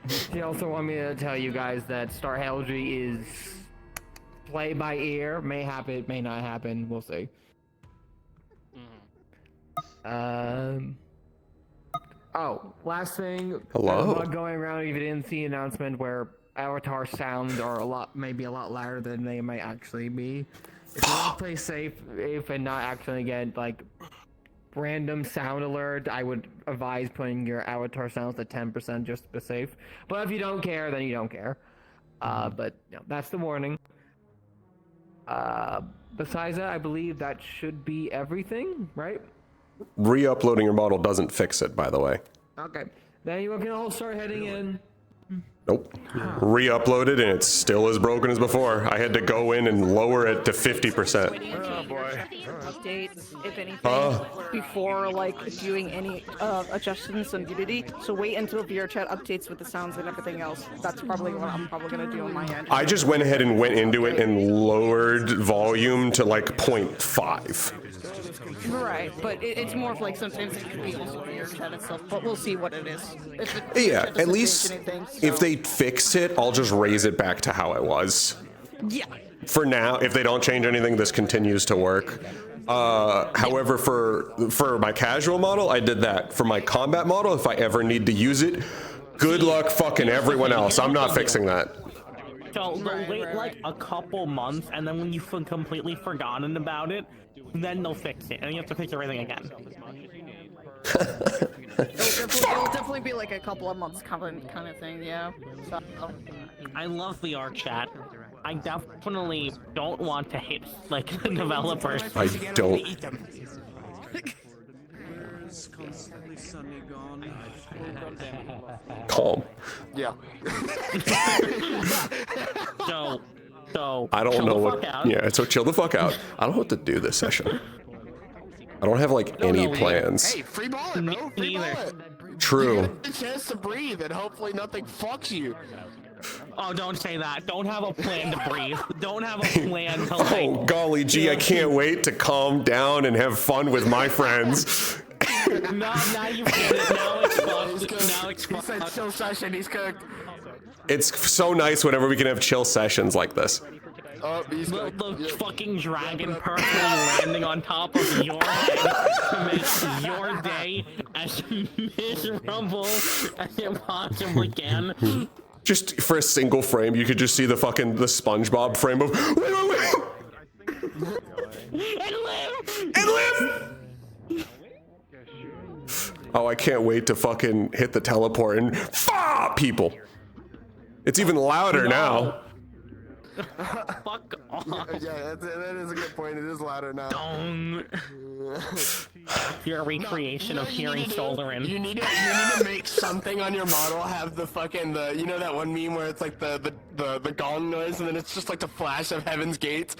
She also wanted me to tell you guys that Star Heraldry is play by ear. May happen, may not happen. We'll see. Oh, last thing. Hello. There's a bug going around. If you didn't see an announcement where avatar sounds are maybe a lot louder than they might actually be. If you want to play safe and not actually get like random sound alert, I would advise putting your avatar sounds at 10% just to be safe. But if you don't care, then you don't care. But you know, that's the warning. Besides that, I believe that should be everything, right? Re-uploading your model doesn't fix it, by the way. Okay. Then you can all start heading in. Nope. Re-uploaded and it's still as broken as before. I had to go in and lower it to 50%. Oh boy. Updates, if anything, before like doing any adjustments on Unity. So wait until VRChat updates with the sounds and everything else. That's probably what I'm probably gonna do on my end. I just went ahead and went into it and lowered volume to like 0.5. Right, but it's more of like sometimes it could be also VRChat itself, but we'll see what it is. Yeah, at least if they fix it, I'll just raise it back to how it was. Yeah. For now, if they don't change anything, this continues to work. However, for my casual model, I did that. For my combat model, if I ever need to use it, good luck fucking everyone else. I'm not fixing that. So they'll wait like a couple months, and then when you've completely forgotten about it, then they'll fix it, and you have to fix everything again. It'll definitely be like a couple of months kind of thing, yeah. So, I love VR chat. I definitely don't want to hate like the developers. I don't. Calm. Yeah. So I don't know what. Out. Yeah, so chill the fuck out. I don't know what to do this session. I don't have like any plans. Hey, free ball it, bro. Free ball it. True. You get a chance to breathe, and hopefully nothing fucks you. Oh, don't say that. Don't have a plan to breathe. Don't have a plan to like... Oh, golly gee, I can't wait to calm down and have fun with my friends. Now you get it. Now it's fucked. Now it's He said chill session, he's cooked. It's so nice whenever we can have chill sessions like this. Oh, he's cooked. The fucking dragon personally landing on top of your head to make your day as miserable as it possibly can. Just for a single frame, you could just see the SpongeBob frame of And live! Oh, I can't wait to fucking hit the teleport and people. It's even louder now. Fuck off. Yeah, that is a good point. It is louder now. Don't. You're a recreation of hearing Soldering. You need to make something on your model have the you know that one meme where it's like the gong noise and then it's just like the flash of Heaven's Gates.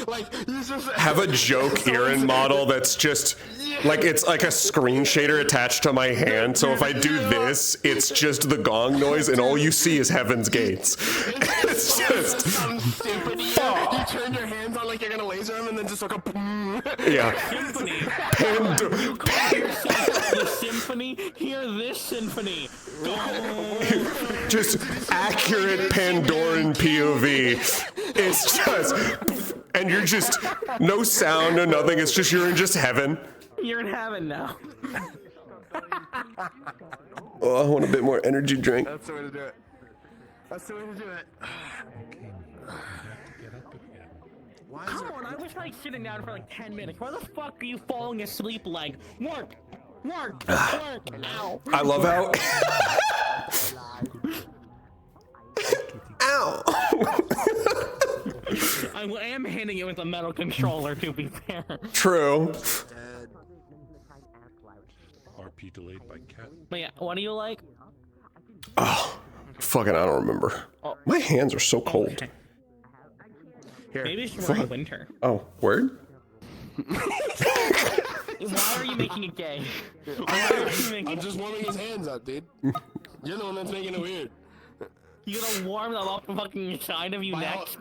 Like you just Have a joke Aaron model that's just like it's like a screen shader attached to my hand. So if I do this, it's just the gong noise, and all you see is Heaven's Gates. It's just something stupid. You turn your hands on like you're gonna laser them, and then just like a boom. Yeah. Symphony. You call yourself the symphony? Hear this symphony. Just accurate Pandoran POV. It's just, and you're just no sound, no nothing. It's just you're in just heaven. You're in heaven now. Oh, I want a bit more energy drink. That's the way to do it. That's the way to do it. Come on, I was like sitting down for like 10 minutes. Why the fuck are you falling asleep like, work, work, work, ow. I love how... Ow! I am hitting it with a metal controller, to be fair. True. RP delayed by cat. But yeah, what do you like? Oh, fucking, I don't remember. My hands are so cold. Okay. Maybe it's for winter. Oh, word? Why are you making it gay? Why are you making I'm just warming his hands up, dude. You're the one that's making it weird. You gonna warm them up fucking inside of you next?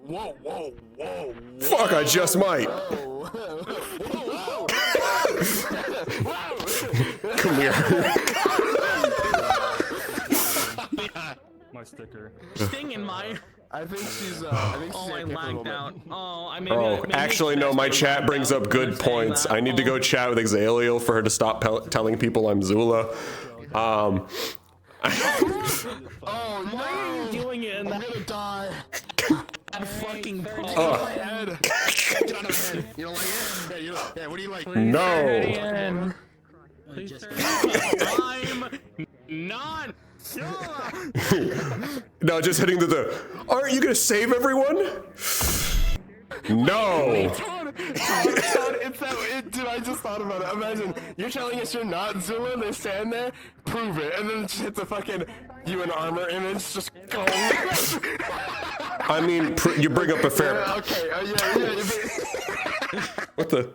Whoa, whoa, whoa. Fuck, I just might. Whoa, whoa, whoa. we are. My sticker. Sting in my. I think she's Oh, I AFK for a lagged little out. bit. Oh, I Oh, actually, no, my chat brings up good points. I need to go chat with Exaliel for her to stop telling people I'm Zula. Oh Why are you doing it in I'm that gonna die. fucking Get pose? out of my head. Get out of my head. You don't like it? Yeah, what do you like? No. I'm not Zula. No, just hitting the. Aren't you gonna save everyone? No. Todd, dude, I just thought about it. Imagine, you're telling us you're not Zula, they stand there, prove it, and then just hit the fucking you in armor image, just go. I mean, you bring up a fair. Okay, What the?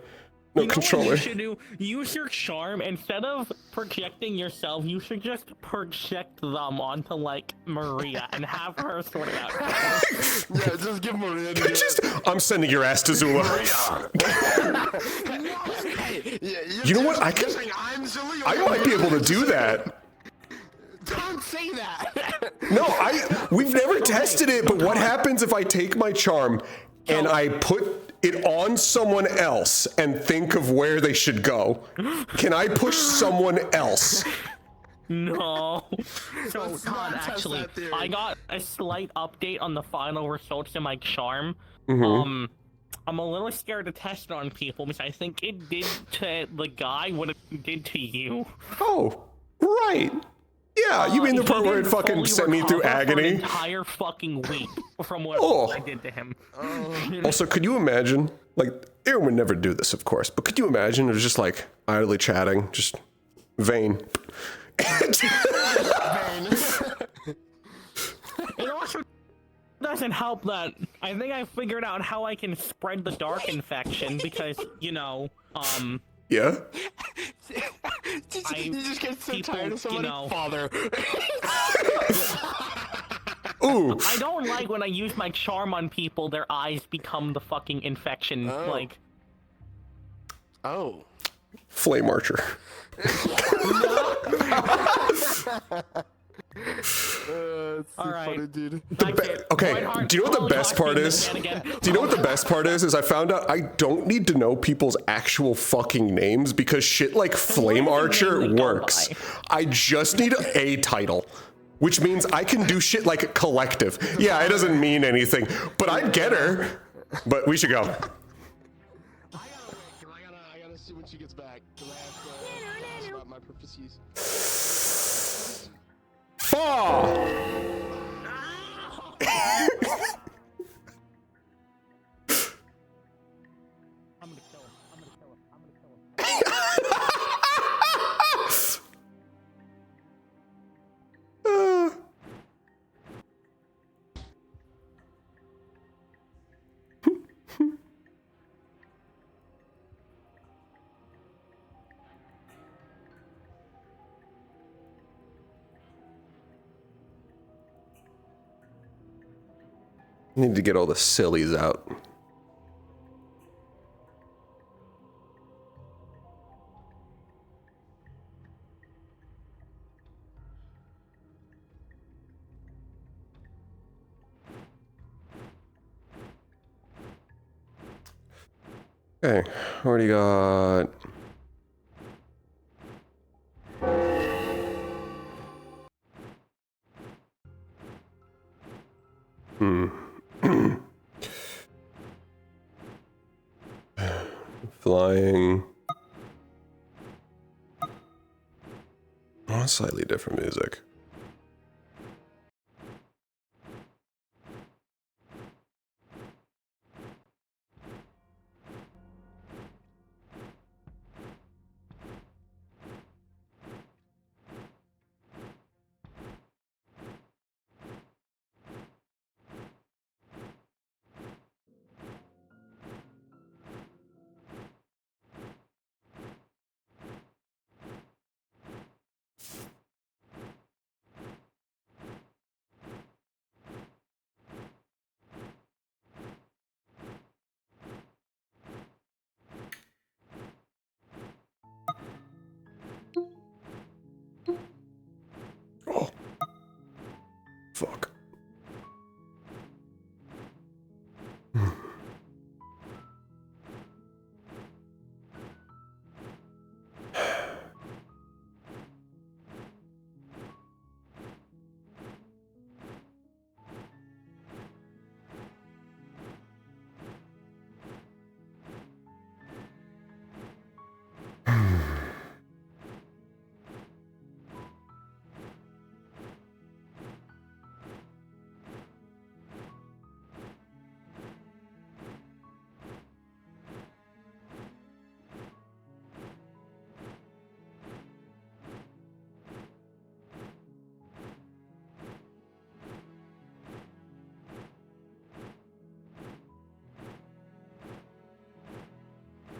No You know controller. what you should do? Use your charm. Instead of projecting yourself, you should just project them onto, like, Maria and have her sort it out. yeah, just give Maria to do it. I'm sending your ass to Zula. Hey, You know what? you're saying I'm Zula? I might be able to do that. Don't say that. No, we've never tested it, but what happens if I take my charm and I put it on someone else and think of where they should go? Can I push someone else? No. So, Let's Todd, not test actually, that theory. I got a slight update on the final results in my charm. Mm-hmm. I'm a little scared to test it on people because I think it did to the guy what it did to you. Oh, right. Yeah, you mean the He part where it didn't fucking fully sent me through recover for an agony? entire fucking week from what Oh. I did to him. Also, could you imagine, like, Aaron would never do this, of course, but could you imagine it was just like idly chatting, just vain. It also doesn't help that I think I figured out how I can spread the dark infection because, you know, Yeah? You just get so people, tired of you somebody. know. Father. Ooh, I don't like when I use my charm on people, their eyes become the fucking infection. Oh. Like, Oh. Flame Archer. It's too Alright. funny, dude. Okay, do you know what the best part is? Do you know what the best part is? I found out I don't need to know people's actual fucking names because shit like Flame Archer name they go works. by? I just need a title, which means I can do shit like Collective. Yeah, it doesn't mean anything, but I'd get her. But we should go. I gotta see when she gets back. 'Cause I have to about my prophecies. Fall! I'm gonna kill him. I'm gonna kill him. I'm gonna kill him. Need to get all the sillies out. Okay, what do you got? Flying. Oh, slightly different music.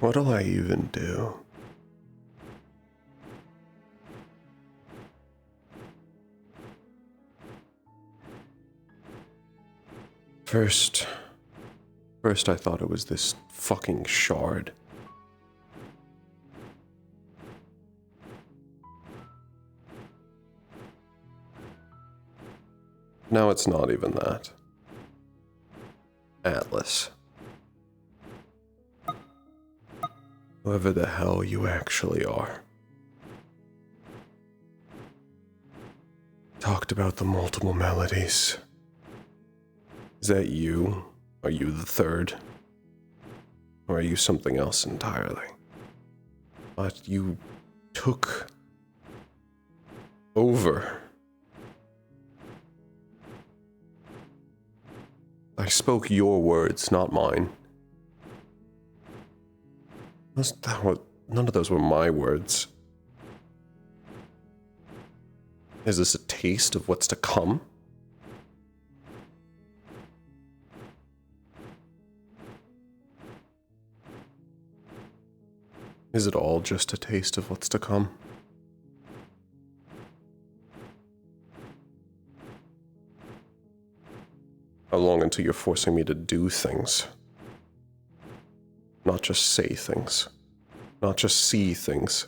What'll I even do? First I thought it was this fucking shard. Now it's not even that. Atlas. Whoever the hell you actually are. Talked about the multiple melodies. Is that you? Are you the third? Or are you something else entirely? But you took over. I spoke your words, not mine. None of those were my words. Is this a taste of what's to come? Is it all just a taste of what's to come? How long until you're forcing me to do things? Not just say things. Not just see things.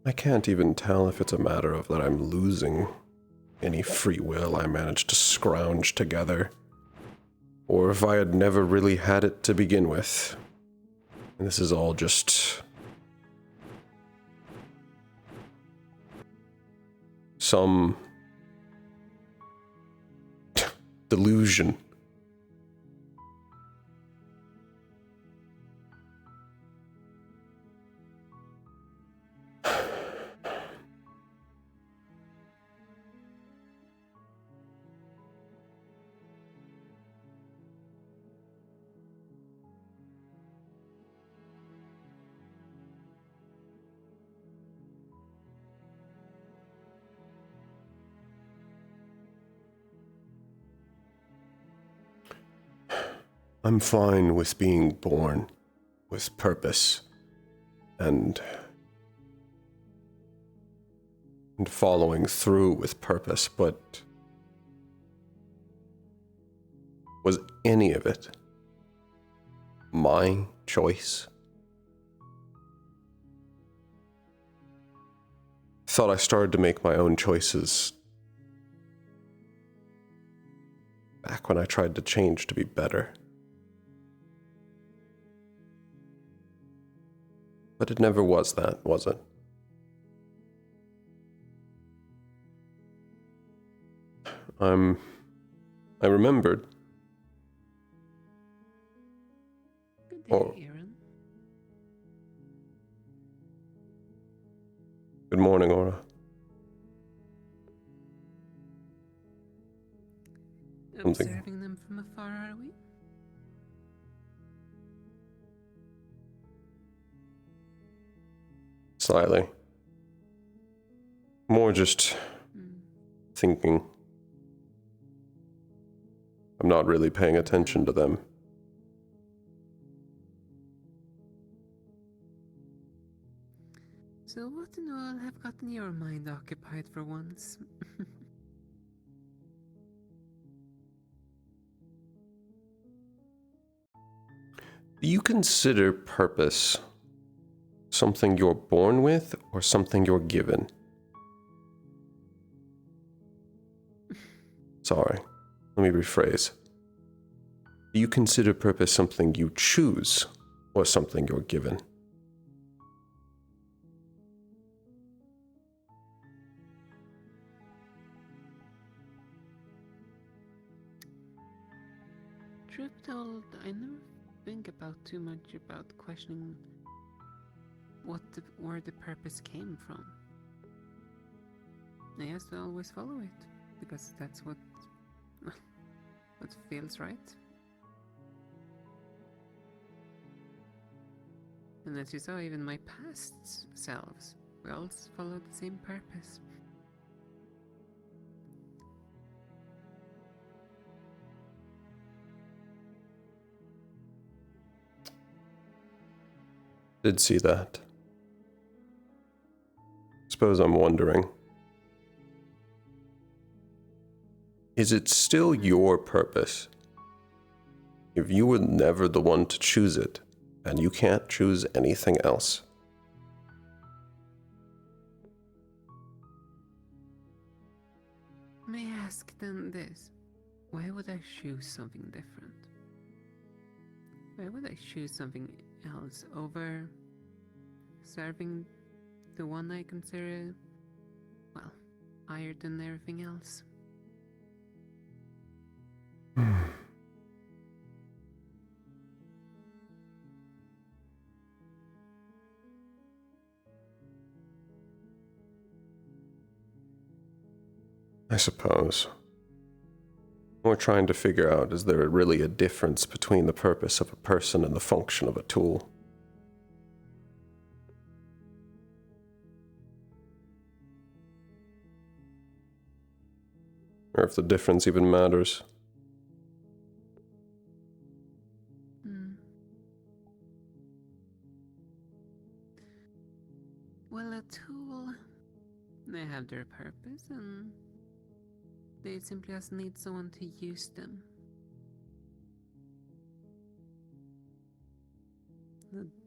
I can't even tell if it's a matter of that I'm losing any free will I managed to scrounge together, or if I had never really had it to begin with. And this is all just some delusion. I'm fine with being born with purpose and following through with purpose, but was any of it my choice? Thought I started to make my own choices back when I tried to change to be better. But it never was that, was it? I remembered. Good day, Aaron. Good morning, Aura. Something. Observing them from afar, are we? Slightly. More just thinking. I'm not really paying attention to them. So what in all have gotten your mind occupied for once? Do you consider purpose something you're born with or something you're given? Sorry, let me rephrase. Do you consider purpose something you choose or something you're given? Truth told, I never think about too much about questioning where the purpose came from. I guess to always follow it, because that's what feels right. And as you saw, even my past selves We all follow the same purpose. Did see that. Suppose I'm wondering. Is it still your purpose? If you were never the one to choose it, and you can't choose anything else. May I ask then this? Why would I choose something different? Why would I choose something else over serving the one I consider, well, higher than everything else? I suppose. We're trying to figure out, is there really a difference between the purpose of a person and the function of a tool? Or if the difference even matters. Well, a tool, they have their purpose and they simply just need someone to use them.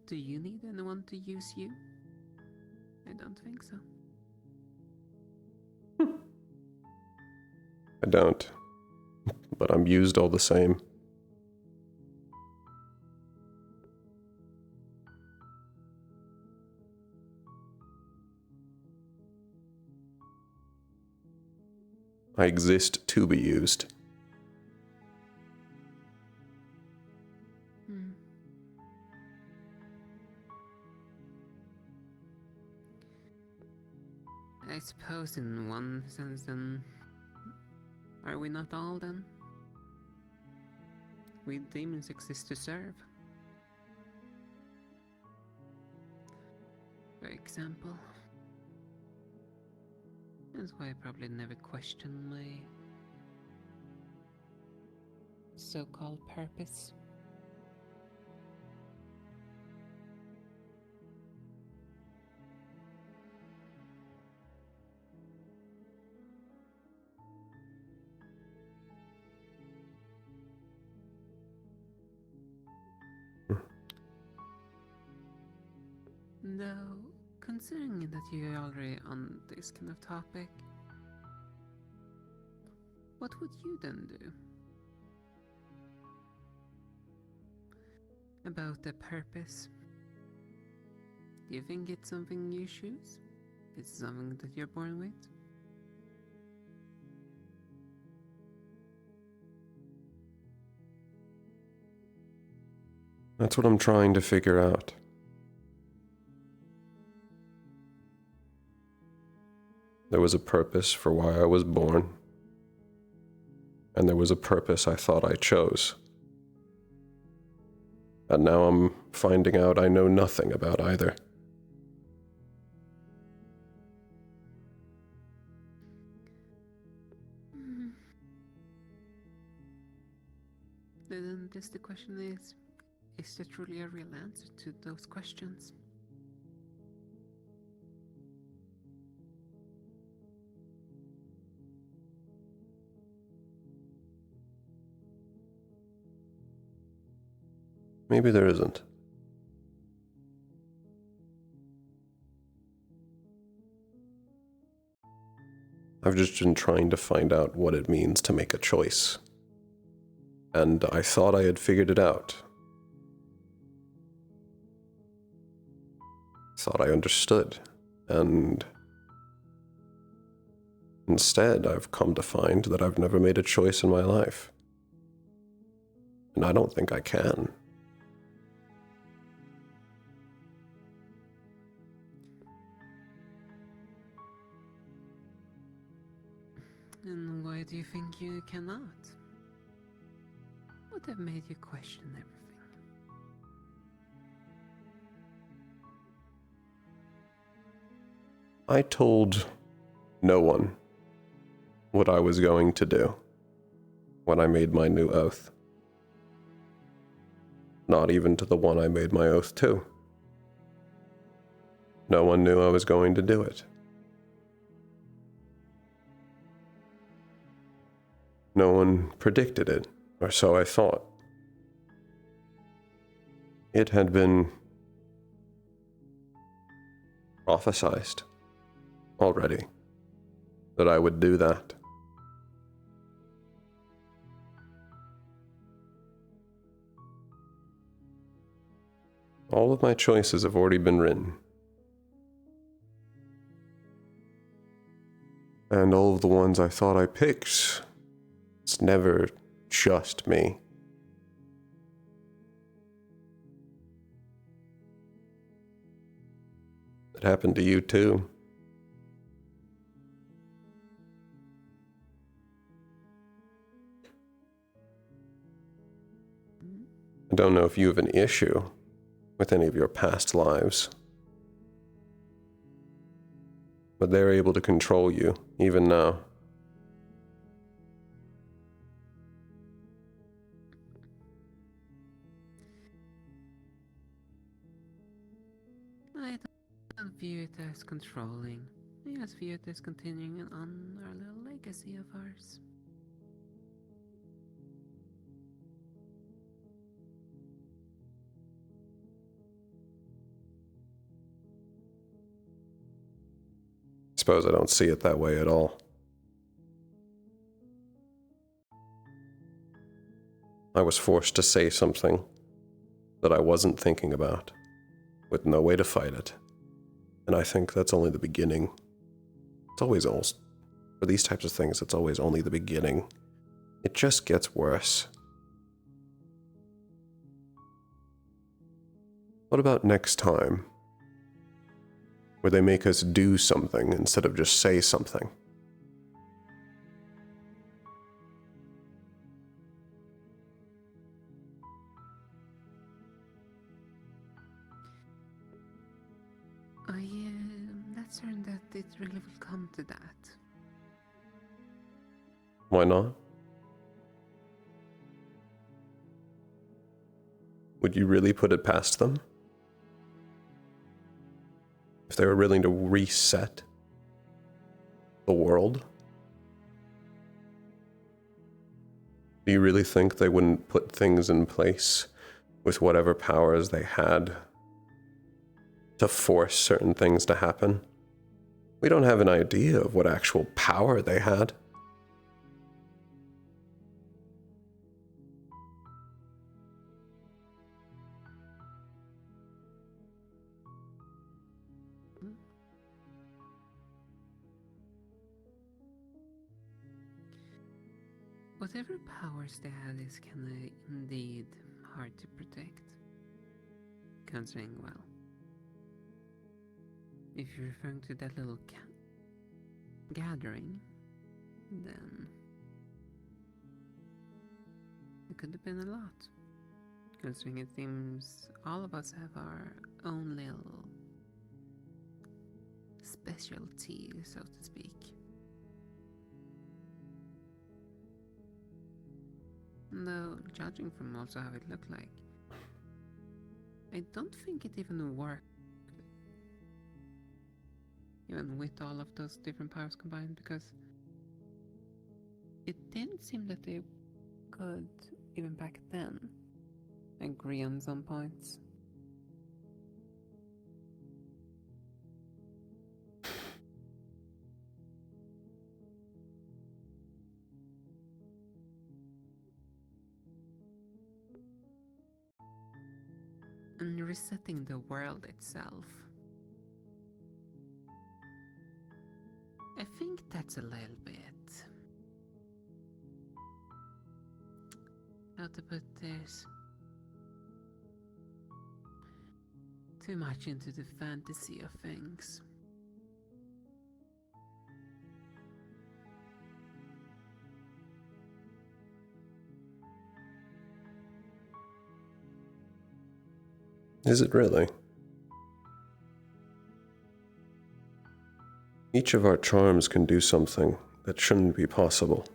Do you need anyone to use you? I don't think so. I don't. But I'm used all the same. I exist to be used. I suppose in one sense then, are we not all then? We demons exist to serve. For example. That's why I probably never questioned my so-called purpose. Though, considering that you're already on this kind of topic, what would you then do? About the purpose? Do you think it's something you choose? It's something that you're born with? That's what I'm trying to figure out. There was a purpose for why I was born, and there was a purpose I thought I chose. And now I'm finding out I know nothing about either. Then just the question is there truly a real answer to those questions? Maybe there isn't. I've just been trying to find out what it means to make a choice. And I thought I had figured it out. Thought I understood. And instead, I've come to find that I've never made a choice in my life. And I don't think I can. And why do you think you cannot? What have made you question everything? I told no one what I was going to do when I made my new oath. Not even to the one I made my oath to. No one knew I was going to do it. No one predicted it, or so I thought. It had been prophesized already that I would do that. All of my choices have already been written. And all of the ones I thought I picked, it's never just me. It happened to you too. I don't know if you have an issue with any of your past lives, but they're able to control you, even now. I don't view it as controlling. I just view it as continuing on our little legacy of ours. Suppose I don't see it that way at all. I was forced to say something that I wasn't thinking about, with no way to fight it. And I think that's only the beginning. It's always, for these types of things, it's always only the beginning. It just gets worse. What about next time, where they make us do something instead of just say something? I am not certain that it really will come to that. Why not? Would you really put it past them? If they were willing to reset the world? Do you really think they wouldn't put things in place with whatever powers they had to force certain things to happen? We don't have an idea of what actual power they had. Whatever powers they had is kinda indeed hard to protect. Considering, well, if you're referring to that little gathering, then it could have been a lot. Considering it seems all of us have our own little specialty, so to speak. Though, judging from also how it looked like, I don't think it even worked. Even with all of those different powers combined, because it didn't seem that they could, even back then, agree on some points. And resetting the world itself, I think that's a little bit, how to put this, too much into the fantasy of things. Is it really? Each of our charms can do something that shouldn't be possible.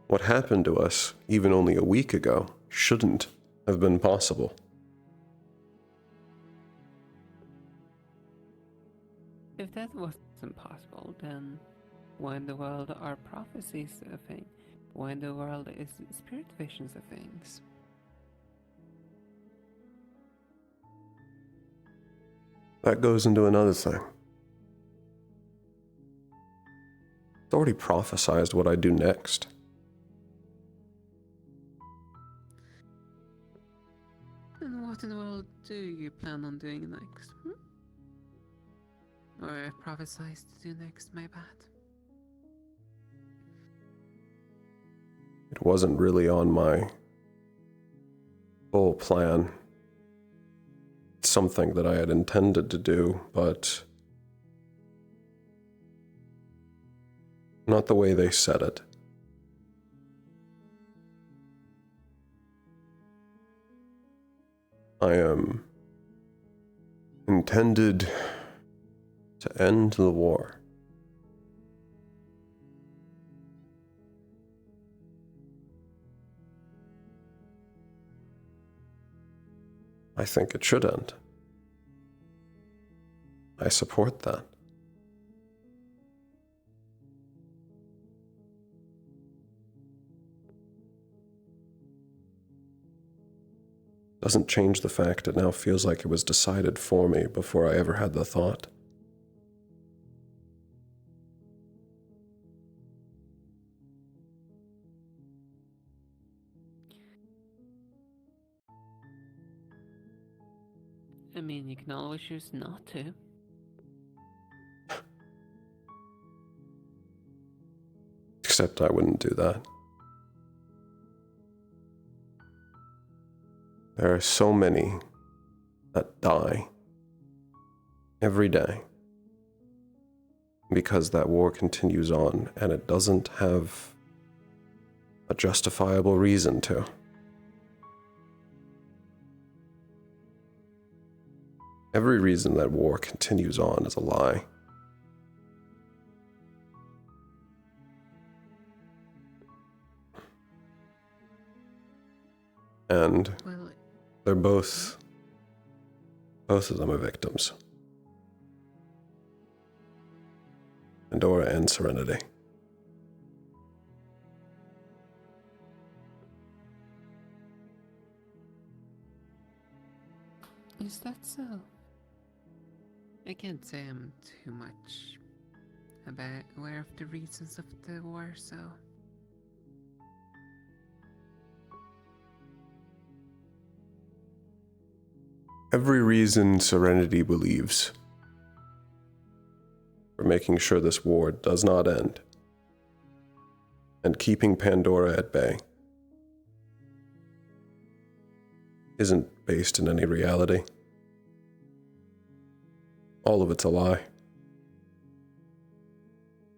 What happened to us even only a week ago shouldn't have been possible. If that wasn't possible, then why in the world are prophecies a thing? Why in the world is spirit visions a things? That goes into another thing. It's already prophesized what I do next. And what in the world do you plan on doing next? Or prophesied to do next, my bad. It wasn't really on my full plan. It's something that I had intended to do, but not the way they said it. I am intended to end the war. I think it should end. I support that. Doesn't change the fact it now feels like it was decided for me before I ever had the thought. I mean, you can always choose not to. Except I wouldn't do that. There are so many that die every day because that war continues on and it doesn't have a justifiable reason to. Every reason that war continues on is a lie. And Well, they're both of them are victims. Pandora and Serenity. is that so? I can't say I'm too much aware of the reasons of the war, so... Every reason Serenity believes for making sure this war does not end and keeping Pandora at bay isn't based in any reality. All of it's a lie.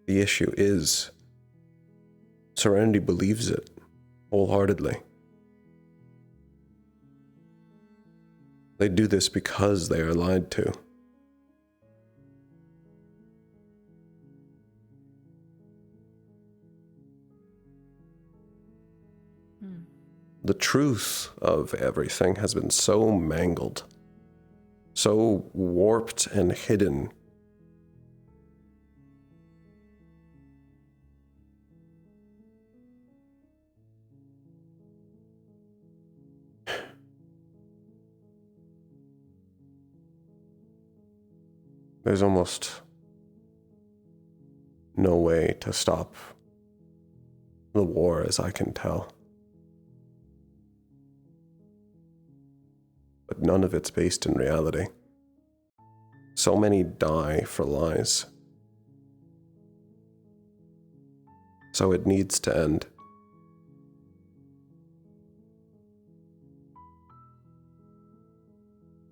The issue is Serenity believes it wholeheartedly. They do this because they are lied to. The truth of everything has been so mangled, so warped and hidden. There's almost no way to stop the war, as I can tell. But none of it's based in reality. So many die for lies. So it needs to end.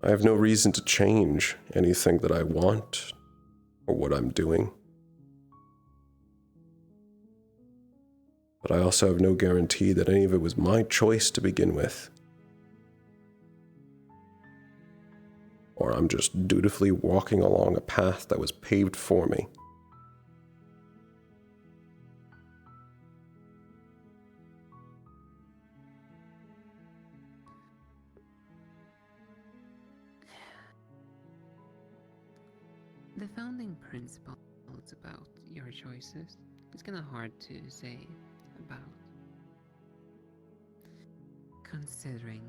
I have no reason to change anything that I want or what I'm doing. But I also have no guarantee that any of it was my choice to begin with. or I'm just dutifully walking along a path that was paved for me. The founding principles about your choices is kind of hard to say about. Considering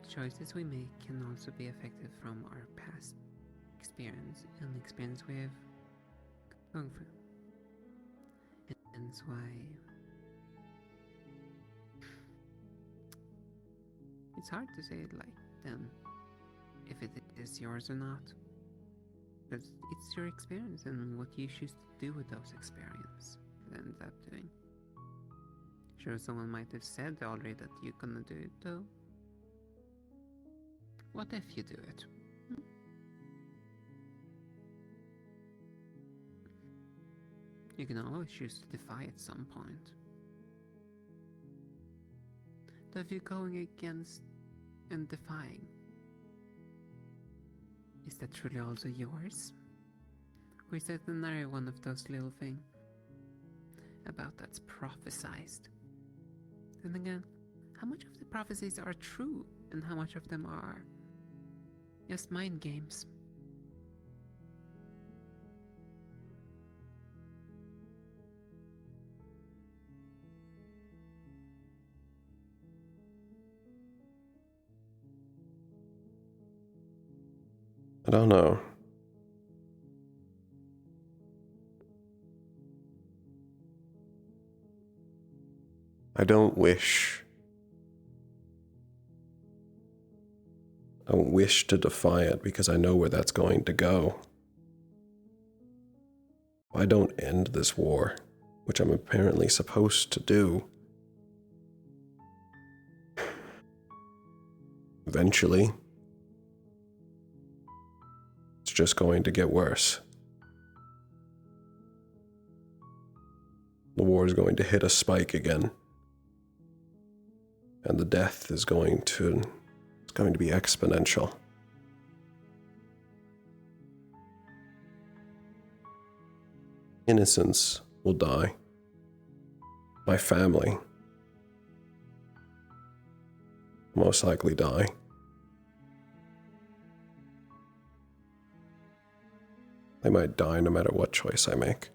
choices we make can also be affected from our past experience and experience we have gone through. And that's why it's hard to say it like then if it is yours or not. But it's your experience and what you choose to do with those experiences you end up doing. Sure, someone might have said already that you're gonna do it though. What if you do it? You can always choose to defy at some point. So if you're going against and defying, is that truly also yours? Or is that another one of those little things about that's prophesized? And again, how much of the prophecies are true and how much of them are just mind games? I don't know. I don't wish to defy it because I know where that's going to go. If I don't end this war, which I'm apparently supposed to do, eventually, it's just going to get worse. The war is going to hit a spike again. And the death is going to be exponential. Innocents will die. My family will most likely die. They might die no matter what choice I make.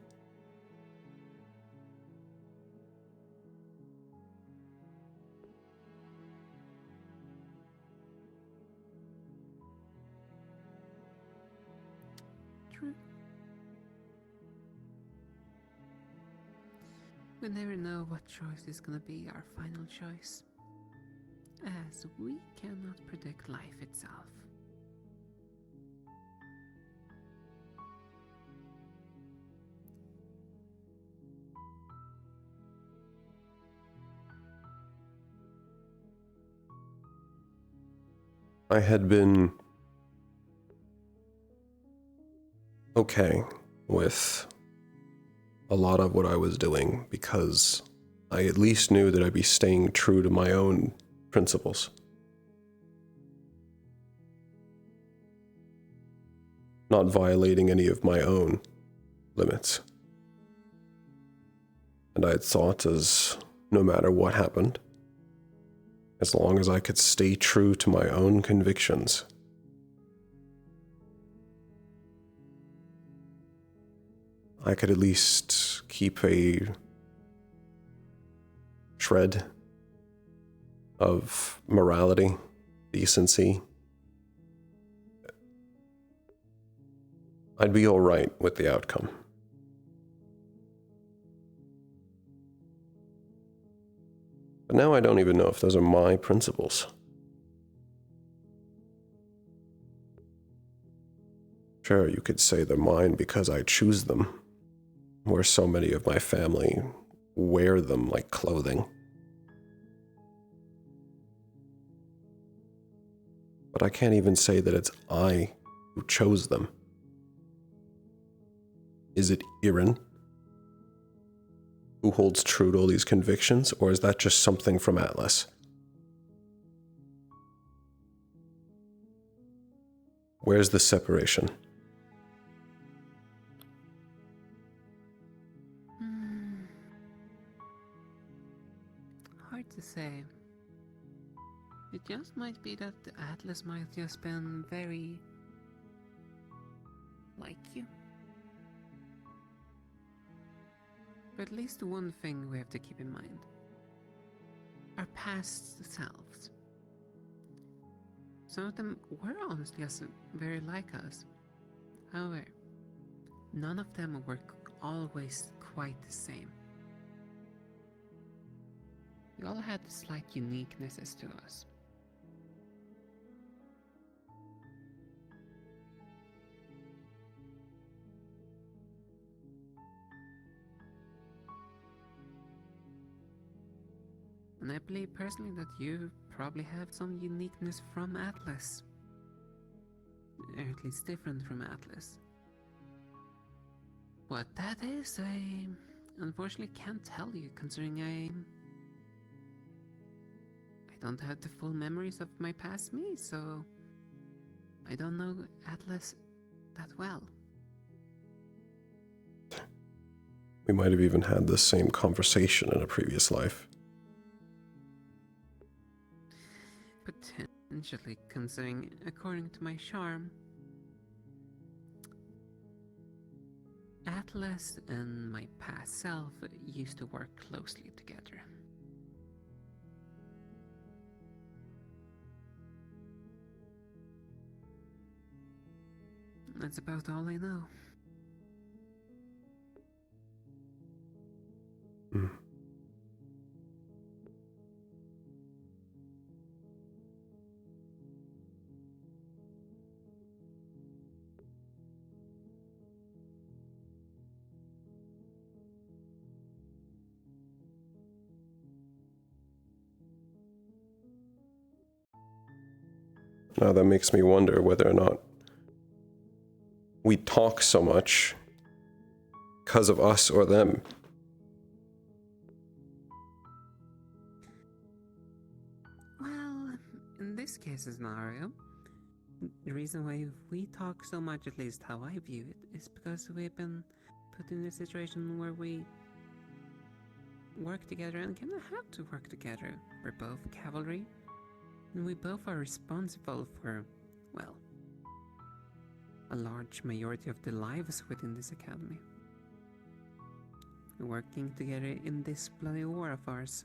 We never know what choice is gonna be our final choice, as we cannot predict life itself. I had been okay with a lot of what I was doing because I at least knew that I'd be staying true to my own principles. Not violating any of my own limits. And I had thought as no matter what happened, as long as I could stay true to my own convictions, I could at least keep a shred of morality, decency. I'd be all right with the outcome. But now I don't even know if those are my principles. Sure, you could say they're mine because I choose them, where so many of my family wear them like clothing. But I can't even say that it's I who chose them. Is it Irin who holds true to all these convictions, or is that just something from Atlas? Where's the separation? Hard to say. It just might be that the Atlas might just been very like you. But at least one thing we have to keep in mind. Our past selves. Some of them were honestly just very like us. However, none of them were always quite the same. We all had slight uniquenesses to us. And I believe personally that you probably have some uniqueness from Atlas. Or at least different from Atlas. What that is, I unfortunately can't tell you, considering I don't have the full memories of my past me, so I don't know Atlas that well. We might have even had the same conversation in a previous life. Potentially, considering, according to my charm, Atlas and my past self used to work closely together. That's about all I know. Hmm. Now that makes me wonder whether or not we talk so much because of us or them. Well, in this case scenario, the reason why we talk so much, at least how I view it, is because we've been put in a situation where we work together and kind of have to work together. We're both cavalry, and we both are responsible for, well, a large majority of the lives within this academy. We're working together in this bloody war of ours.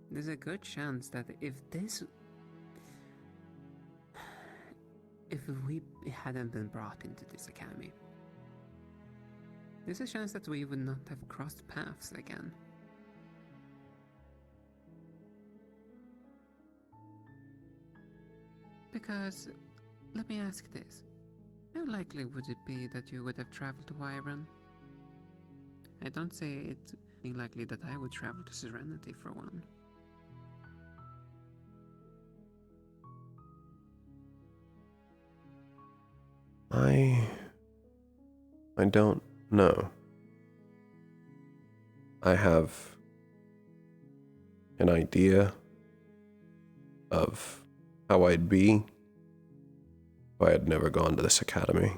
There's a good chance that if we hadn't been brought into this academy, there's a chance that we would not have crossed paths again. Because, let me ask this, how likely would it be that you would have traveled to Wyvern? I don't say it being likely that I would travel to Serenity for one. I don't know. I have an idea of how I'd be if I had never gone to this academy.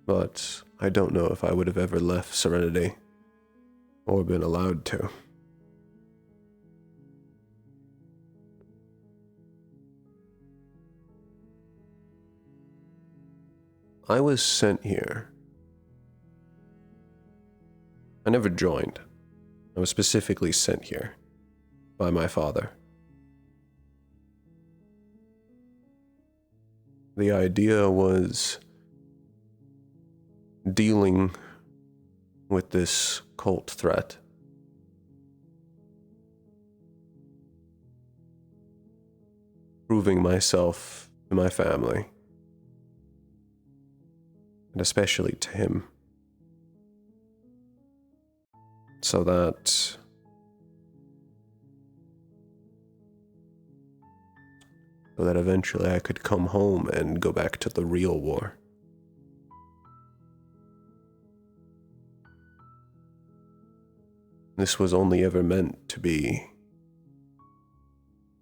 But I don't know if I would have ever left Serenity or been allowed to. I was sent here. I never joined. I was specifically sent here by my father. The idea was dealing with this cult threat. Proving myself to my family. And especially to him. So that eventually I could come home and go back to the real war. This was only ever meant to be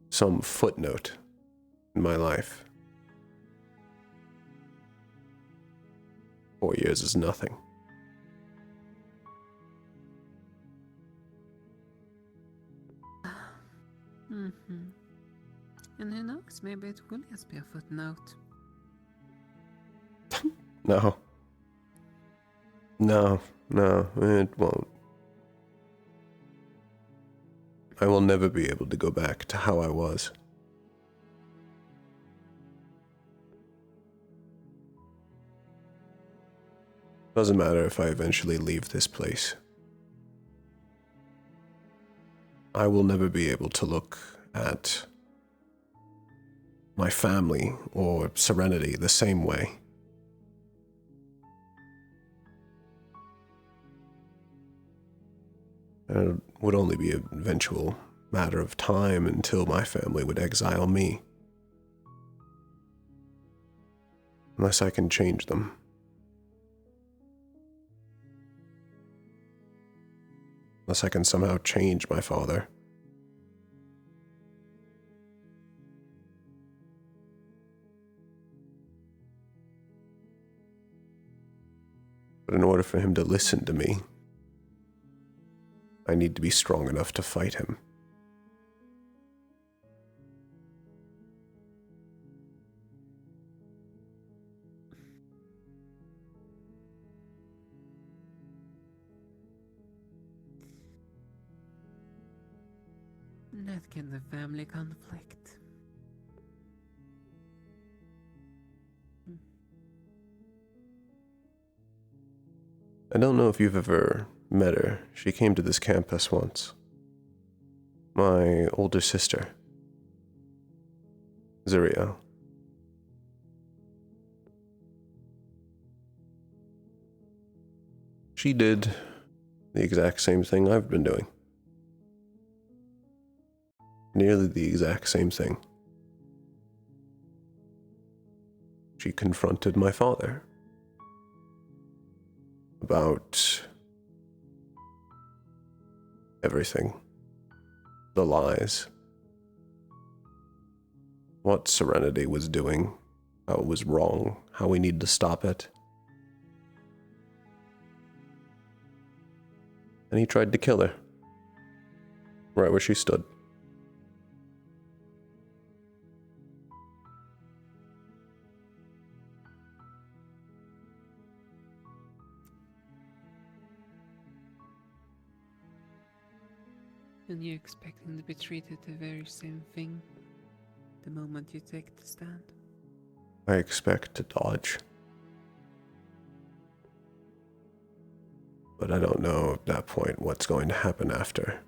some footnote in my life. 4 years is nothing. Mm-hmm. And who knows, maybe it will just be a footnote. No. No, it won't. I will never be able to go back to how I was. Doesn't matter if I eventually leave this place. I will never be able to look at my family or Serenity the same way. It would only be an eventual matter of time until my family would exile me. Unless I can change them. Unless I can somehow change my father. But in order for him to listen to me, I need to be strong enough to fight him. That kind of family conflict. I don't know if you've ever met her. She came to this campus once. My older sister, Zuriel. She did the exact same thing I've been doing. Nearly the exact same thing. She confronted my father about everything. The lies. What Serenity was doing. How it was wrong. How we need to stop it. And he tried to kill her. Right where she stood. And you're expecting to be treated the very same thing the moment you take the stand. I expect to dodge. But I don't know at that point what's going to happen after.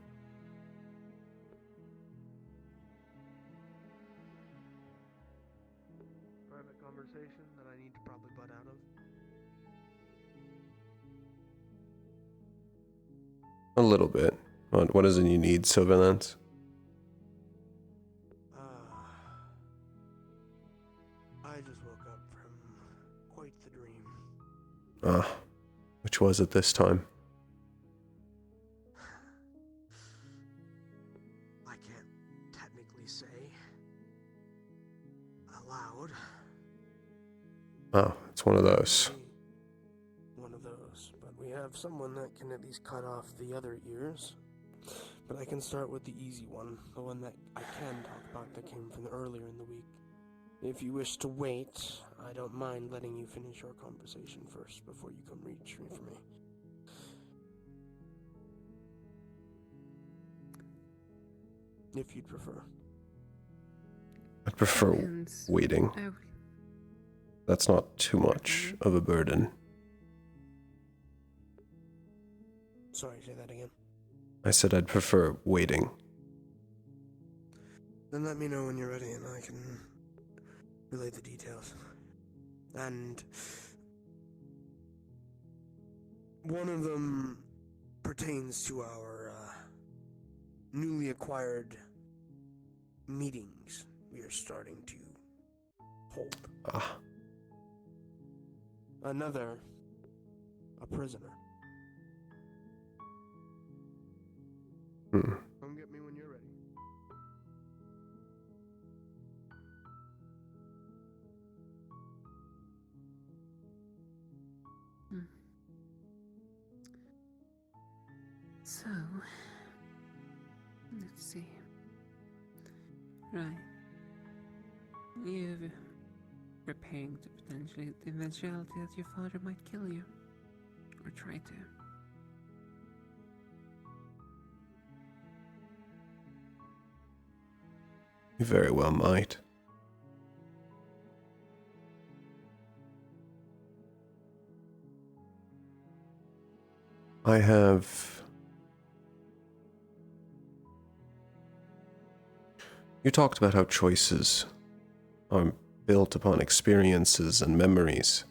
Private conversation that I need to probably butt out of. A little bit. What is it you need, surveillance? I just woke up from quite the dream. Which was it this time? I can't technically say aloud. Oh, it's one of those. One of those, but we have someone that can at least cut off the other ears. But I can start with the easy one, the one that I can talk about that came from earlier in the week. If you wish to wait, I don't mind letting you finish your conversation first before you come reach me for me. If you'd prefer. I'd prefer Depends. waiting. That's not too much of a burden. Sorry, say that again. I said I'd prefer waiting. Then let me know when you're ready and I can relay the details. And one of them pertains to our newly acquired meetings we are starting to hold. Another, a prisoner. Come get me when you're ready. So, let's see. Right. You're preparing to potentially the eventuality that your father might kill you. Or try to. You very well might. I have... You talked about how choices are built upon experiences and memories.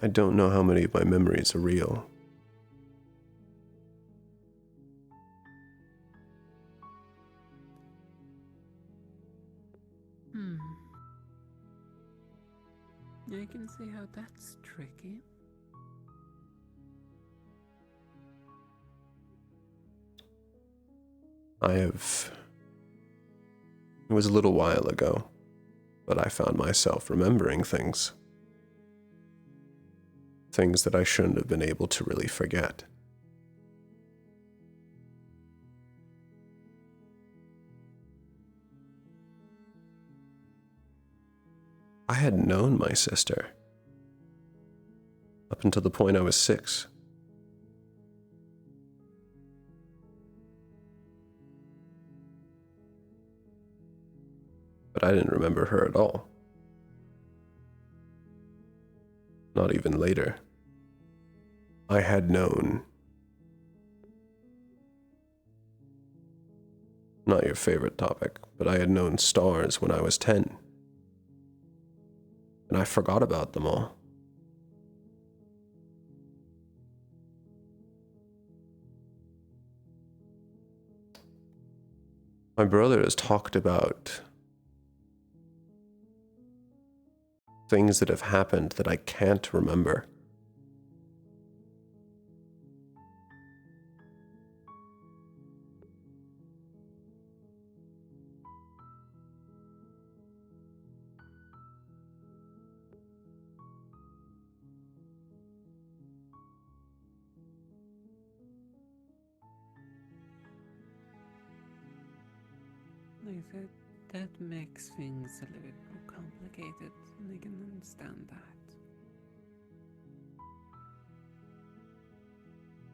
I don't know how many of my memories are real. I can see how that's tricky. It was a little while ago, but I found myself remembering things. Things that I shouldn't have been able to really forget. I had known my sister up until the point I was 6. But I didn't remember her at all. Not even later. I had known... Not your favorite topic, but I had known stars when I was 10. And I forgot about them all. My brother has talked about things that have happened that I can't remember. Like that makes things a little bit more complicated, and I can understand that.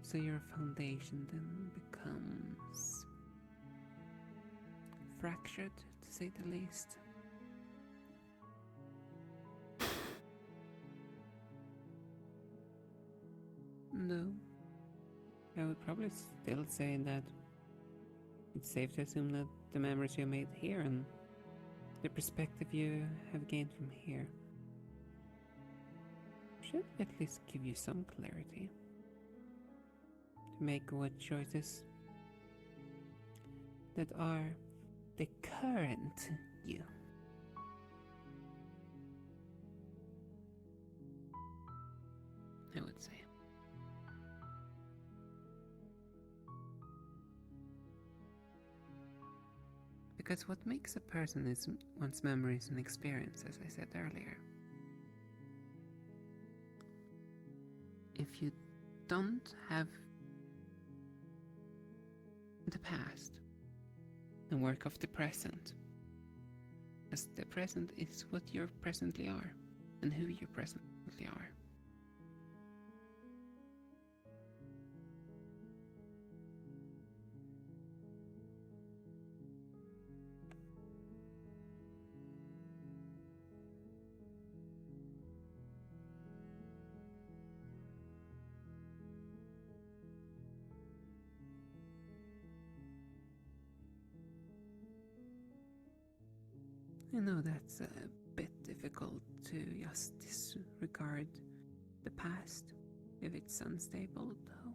So your foundation then becomes fractured, to say the least. No. I would probably still say that it's safe to assume that the memories you made here and the perspective you have gained from here should at least give you some clarity to make what choices that are the current you. I would say. Because what makes a person is one's memories and experience, as I said earlier. If you don't have the past and work off the present, as the present is what you presently are and who you presently are. I know that's a bit difficult to just disregard the past if it's unstable, though.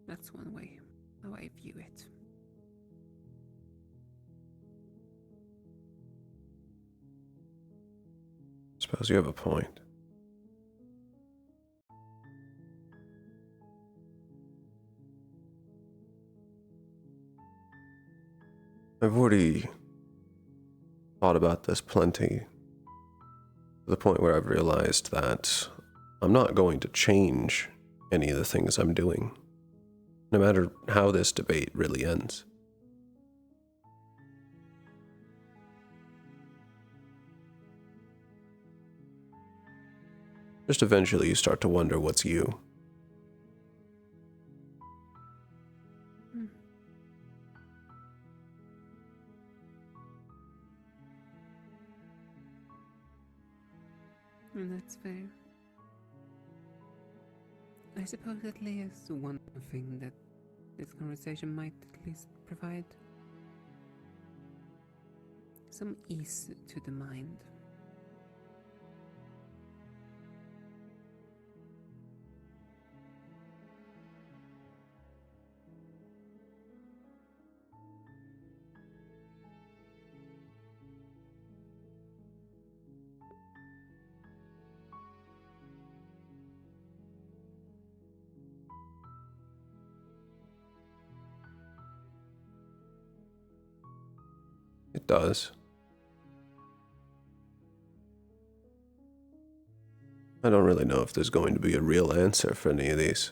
That's one way how I view it. Suppose you have a point. I've already thought about this plenty, to the point where I've realized that I'm not going to change any of the things I'm doing, no matter how this debate really ends. Just eventually you start to wonder what's you. And that's fair. I suppose at least one thing that this conversation might at least provide. Some ease to the mind. It does. I don't really know if there's going to be a real answer for any of these.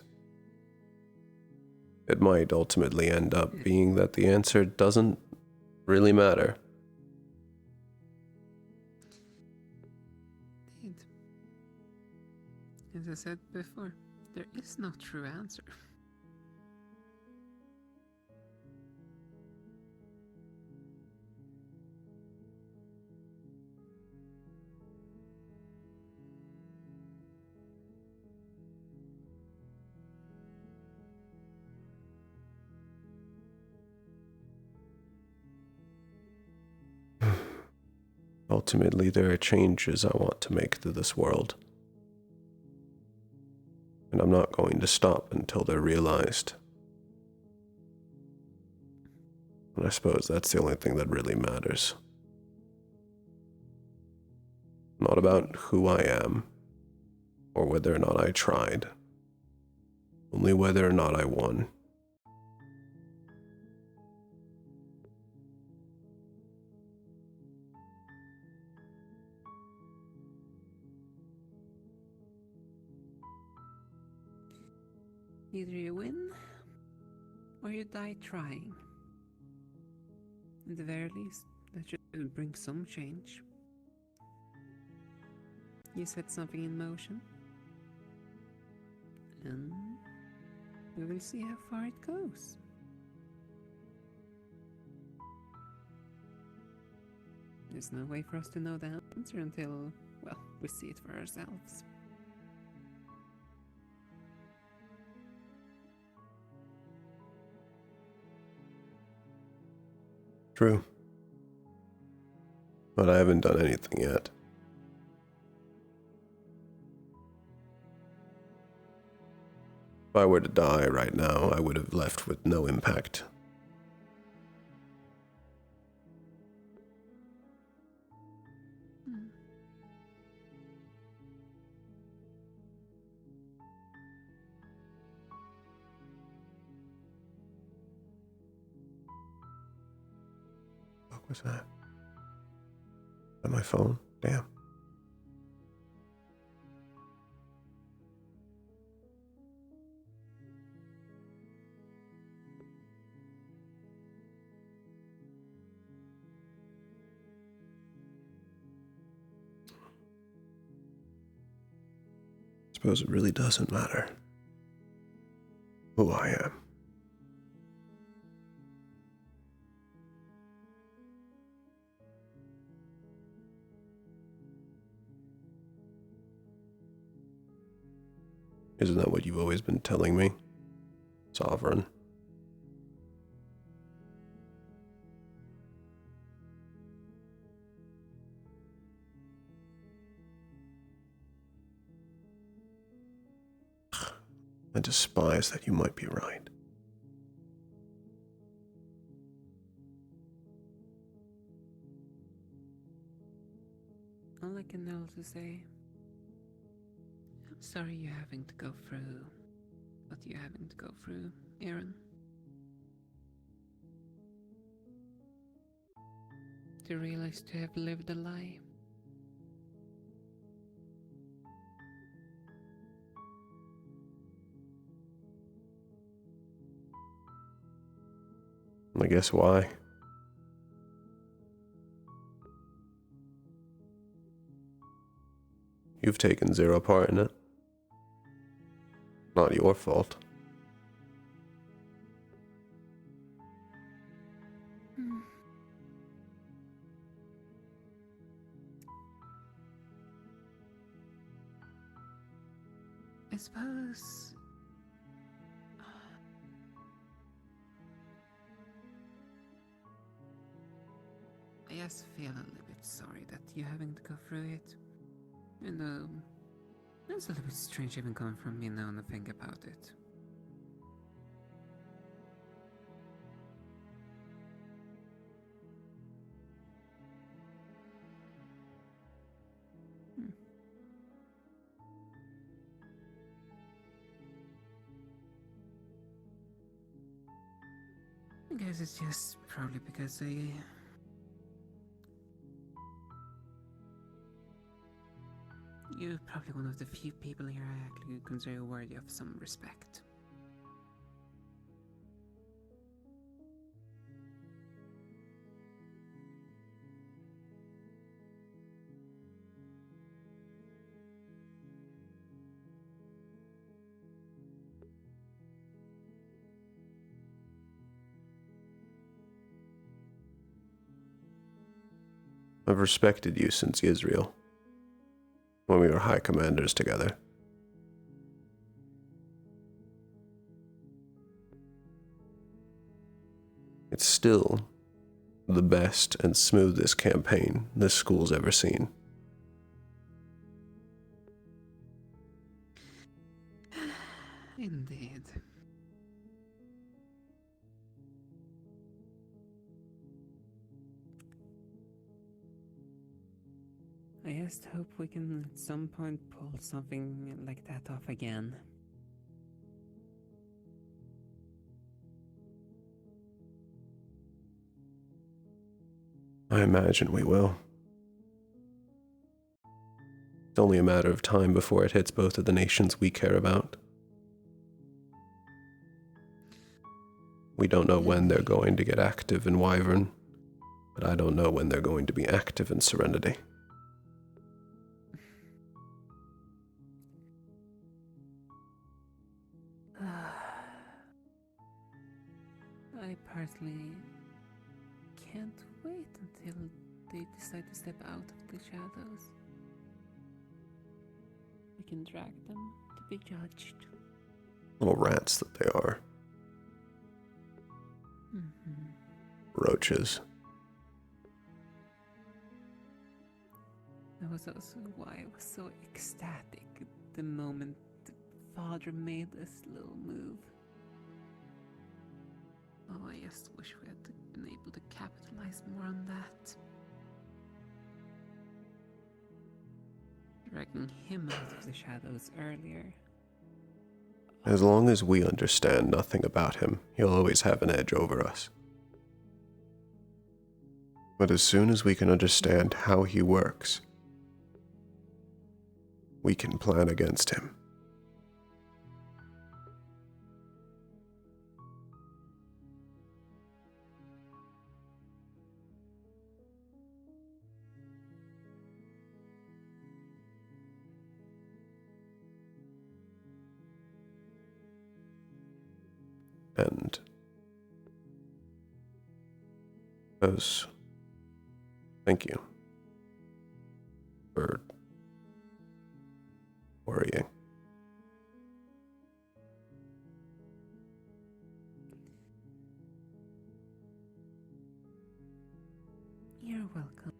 It might ultimately end up being that the answer doesn't really matter. Indeed. As I said before, there is no true answer. Ultimately, there are changes I want to make to this world. And I'm not going to stop until they're realized. And I suppose that's the only thing that really matters. Not about who I am, or whether or not I tried. Only whether or not I won. Either you win, or you die trying. At the very least, that should bring some change. You set something in motion, and we will see how far it goes. There's no way for us to know the answer until, well, we see it for ourselves. True. But I haven't done anything yet. If I were to die right now, I would have left with no impact. What was that? On my phone? Damn. Suppose it really doesn't matter who I am. Isn't that what you've always been telling me, Sovereign? I despise that you might be right. All I can also say, I'm sorry you're having to go through what you're having to go through, Aaron. to realize to have lived a lie. I guess why? You've taken zero part in it. Not your fault. I suppose... I just feel a little bit sorry that you're having to go through it. And it's a little bit strange even coming from me now to think about it. I guess it's just probably because you're probably one of the few people here I actually consider worthy of some respect. I've respected you since Israel, when we were high commanders together. It's still the best and smoothest campaign this school's ever seen. Indeed. I just hope we can at some point pull something like that off again. I imagine we will. It's only a matter of time before it hits both of the nations we care about. We don't know when they're going to get active in Wyvern, but I don't know when they're going to be active in Serenity. I personally can't wait until they decide to step out of the shadows. We can drag them to be judged. Little rats that they are. Roaches. That was also why I was so ecstatic the moment the father made this little move. Oh, I just wish we had been able to capitalize more on that. Dragging him out of the shadows earlier. As long as we understand nothing about him, he'll always have an edge over us. But as soon as we can understand how he works, we can plan against him. And thank you for worrying. You're welcome.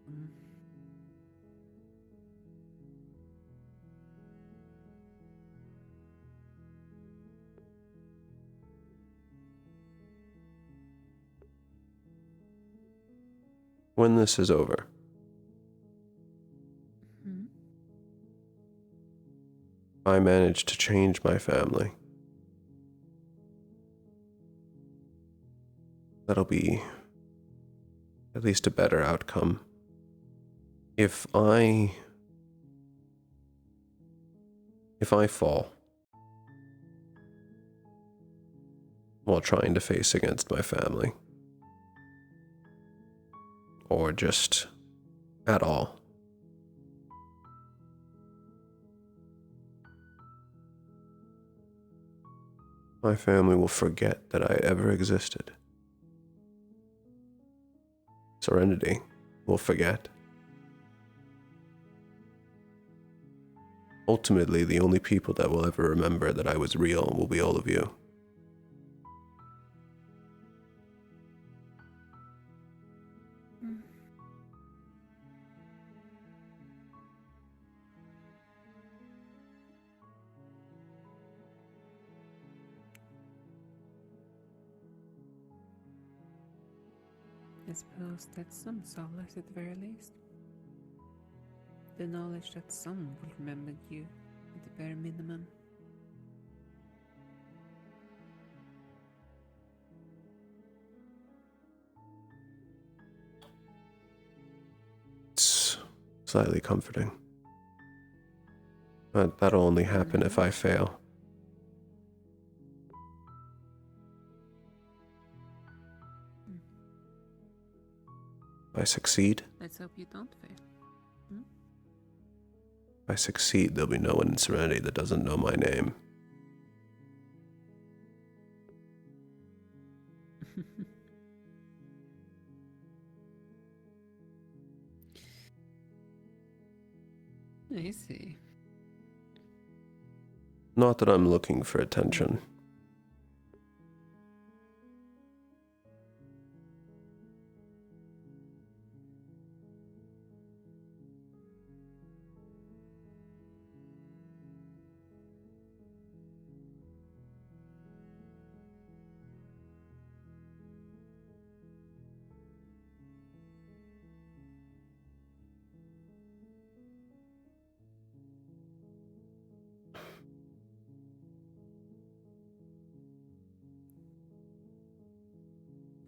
When this is over, I managed to change my family. That'll be at least a better outcome. If I fall while trying to face against my family, or just at all, my family will forget that I ever existed. Serenity will forget. Ultimately, the only people that will ever remember that I was real will be all of you. I suppose that's some solace at the very least. The knowledge that someone will remember you at the bare minimum. It's slightly comforting. But that'll only happen if I fail. If I succeed, Let's hope you don't fail. if I succeed, there'll be no one in Serenity that doesn't know my name. I see. Not that I'm looking for attention.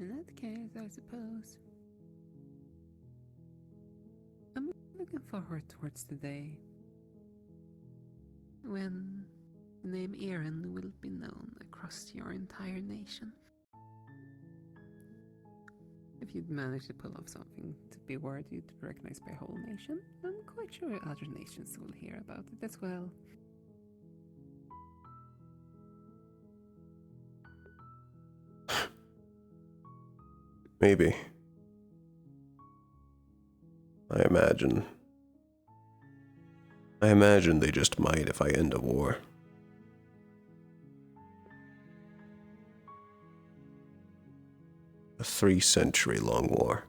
In that case, I suppose I'm looking forward towards the day when the name Aaron will be known across your entire nation. If you'd manage to pull off something to be worthy to be recognized by a whole nation, I'm quite sure other nations will hear about it as well. Maybe. I imagine they just might if I end a war. A 3-century-long war.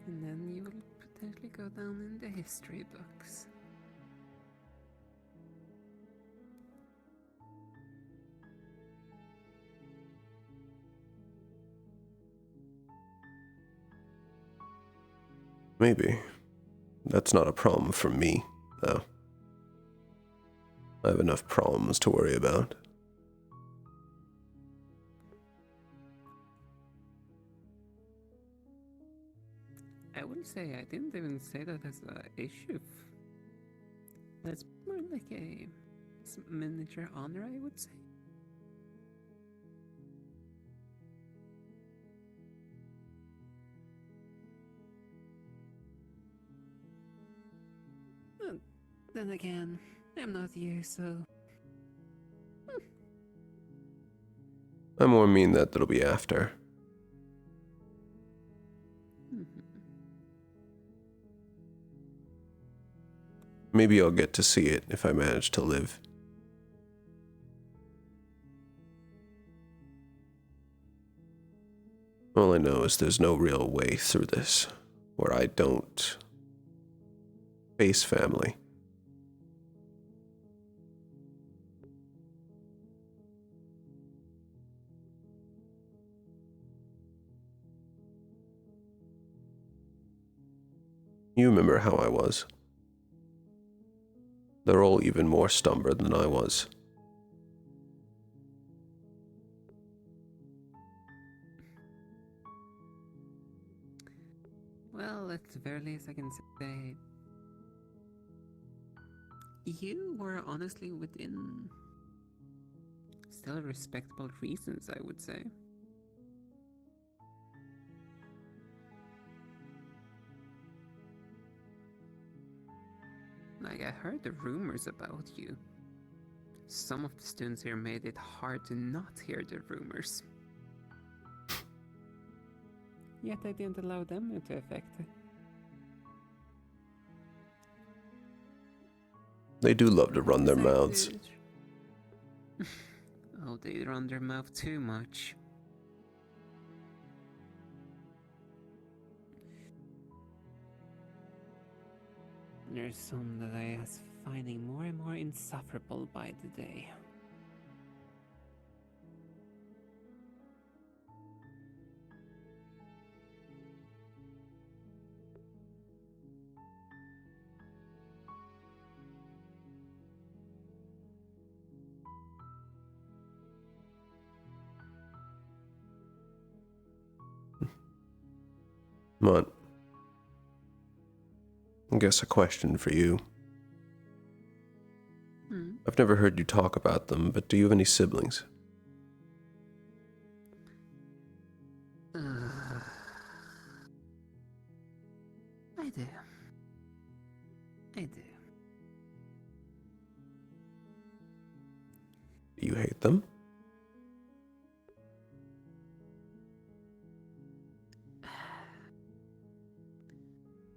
And then you will potentially go down in the history books. Maybe. That's not a problem for me, though. I have enough problems to worry about. I will say I didn't even say that as an issue. That's more like a miniature honor, I would say. But then again, I'm not you, so... I more mean that that'll be after. Maybe I'll get to see it if I manage to live. All I know is there's no real way through this where I don't face family. You remember how I was. They're all even more stubborn than I was. Well, at the very least I can say you were honestly within still respectable reasons, I would say. Like, I heard the rumors about you. Some of the students here made it hard to not hear the rumors. Yet I didn't allow them into effect. They do love to run their mouths. Oh, they run their mouth too much. There's some that I was finding more and more insufferable by the day. What? I guess a question for you. I've never heard you talk about them, but do you have any siblings? I do. I do. Do you hate them?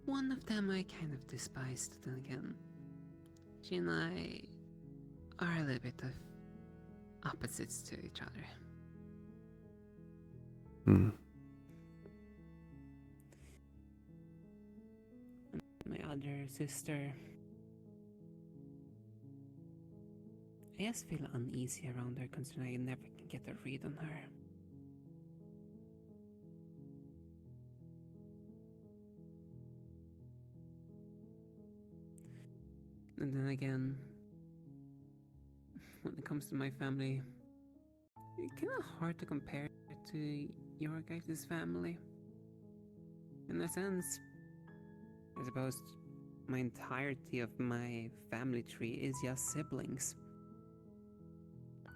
One of them I kind of despised, then again. She and I are a little bit of opposites to each other. My other sister, I just feel uneasy around her considering I never can get a read on her. And then again, when it comes to my family, it's kind of hard to compare it to your guys' family. In a sense, I suppose my entirety of my family tree is just siblings.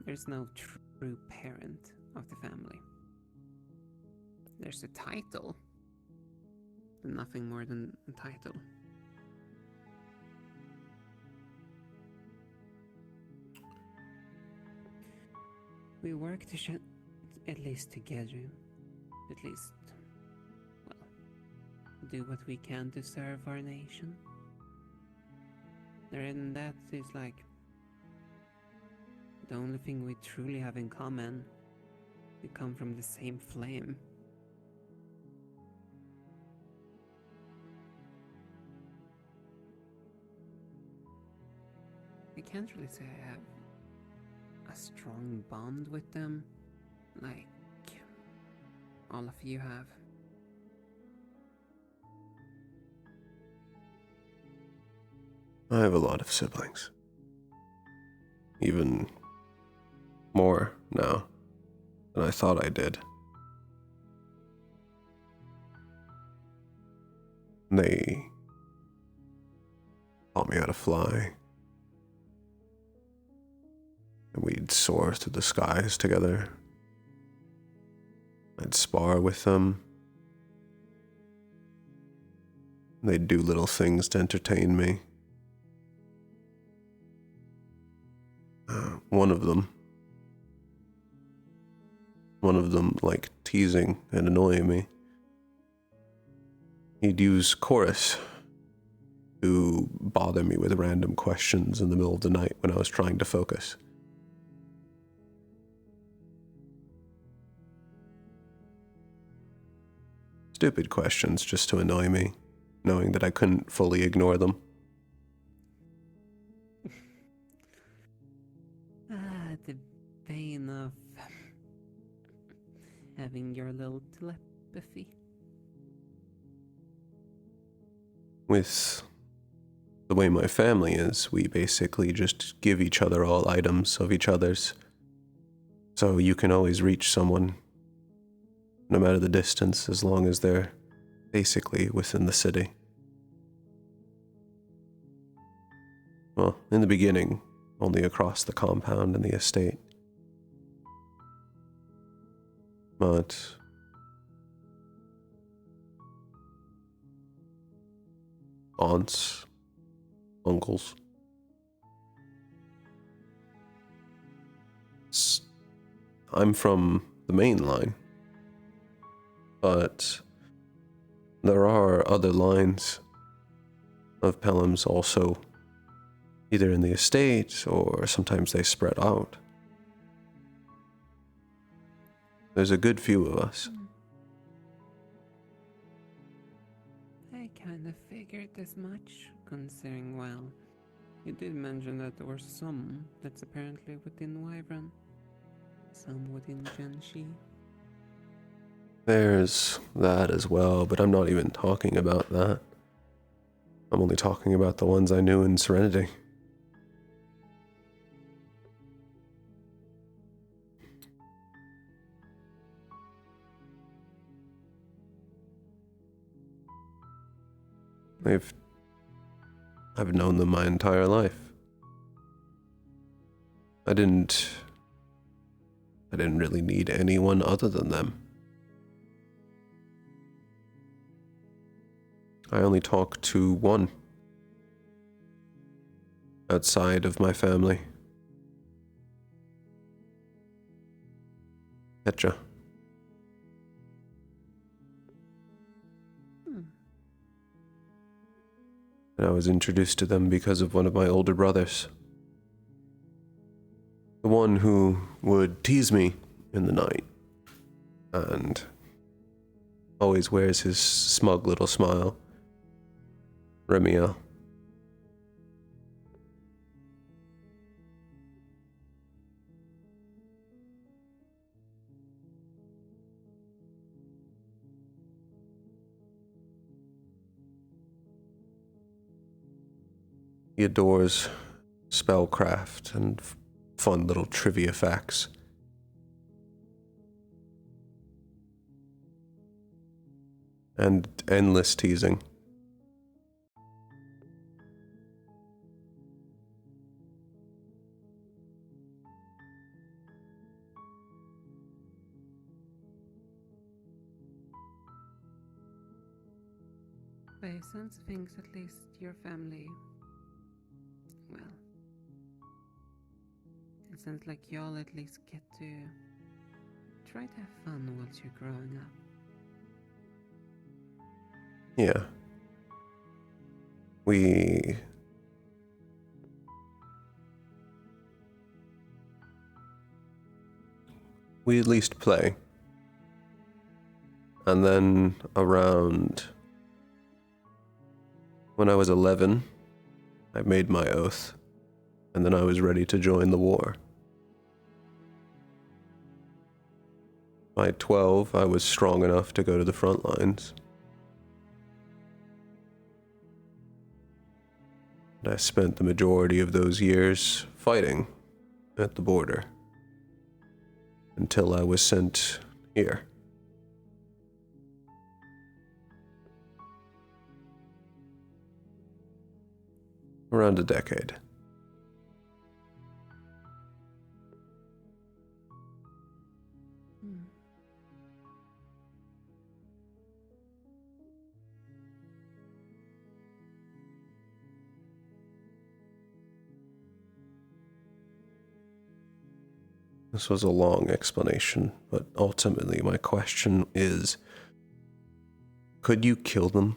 There's no true parent of the family. There's a title, but nothing more than a title. We work to at least together, at least, well, do what we can to serve our nation. And that is like the only thing we truly have in common. We come from the same flame. I can't really say I have a strong bond with them, like all of you have. I have a lot of siblings. Even more now than I thought I did. They taught me how to fly. And we'd soar through the skies together. I'd spar with them. They'd do little things to entertain me. One of them liked teasing and annoying me. He'd use chorus to bother me with random questions in the middle of the night when I was trying to focus. Stupid questions just to annoy me, knowing that I couldn't fully ignore them. The pain of having your little telepathy. with the way my family is, we basically just give each other all items of each other's. So you can always reach someone, no matter the distance, as long as they're basically within the city. Well, in the beginning, only across the compound and the estate. But aunts, uncles. I'm from the main line, but there are other lines of Pelhams also, either in the estate or sometimes they spread out. There's a good few of us. I kind of figured as much, considering, well, you did mention that there were some that's apparently within Wyvern, some within Genshi. There's that as well, but I'm not even talking about that. I'm only talking about the ones I knew in Serenity. I've known them my entire life. I didn't really need anyone other than them. I only talk to one outside of my family. Petra. And I was introduced to them because of one of my older brothers. The one who would tease me in the night and always wears his smug little smile. Remiel. He adores spellcraft and fun little trivia facts. And endless teasing. By the sense of things, at least your family, well, it sounds like y'all at least get to try to have fun whilst you're growing up. Yeah. We at least play. And then around when I was 11, I made my oath, and then I was ready to join the war. By 12, I was strong enough to go to the front lines. And I spent the majority of those years fighting at the border until I was sent here. Around a decade. This was a long explanation, but ultimately my question is, could you kill them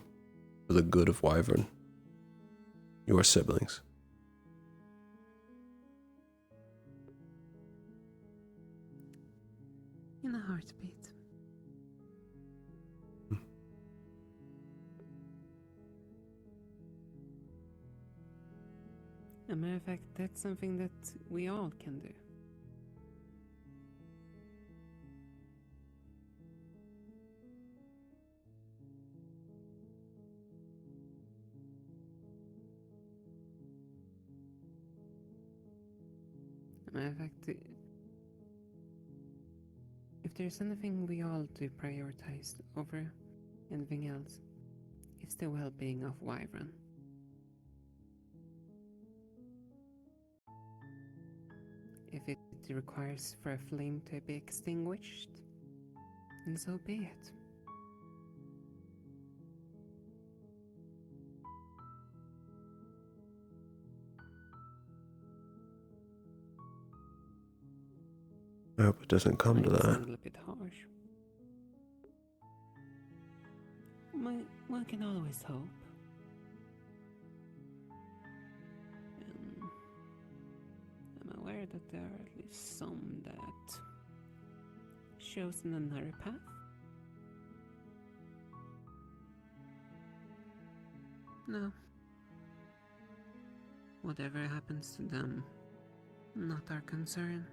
for the good of Wyvern? Your siblings? In a heartbeat. As a matter of fact, that's something that we all can do. In fact, if there's anything we all do prioritize over anything else, it's the well-being of Wyvern. If it requires for a flame to be extinguished, then so be it. I hope it doesn't come to Might sound that. a little bit harsh. One can always hope. I'm aware that there are at least some that shows in another path. No. Whatever happens to them, not our concern.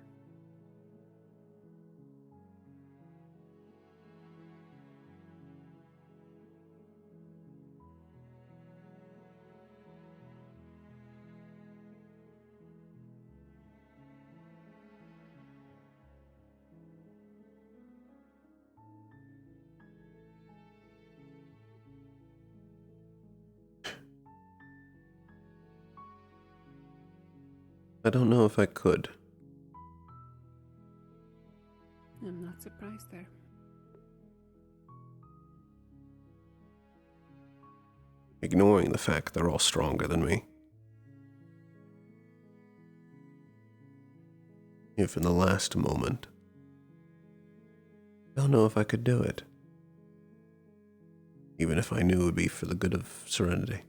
I don't know if I could. I'm not surprised there. Ignoring the fact they're all stronger than me. If in the last moment, I don't know if I could do it. Even if I knew it would be for the good of Serenity.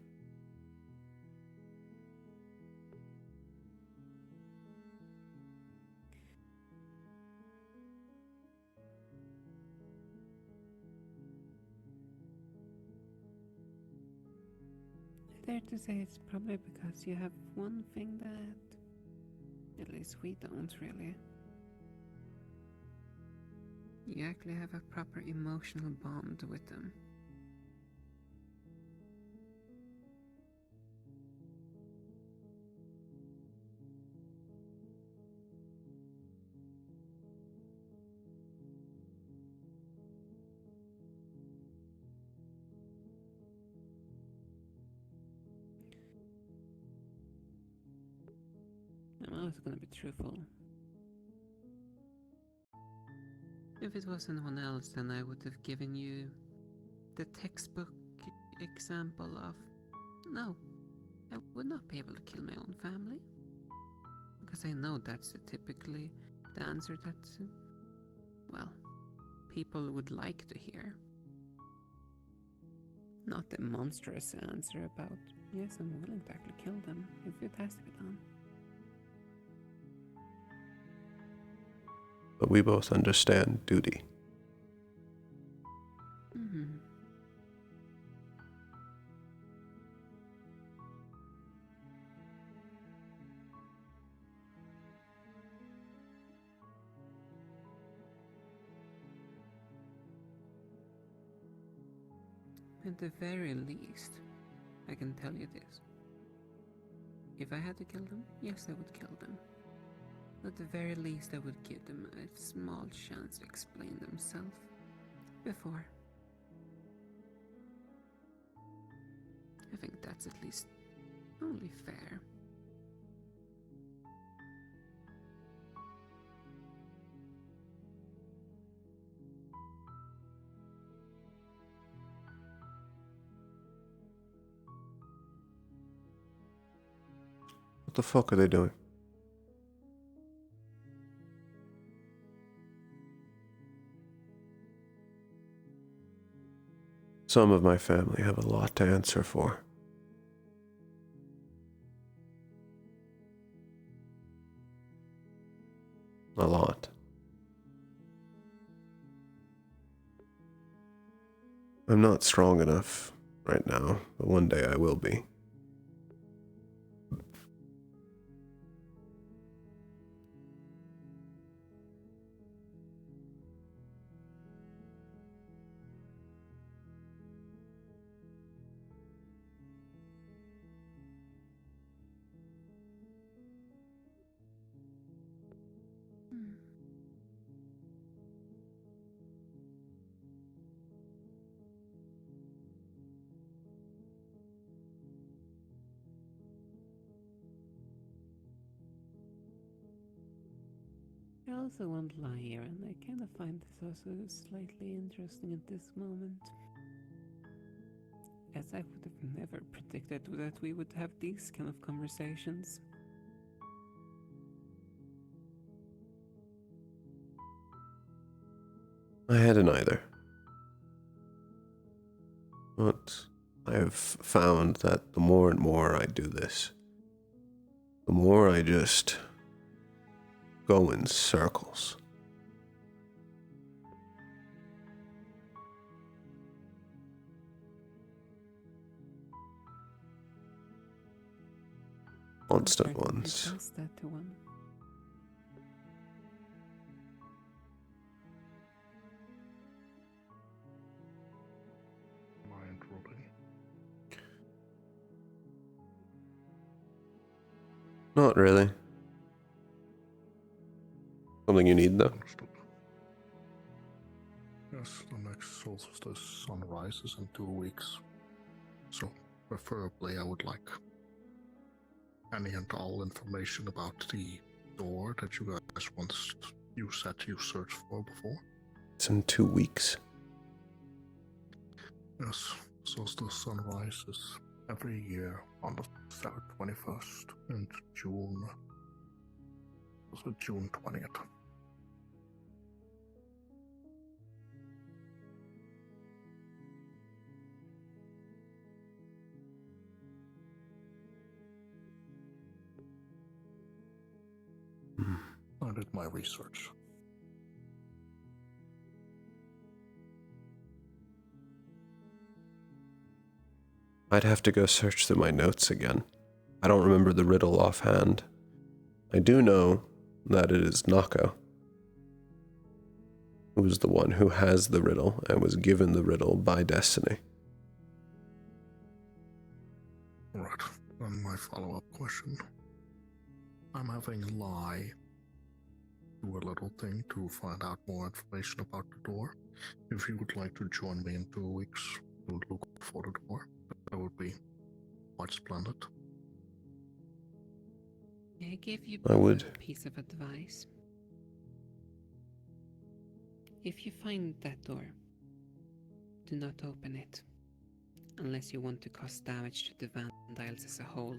I dare to say it's probably because you have one thing that at least we don't really. You actually have a proper emotional bond with them. I'm always gonna be truthful. If it was anyone else, then I would have given you the textbook example of, no, I would not be able to kill my own family. Because I know that's typically the answer that, well, people would like to hear. Not the monstrous answer about, yes, I'm willing to actually kill them if it has to be done. But we both understand duty. Mm-hmm. At the very least, I can tell you this. If I had to kill them, yes, I would kill them. At the very least, I would give them a small chance to explain themselves before. I think that's at least only fair. What the fuck are they doing? Some of my family have a lot to answer for. A lot. I'm not strong enough right now, but one day I will be. also won't lie here, and I kind of find this also slightly interesting at this moment. As I would have never predicted that we would have these kind of conversations. I hadn't either. But I've found that the more and more I do this, the more I just go in circles. Constant ones. Does that to one. Mind rolling. Not really. Something you need, though. Understood. Yes, the next solstice sun rises in 2 weeks. So, preferably, I would like any and all information about the door that you guys you said you searched for before. It's in 2 weeks. Yes, solstice sun rises every year on the 21st in June. Was it June 20th? I did my research. I'd have to go search through my notes again. I don't remember the riddle offhand. I do know that it is Nako, who is the one who has the riddle and was given the riddle by destiny. Right, then my follow-up question. I'm having a lie. Do a little thing to find out more information about the door. If you would like to join me in 2 weeks to look for the door, that would be quite splendid. May I give you I would. a piece of advice? If you find that door, do not open it, unless you want to cause damage to the Vandiles as a whole.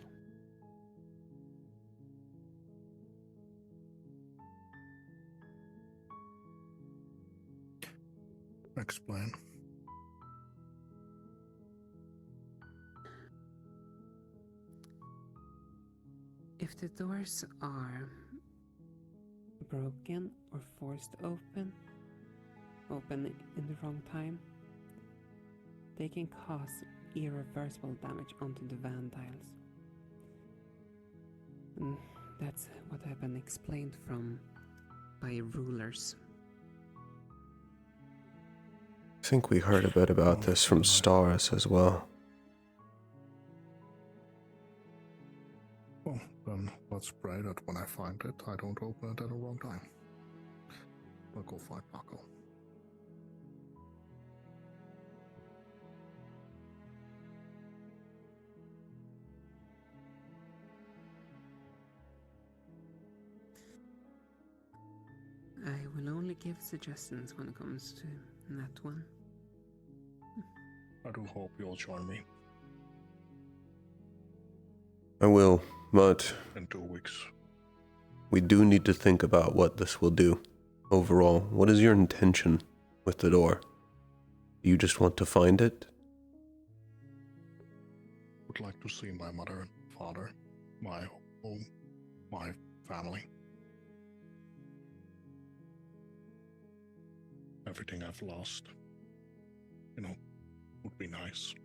Explain. If the doors are broken or forced open in the wrong time, they can cause irreversible damage onto the Vandiles. And that's what I've been explained by rulers. I think we heard a bit about this from Stars as well. Well, then let's pray that when I find it, I don't open it at the wrong time. I'll go find Paco. I will only give suggestions when it comes to that one. I do hope you'll join me I will, but in 2 weeks. we do need to think about what this will do. Overall, what is your intention with the door? Do you just want to find it? Would like to see my mother and father, my home, my family. Everything I've lost, would be nice.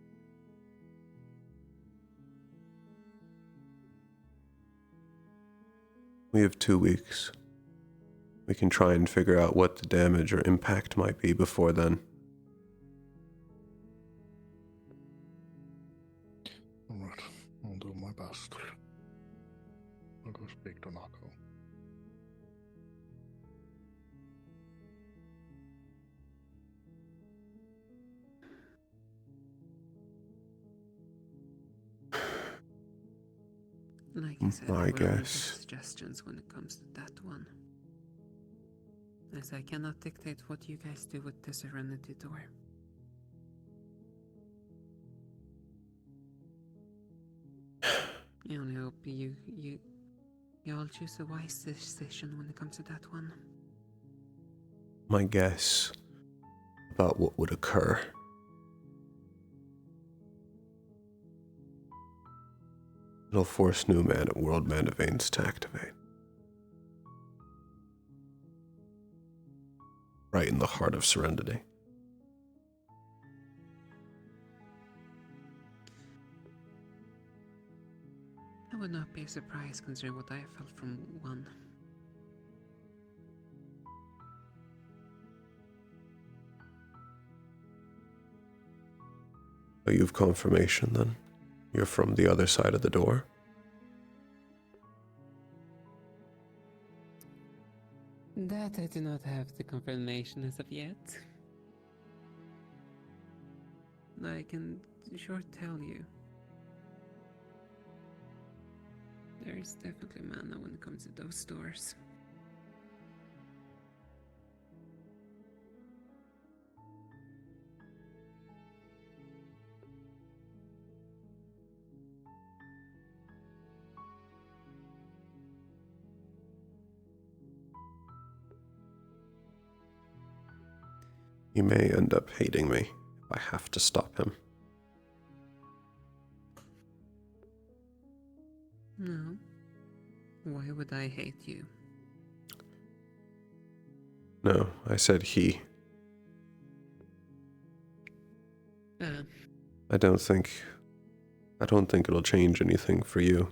We have 2 weeks. We can try and figure out what the damage or impact might be before then. Alright, I'll do my best. I'll go speak to Nako. Like I said, I will only give guess. suggestions when it comes to that one. as I cannot dictate what you guys do with the Serenity Door. I only hope you all choose a wise decision when it comes to that one. My guess about what would occur. It'll force new man at World Mana Veins to activate. Right in the heart of Serenity. I would not be surprised considering what I felt from one. So you've confirmation then? You're from the other side of the door? That I do not have the confirmation as of yet. I can sure tell you. There is definitely mana when it comes to those doors. He may end up hating me if I have to stop him. No. Why would I hate you? No, I said he. I don't think it'll change anything for you.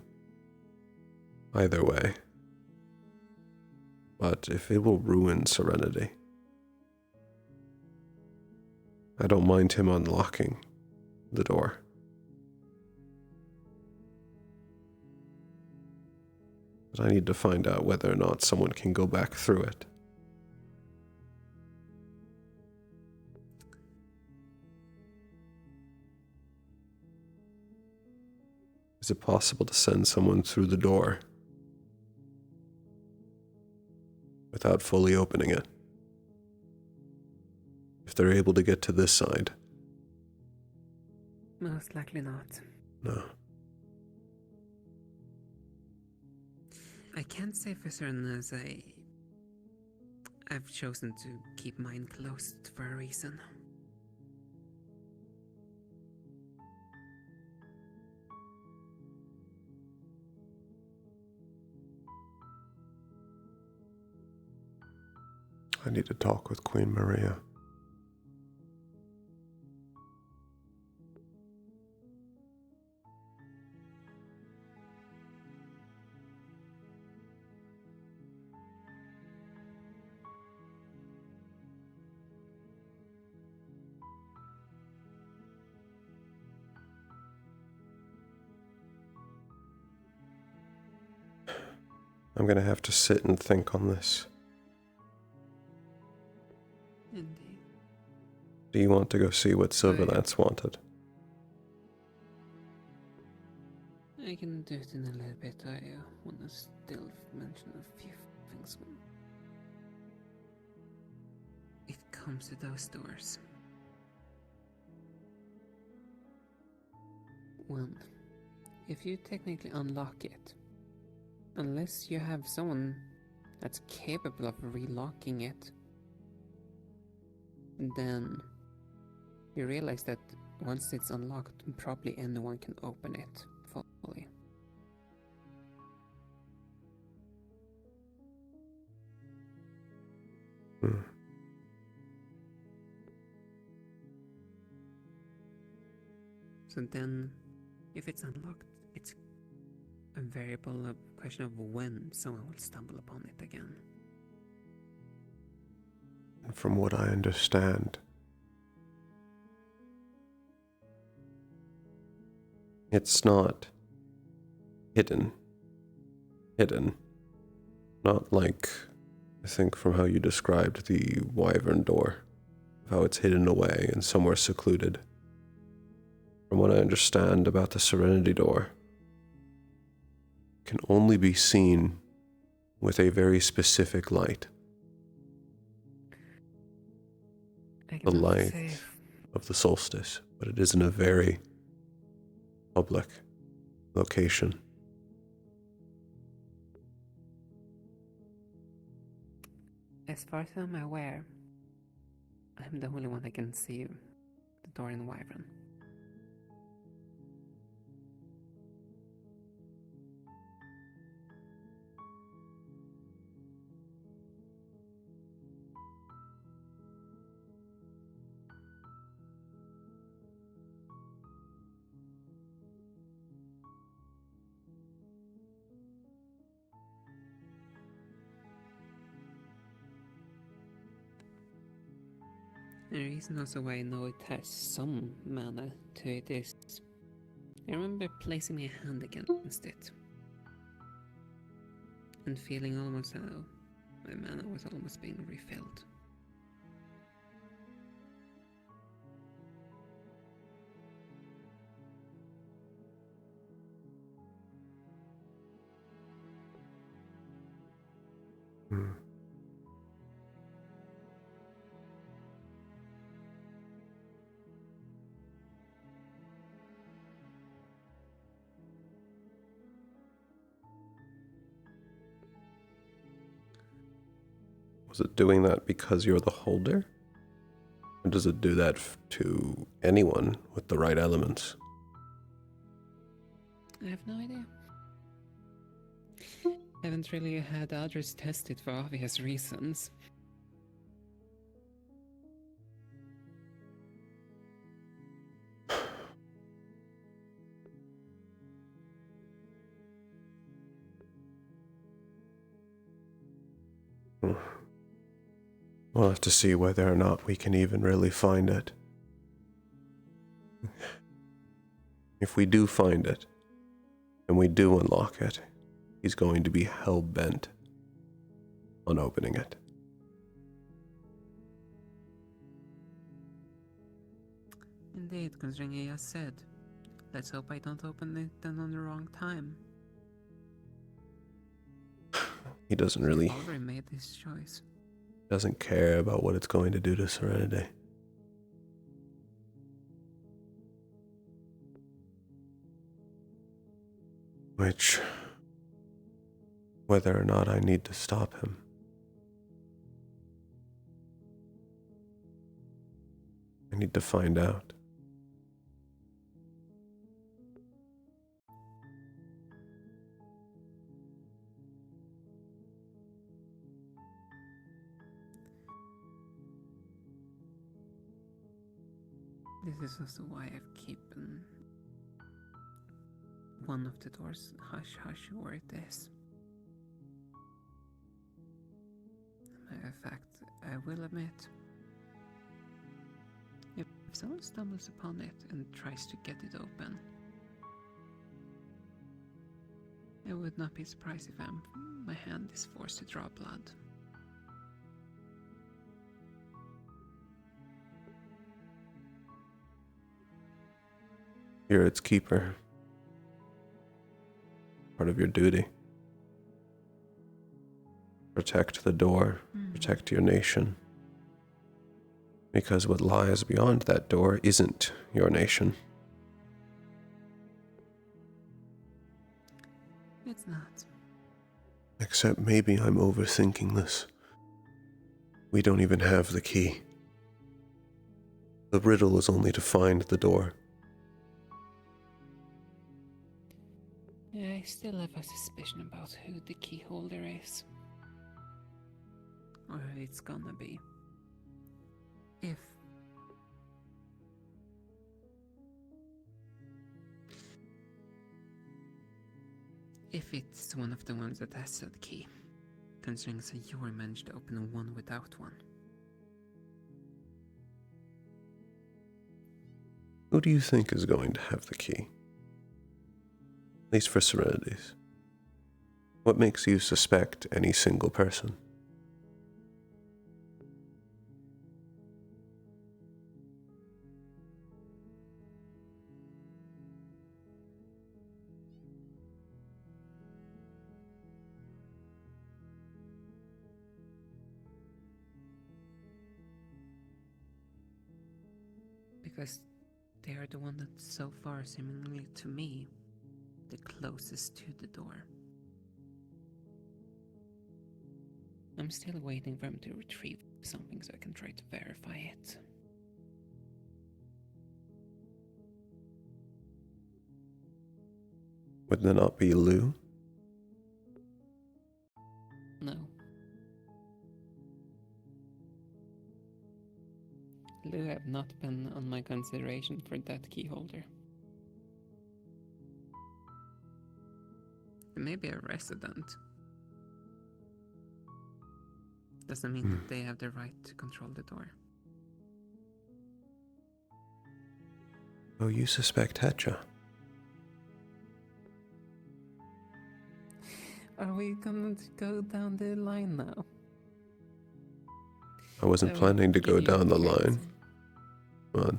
Either way. But if it will ruin Serenity, I don't mind him unlocking the door. But I need to find out whether or not someone can go back through it. Is it possible to send someone through the door without fully opening it? If they're able to get to this side. Most likely not. No. I can't say for certain as I've chosen to keep mine closed for a reason. I need to talk with Queen Maria. I'm gonna have to sit and think on this. Indeed. Do you want to go see what Silverlance wanted? I can do it in a little bit. I want to still mention a few things when it comes to those doors. One, if you technically unlock it, unless you have someone that's capable of relocking it, then you realize that once it's unlocked, probably anyone can open it fully. So then, if it's unlocked, it's a variable, a question of when someone will stumble upon it again. From what I understand, it's not hidden. Not like, I think from how you described the Wyvern door, how it's hidden away and somewhere secluded. From what I understand about the Serenity door, it can only be seen with a very specific light. I the cannot light save. of the solstice, but it is in a very public location. As far as I'm aware, I'm the only one that can see the door in Wyvern. The reason also why I know it has some mana to it is I remember placing my hand against it and feeling almost how my mana was almost being refilled. Hmm. Was it doing that because you're the holder? Or does it do that to anyone with the right elements? I have no idea. Haven't really had others test it for obvious reasons. We'll have to see whether or not we can even really find it. If we do find it, and we do unlock it, he's going to be hell-bent on opening it. Indeed, considering he has said, let's hope I don't open it then on the wrong time. He doesn't really, I've already made this choice. doesn't care about what it's going to do to Serenity. Which, whether or not I need to stop him, I need to find out. This is also why I've keeping one of the doors hush hush where it is. Matter of fact, I will admit, if someone stumbles upon it and tries to get it open, I would not be surprised if my hand is forced to draw blood. You're its keeper. Part of your duty. Protect the door, protect your nation. Because what lies beyond that door isn't your nation. It's not. Except maybe I'm overthinking this. We don't even have the key. The riddle is only to find the door. I still have a suspicion about who the key holder is. Or who it's gonna be. If it's one of the ones that has that key, considering that you managed to open one without one. Who do you think is going to have the key? At least for Serenities. What makes you suspect any single person? because they are the one that's so far, seemingly to me, the closest to the door. I'm still waiting for him to retrieve something so I can try to verify it. Would there not be Lou? No. Lou have not been on my consideration for that key holder. Maybe a resident. Doesn't mean that they have the right to control the door. Oh, you suspect Hetra? Are we gonna go down the line now? I wasn't planning to go down the line, but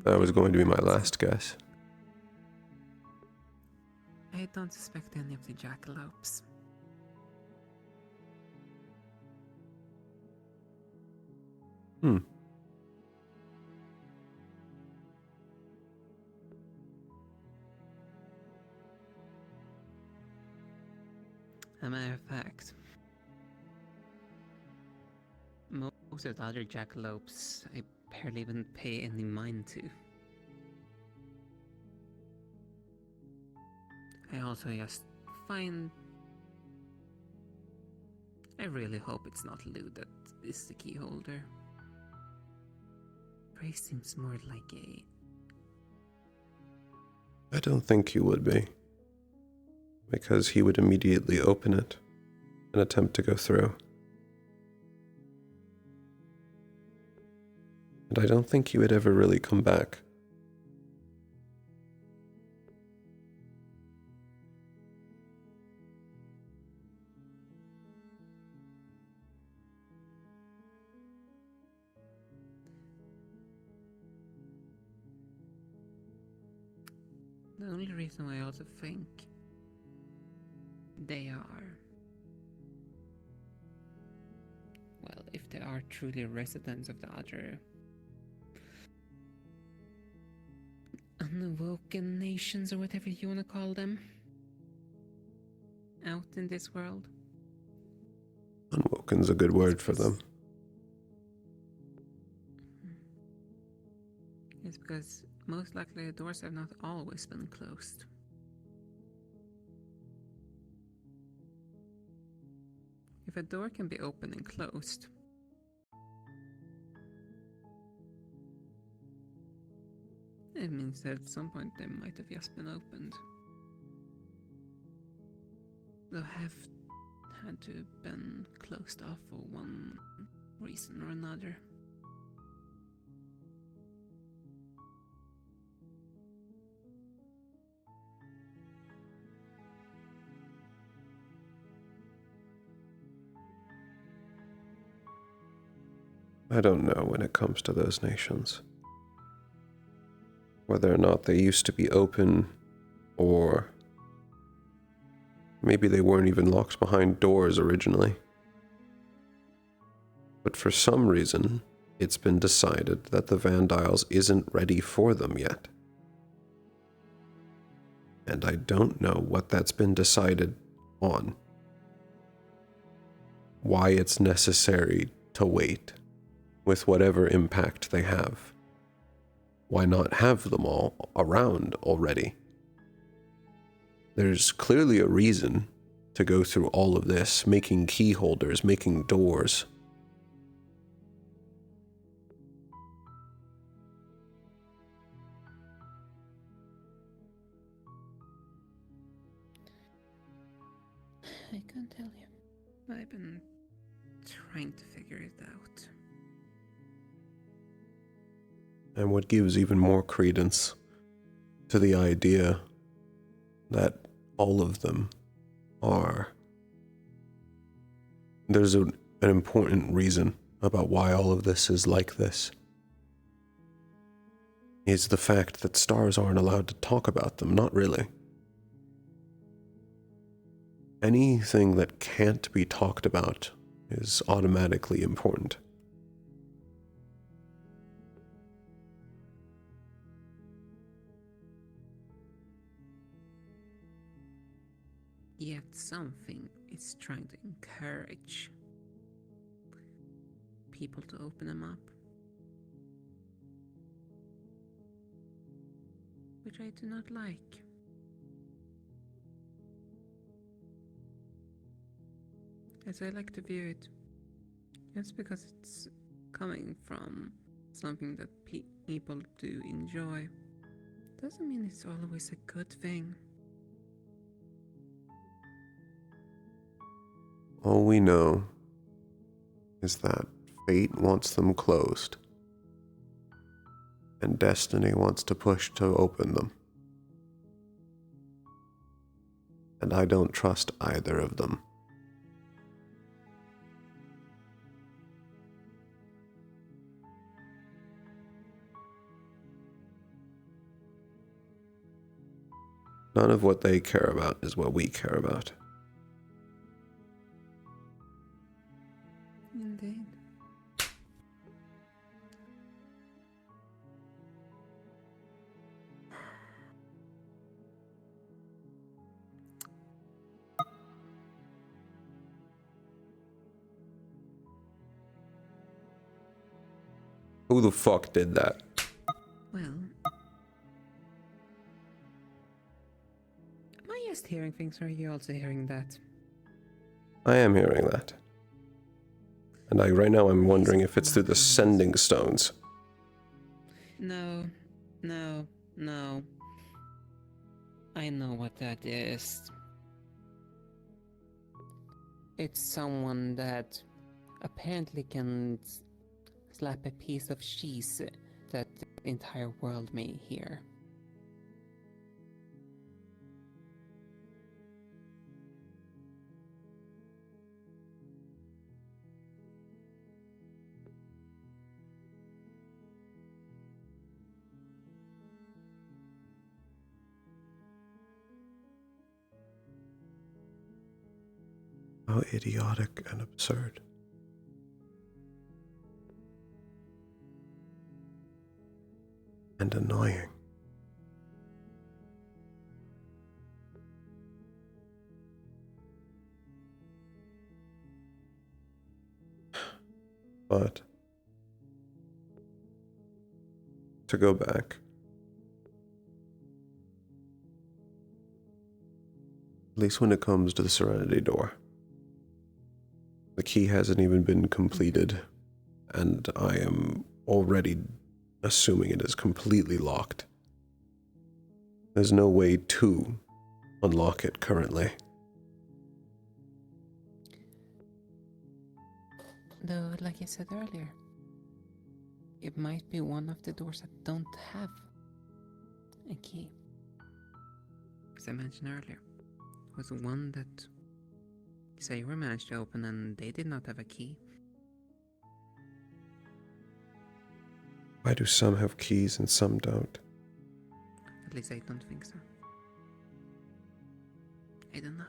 that was going to be my last guess. I don't suspect any of the jackalopes. As a matter of fact, most of the other jackalopes I barely even pay any mind to. I also just find... I really hope it's not Lou that is the key holder. Bray seems more like a... I don't think he would be, because he would immediately open it and attempt to go through. And I don't think he would ever really come back. The only reason why I also think they are... Well, if they are truly residents of the other unawoken nations or whatever you want to call them out in this world. Unwoken's a good word for them. It's because most likely the doors have not always been closed. If a door can be opened and closed, it means that at some point they might have just been opened. They have had to have been closed off for one reason or another. I don't know when it comes to those nations. Whether or not they used to be open, or maybe they weren't even locked behind doors originally. But for some reason, it's been decided that the Vandiles isn't ready for them yet. And I don't know what that's been decided on. Why it's necessary to wait, with whatever impact they have. Why not have them all around already? There's clearly a reason to go through all of this, making key holders, making doors. I can't tell you. I've been trying to figure it out. And what gives even more credence to the idea that all of them are. There's an important reason about why all of this is like this. Is the fact that stars aren't allowed to talk about them, not really. Anything that can't be talked about is automatically important. Yet something is trying to encourage people to open them up. Which I do not like. As I like to view it, just because it's coming from something that people do enjoy, doesn't mean it's always a good thing. All we know is that fate wants them closed, and destiny wants to push to open them. And I don't trust either of them. None of what they care about is what we care about. Indeed. Who the fuck did that? Well, am I just hearing things, or are you also hearing that? I am hearing that. And right now I'm wondering if it's through the sending stones. No. I know what that is. It's someone that apparently can slap a piece of cheese that the entire world may hear. How idiotic and absurd. And annoying. But to go back, at least when it comes to the Serenity Door, the key hasn't even been completed, and I am already assuming it is completely locked. There's no way to unlock it currently. Though, like I said earlier, it might be one of the doors that don't have a key. As I mentioned earlier, it was one that Sayra managed to open and they did not have a key. Why do some have keys and some don't? At least I don't think so. I don't know.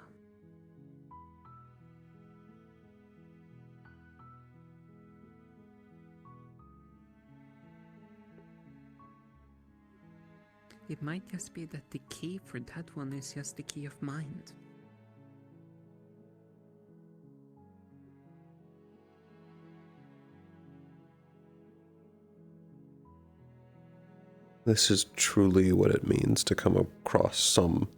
It might just be that the key for that one is just the key of mind. This is truly what it means to come across some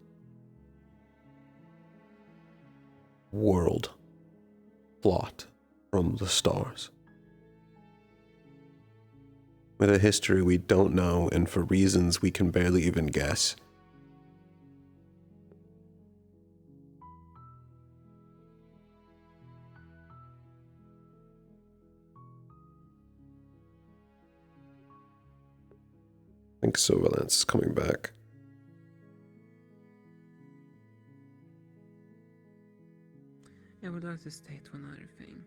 world plot from the stars. With a history we don't know and for reasons we can barely even guess. I think Silverlance is coming back. I would like to state one other thing.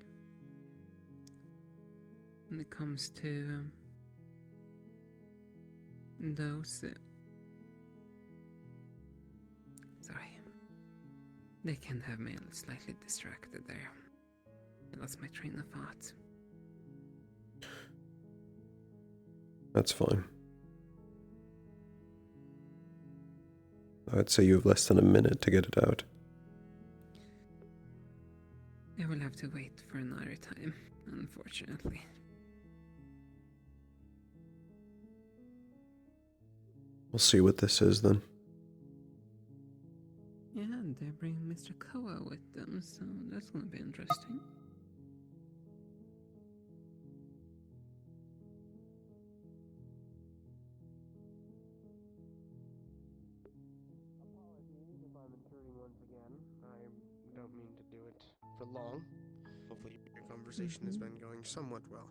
When it comes to those... sorry. They can have me slightly distracted there. I lost my train of thought. That's fine. I'd say you have less than a minute to get it out. I will have to wait for another time, unfortunately. We'll see what this is then. Yeah, and they're bringing Mr. Koa with them, so that's gonna be interesting. Apologies if I'm intruding once again. I don't mean to do it for long. Hopefully your conversation has been going somewhat well.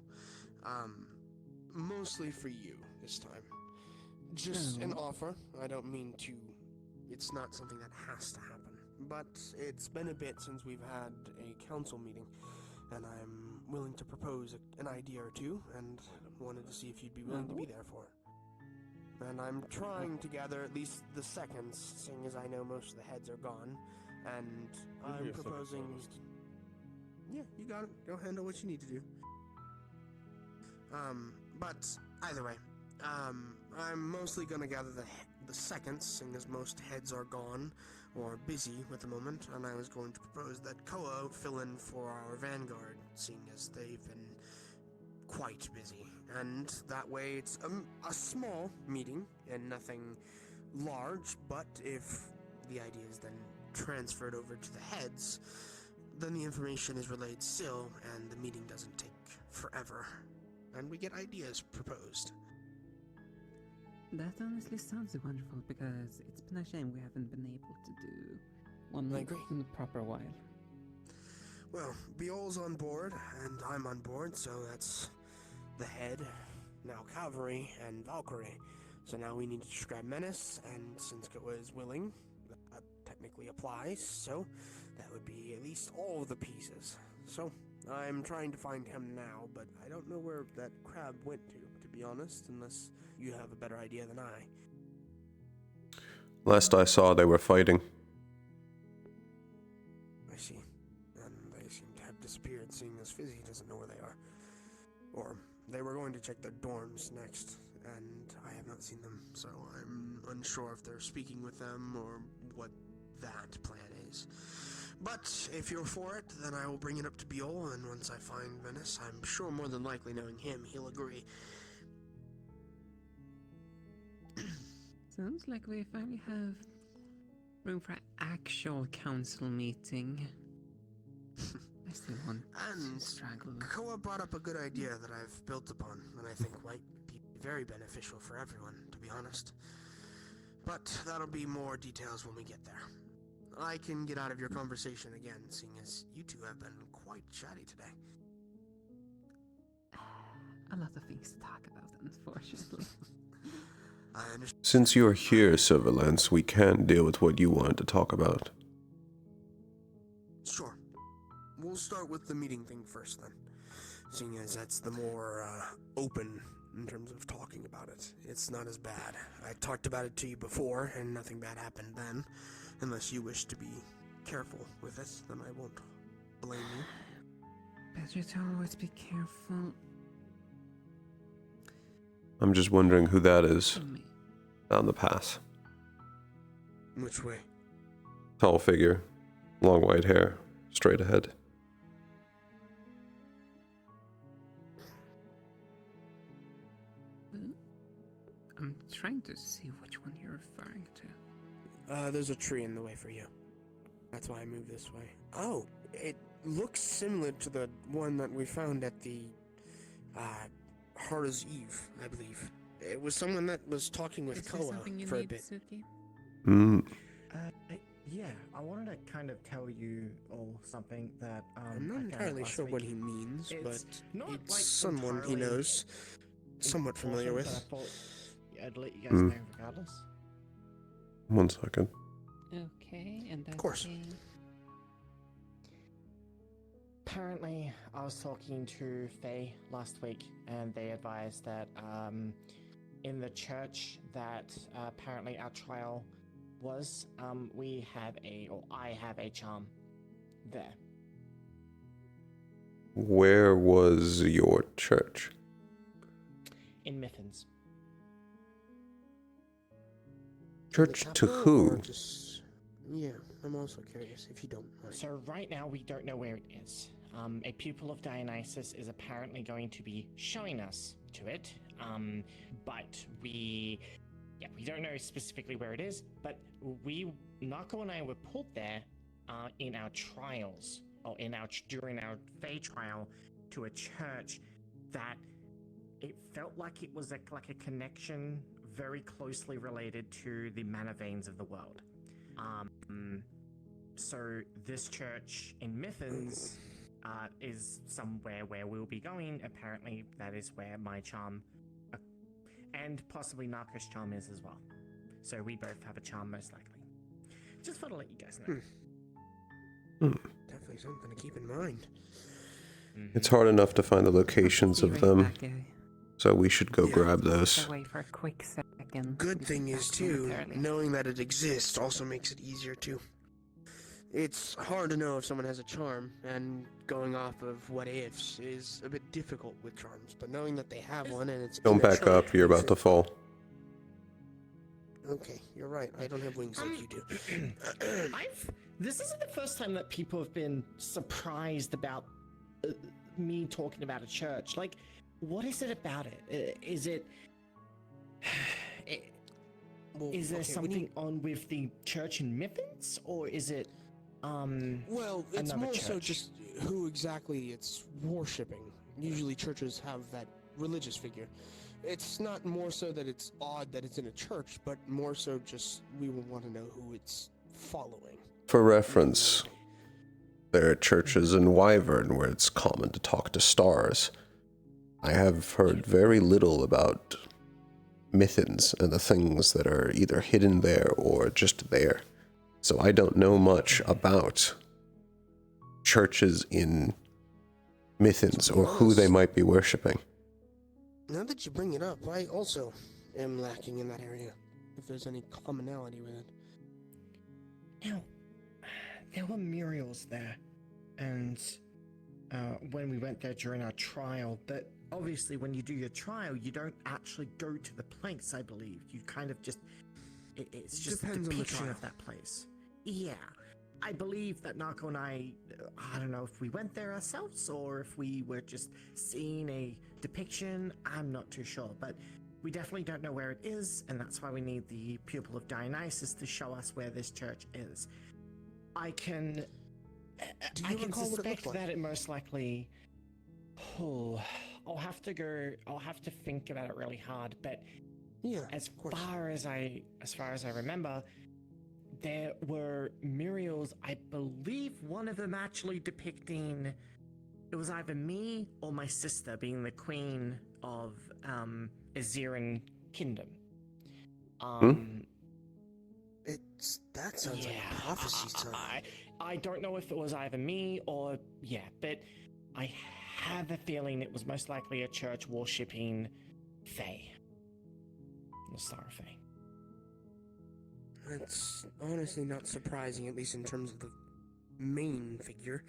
Mostly for you this time. Just an offer. I don't mean to... It's not something that has to happen. But it's been a bit since we've had a council meeting, and I'm willing to propose an idea or two, and wanted to see if you'd be willing to be there for it. And I'm trying to gather at least the seconds, seeing as I know most of the heads are gone, and I'm proposing... Yeah, you got it. Go handle what you need to do. But either way, I'm mostly gonna gather the seconds, seeing as most heads are gone or busy with the moment, and I was going to propose that Koa fill in for our vanguard, seeing as they've been quite busy. And that way it's a small meeting and nothing large, but if the idea is then transferred over to the heads, then the information is relayed still and the meeting doesn't take forever. And we get ideas proposed. That honestly sounds wonderful, because it's been a shame we haven't been able to do one I agree. in a proper while. Well, Biol's on board, and I'm on board, so that's the head, now Cavalry, and Valkyrie. So now we need to describe Menace, and since Koa is willing, that technically applies, so that would be at least all of the pieces. So, I'm trying to find him now, but I don't know where that crab went to be honest, unless you have a better idea than I. Last I saw, they were fighting. I see. And they seem to have disappeared, seeing as Fizzy doesn't know where they are. Or, they were going to check their dorms next, and I have not seen them, so I'm unsure if they're speaking with them or what that plan is. But if you're for it, then I will bring it up to Biol, and once I find Menace, I'm sure more than likely knowing him, he'll agree. Sounds like we finally have room for an actual council meeting. I still want And to straggle. Koa brought up a good idea that I've built upon, and I think might be very beneficial for everyone, to be honest. But that'll be more details when we get there. I can get out of your conversation again, seeing as you two have been quite chatty today. A lot of things to talk about, unfortunately. I understand. Since you're here, Silverlance, we can deal with what you wanted to talk about. Sure. We'll start with the meeting thing first, then. Seeing as that's the more open in terms of talking about it. It's not as bad. I talked about it to you before, and nothing bad happened then. Unless you wish to be careful with it, then I won't blame you. Better to always be careful. I'm just wondering who that is Me. down the path. Which way? Tall figure, long white hair, straight ahead. I'm trying to see which one you're referring to. There's a tree in the way for you. That's why I moved this way. Oh, it looks similar to the one that we found at the, Hara's Eve, I believe. It was someone that was talking with Is there Koa something you for a need, bit. Suki? Yeah, I wanted to kind of tell you all something that I'm not I found entirely last sure what week. he means, It's but not, it's like, someone he entirely knows, somewhat familiar with. important, but I thought I'd let you guys know regardless. 1 second. Okay, and that's course. Apparently, I was talking to Faye last week, and they advised that in the church that apparently our trial was, I have a charm there. Where was your church? In Miffins. Church to Capital, who? or just... Yeah, I'm also curious, if you don't mind. So right now we don't know where it is. A pupil of Dionysus is apparently going to be showing us to it. But we don't know specifically where it is. But Nako and I were pulled there, in our trials, or during our Fey trial, to a church that it felt like it was like a connection very closely related to the mana veins of the world. So this church in Mithens is somewhere where we'll be going. Apparently, that is where my charm and possibly Narco's charm is as well. So we both have a charm, most likely. Just thought I'd let you guys know. Definitely something to keep in mind. It's hard enough to find the locations of them, so we should go grab those. Wait for a quick second. Good thing is, too, knowing that it exists also makes it easier, too. It's hard to know if someone has a charm, and going off of what ifs is a bit difficult with charms, but knowing that they have one and it's... Don't back up, you're about to fall. Okay, you're right. I don't have wings like you do. This isn't the first time that people have been surprised about me talking about a church. Like, what is it about it? Is it... is there something on with the church in Mithens, or is it... Well, it's more so church? just who exactly it's worshipping. Usually churches have that religious figure. It's not more so that it's odd that it's in a church, but more so just we will want to know who it's following. For reference, there are churches in Wyvern where it's common to talk to stars. I have heard very little about Mithens and the things that are either hidden there or just there. So I don't know much about churches in Mithens or who they might be worshipping. Now that you bring it up, I also am lacking in that area, if there's any commonality with it. Now, there were murals there, and when we went there during our trial, but obviously when you do your trial, you don't actually go to the place, I believe. You kind of just... It's just a depiction of that place. Yeah. I believe that Nako and I don't know if we went there ourselves or if we were just seeing a depiction. I'm not too sure, but we definitely don't know where it is, and that's why we need the pupil of Dionysus to show us where this church is. I can suspect that it most likely... I'll have to think about it really hard, but yeah, as far as I remember, there were murals, I believe one of them actually depicting, it was either me or my sister being the queen of Aziran Kingdom. That sounds like a prophecy time. I don't know if it was either me or, but I have a feeling it was most likely a church worshipping Fae. The Star of Fae. That's honestly not surprising, at least in terms of the main figure.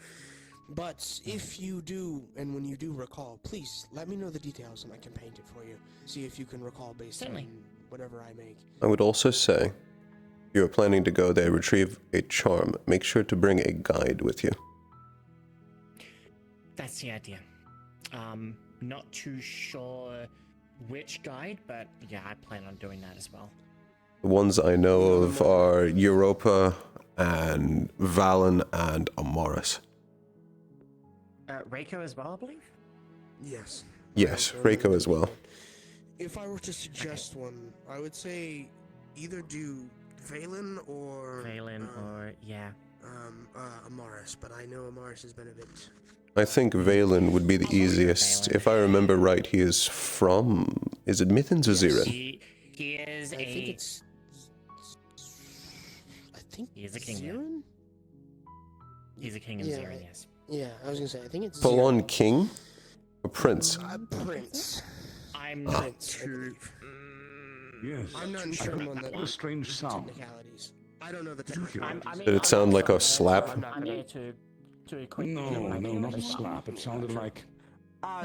But if you do, and when you do recall, please let me know the details and I can paint it for you. See if you can recall based on whatever I make. I would also say, if you are planning to go there, retrieve a charm, make sure to bring a guide with you. That's the idea. Not too sure which guide, but yeah, I plan on doing that as well. The ones I know of are Europa and Valen and Amaris. Reiko as well, I believe? Yes. Yes, Reiko as well. If I were to suggest one, I would say either do Valen or... Amaris, but I know Amaris has been a bit... I think Valen would be the easiest. If I remember right, he is from... Is it Mithens or Zirin? He is he is a king. Zirin? He's a king of Zirin, yes. Yeah, I was gonna say, I think it's Full-on king? Or prince? Prince. I'm not too... Yes. I'm not sure on that. What a strange sound. Technicalities. I don't know the technicalities. Did it sound like a slap? I'm here to equip No, not a slap. It sounded like...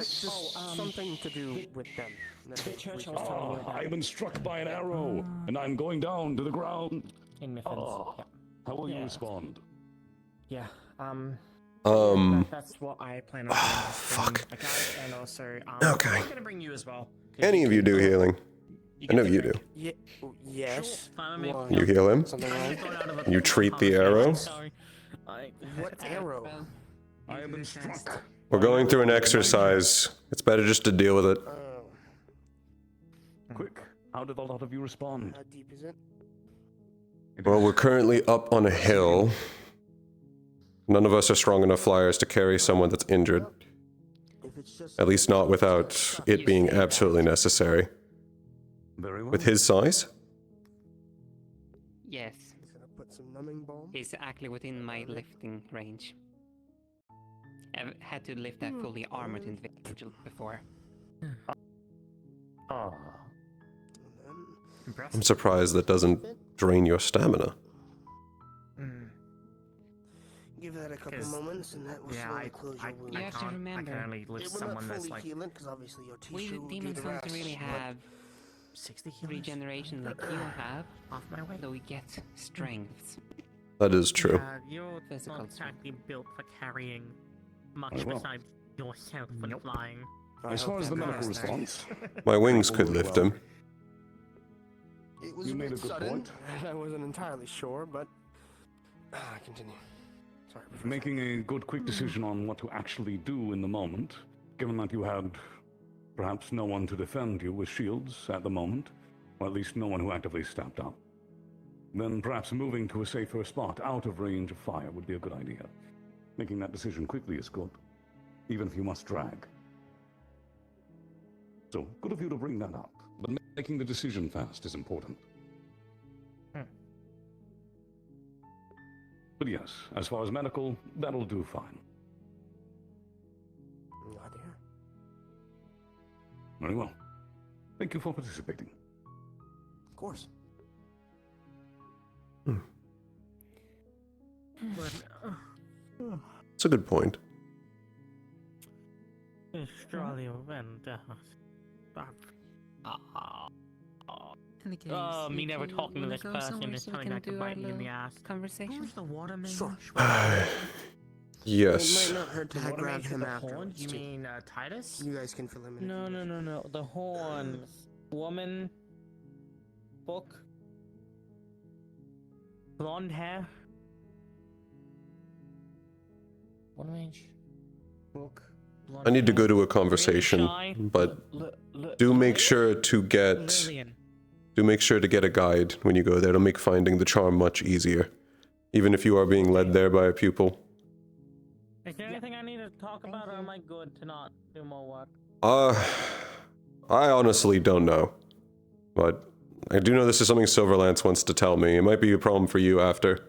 something to do with them. The church I was telling you about. I've been struck by an arrow, and I'm going down to the ground. In Mithens. How will you Yeah. respond? Yeah. That's what I plan on doing. Fuck. A guide, and also, Okay. I'm gonna bring you as well. 'cause Any of you do healing. I know you do. Yeah. Yes. Fine with me. Why? You heal him. Something I'm wrong? just going out of a You treat the arrow. Sorry. What arrow? Well, I have been struck. We're going through an exercise. It's better just to deal with it. Oh. Quick, how did a lot of you respond? How deep is it? Well, we're currently up on a hill. None of us are strong enough flyers to carry someone that's injured. If it's just At least not without it being absolutely necessary. Very well. With his size? yes, He's gonna put some numbing balm. he's actually within my lifting range. I've had to lift that fully armored individual before. Ah, And then I'm surprised that doesn't drain your stamina. give that a couple 'Cause- moments, and that will slowly close your wound. You have to remember, I can only It lift will not someone that's fully like heal it, because obviously your we tissue will do demons the don't rest. really but have 60 kilos. regeneration like you have, Off my way. though we get strengths. That is true. You're Physical not exactly built for carrying much Very well. besides yourself when flying. I as hope far as that the medical matters. response, My wings could lift him. It was You a made bit a good sudden, point. and I wasn't entirely sure, but continue. Sorry. Professor. making a good quick decision on what to actually do in the moment, given that you had perhaps no one to defend you with shields at the moment, or at least no one who actively stepped up, then perhaps moving to a safer spot out of range of fire would be a good idea. Making that decision quickly is good, even if you must drag. So, good of you to bring that up, but making the decision fast is important. But yes, as far as medical, that'll do fine. Not here. Very well. Thank you for participating. Of course. It's a good point. Australia and In the case, me if never you talking to wanna this go person somewhere is so we telling can I can do our bite me in the little ass. conversation. Sure. Yes. It might not hurt to grab him afterwards. You too. mean Titus? You guys can fill him in. if No, you no, wish. no, no. The horns. Woman. Book. Blonde hair. What range? Book. I need to go to a conversation, shy. but do make sure to get Lillian. a guide when you go there. It'll make finding the charm much easier, even if you are being led there by a pupil. Is there anything I need to talk about, or am I good to not do more work? I honestly don't know, but I do know this is something Silverlance wants to tell me. It might be a problem for you after.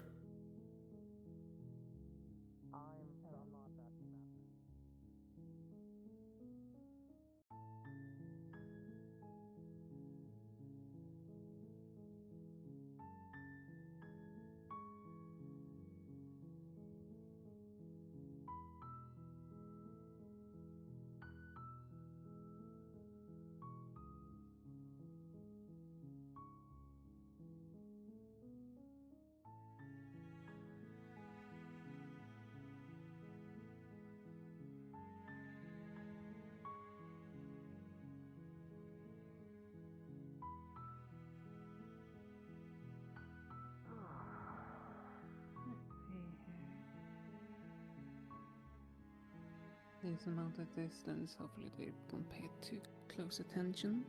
This amount of distance, hopefully they don't pay it too close attention.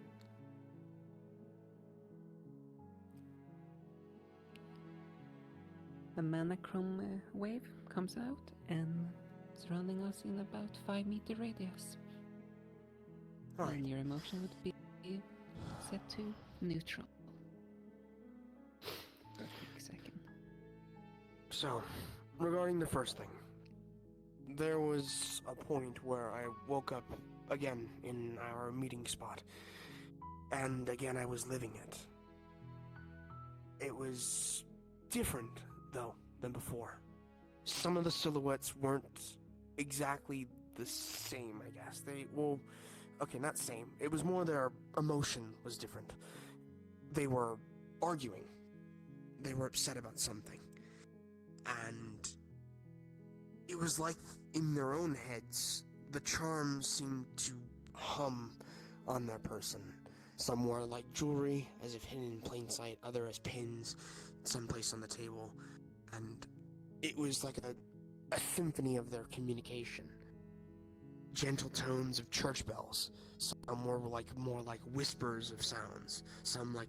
A manachrome wave comes out and surrounding us in about 5-meter radius. Alright. And your emotion would be set to neutral. For a quick second. So, regarding the first thing, there was a point where I woke up again in our meeting spot, and again I was living it. It was different, though, than before. Some of the silhouettes weren't exactly the same, I guess. Okay, not same. It was more their emotion was different. They were arguing. They were upset about something. and it was like in their own heads, the charms seemed to hum on their person. Some wore like jewelry, as if hidden in plain sight, other as pins, someplace on the table, and it was like a symphony of their communication. Gentle tones of church bells, some were more like whispers of sounds, some like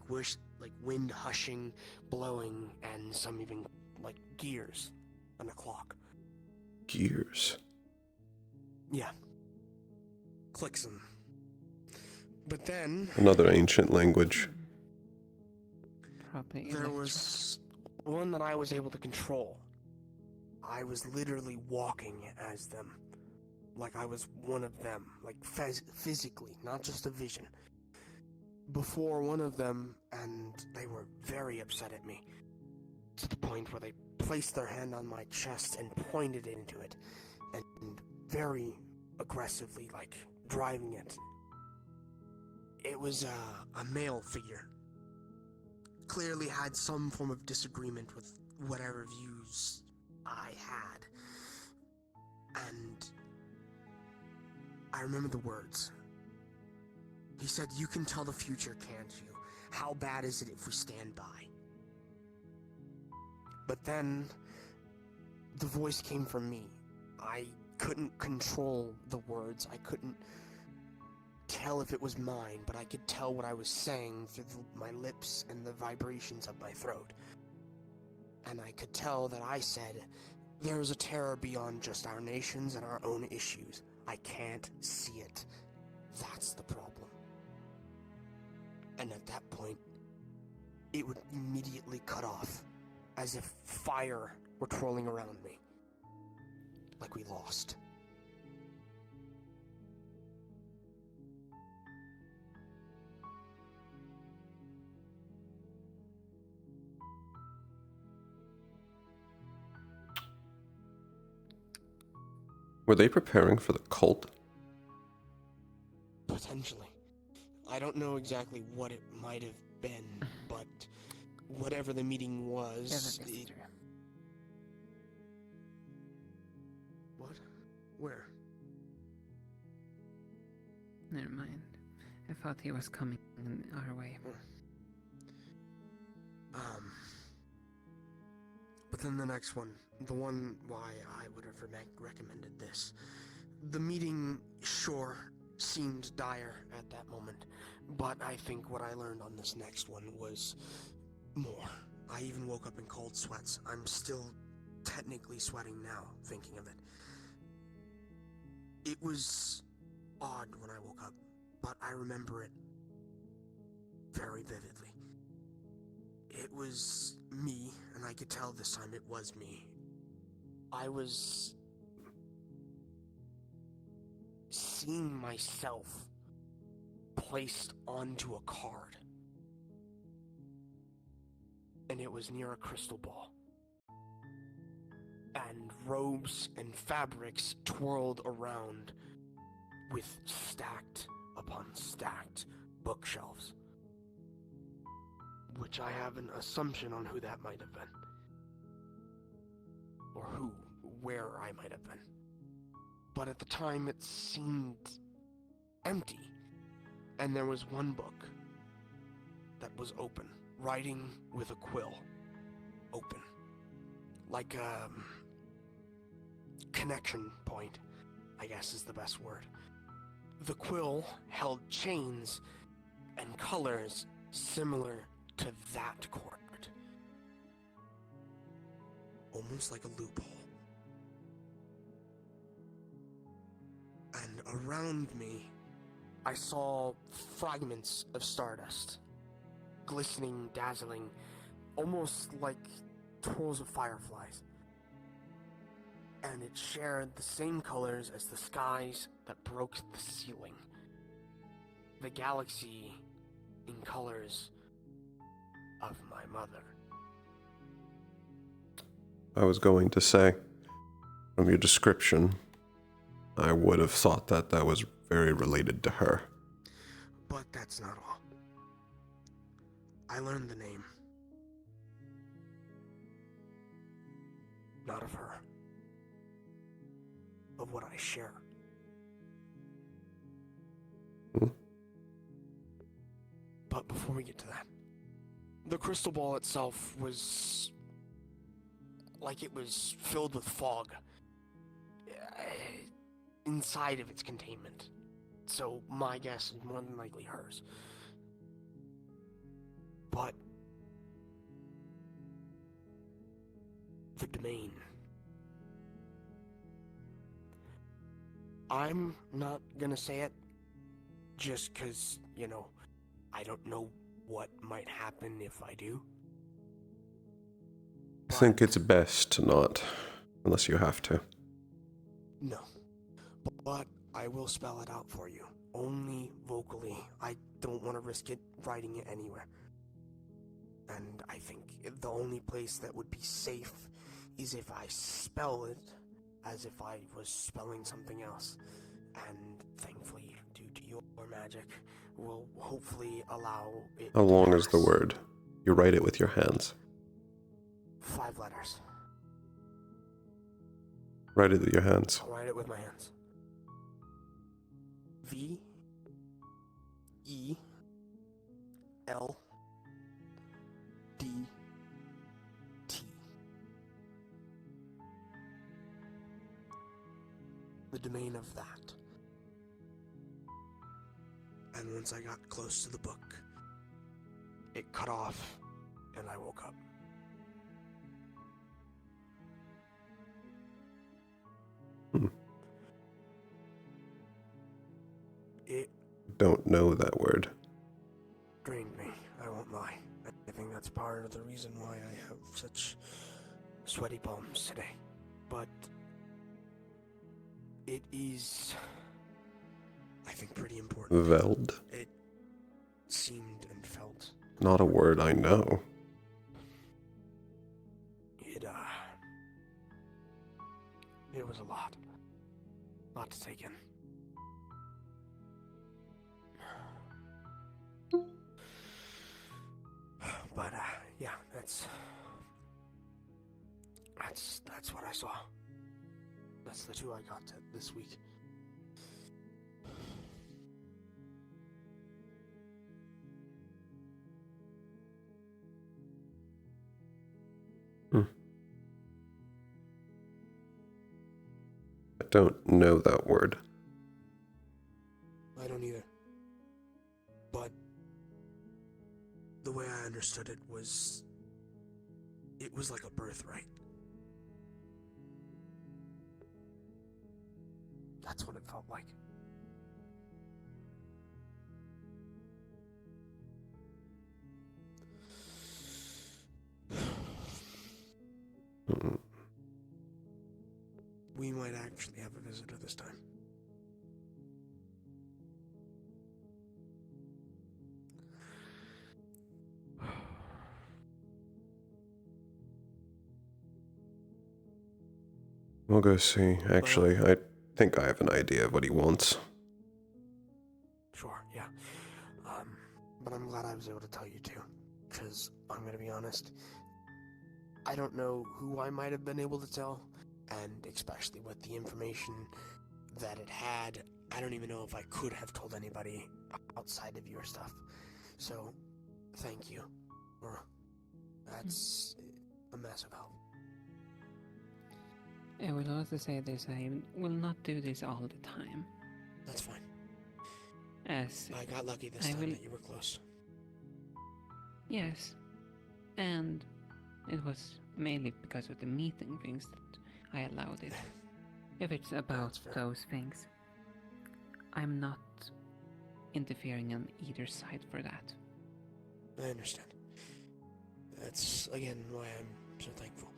wind hushing, blowing, and some even like gears on a clock. Gears. Yeah. Klickson. But then Another ancient language. Probably there was one that I was able to control. I was literally walking as them. Like I was one of them. Like physically, not just a vision. Before one of them, and they were very upset at me. To the point where they placed their hand on my chest and pointed into it. And very aggressively, like, driving it. It was a male figure. Clearly had some form of disagreement with whatever views I had. And I remember the words. He said, "You can tell the future, can't you? How bad is it if we stand by?" But then, the voice came from me. I couldn't control the words. I couldn't tell if it was mine, but I could tell what I was saying through my lips and the vibrations of my throat. And I could tell that I said, "There is a terror beyond just our nations and our own issues. I can't see it. That's the problem." And at that point, it would immediately cut off, as if fire were twirling around me. Like we lost. Were they preparing for the cult? Potentially. I don't know exactly what it might have been, but whatever the meeting was... What? Where? Never mind. I thought he was coming our way. But then the next one, the one why I would have recommended this. The meeting, sure, seemed dire at that moment, but I think what I learned on this next one was more. I even woke up in cold sweats. I'm still technically sweating now, thinking of it. It was odd when I woke up, but I remember it very vividly. It was me, and I could tell this time it was me. I was seeing myself placed onto a card. And it was near a crystal ball. And robes and fabrics twirled around with stacked upon stacked bookshelves. Which I have an assumption on who that might have been. Or where I might have been. But at the time it seemed empty. And there was one book that was open, writing with a quill. Open. Like a connection point, I guess is the best word. The quill held chains and colors similar to that cord. Almost like a loophole. And around me, I saw fragments of stardust. Glistening, dazzling, almost like twirls of fireflies. And it shared the same colors as the skies that broke the ceiling. The galaxy in colors of my mother. I was going to say, from your description, I would have thought that that was very related to her. But that's not all. I learned the name. not of her. Of what I share. But before we get to that, the crystal ball itself was like it was filled with fog inside of its containment. So my guess is more than likely hers. But the domain. I'm not gonna say it just because, you know, I don't know what might happen if I do. I think it's best to not, unless you have to. No. But I will spell it out for you. Only vocally. I don't want to risk it writing it anywhere. And I think the only place that would be safe is if I spell it as if I was spelling something else. And thankfully, due to your magic, will hopefully allow it. How long to is the pass. word? You write it with your hands. 5 letters. Write it with your hands. I'll write it with my hands. V E L D T. The domain of that. And once I got close to the book, it cut off and I woke up. It Don't know that word. drained me, I won't lie. I think that's part of the reason why I have such sweaty palms today. But it is, I think, pretty important. Veld. It seemed and felt. Not a word I know. It was a lot. To take in. But yeah, that's what I saw. That's the 2 I got this week. I don't know that word. I don't either. But the way I understood it was like a birthright. That's what it felt like. We might actually have a visitor this time. We'll go see. Actually, I think I have an idea of what he wants. Sure, yeah. But I'm glad I was able to tell you too. Because, I'm gonna be honest, I don't know who I might have been able to tell, and especially with the information that it had, I don't even know if I could have told anybody outside of your stuff. So, thank you. That's a massive help. I will also say this, I will not do this all the time. That's fine. As I got lucky this I time will- that you were close. Yes, and it was mainly because of the meeting things that I allowed it. If it's about fair. those things, I'm not interfering on either side for that. I understand. That's, again, why I'm so thankful.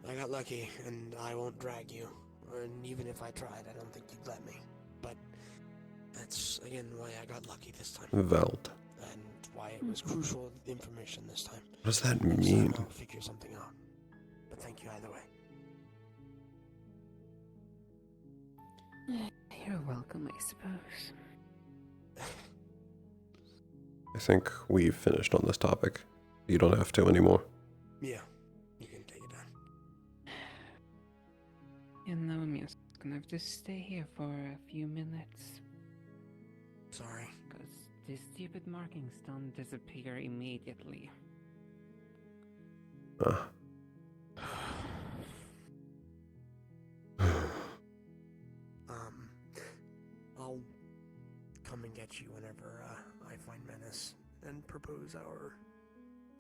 I got lucky, and I won't drag you. And even if I tried, I don't think you'd let me. But that's, again, why I got lucky this time. Veld. And why it was crucial information this time. What does that Next mean? time I'll figure something out. But thank you either way. You're welcome, I suppose. I think we've finished on this topic. You don't have to anymore. Yeah, you can take it down. You know, I'm just gonna have to stay here for a few minutes. Sorry. Because these stupid markings don't disappear immediately. I'll come and get you whenever I find Menace and propose our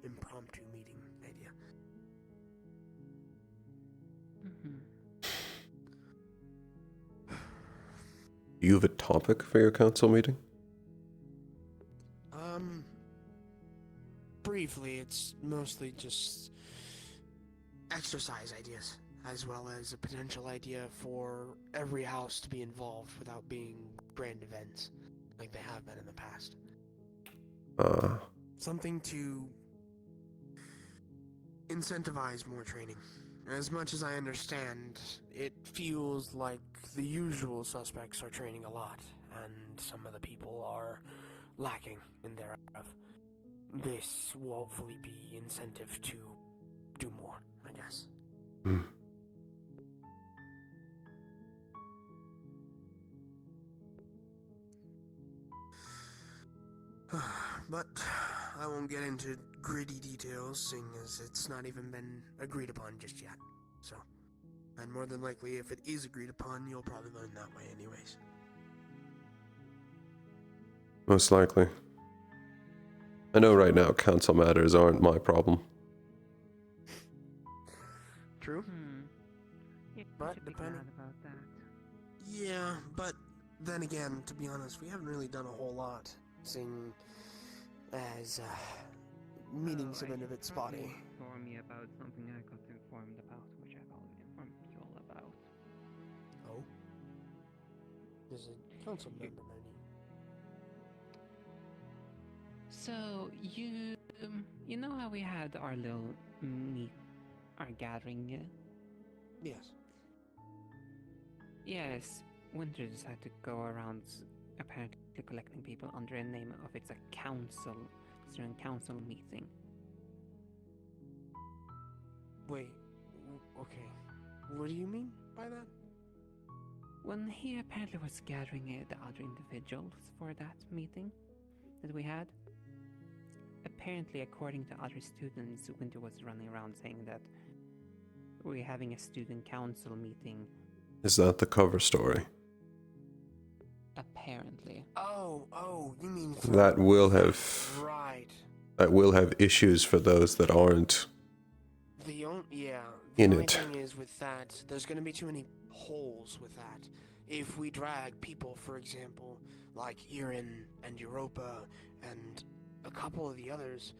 impromptu meeting idea. Do you have a topic for your council meeting? Briefly, it's mostly just exercise ideas, as well as a potential idea for every house to be involved without being grand events, like they have been in the past. Something to incentivize more training. As much as I understand, it feels like the usual suspects are training a lot, and some of the people are lacking in their of. This will hopefully be incentive to do more, I guess. But I won't get into gritty details, seeing as it's not even been agreed upon just yet. So, and more than likely, if it is agreed upon, you'll probably learn that way anyways. Most likely. I know right now council matters aren't my problem. True. Yeah, But should be depending- glad about that. Yeah, but then again, to be honest, we haven't really done a whole lot, seeing as meetings have been a bit spotty. Inform me about something I got informed about, which I've already informed you all about. Oh? There's a council member, Manny. So you know how we had our little our gathering? Yes. Yes, Winter decided to go around apparently collecting people under a name of it's a council meeting. Wait, okay. What do you mean by that? When he apparently was gathering the other individuals for that meeting that we had, apparently according to other students, Winter was running around saying that we're having a student council meeting. Is that the cover story? Apparently. Oh, you mean That will have right. that will have issues for those that aren't The only in it. thing is with that, there's going to be too many holes with that. If we drag people, for example, like Irin and Europa and a couple of the others,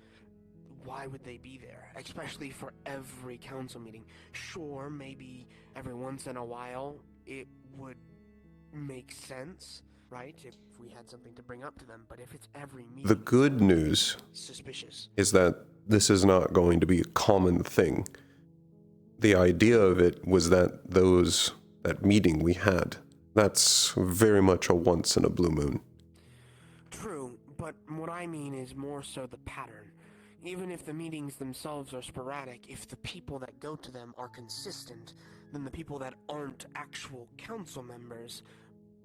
why would they be there? Especially for every council meeting. Sure, maybe every once in a while it would make sense, right? If we had something to bring up to them, but if it's every meeting, The good news suspicious. is that this is not going to be a common thing. The idea of it was that that meeting we had, that's very much a once in a blue moon. True, but what I mean is more so the pattern. Even if the meetings themselves are sporadic, if the people that go to them are consistent, then the people that aren't actual council members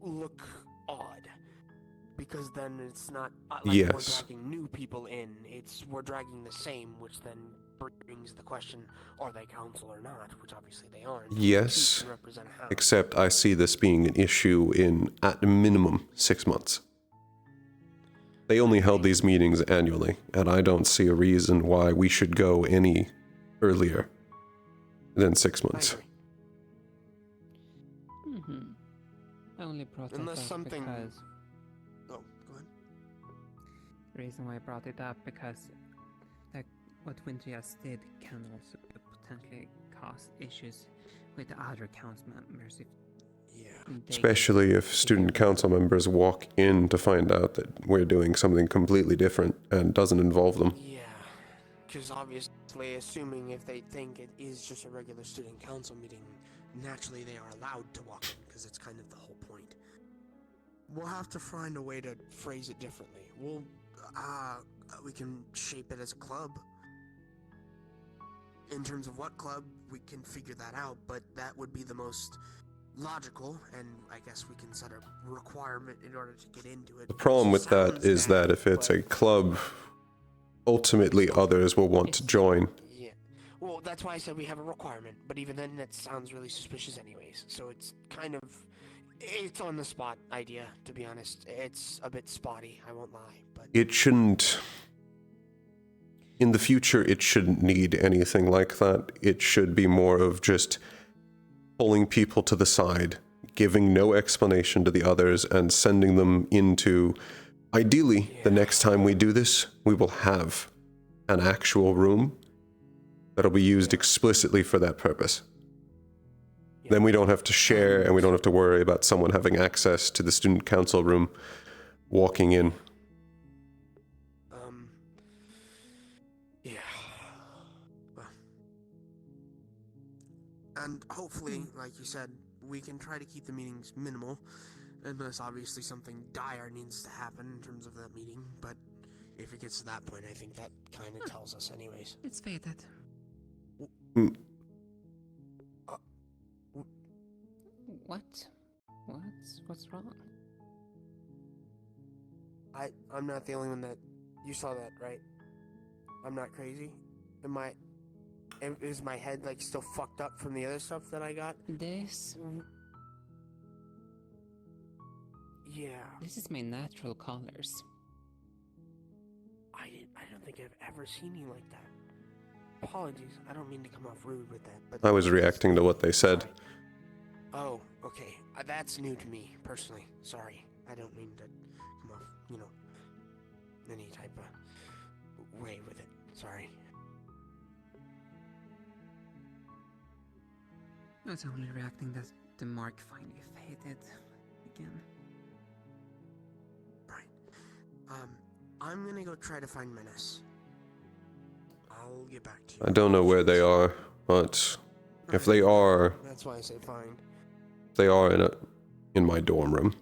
look odd. Because then it's not like we're Yes. dragging new people in, we're dragging the same, which then brings the question, are they council or not? Which obviously they aren't. Yes, Who can represent how? except I see this being an issue in, at minimum, 6 months. They only held these meetings annually, and I don't see a reason why we should go any earlier than 6 months. I only brought Unless that up something- because Oh, go ahead. the reason why I brought it up because like what Winter just did can also potentially cause issues with the other council members if they- Especially if student council members walk in to find out that we're doing something completely different and doesn't involve them. Yeah, because obviously, assuming if they think it is just a regular student council meeting, naturally they are allowed to walk in, because it's kind of the whole point. We'll have to find a way to phrase it differently. We can shape it as a club. in terms of what club, we can figure that out, but that would be the most logical, and I guess we can set a requirement in order to get into it. The problem with that is that if it's a club, ultimately others will want to join. Yeah. Well, that's why I said we have a requirement, but even then that sounds really suspicious anyways, so it's kind of... It's on the spot idea, to be honest. It's a bit spotty, I won't lie, but... It shouldn't... In the future, it shouldn't need anything like that. It should be more of just pulling people to the side, giving no explanation to the others, and sending them into... Ideally, the next time we do this, we will have an actual room that'll be used explicitly for that purpose. Then we don't have to share, and we don't have to worry about someone having access to the student council room walking in. Yeah. Well. And hopefully, like you said, we can try to keep the meetings minimal, unless obviously something dire needs to happen in terms of that meeting, but if it gets to that point, I think that kind of tells us anyways. It's fated. What? What's wrong? I'm not the only one that... You saw that, right? I'm not crazy? Is my head, like, still fucked up from the other stuff that I got? This is my natural colors. I don't think I've ever seen you like that. Apologies, I don't mean to come off rude with that, but... I was reacting to what they said. Oh, okay. That's new to me, personally. Sorry. I don't mean to come off, any type of way with it. Sorry. I was only reacting that the mark finally faded again. Right. I'm gonna go try to find Menace. I'll get back to you. I don't know where they are, but if they are... That's why I say fine. They are in my dorm room.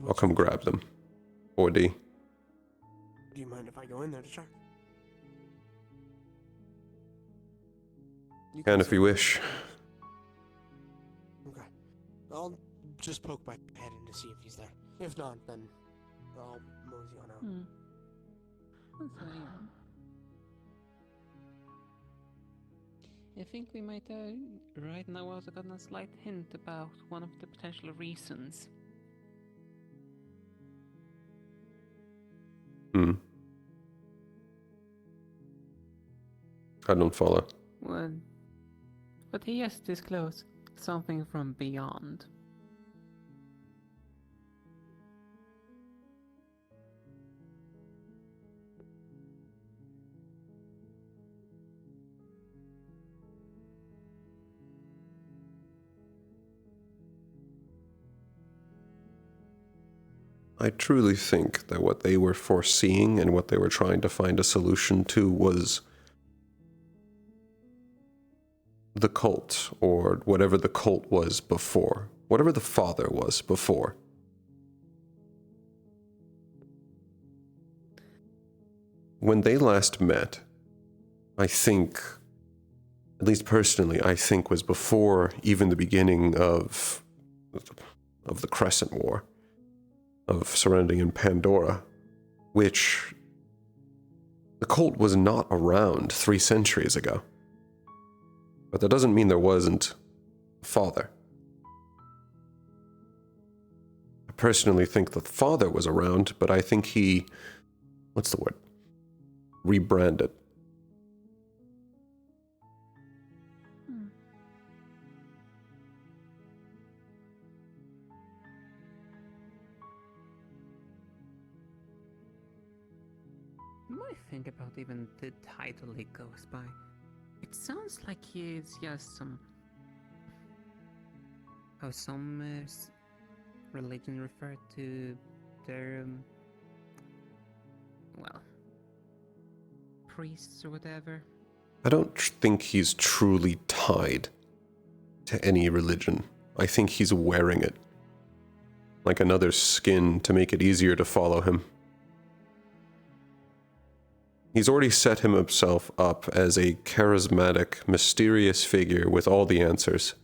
I'll come grab them. 4D. Do you mind if I go in there to check? You can if you wish. Okay. I'll just poke my head in to see if he's there. If not, then I'll mosey on out. I think we might right now also gotten a slight hint about one of the potential reasons. I don't follow. Well, but he has disclosed something from beyond. I truly think that what they were foreseeing and what they were trying to find a solution to was the cult, or whatever the cult was before. Whatever the father was before. When they last met, I think, at least personally, I think was before even the beginning of the Crescent War. Of surrendering in Pandora, which the cult was not around 3 centuries ago. But that doesn't mean there wasn't a father. I personally think the father was around, but I think he, what's the word? Rebranded. Think about even the title he goes by. It sounds like he is just some religion refer to their priests or whatever. I don't think he's truly tied to any religion. I think he's wearing it like another skin to make it easier to follow him. He's already set himself up as a charismatic, mysterious figure with all the answers.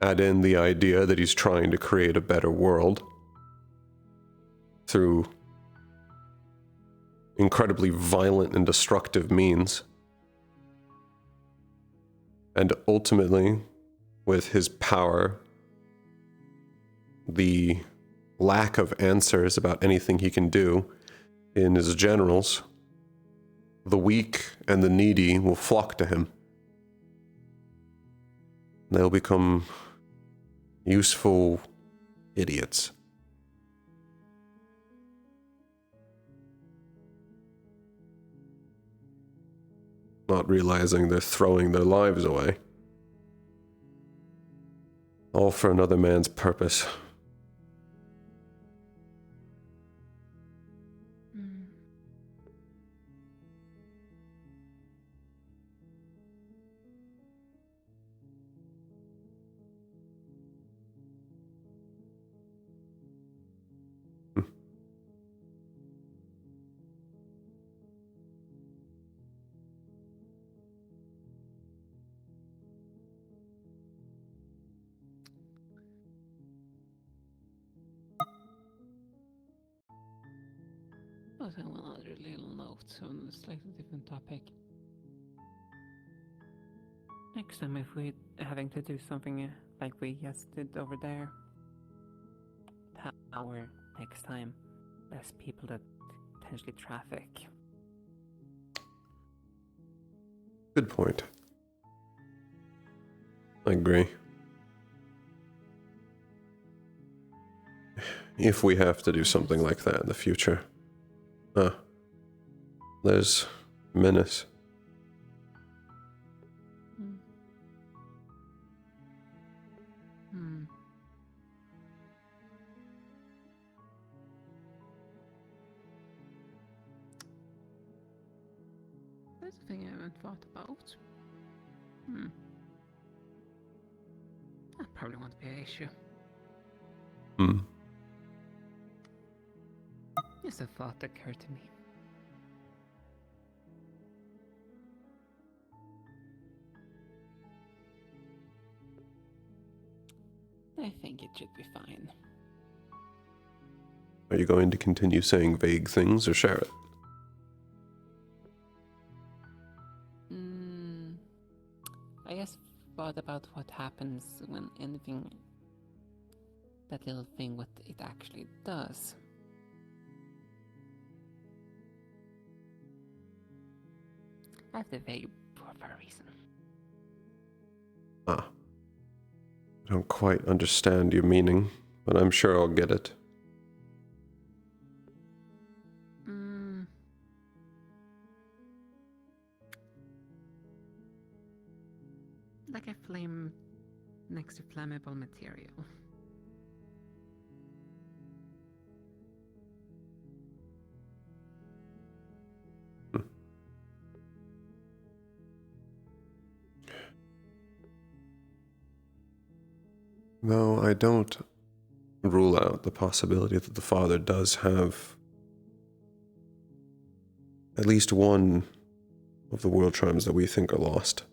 Add in the idea that he's trying to create a better world through incredibly violent and destructive means. And ultimately, with his power, the lack of answers about anything he can do in his generals, the weak and the needy will flock to him. They'll become useful idiots. Not realizing they're throwing their lives away. All for another man's purpose. Also, one other little note on a slightly different topic. Next time, if we're having to do something like we just did over there, power next time, less people that potentially traffic. Good point. I agree. If we have to do something like that in the future. There's menace. That's a thing I haven't thought about. That probably won't be an issue. Just a thought occurred to me. I think it should be fine. Are you going to continue saying vague things or share it? I just thought about what happens when anything, that little thing, what it actually does. I have the value for a reason. I don't quite understand your meaning, but I'm sure I'll get it. Like a flame next to flammable material. No, I don't rule out the possibility that the father does have at least one of the world charms that we think are lost.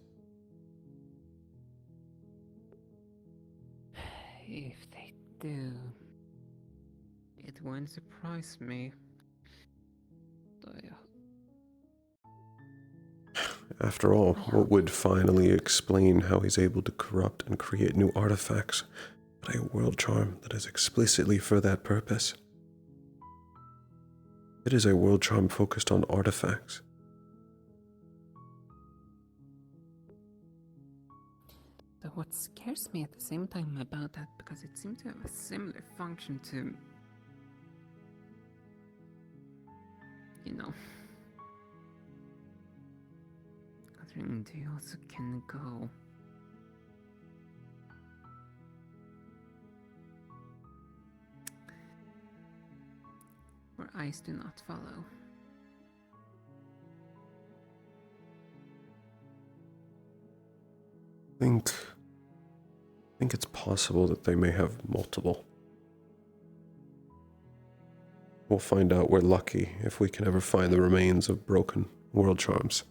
If they do, it won't surprise me. After all, what would finally explain how he's able to corrupt and create new artifacts but a world charm that is explicitly for that purpose? It is a world charm focused on artifacts. So what scares me at the same time about that, because it seems to have a similar function to, you know, considering they also can go where eyes do not follow. I think it's possible that they may have multiple. We'll find out we're lucky if we can ever find the remains of broken world charms.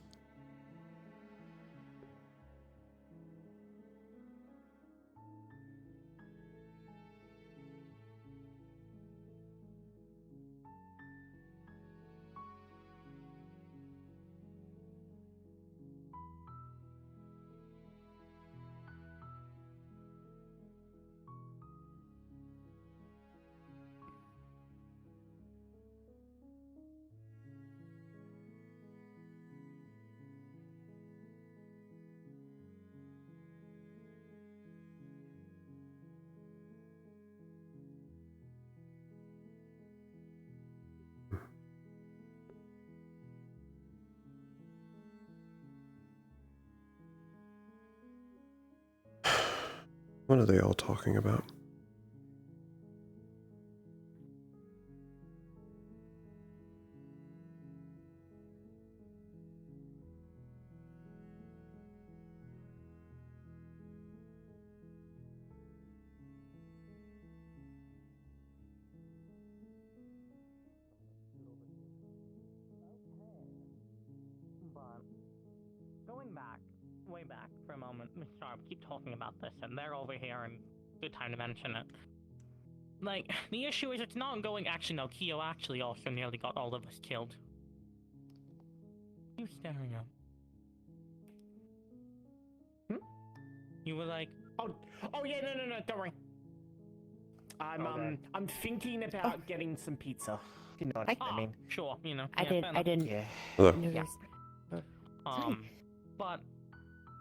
What are they all talking about? But going back, way back for a moment, Mr. Sharp, keep talking about this, and they're over here, and good time to mention it. Like, the issue is it's not going. Actually, no, Kyo actually also nearly got all of us killed. You staring at? You were like, Oh yeah, no, don't worry. I'm thinking about getting some pizza. You know what I mean? sure, you know. I yeah, didn't Yeah. Hello. notice. But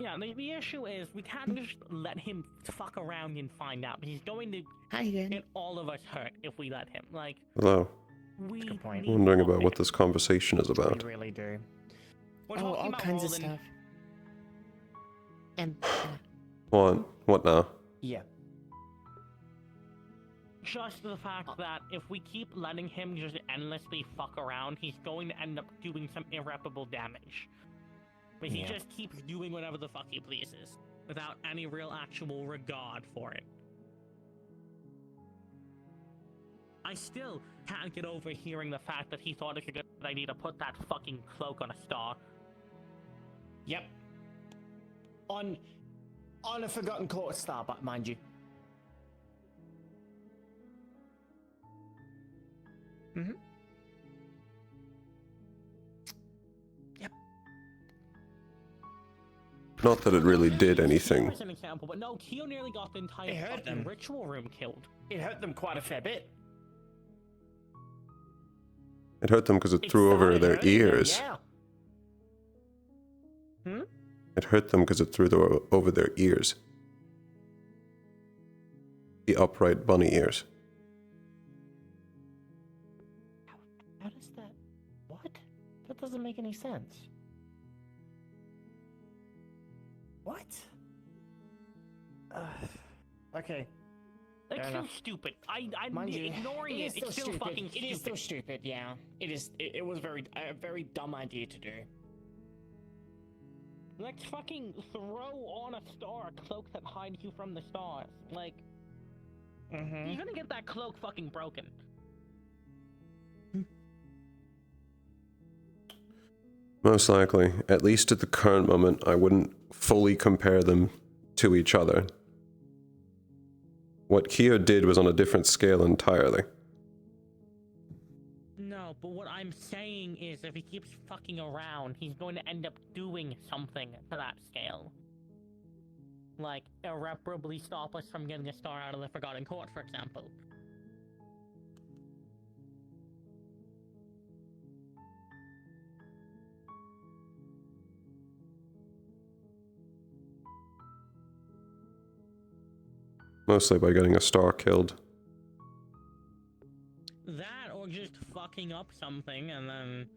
yeah, the issue is we can't just let him fuck around and find out. He's going to get all of us hurt if we let him. Like, Hello. we Good point. need Wondering more about what of him. this conversation is about. We really do. We're Oh, talking all about kinds of Roland. stuff. And What now? Yeah. Just the fact that if we keep letting him just endlessly fuck around, he's going to end up doing some irreparable damage. But he Yeah. just keeps doing whatever the fuck he pleases, without any real actual regard for it. I still can't get over hearing the fact that he thought it was a good idea to put that fucking cloak on a star. Yep. On a forgotten quarter star, but mind you. Mm-hmm. Yep. Not that it really did anything. As an example, but no, Kyo nearly got the entire It hurt fucking them. ritual room killed. It hurt them quite a fair bit. It hurt them because it It threw over started their hurting them, ears. yeah. Hmm? It hurt them because it threw over their ears. The upright bunny ears. How does that... What? That doesn't make any sense. What? Okay. That's Fair so enough. stupid. I'm Mind you, ignoring it. It's still fucking It stupid. is still stupid, yeah. It is. It was a very dumb idea to do. Let's fucking throw on a star a cloak that hides you from the stars. Like, Mm-hmm. you're gonna get that cloak fucking broken. Most likely. At least at the current moment, I wouldn't fully compare them to each other. What Kyo did was on a different scale entirely. No, but what I'm saying is if he keeps fucking around, he's going to end up doing something to that scale. Like, irreparably stop us from getting a star out of the Forgotten Court, for example. Mostly by getting a star killed. That, or just fucking up something, and then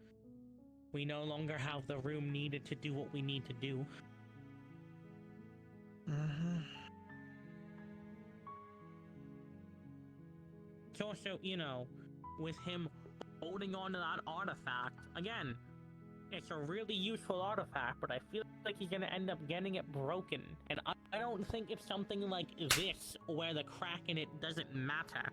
we no longer have the room needed to do what we need to do. It's also, you know, with him holding on to that artifact, again, it's a really useful artifact, but I feel like he's gonna end up getting it broken. And I don't think it's something like this, where the crack in it doesn't matter.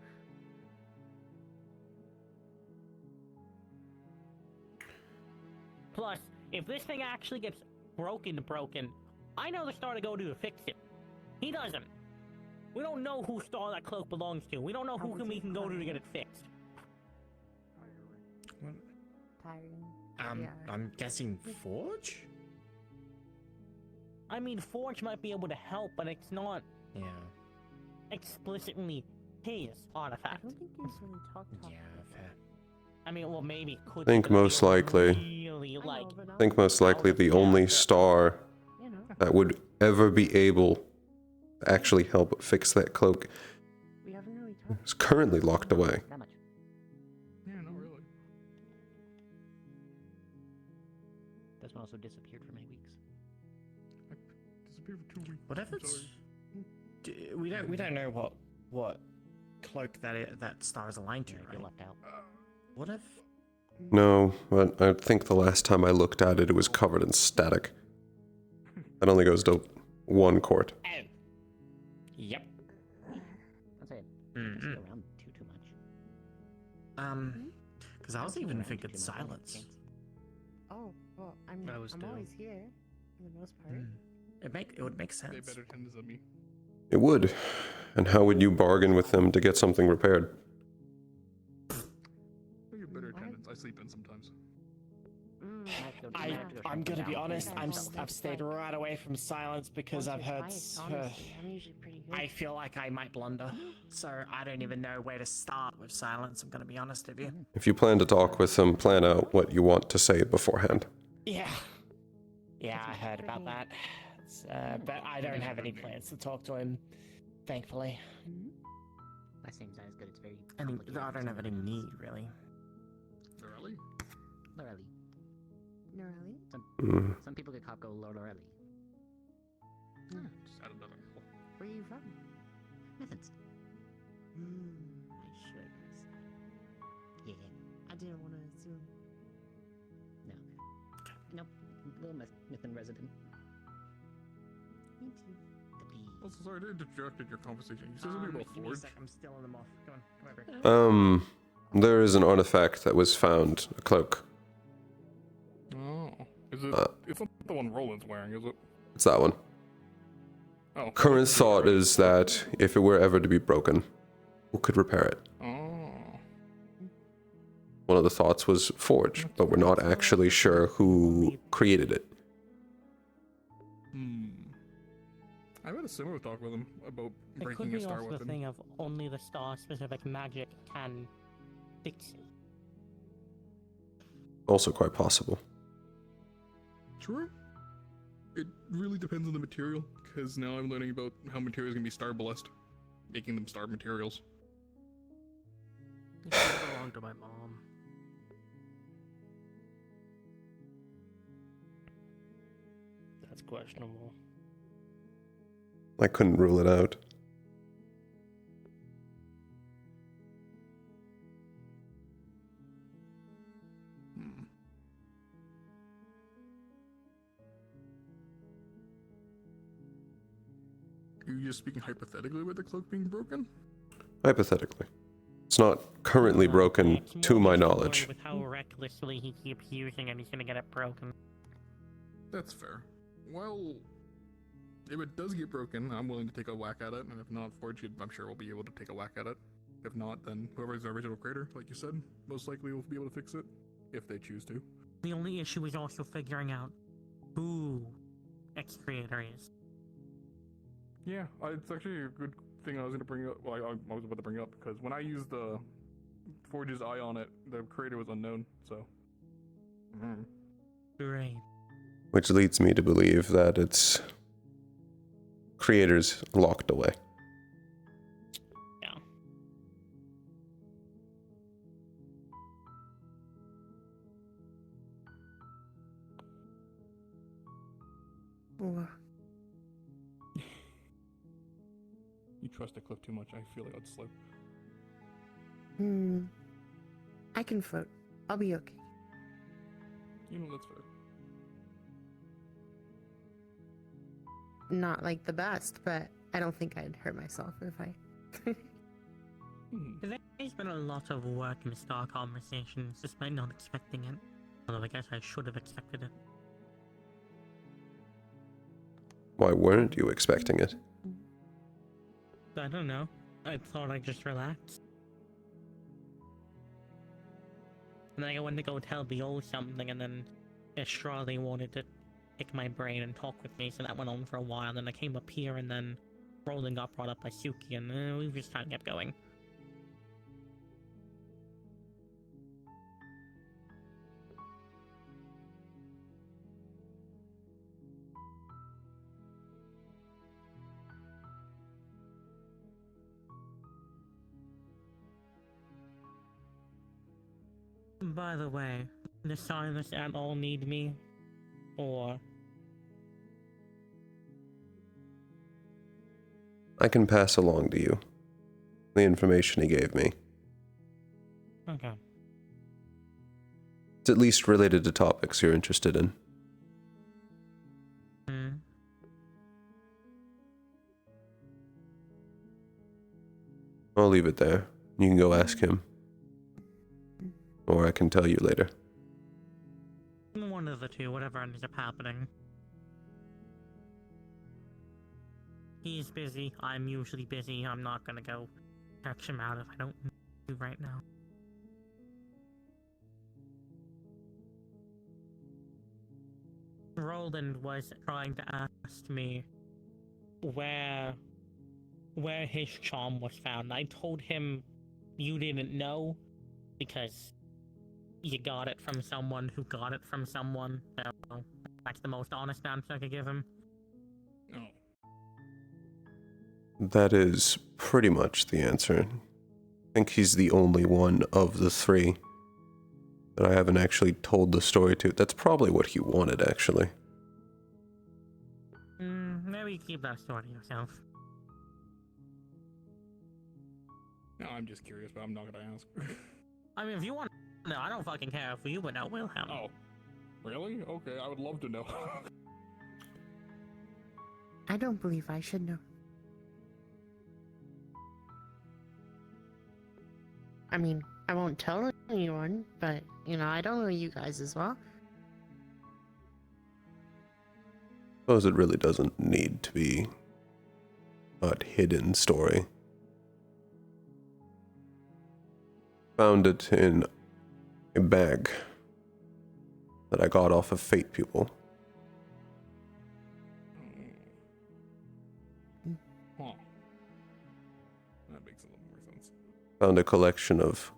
Plus, if this thing actually gets broken, I know the Star to go to fix it. He doesn't. We don't know who Star that cloak belongs to. We don't know who we can go to get it fixed. I'm guessing Forge? I mean, Forge might be able to help, but it's not Yeah. explicitly his artifact. I don't think he's really talked about Yeah, fair. I mean, well, maybe it could. I think be, but if most they were likely- Really, like, I think most likely the only star that would ever be able to actually help fix that cloak We haven't really talked. is currently locked away. that much. Yeah, not really. This one also disappeared for many weeks. Disappeared for 2 weeks. What if I'm it's? sorry. We don't know what cloak that star is aligned to, You're right? left out. What if? No, but I think the last time I looked at it, it was covered in static. That only goes to one court. Oh. Yep. That's it. Mm-mm. Just go around too much. Because I was even thinking silence. Oh, well, I'm That was dope. always here for the most part. It would make sense. They better tenders than me. It would. And how would you bargain with them to get something repaired? They get better attendance. I sleep in sometimes. I'm gonna be honest. I've stayed right away from silence because I've heard. I'm usually pretty good. I feel like I might blunder, so I don't even know where to start with silence. I'm gonna be honest with you. If you plan to talk with them, plan out what you want to say beforehand. Yeah, I heard about that. But I don't have any plans to talk to him, thankfully. That seems not as good. It's very. I mean, I don't have any need really. Really? Lorelli. Mm. Some people get cop go Lorelli. Just add another hole. Where are you from? Methods. I should. Yeah. I didn't want to assume. No. Nope. Little Mythian resident. Me too. Also, sorry to interrupt your conversation. You said something about Give me a Forge. sec, I'm still in the moth. Come on, There is an artifact that was found, a cloak. Oh. Is it? It's not the one Roland's wearing, is it? It's that one. Oh. Current thought is that if it were ever to be broken, who could repair it? Oh. One of the thoughts was Forge, but we're not actually sure who created it. I've had a similar talk with him about It could breaking a be star also the weapon. thing of only the star-specific magic can fix it. Also quite possible. True. It really depends on the material, because now I'm learning about how materials can be star blessed, making them star materials. It should belong to my mom. That's questionable. I couldn't rule it out. Are you just speaking hypothetically with the cloak being broken? Hypothetically. It's not currently broken It's more to my just worried knowledge. With how recklessly he keeps using it, he's gonna get it broken. That's fair. Well, if it does get broken, I'm willing to take a whack at it, and if not, Forge, I'm sure we'll be able to take a whack at it. If not, then whoever's the original creator, like you said, most likely will be able to fix it, if they choose to. The only issue is also figuring out who X-Creator is. Yeah, it's actually a good thing I was going to bring up. Well, I was about to bring up, because when I used the Forge's eye on it, the creator was unknown, so. Great. Which leads me to believe that its creators locked away. Yeah. You trust the cliff too much, I feel like I'd slip. I can float. I'll be okay. You know, that's fair. Not like the best, but I don't think I'd hurt myself if I. There's been a lot of work in Star conversations, despite not expecting it. Although I guess I should have accepted it. Why weren't you expecting it? I don't know. I thought I'd just relax. And then I went to go tell the old something, and then Estrade wanted to pick my brain and talk with me, so that went on for a while. Then I came up here, and then Rolling got brought up by Suki, and we just kind of kept going. By the way, does Silas at all need me? Or... I can pass along to you the information he gave me. Okay. It's at least related to topics you're interested in. I'll leave it there. You can go ask him. Or I can tell you later. One of the two, whatever ends up happening. He's busy. I'm usually busy. I'm not gonna go catch him out if I don't need to right now. Roland was trying to ask me where his charm was found. I told him you didn't know because you got it from someone who got it from someone. So that's the most honest answer I could give him. Oh. That is pretty much the answer. I think he's the only one of the three that I haven't actually told the story to. That's probably what he wanted, actually. Maybe you keep that story to yourself. No, I'm just curious, but I'm not gonna ask. I mean, if you want to know, I don't fucking care. If you would know, we'll have. Oh. Really? Okay, I would love to know. I don't believe I should know. I mean, I won't tell anyone, but, you know, I don't know you guys as well. Suppose it really doesn't need to be a hidden story. Found it in a bag that I got off of Fate Pupil. Huh. That makes a little more sense. Found a collection of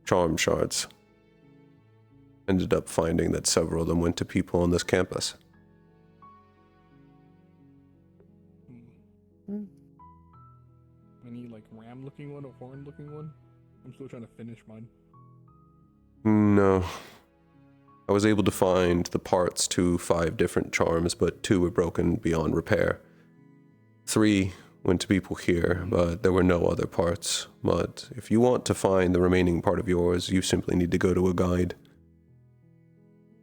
charm shards. Ended up finding that several of them went to people on this campus. Any, like, ram-looking one or horn-looking one? I'm still trying to finish mine. No. I was able to find the parts to 5 different charms, but 2 were broken beyond repair. 3 went to people here, but there were no other parts. But if you want to find the remaining part of yours, you simply need to go to a guide.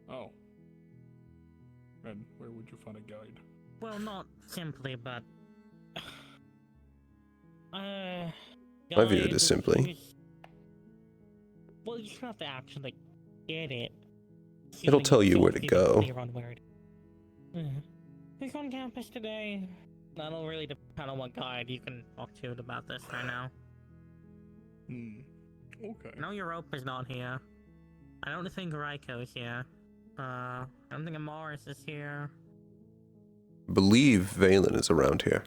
Oh. And where would you find a guide? Well, not simply, but... I view it as simply. Well, you have to actually get it. It'll tell you where to go. Who's on campus today? That'll really depend on what guide you can talk to about this right now. Okay. No, Europa is not here. I don't think Raiko is here. I don't think Amaris is here. I believe Valen is around here.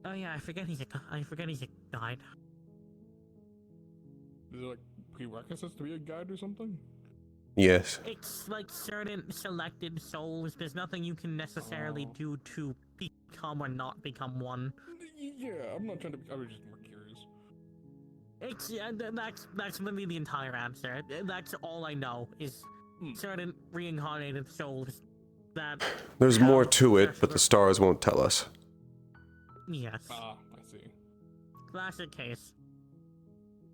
Oh yeah, I forget he's a guide. Is it like prerequisites to be a guide or something? Yes. It's like certain selected souls. There's nothing you can necessarily do to become or not become one. Yeah, I'm not trying to. I was just more curious. It's that's literally the entire answer. That's all I know is certain reincarnated souls that. There's more to it, but the stars won't tell us. Yes. Ah, I see. Classic case.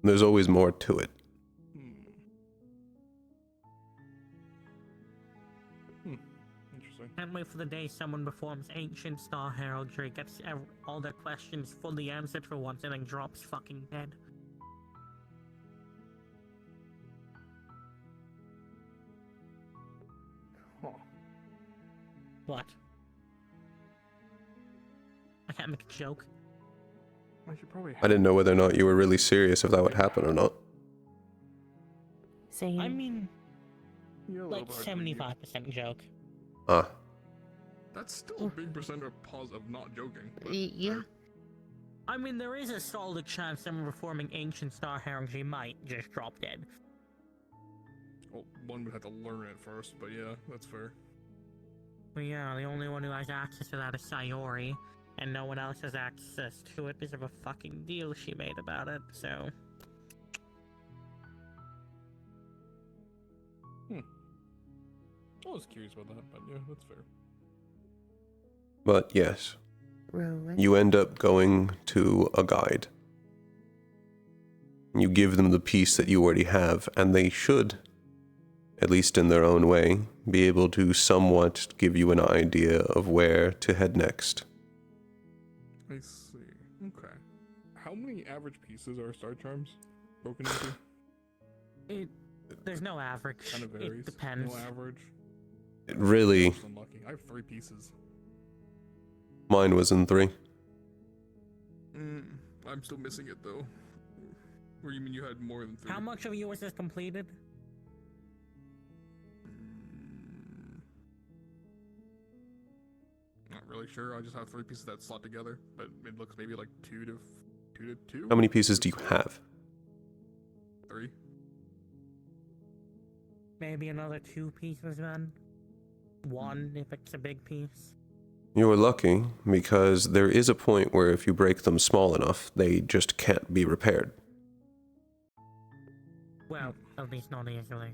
There's always more to it. Interesting. Can't wait for the day someone performs ancient star heraldry, gets all their questions fully answered for once, and then drops fucking dead. Huh. What? I can't make a joke. I should probably. I didn't know whether or not you were really serious if that would happen or not. Same. I mean, You're a like little hard to believe. 75% joke. Ah. That's still a big percent of not joking. but- Yeah. I mean, there is a solid chance someone performing ancient star heraldry might just drop dead. Well, one would have to learn it first, but yeah, that's fair. But yeah, the only one who has access to that is Sayori, and no one else has access to it because of a fucking deal she made about it, so... I was curious about that, but yeah, that's fair. But yes, Rowan. you end up going to a guide. You give them the piece that you already have, and they should, at least in their own way, be able to somewhat give you an idea of where to head next. I see. Okay. How many average pieces are star charms broken into? There's no average. Kind of varies. It depends. No average. It really, I'm just unlucky. I have 3 pieces. mine was in 3. I'm still missing it though. Or you mean you had more than 3? How much of yours is completed? Not really sure. I just have 3 pieces that slot together, but it looks maybe like 2 to 2. How many pieces do you have? 3. Maybe another 2 pieces then? 1 if it's a big piece. You were lucky, because there is a point where if you break them small enough, they just can't be repaired. Well, at least not easily.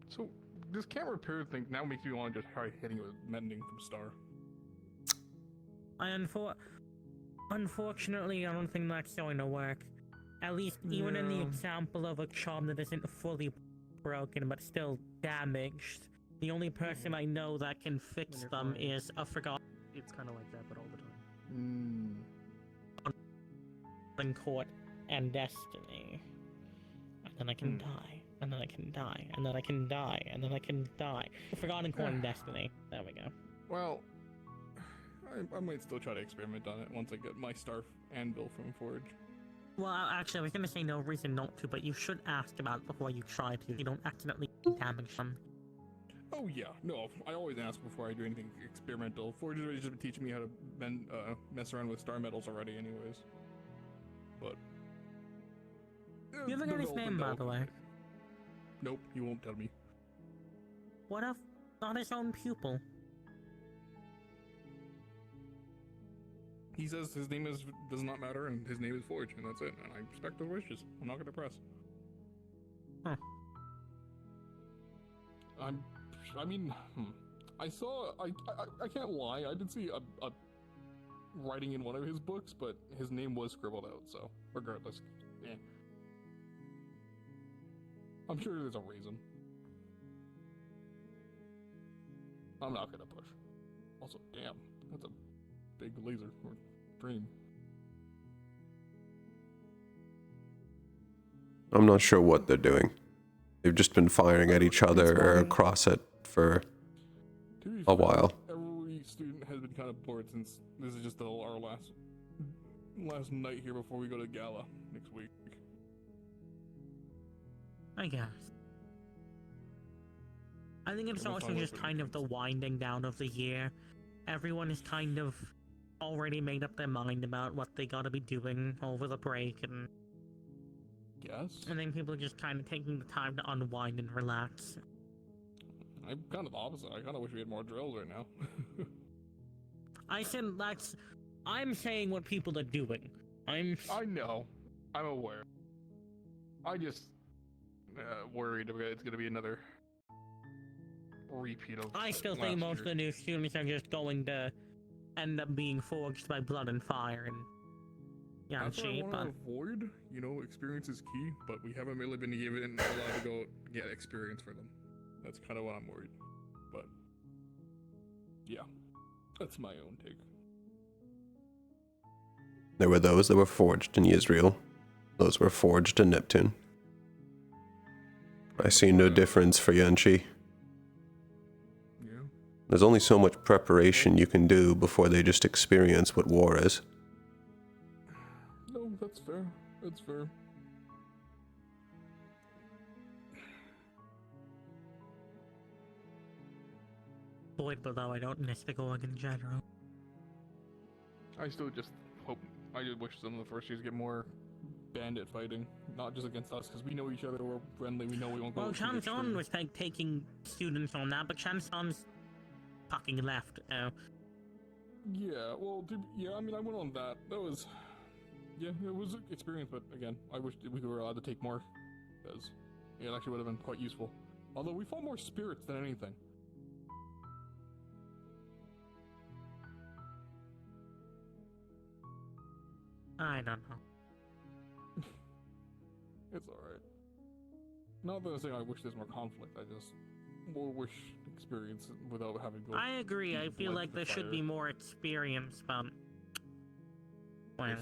So this can't repair thing now makes me want to just try hitting it with mending from Star. Unfortunately, I don't think that's going to work. At least even in the Yeah. example of a charm that isn't fully broken but still damaged, the only person I know that can fix them is a forgotten It's kind of like that, but all the time. court and destiny. And then I can die, and then I can die, and then I can die, and then I can die. Forgotten court and destiny. There we go. Well, I might still try to experiment on it once I get my Star Anvil from Forge. Well, actually, I was gonna say no reason not to, but you should ask about it before you try to. You don't accidentally damage them. Oh yeah, no, I always ask before I do anything experimental. Forge has already just been teaching me how to mess around with star metals already anyways. But... You ever get his name, by the way? Nope, you won't tell me. What if not his own pupil? He says his name does not matter and his name is Forge, and that's it. And I respect his wishes. I'm not gonna press. Huh. I saw. I can't lie. I did see a writing in one of his books, but his name was scribbled out. So regardless, yeah. I'm sure there's a reason. I'm not gonna push. Also, damn, that's a big laser or dream. I'm not sure what they're doing. They've just been firing at each other or across it for a while. Every student has been kind of bored since this is just our last night here before we go to gala next week. I guess. I think it's also just kind of the winding down of the year. Everyone is kind of already made up their mind about what they gotta be doing over the break, and Yes. I think people are just kind of taking the time to unwind and relax. I'm kind of the opposite. I kind of wish we had more drills right now. I'm saying what people are doing. I know. I'm aware. I just worried it's gonna be another repeat of. I still think most of the new students are just going to end up being forged by blood and fire and That's what I Yanchi, want but to avoid. You know, experience is key, but we haven't really been given allowed to go get experience for them. That's kind of what I'm worried. But yeah, that's my own take. There were those that were forged in Israel. Those were forged in Neptune. I see no difference for Yanchi. There's only so much preparation you can do before they just experience what war is. No, that's fair. That's fair. Void below, I don't miss the going in general. I still just hope. I just wish some of the first years get more bandit fighting, not just against us, because we know each other. We're friendly. We know we won't go. Well, too extreme. Shamson was like taking students on that, but Shamson's fucking left now. Yeah, well, yeah, I mean, I went on that. That was, yeah, it was an experience, but again, I wish we were allowed to take more, because it actually would have been quite useful. Although we fought more spirits than anything. I don't know. It's alright. Not that I'm saying I wish there's more conflict, I just more wish experience without having to go. I agree. I feel blood like to there the should fire. be more experience, but well,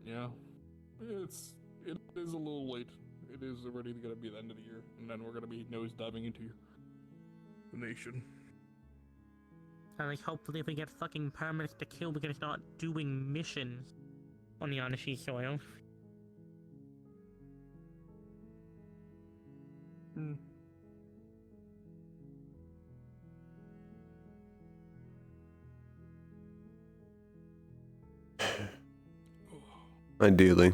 Yeah. It is a little late. It is already gonna be the end of the year, and then we're gonna be nose diving into the nation. and like hopefully if we get fucking permits to kill, we can start doing missions on the Anashi soil. Hmm. Ideally.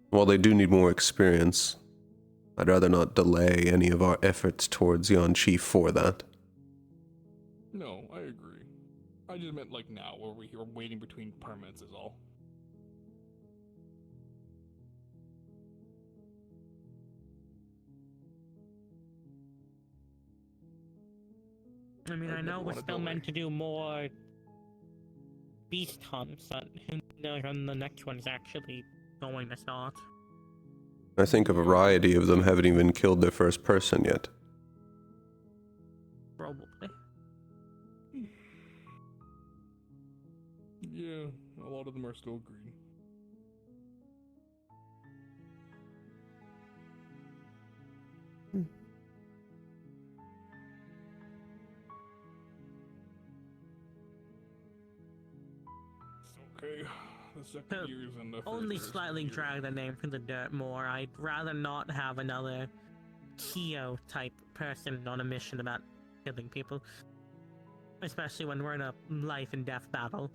While they do need more experience, I'd rather not delay any of our efforts towards Yon Chief for that. No, I agree. I just meant like now, where we're waiting between permits is all. I mean, I'd I never know we're wanna still delay. meant to do more beast hunts, but who knows when the next one's actually going to start. I think a variety of them haven't even killed their first person yet. Probably. Yeah, a lot of them are still green. It's okay. The second year's and the first Only year's slightly year. drag the name through the dirt more. I'd rather not have another Kyo type person on a mission about killing people. Especially when we're in a life and death battle.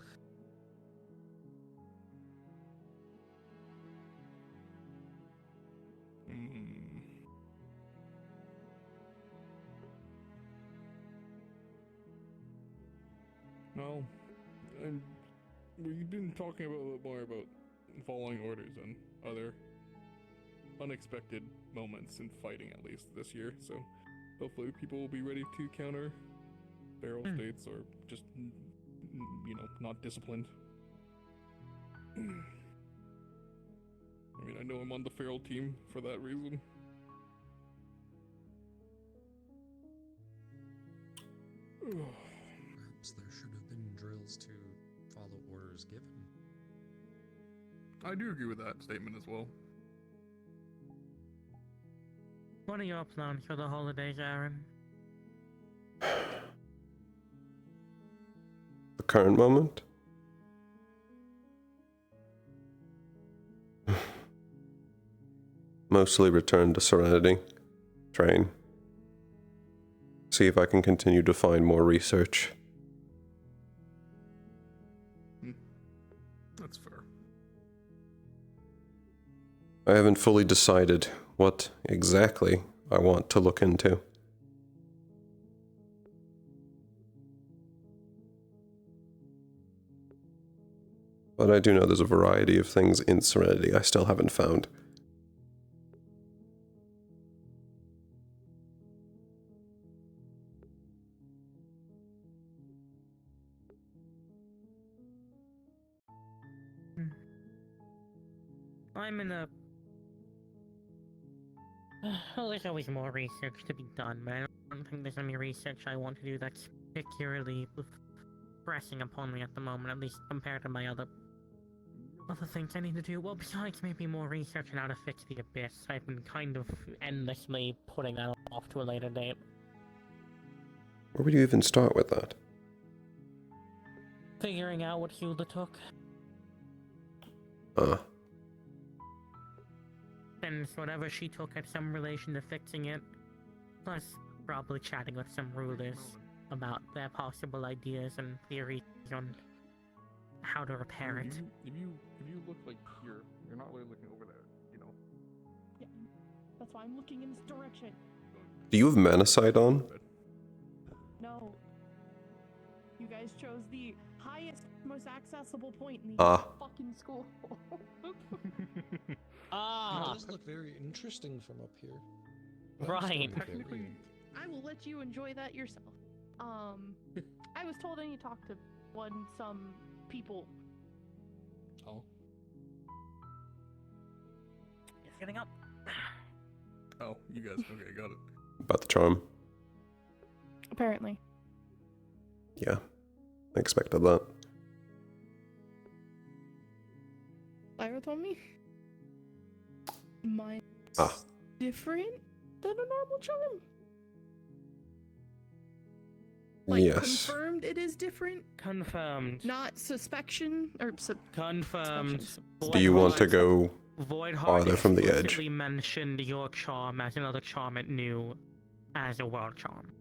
Well, and we've been talking about a little more about following orders and other unexpected moments in fighting, at least this year. So hopefully people will be ready to counter feral states or just, you know, not disciplined. I mean, I know I'm on the feral team for that reason. Perhaps there should have been drills to follow orders given. I do agree with that statement as well. What are your plans for the holidays, Aaron? The current moment? Mostly return to Serenity. Train. See if I can continue to find more research. That's fair. I haven't fully decided what exactly I want to look into. But I do know there's a variety of things in Serenity I still haven't found. I'm in a... Well, there's always more research to be done, but I don't think there's any research I want to do that's particularly pressing upon me at the moment, at least compared to my other things I need to do. Well, besides maybe more research on how to fix the Abyss, I've been kind of endlessly putting that off to a later date. Where would you even start with that? Figuring out what Hilda took. Since whatever she took had some relation to fixing it. Plus, probably chatting with some rulers about their possible ideas and theories on how to repair it. If you look like you're not really looking over there, you know. Yeah, that's why I'm looking in this direction. Do you have mana sight on? No. You guys chose the highest, most accessible point in the fucking school. It does look very interesting from up here. Right. I will let you enjoy that yourself. I was told I need to talk to some people. Oh. Just getting up. Oh, you guys. Okay, got it. About the charm. Apparently. Yeah. I expected that. Lyra told me. Mine's different than a normal charm. Yes. Confirmed it is different. Confirmed. Not suspicion or Confirmed. Do you want to go Voidheart farther from the edge? explicitly mentioned your charm as another charm it knew as a world charm.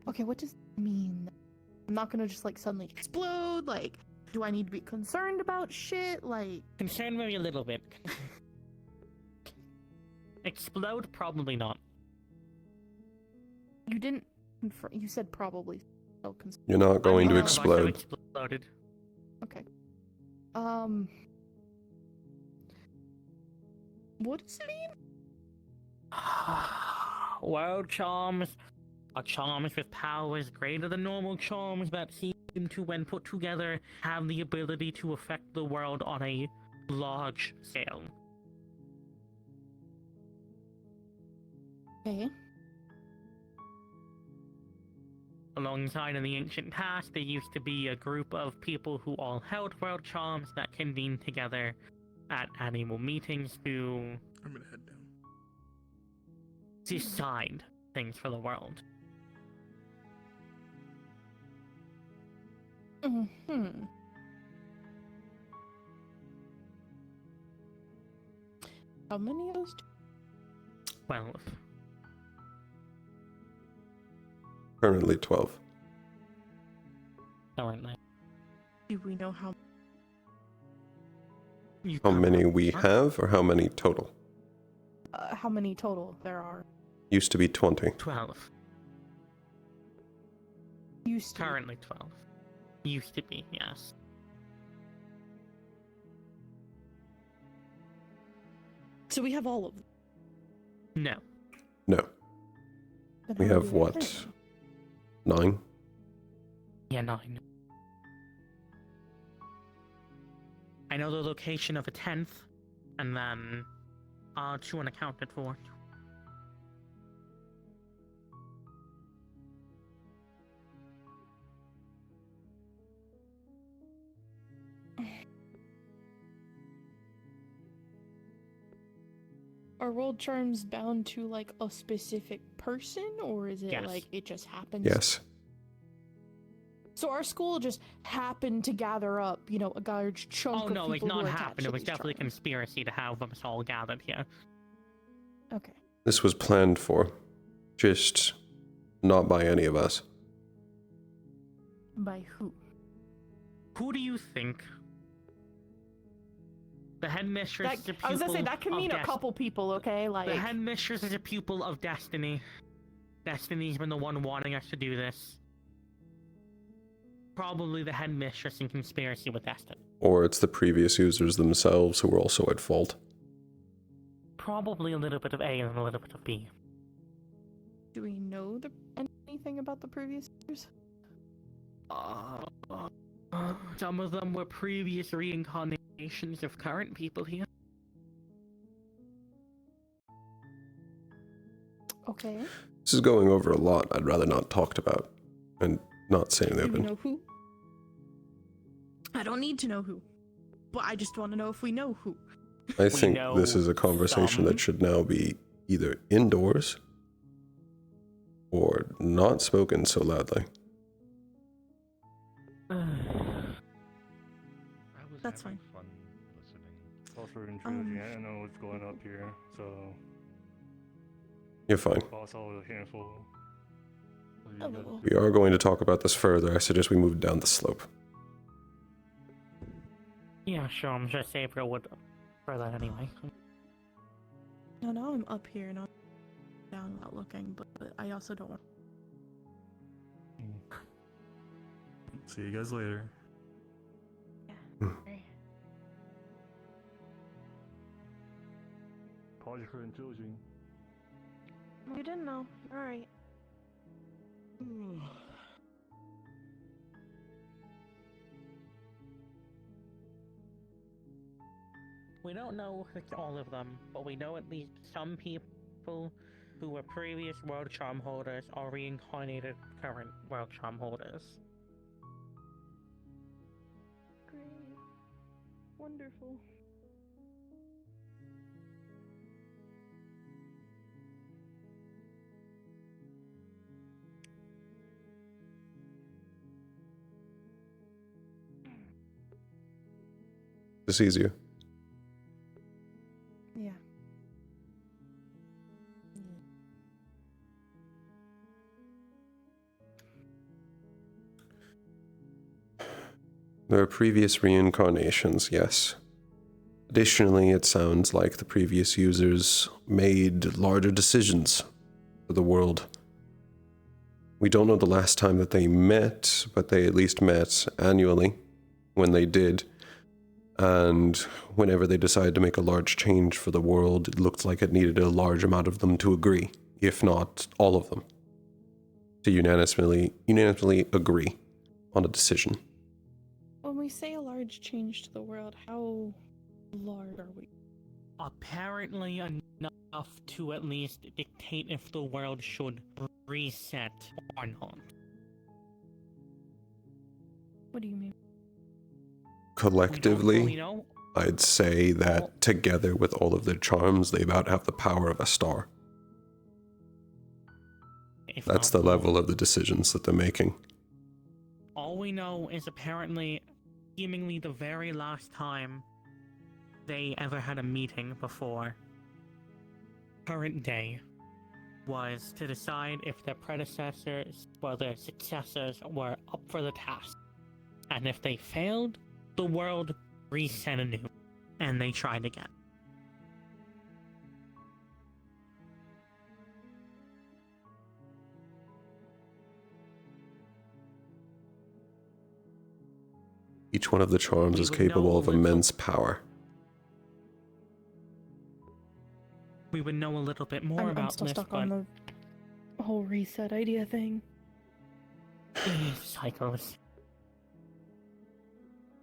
Okay, what does that mean? I'm not gonna just suddenly explode. Do I need to be concerned about shit? Concern maybe a little bit. Explode? Probably not. You didn't confirm. You said probably. So You're not going to explode. Exploded. Okay. What does it mean? World charms are charms with powers greater than normal charms that seem to, when put together, have the ability to affect the world on a large scale. Okay. Alongside in the ancient past, there used to be a group of people who all held world charms that convened together at annual meetings to I'm gonna head down. decide things for the world. How many of those? 12. Currently 12. Currently. Do we know how? How many we have, or how many total? How many total there are? Used to be 20. 12. Used to. Currently 12. Used to be, yes. So we have all of them. No. No. Then We how have do what? think? 9? Yeah, 9. I know the location of a 10th, and then 2 unaccounted for. Are world charms bound to a specific person, or is it Yes. it just happens? Yes. So our school just happened to gather up, a large chunk Oh of no, it's people who not are attached happened. to It was these definitely a charms. conspiracy to have us all gathered here. Okay. This was planned for. Just not by any of us. By who? Who do you think? The headmistress is a pupil I was gonna say that can of mean a couple people, okay? The headmistress is a pupil of Destiny. Destiny's been the one wanting us to do this. Probably the headmistress in conspiracy with Destiny. Or it's the previous users themselves who were also at fault. Probably a little bit of A and a little bit of B. Do we know anything about the previous years? Some of them were previous reincarnations of current people here. Okay. This is going over a lot I'd rather not talked about. And not say in the Do we open. know who? I don't need to know who. But I just want to know if we know who. I think this is a conversation that should now be either indoors or not spoken so loudly. That's fine. Fun listening. Also in trilogy, I know what's going up here, so You're fine. also a handful. We are going to talk about this further. I suggest we move down the slope. Yeah, sure. I'm sure Sabriel would for that anyway. No, now I'm up here, not down, not looking, but I also don't want. See you guys later. Apology for indulging. You didn't know. You're alright. We don't know if it's all of them, but we know at least some people who were previous World Charm holders are reincarnated current World Charm holders. Great. Wonderful. This is easier. Yeah. There are previous reincarnations, yes. Additionally, it sounds like the previous users made larger decisions for the world. We don't know the last time that they met, but they at least met annually when they did. And whenever they decided to make a large change for the world, it looked like it needed a large amount of them to agree, if not all of them, to unanimously agree on a decision. When we say a large change to the world, how large are we? Apparently enough to at least dictate if the world should reset or not. What do you mean? Collectively, I'd say that together with all of their charms, they about have the power of a star. That's the level of the decisions that they're making. All we know is apparently, seemingly the very last time they ever had a meeting before current day was to decide if their predecessors or their successors were up for the task. And if they failed, the world reset anew, and they tried again. Each one of the charms is capable of immense power. We would know a little bit more about I'm still this, stuck but on the whole reset idea thing. Psychos.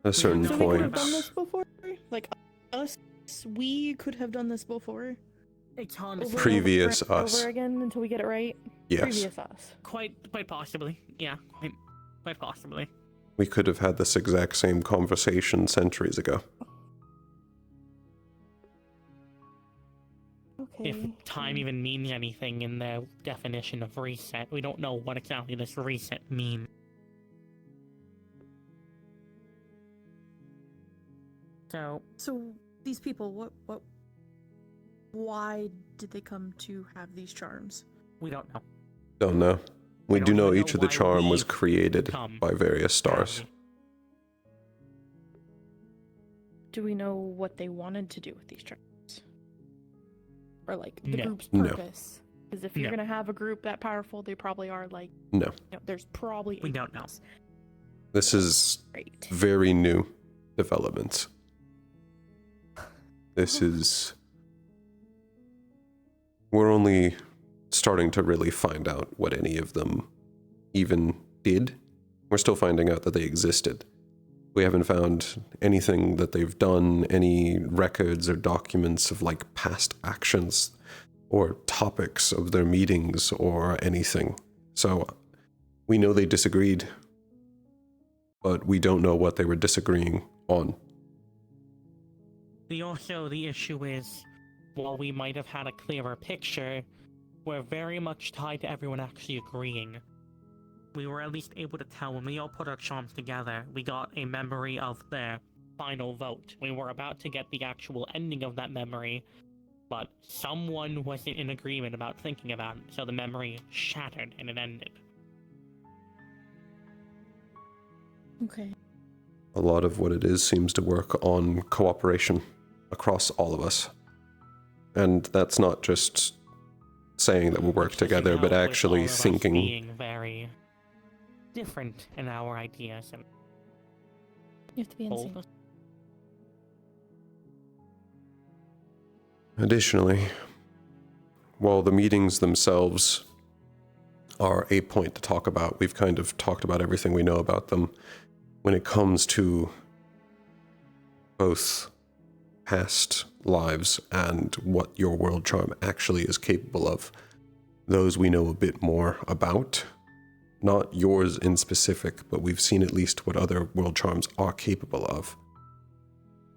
At a certain So we could point, have done this before? Like, us, we could have done this before? It's on previous over us. Over again until we get it right? Yes. Previous us. Quite possibly. Yeah, quite possibly. We could have had this exact same conversation centuries ago. Okay. If time even means anything in their definition of reset, we don't know what exactly this reset means. So these people, why did they come to have these charms? We don't know. Don't know. We do know each of the charm was created come. by various stars. Do we know what they wanted to do with these charms? Or like the No. group's No. purpose? Because if you're gonna have a group that powerful, they probably are like. No. There's probably. We don't know. This is Great. very new developments. This is... We're only starting to really find out what any of them even did. We're still finding out that they existed. We haven't found anything that they've done, any records or documents of like past actions or topics of their meetings or anything. So we know they disagreed, but we don't know what they were disagreeing on. The issue is, while we might have had a clearer picture, were very much tied to everyone actually agreeing. We were at least able to tell when we all put our charms together, we got a memory of their final vote. We were about to get the actual ending of that memory, but someone wasn't in agreement about thinking about it, so the memory shattered and it ended. Okay. A lot of what it is seems to work on cooperation across all of us. And that's not just saying that we'll work Which, as you together, know, but with actually all of us thinking. being very different in our ideas and You have to be insane. Additionally, while the meetings themselves are a point to talk about, we've kind of talked about everything we know about them. When it comes to both past lives and what your world charm actually is capable of, those we know a bit more about. Not yours in specific, but we've seen at least what other world charms are capable of.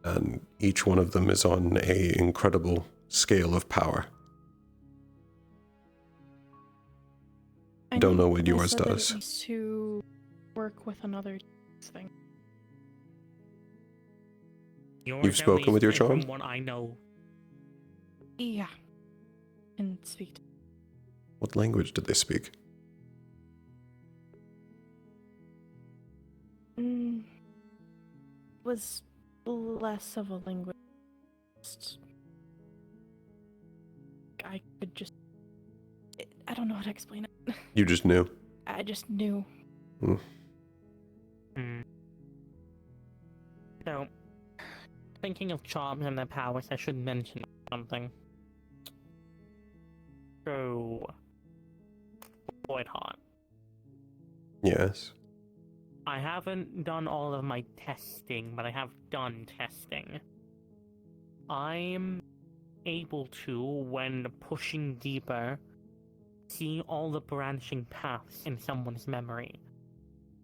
And each one of them is on an incredible scale of power. I Don't know what they yours said that does. It needs to work with another thing. Yours, You've at spoken with your least, and charm? From what I know, Yeah. And speak to What language did they speak? was less of a linguist. I could just... I don't know how to explain it. You just knew. I just knew. So, thinking of charms and their powers, I should mention something. So, Voidheart. Yes. I haven't done all of my testing, but I have done testing. I'm able to, when pushing deeper, see all the branching paths in someone's memory.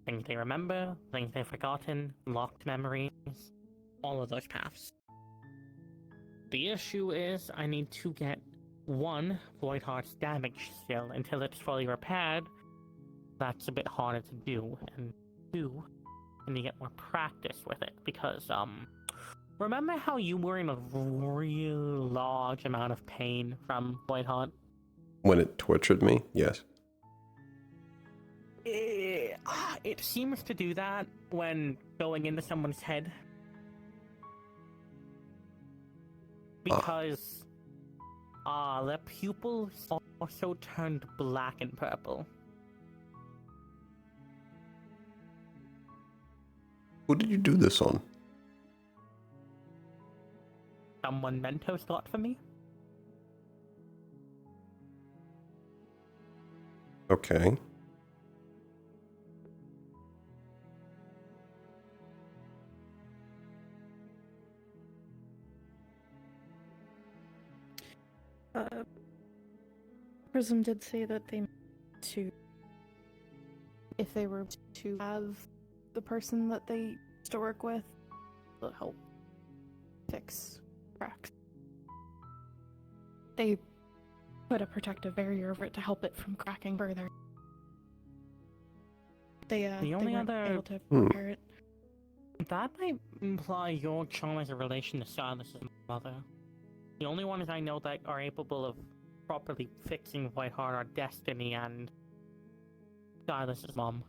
Things they remember, things they've forgotten, locked memories, all of those paths. The issue is I need to get 1, Voidheart's damage skill until it's fully repaired. That's a bit harder to do, and 2, I need to get more practice with it, because, remember how you were in a real large amount of pain from Voidheart? When it tortured me, yes. It seems to do that when going into someone's head. Because their pupils also turned black and purple. Who did you do this on? Someone Mentos got for me? Okay. Prism did say that they if they were to have the person that they used to work with, it'll help fix cracks. They put a protective barrier over it to help it from cracking further. They only weren't other able to repair it. That might imply your charm has a relation to Silas's mother. The only ones I know that are capable of properly fixing Whiteheart are Destiny and Silas's mom.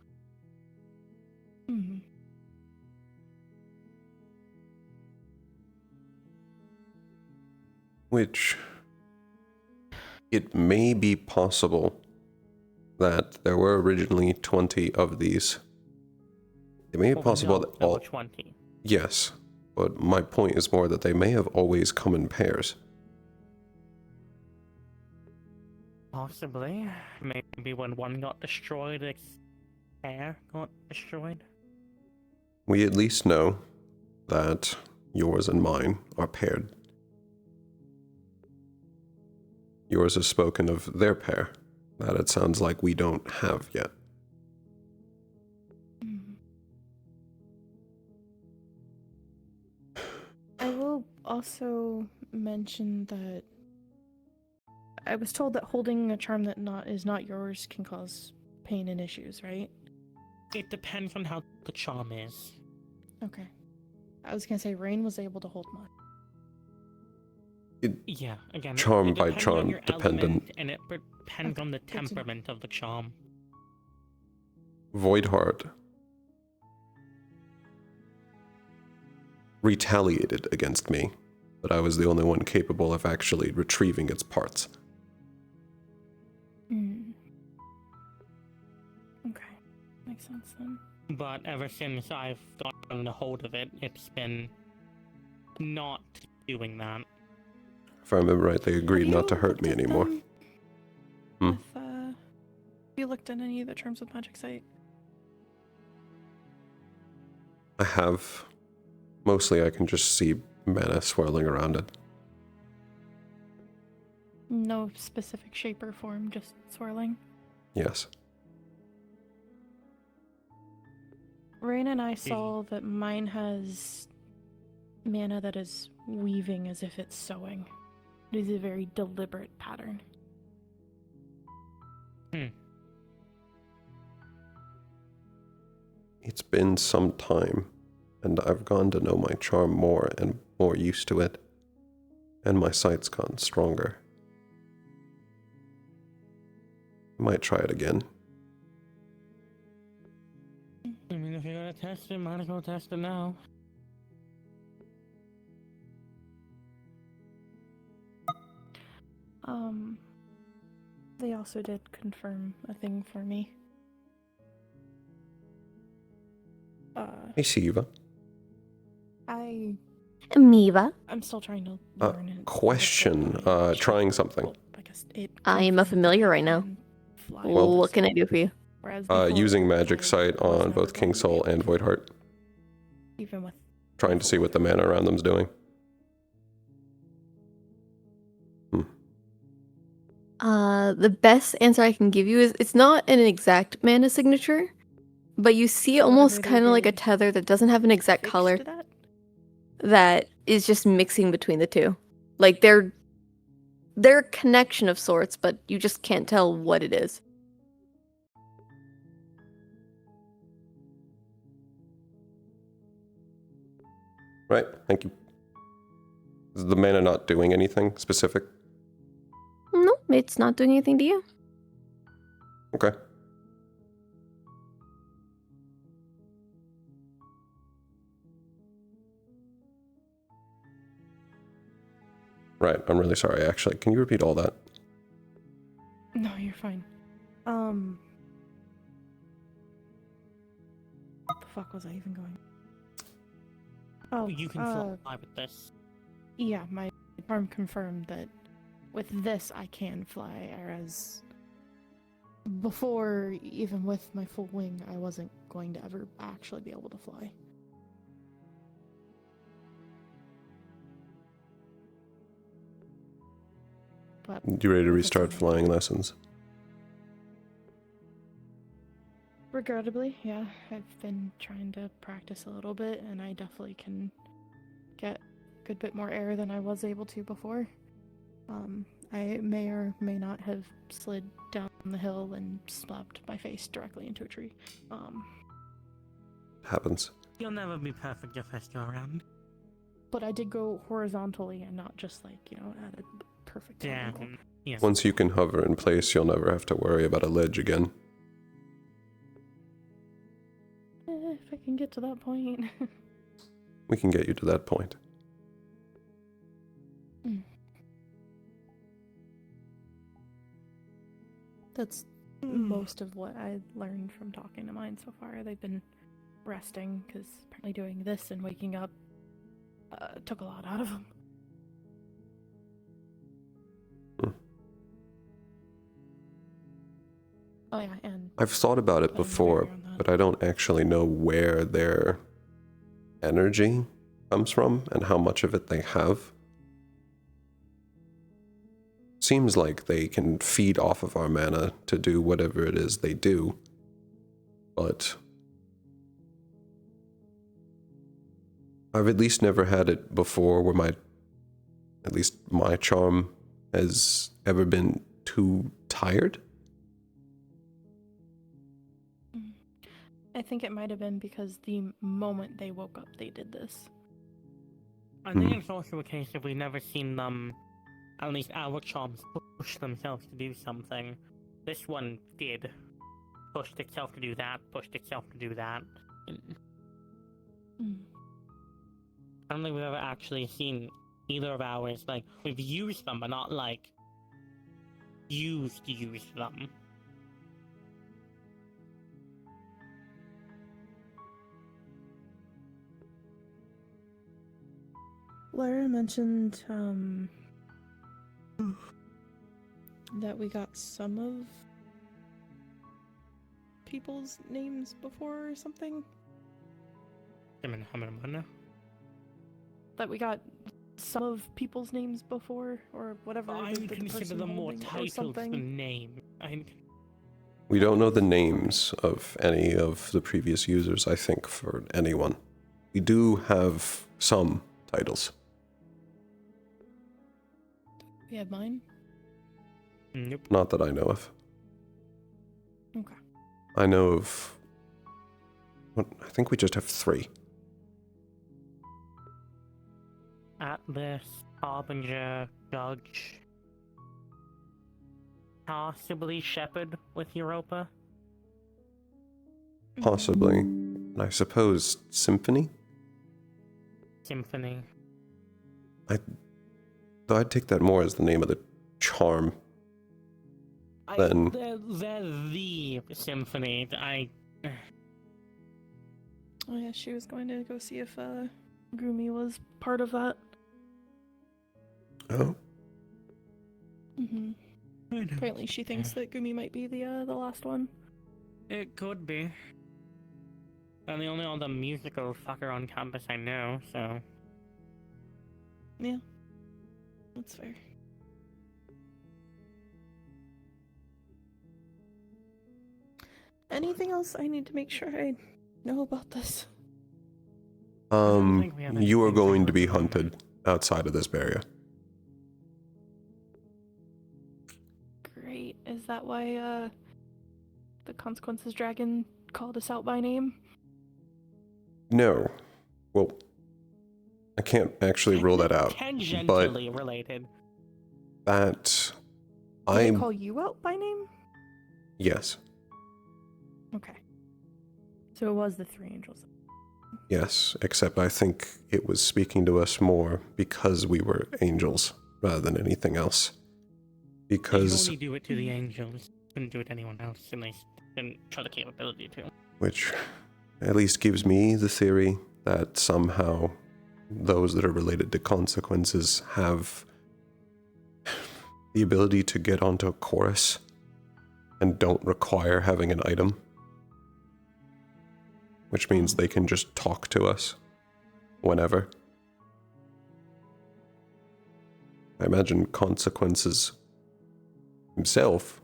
Mm-hmm. Which it may be possible that there were originally 20 of these. It may be possible that all 20. Yes, but my point is more that they may have always come in pairs. Possibly. Maybe when one got destroyed, its pair got destroyed. We at least know that yours and mine are paired. Yours has spoken of their pair, that it sounds like we don't have yet. I will also mention that I was told that holding a charm that is not yours can cause pain and issues, right? It depends on how the charm is. Okay. I was gonna say Rain was able to hold mine. Yeah, again, Charm it by depends on charm your dependent. element, and it depends on the good to know. temperament of the charm. Voidheart retaliated against me, but I was the only one capable of actually retrieving its parts. Okay. Makes sense then. But ever since I've gotten a hold of it, it's been not doing that. If I remember right, they agreed Have not to you hurt me looked at anymore. them With, have you looked at any of the terms with Magic Site? I have. Mostly I can just see mana swirling around it. No specific shape or form, just swirling. Yes. Rain and I saw that mine has mana that is weaving as if it's sewing. It is a very deliberate pattern. It's been some time, and I've gone to know my charm more and more used to it, and my sight's gone stronger. I might try it again. I mean, if you're gonna test it, might as well test it now. They also did confirm a thing for me. Hey, Siva. I'm still trying to learn it. Question. Trying something. I am a familiar right now. Well, What can I do for you? Using Magic Sight on both King Soul and Voidheart. Even with Trying to see what the mana around them's doing. The best answer I can give you is it's not an exact mana signature, but you see almost kind of like a tether that doesn't have an exact color that is just mixing between the two. Like they're a connection of sorts, but you just can't tell what it is. Right, thank you. Is the mana not doing anything specific? No, it's not doing anything to you. Okay. Right, I'm really sorry, actually. Can you repeat all that? No, you're fine. What the fuck was I even going? Oh, You can fly with this. Yeah, my charm confirmed that with this I can fly, whereas before, even with my full wing, I wasn't going to ever actually be able to fly. But You ready to restart flying lessons? regrettably, yeah, I've been trying to practice a little bit, and I definitely can get a good bit more air than I was able to before. I may or may not have slid down the hill and slapped my face directly into a tree. Happens. You'll never be perfect your first go around. But I did go horizontally and not just like, at a perfect angle. Yes. Once you can hover in place, you'll never have to worry about a ledge again. If I can get to that point. We can get you to that point. That's most of what I learned from talking to mine so far. They've been resting, because apparently doing this and waking up took a lot out of them. Oh yeah, and I've thought about it before, but I don't actually know where their energy comes from and how much of it they have. Seems like they can feed off of our mana to do whatever it is they do, but I've at least never had it before where at least my charm has ever been too tired? I think it might have been because the moment they woke up, they did this. I think it's also a case of we've never seen them, at least our charms, push themselves to do something. This one did. Pushed itself to do that, pushed itself to do that. I don't think we've ever actually seen either of ours, like, we've used them, but not, like, used them. Lara mentioned that we got some of people's names before or something. That we got some of people's names before or whatever. I the consider person them more holding or titles something. than names. We don't know the names of any of the previous users, I think, for anyone. We do have some titles. We have mine? Nope. Not that I know of. Okay. I know of... I think we just have 3. Atlas, Harbinger, Judge, possibly Shepherd with Europa. Possibly. And I suppose Symphony? Symphony. Though I'd take that more as the name of the charm. Than... They're the Symphony. Oh yeah, she was going to go see if Gumi was part of that. Oh. Apparently she thinks that Gumi might be the last one. It could be. I'm the only other musical fucker on campus I know, so... Yeah. That's fair. Anything else I need to make sure I know about this? You are going to be hunted outside of this barrier. Great. Is that why the Consequences Dragon called us out by name? No. Well, I can't actually rule that out. Tangentially related. That... Did they call you out by name? Yes. Okay. So it was the 3 angels. Yes, except I think it was speaking to us more because we were angels rather than anything else. Because... You only do it to the angels. Couldn't do it to anyone else, and they didn't show the capability to. Which at least gives me the theory that somehow those that are related to consequences have the ability to get onto a chorus and don't require having an item. Which means they can just talk to us whenever. I imagine consequences himself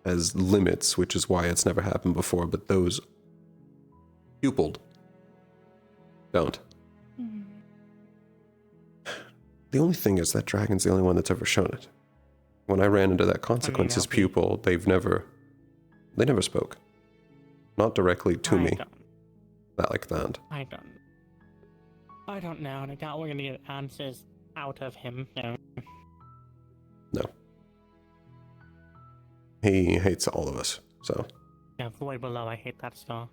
has limits, which is why it's never happened before, but those pupiled don't. The only thing is that dragon's the only one that's ever shown it. When I ran into that consequences pupil, they never spoke. Not directly to me. Not like that. I don't know, and I doubt we're gonna get answers out of him, no. No. He hates all of us, so. Yeah, void below, I hate that star.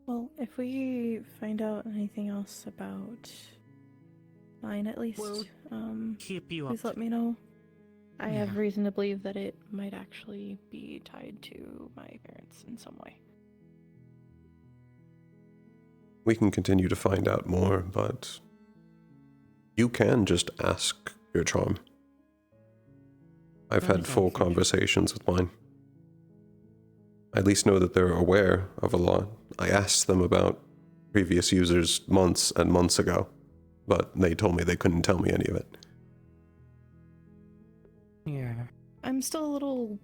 Well, if we find out anything else about mine, at least, keep you please let me know. I have reason to believe that it might actually be tied to my parents in some way. We can continue to find out more, but you can just ask your charm. I've had full conversations with mine. I at least know that they're aware of a lot. I asked them about previous users months and months ago, but they told me they couldn't tell me any of it. Yeah. I'm still a little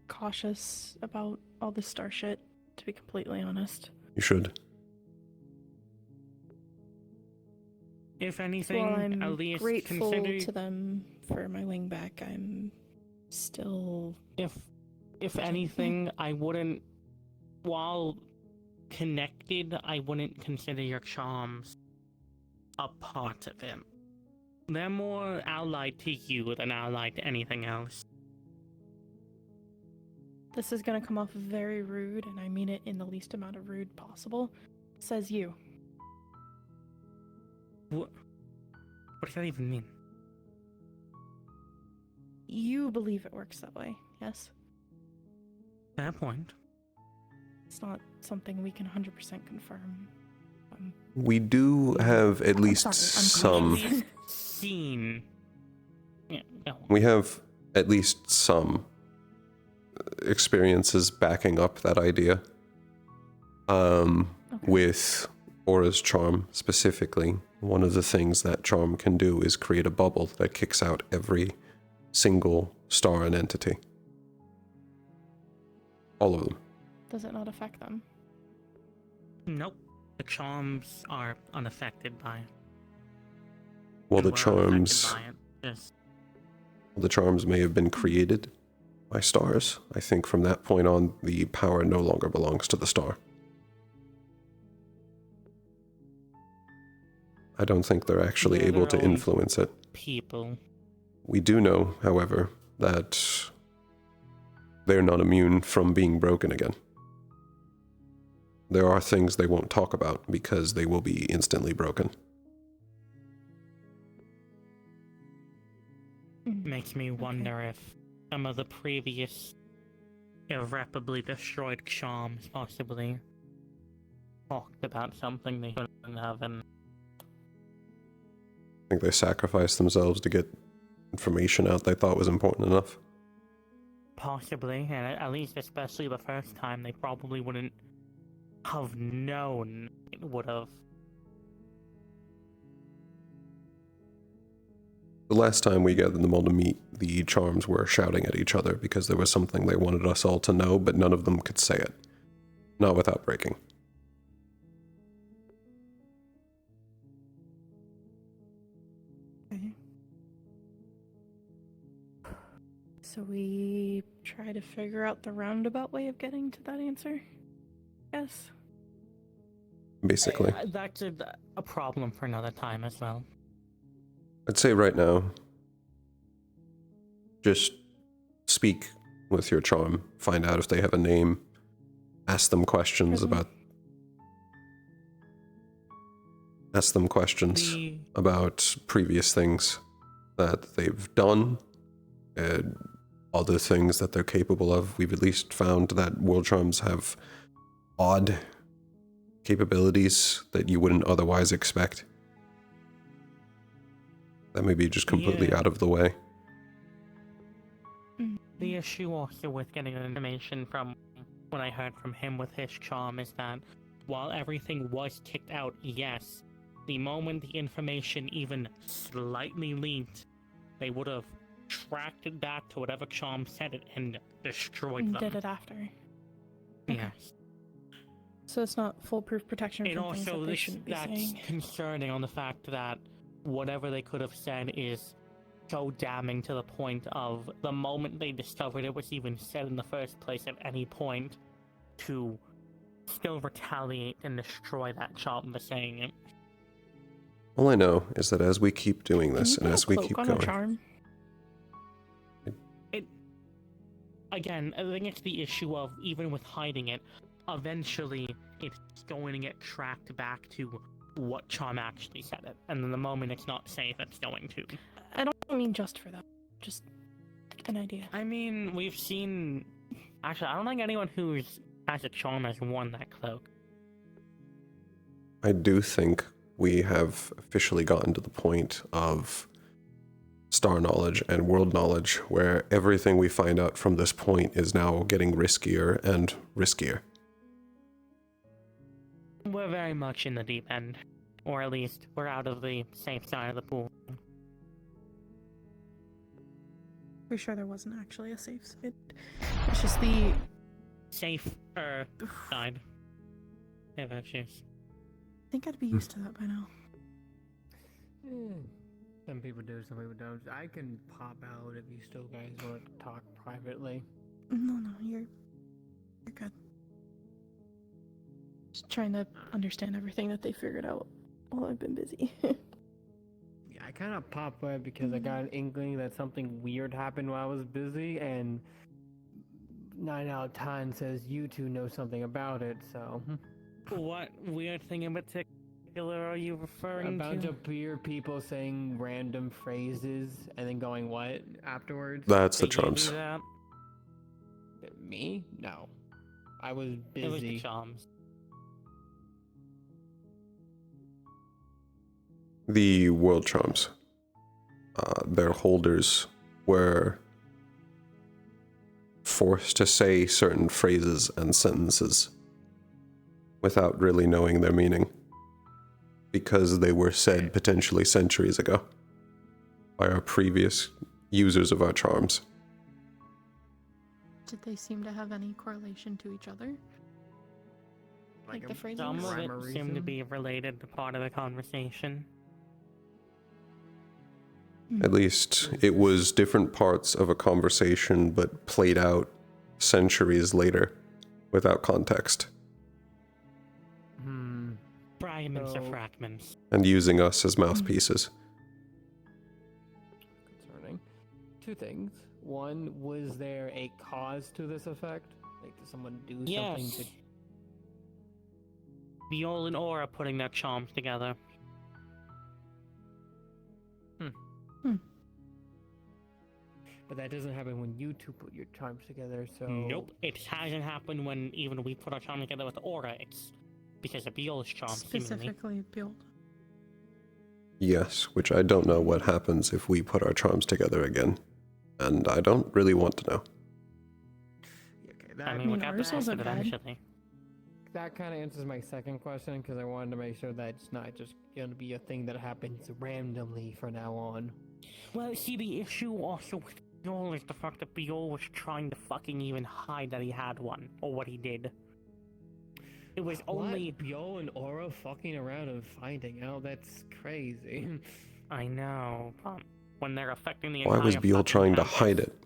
cautious about all this star shit, to be completely honest. You should. If anything, While I'm at least grateful consider to them for my wing back, I'm still. If anything, I wouldn't. While connected, I wouldn't consider your charms a part of him. They're more allied to you than allied to anything else. This is gonna come off very rude, and I mean it in the least amount of rude possible. Says you. What does that even mean? You believe it works that way, yes? Fair point. It's not something we can 100% confirm. We do have at least some. Seen. Yeah, no. We have at least some experiences backing up that idea. With Aura's charm specifically, one of the things that charm can do is create a bubble that kicks out every single star and entity. All of them. Does it not affect them? Nope. The charms are unaffected by it. Well, the We're charms. unaffected by it. Yes. The charms may have been created by stars. I think from that point on, the power no longer belongs to the star. I don't think they're actually They're able their to own influence it. People. We do know, however, that they're not immune from being broken again. There are things they won't talk about because they will be instantly broken. Makes me wonder if some of the previous irreparably destroyed charms possibly talked about something they couldn't have, and I think they sacrificed themselves to get information out they thought was important enough. possibly, and at least especially the first time, they probably wouldn't have known it would have. The last time we gathered them all to meet, the charms were shouting at each other because there was something they wanted us all to know, but none of them could say it. Not without breaking. Okay. So we try to figure out the roundabout way of getting to that answer? Yes. Basically. That's a problem for another time as well. I'd say right now, just speak with your charm, find out if they have a name, ask them questions about previous things that they've done, and other things that they're capable of. We've at least found that world charms have odd capabilities that you wouldn't otherwise expect. That may be just completely out of the way. The issue also with getting information from what I heard from him with his charm is that while everything was kicked out, yes, the moment the information even slightly leaked, they would have tracked it back to whatever charm said it and destroyed them. Did it after. Yes. So it's not foolproof protection And from things also, that they shouldn't be that's saying. concerning on the fact that whatever they could have said is so damning to the point of the moment they discovered it was even said in the first place at any point to still retaliate and destroy that charm for saying it. All I know is that as we keep doing this and as we keep on a going, charm? Again, I think it's the issue of even with hiding it, eventually it's going to get tracked back to what charm actually said it, and then the moment it's not safe, it's going to. I don't mean just for that. Just an idea. I mean, we've seen. Actually, I don't think anyone who has a charm has worn that cloak. I do think we have officially gotten to the point of star knowledge and world knowledge where everything we find out from this point is now getting riskier and riskier. We're very much in the deep end, or at least we're out of the safe side of the pool. Pretty sure there wasn't actually a safe side. It's just the safer side. If I choose. I think I'd be used to that by now. Some people do, some people don't. I can pop out if you still guys want to talk privately. No, you're good. Just trying to understand everything that they figured out while I've been busy. Yeah, I kind of popped out because I got an inkling that something weird happened while I was busy, and 9 out of 10 says you two know something about it, so. What weird thing in particular are you referring A bunch to? of weird people saying random phrases and then going what afterwards? That's the Did you do charms. that? Me? No. I was busy. It was the charms. The world charms. Their holders were forced to say certain phrases and sentences without really knowing their meaning, because they were said potentially centuries ago by our previous users of our charms. Did they seem to have any correlation to each other? Like the phrases? Some of it seemed to be related to part of the conversation. At least it was different parts of a conversation, but played out centuries later without context. Fragments of fragments. And using us as mouthpieces. Concerning. Two things. One, was there a cause to this effect? Like, did someone do something to... Viol and Aura putting their charms together. But that doesn't happen when you two put your charms together, so... Nope, it hasn't happened when even we put our charm together with Aura. It's because of Viol's charm, seemingly. Specifically build. Yes, which I don't know what happens if we put our charms together again. And I don't really want to know. Okay, I mean, we got to test it eventually. That kind of answers my second question, because I wanted to make sure that it's not just going to be a thing that happens randomly from now on. Well, see, the issue also with Viol is the fact that Viol was trying to fucking even hide that he had one, or what he did. It was only... Viol and Aura fucking around and finding out? That's crazy. I know, but when they're affecting the entire... Why was Biel trying to hide it?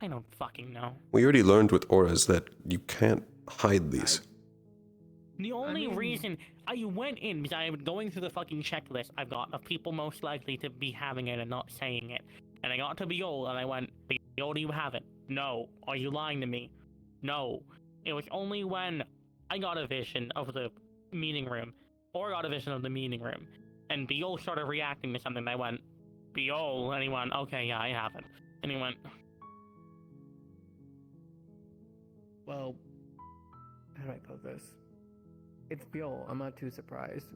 I don't fucking know. We already learned with auras that you can't hide these. The only reason I went in because I was going through the fucking checklist I've got of people most likely to be having it and not saying it. And I got to Biol and I went, Biol, do you have it? No. Are you lying to me? No. It was only when I got a vision of the meeting room, or got a vision of the meeting room, and Biol started reacting to something, I went, Biol, and he went, okay, yeah, I have it. And he went... Well, how do I put this? It's Biol, I'm not too surprised.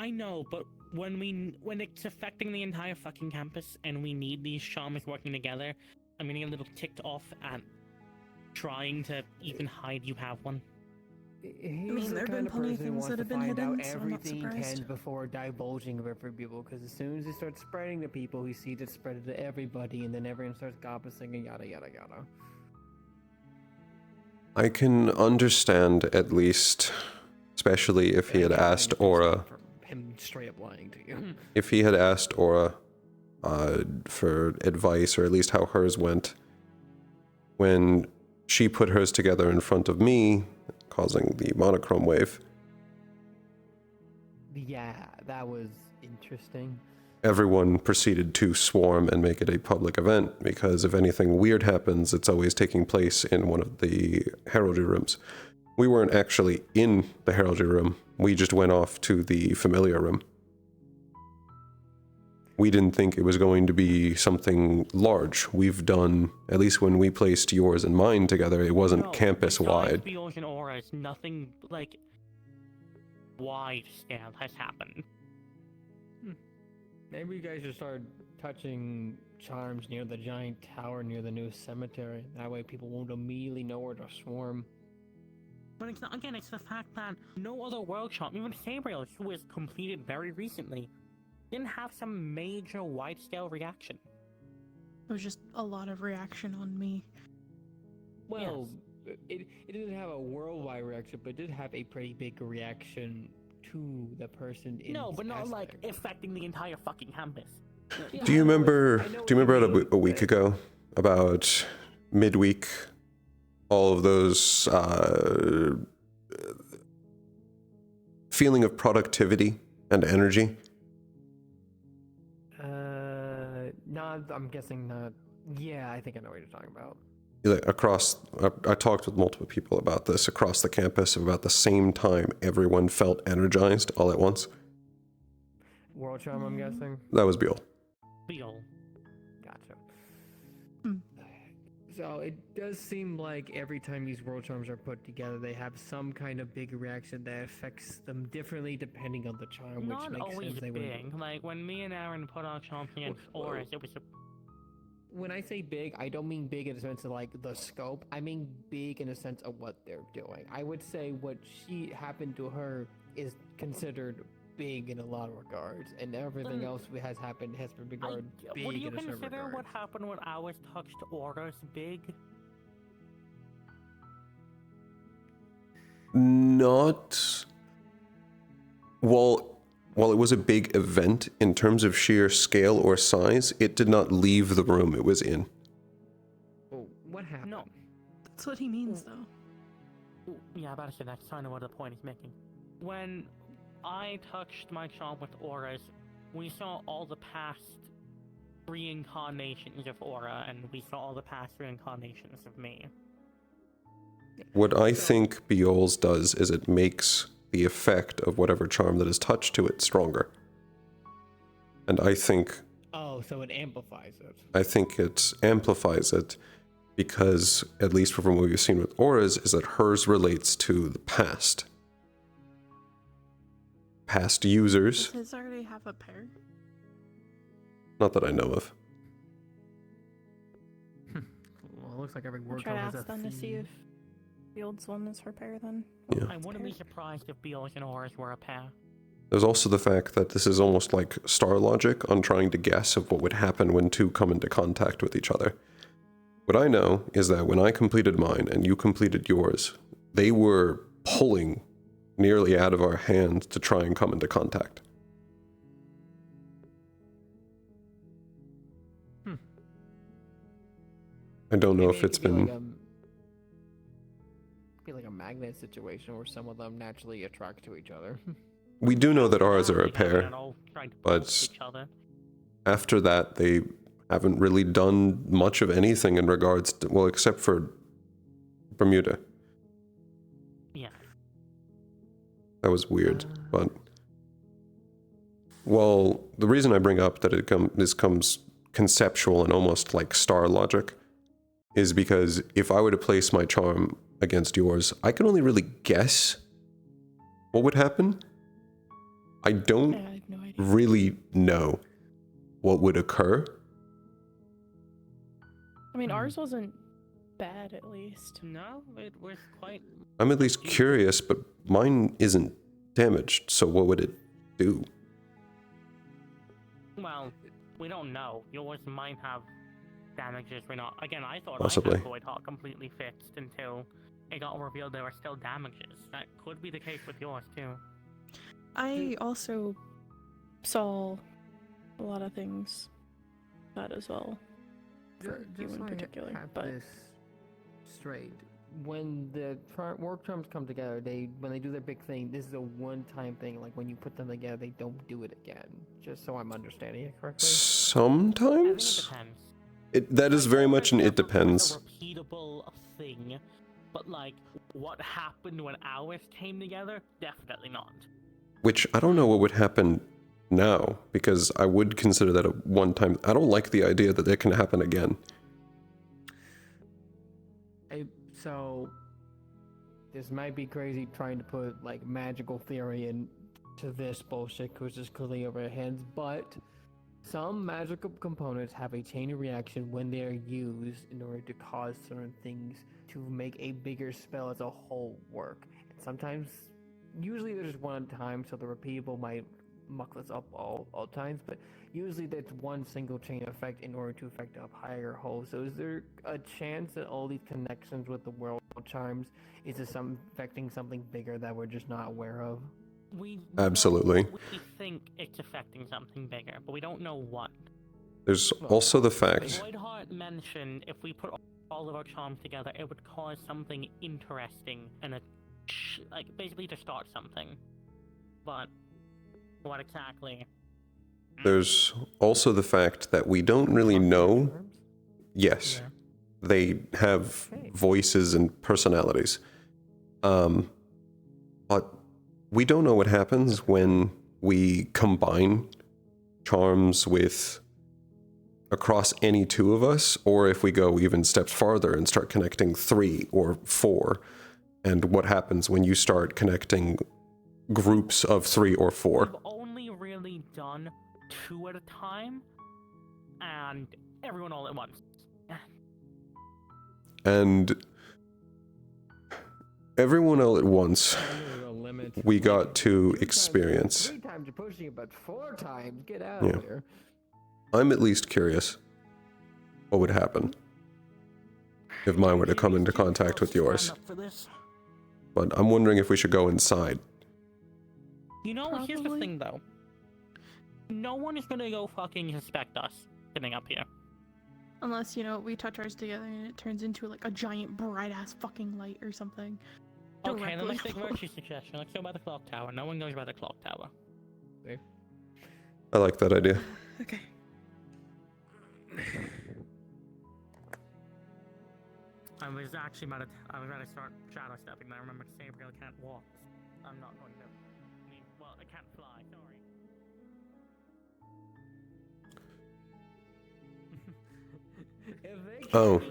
I know, but when it's affecting the entire fucking campus and we need these charms working together, I'm getting a little ticked off at trying to even hide you have one. He's the there have kind been of plenty person of who things wants that to have been find out hidden, so I'm not everything he can surprised. before divulging it for people, because as soon as he starts spreading to people, he sees it spread to everybody, and then everyone starts gossiping and yada yada yada. I can understand, at least, especially if he had asked Aura, Him straight up lying to you. if he had asked Aura for advice, or at least how hers went, when she put hers together in front of me, causing the monochrome wave. Yeah, that was interesting. Everyone proceeded to swarm and make it a public event, because if anything weird happens, it's always taking place in one of the heraldry rooms. We weren't actually in the heraldry room, we just went off to the familiar room. We didn't think it was going to be something large. We've done, at least when we placed yours and mine together, it wasn't campus-wide. Besides and Auras, nothing, like, wide scale has happened. Maybe you guys should start touching charms near the giant tower near the new cemetery. That way people won't immediately know where to swarm. But it's not, again, it's the fact that no other world charm, even Sabriel, who was completed very recently, didn't have some major wide-scale reaction. It was just a lot of reaction on me. Well, it didn't have a worldwide reaction, but it did have a pretty big reaction to the person in No, this but not like aspect. affecting the entire fucking campus. Do you remember? Do you remember a week ago, about midweek, all of those feeling of productivity and energy? No, I'm guessing not. Yeah, I think I know what you're talking about. Like I talked with multiple people about this across the campus. About the same time, everyone felt energized all at once. World Charm, I'm guessing. That was Beal. Beal. Gotcha. So it does seem like every time these world charms are put together, they have some kind of big reaction that affects them differently depending on the charm, Not which makes always sense. They big. would. Like when me and Aaron put our charms against Auras, it was a When I say big, I don't mean big in the sense of like the scope. I mean big in the sense of what they're doing. I would say what happened to her is considered big in a lot of regards, and everything else that has happened has been regarded big would you in a certain consider regard. what happened when ours touched Auras big? Not. While it was a big event in terms of sheer scale or size, it did not leave the room it was in. Oh, what happened? No. That's what he means, though. Ooh, yeah, about to say that's kind of what the point he's making. When I touched my charm with Auras, we saw all the past reincarnations of Aura, and we saw all the past reincarnations of me. What I think Beol's does is it makes the effect of whatever charm that is touched to it stronger. And I think... Oh, so it amplifies it. I think it amplifies it because, at least from what we've seen with Auras, is that hers relates to the past. Past users. Does his already have a pair? Not that I know of. Well, it looks like every I'll word try to has ask a them to see theme. if the old one is her pair then. Yeah. I wouldn't be surprised if Beals and Auras were a pair. There's also the fact that this is almost like star logic on trying to guess of what would happen when two come into contact with each other. What I know is that when I completed mine and you completed yours, they were pulling nearly out of our hands to try and come into contact. I don't know if it's been... Be like a magnet situation where some of them naturally attract to each other. We do know that ours are a pair, but after that they haven't really done much of anything in regards to, well, except for Bermuda. Yeah. That was weird, but... Well, the reason I bring up that this comes conceptual and almost like star logic is because if I were to place my charm against yours, I can only really guess what would happen. I don't really know what would occur. I mean, ours wasn't bad, at least. No, it was quite... I'm at least curious, but mine isn't damaged, so what would it do? Well, we don't know. Yours might have damages. We're not... Again, I thought Possibly. I had Void Heart completely fixed until it got revealed there were still damages. That could be the case with yours, too. I also saw a lot of things bad as well. For you Just in so I particular, have but this straight. When the work terms come together, when they do their big thing, this is a one-time thing. Like when you put them together, they don't do it again. Just so I'm understanding it correctly. Sometimes? I think it depends. That is very much an it depends. A repeatable thing, but like what happened when ours came together, definitely not. Which I don't know what would happen now, because I would consider that a one-time... I don't like the idea that it can happen again. So, this might be crazy trying to put like magical theory into this bullshit because it's clearly over our hands, but some magical components have a chain reaction when they are used in order to cause certain things to make a bigger spell as a whole work. And sometimes, usually there's one time, so the repeatable might muck this up all times, but usually that's one single chain effect in order to affect a higher whole. So is there a chance that all these connections with the world charms is affecting something bigger that we're just not aware of? Absolutely. We think it's affecting something bigger, but we don't know what. There's also the fact. Voidheart mentioned if we put all of our charms together, it would cause something interesting and like basically to start something. But what exactly? There's also the fact that we don't really know. Yes, they have voices and personalities. But we don't know what happens when we combine charms with across any two of us, or if we go even steps farther and start connecting 3 or 4, and what happens when you start connecting groups of 3 or 4. We've only really done 2 at a time, and everyone all at once. And everyone all at once, we got to experience. 3 times you're pushing it, but 4 times, get out Yeah. of here. I'm at least curious what would happen if mine were to come into contact with yours. But I'm wondering if we should go inside. You know, here's the thing though. No one is gonna go fucking suspect us sitting up here. Unless, you know, we touch ours together and it turns into like a giant bright ass fucking light or something. Okay, then let's take Directly. Virtue's suggestion. Let's go by the clock tower. No one goes by the clock tower. I like that idea. Okay. I was actually about to start shadow stepping, but I remembered Sabriel can't walk. I'm not going to. Well, I can't fly. Sorry. Oh,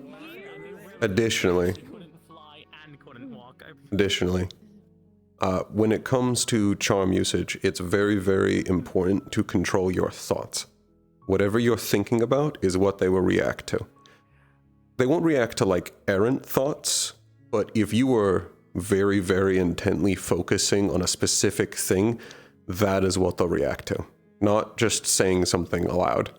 additionally, when it comes to charm usage, it's very, very important to control your thoughts. Whatever you're thinking about is what they will react to. They won't react to, like, errant thoughts, but if you were very, very intently focusing on a specific thing, that is what they'll react to. Not just saying something aloud.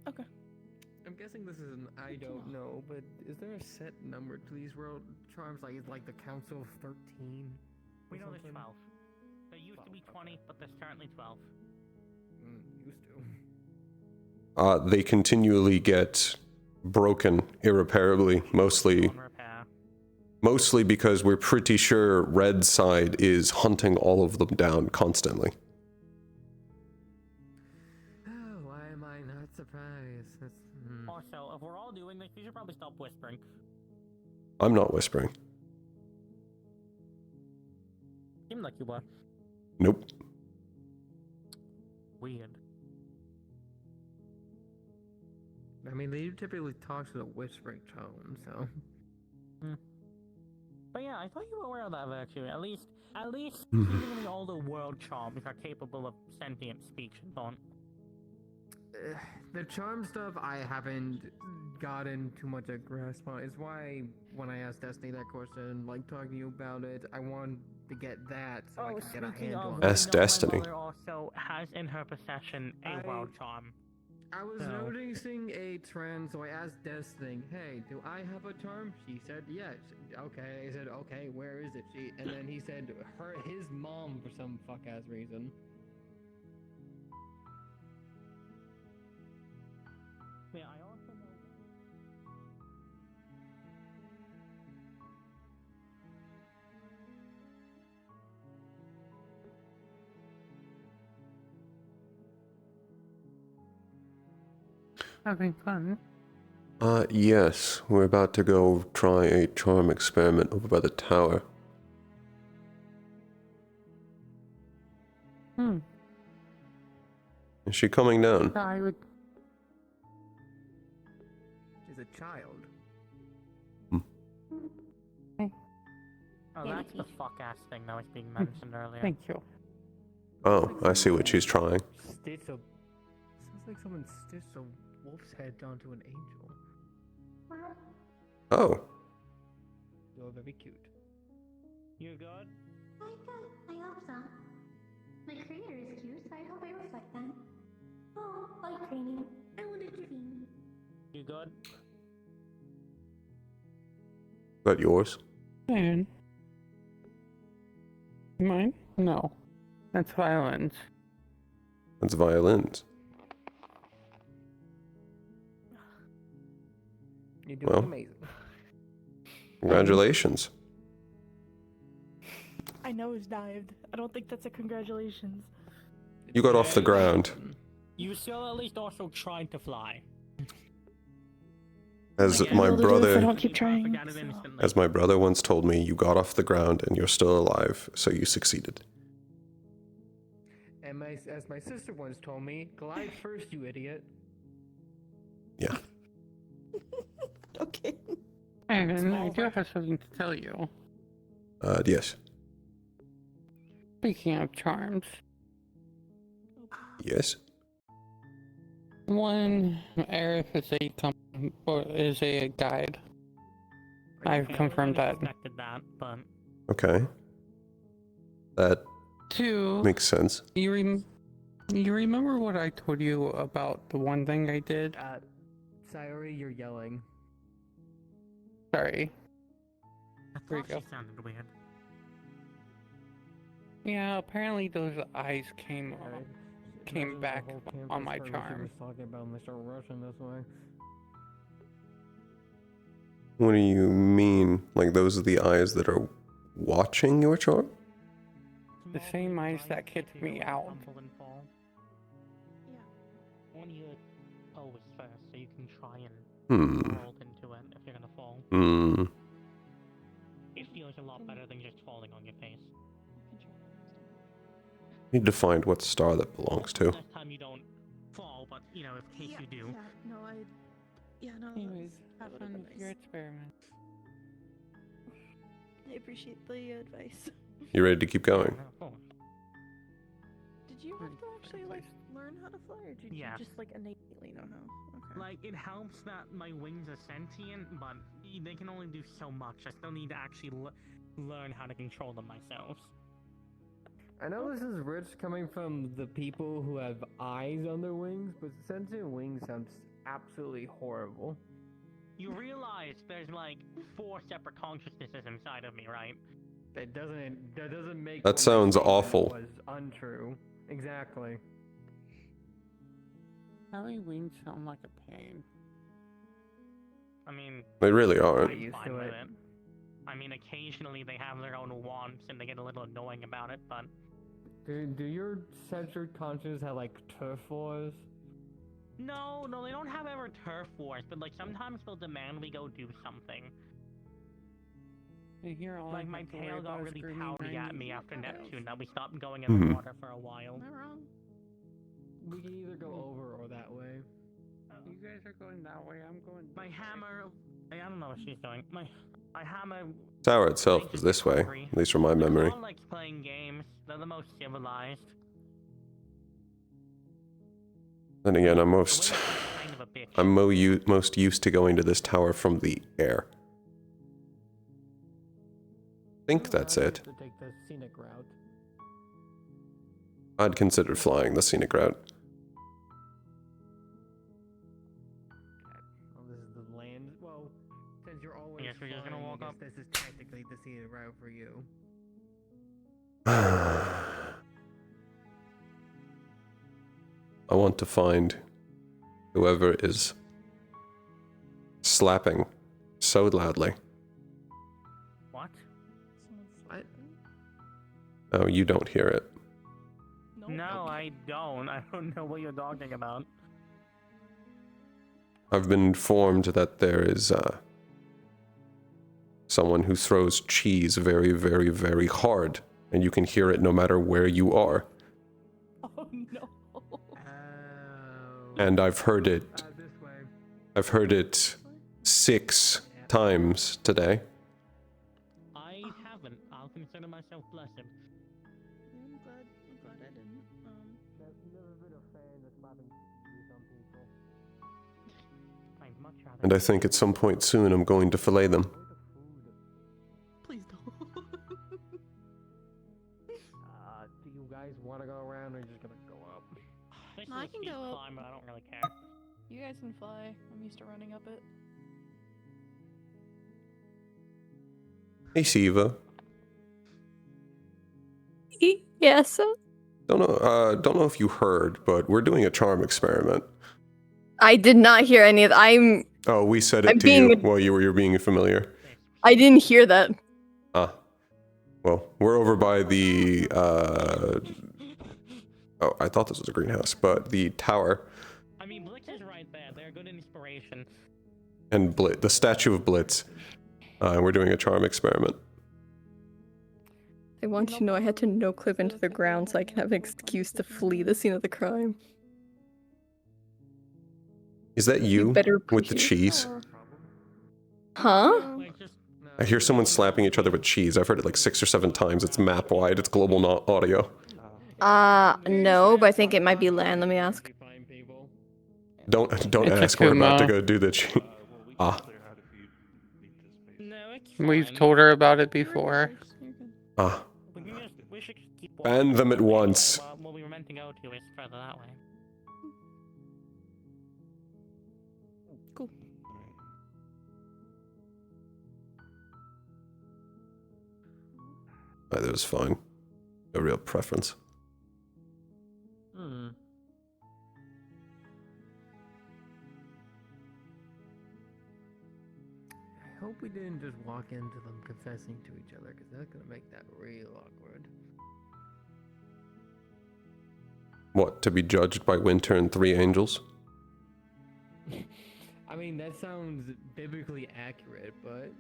I'm guessing this is an I don't know, but is there a set number to these world charms? Like the Council of 13? We know there's 12. There used to be 20, but there's currently 12. Used to. They continually get broken irreparably, mostly because we're pretty sure Red Side is hunting all of them down constantly. Oh, why am I not surprised? Also, if we're all doing this, we should probably stop whispering. I'm not whispering. Seemed like you were. Nope. Weird. I mean, they typically talk to a whispering tone, so. But yeah, I thought you were aware of that virtue. At least, seemingly all the world charms are capable of sentient speech and thought. The charm stuff I haven't gotten too much a grasp on. It's why when I asked Destiny that question, like talking to you about it, I want to get that so I can get a handle on it. Ask Destiny. My mother also has in her possession a world charm. I was noticing a trend, so I asked Destiny, hey, do I have a charm? She said yes. Okay, I said, okay, where is it? And then he said his mom for some fuck-ass reason. Yeah, I also know. Having fun? Yes. We're about to go try a charm experiment over by the tower. Is she coming down? I would. She's a child. Oh, that's the fuck-ass thing that was being mentioned earlier. Thank you. Oh, I see what she's trying. Stitch a... Sounds like someone stitched a wolf's head onto an angel. Oh. You're very cute. You good? I hope so. My creator is cute, so I hope I reflect that. Oh, like training. I wanted to dream. You good? Is that yours? Man. Mine? No. That's violence. That's violins. You're doing Well, amazing. Congratulations. I nose dived. I don't think that's a congratulations. You got off the ground. You still at least also tried to fly. As Like, my I'll do it if I brother, don't keep trying. as my brother once told me, you got off the ground and you're still alive, so you succeeded. And as my sister once told me, glide first, you idiot. Yeah. Okay. And I do have something to tell you. Yes. Speaking of charms, Yes. one Aerith is a guide. I've confirmed that. Expected that, but Okay. That Two, makes sense. you remember what I told you about the one thing I did? Sayori, you're yelling. Sorry. I There you thought go. she sounded weird. Yeah, apparently those eyes came back on my charm. Talking about Mr. Russian this way. What do you mean? Like those are the eyes that are watching your charm? The same eyes that kicked me out. I want you to pose first so you can try and Hmm. roll into it if you're gonna fall. Hmm. It feels a lot better than just falling on your face. Need to find what star that belongs to. Next time you don't fall, but you know, in case you do. Anyways, have that fun would've with been your nice. experiment. I appreciate the advice. You ready to keep going? Did you have to actually like learn how to fly, or did you Yeah. just like innately know how? Okay. Like, it helps that my wings are sentient, but they can only do so much. I still need to actually learn how to control them myself. I know this is rich coming from the people who have eyes on their wings, but sentient wings sounds absolutely horrible. You realize there's like 4 separate consciousnesses inside of me, right? That doesn't make That what sounds my statement awful. Was untrue. Exactly. Having wings sound like a pain. I mean, They really are. I'm fine with it. I mean, occasionally they have their own wants and they get a little annoying about it, but Do your censored conscience have like turf wars? no, they don't have ever turf wars, but like sometimes they'll demand we go do something. And here all I Like my have to worry tail about got is really screaming pouty at 90 me after miles. Neptune that we stopped going in the Mhm. water for a while. Am I wrong? We can either go over or that way. You guys are going that way, I'm going My this way. hammer, I don't know what she's doing. My hammer. Tower itself is this way, at least from my memory. Claw likes playing games. They're the most civilized. Then again, I'm Kind of a bitch. most used to going to this tower from the air. I think that's it. To take the scenic route. I'd consider flying the scenic route. Well, this is the land. Well, since you're always Yes, we're just gonna flying, walk I up. guess this is technically the scenic route for you. I want to find whoever is slapping so loudly. What? What? Oh, you don't hear it. No, I don't. I don't know what you're talking about. I've been informed that there is someone who throws cheese very, very, very hard, and you can hear it no matter where you are. Oh no. And I've heard it. This way. I've heard it 6 times today. I haven't. I'll consider myself blessed. I'm glad I didn't. I've never been a fan of slapping cheese on people. I'd much rather. And I think at some point soon I'm going to fillet them. Please don't. Do you guys want to go around or are you just gonna go up? This No, is I a can steep go up. climb, but I don't really care. You guys can fly. I'm used to running up it. Hey, Siva. Yes. Don't know if you heard, but we're doing a charm experiment. I did not hear any of that. Oh, we said I'm it to being- you while you were being familiar. I didn't hear that. Ah. Well, we're over by the, oh, I thought this was a greenhouse, but the tower. I mean, Blitz is right there. They're a good inspiration. And the statue of Blitz. And we're doing a charm experiment. I want you to know I had to no-clip into the ground so I can have an excuse to flee the scene of the crime. Is that you better with the appreciate- cheese? Huh? I hear someone slapping each other with cheese. I've heard it like 6 or 7 times. It's map-wide. It's global audio. No, but I think it might be land. Let me ask. Don't It's ask. We're about to Akuma. go do the cheese. Ah. We've told her about it before. Ah. Ban them at once. What we were meant to go to is further that way. Cool. Either is fine. No real preference. I hope we didn't just walk into them confessing to each other, because that's gonna make that real awkward. What, to be judged by Winter and 3 angels? I mean, that sounds biblically accurate, but...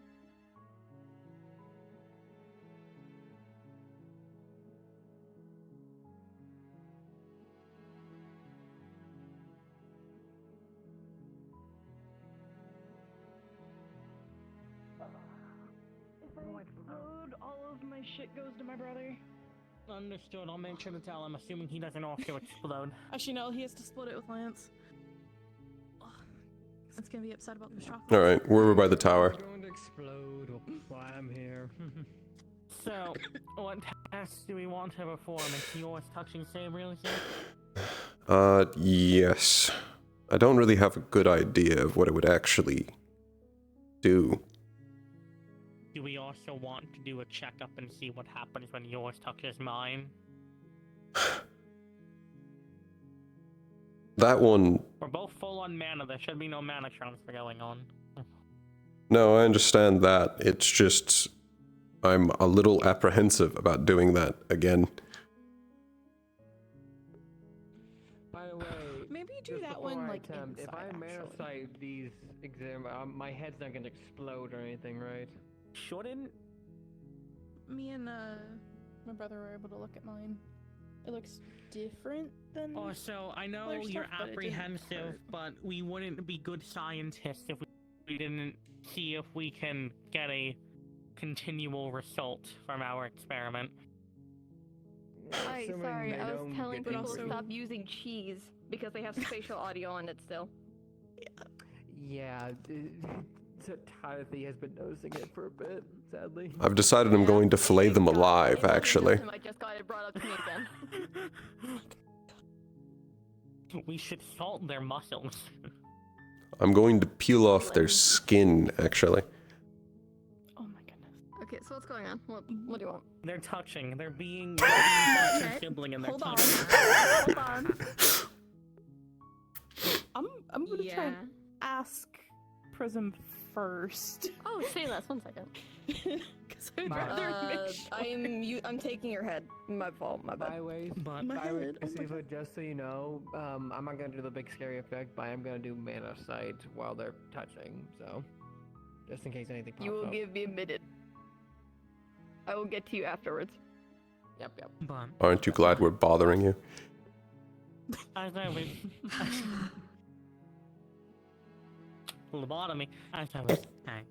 If I explode, all of my shit goes to my brother. Understood. I'll make sure to tell him, assuming he doesn't also explode. Actually, no, he has to split it with Lance. Ugh. It's gonna be upset about the chocolate. Alright, we're over by the tower. Going to explode while I'm here. So, what tasks do we want to perform? Is yours touching Sabriel's yet? Yes. I don't really have a good idea of what it would actually do. Do we also want to do a checkup and see what happens when yours touches mine? That one... We're both full on mana. There should be no mana transfer going on. No, I understand that. It's just... I'm a little apprehensive about doing that again. By the way, Maybe you do just that before one I like attempt, if inside, I mana actually. sight these my head's not gonna explode or anything, right? Shouldn't? Me and my brother were able to look at mine. It looks different than. Oh, so I know other you're stuff, but it didn't apprehensive, hurt. but we wouldn't be good scientists if we didn't see if we can get a continual result from our experiment. Hi, Assuming sorry, they I was don't telling get people to angry. stop using cheese because they have spatial audio on it still. Yeah, Timothy has been noticing it for a bit, sadly. I've decided I'm going to fillet them alive, actually. I just got it brought up to me again. We should salt their muscles. I'm going to peel off their skin, actually. Okay, so what's going on? What do you want? They're touching. They're being their sibling and they're Hold on. touching. Hold on. I'm gonna try and ask Prism first. Oh, say less. 1 second. Because I'd rather make sure. I'm taking your head. My fault. My bad. By the way, But My head, oh my Siva, just so you know, I'm not gonna do the big scary effect, but I'm gonna do mana sight while they're touching. So, just in case anything pops You will up. give me a minute. I will get to you afterwards. Yep. But Aren't you glad we're bothering you? as I was lobotomy, as I was saying,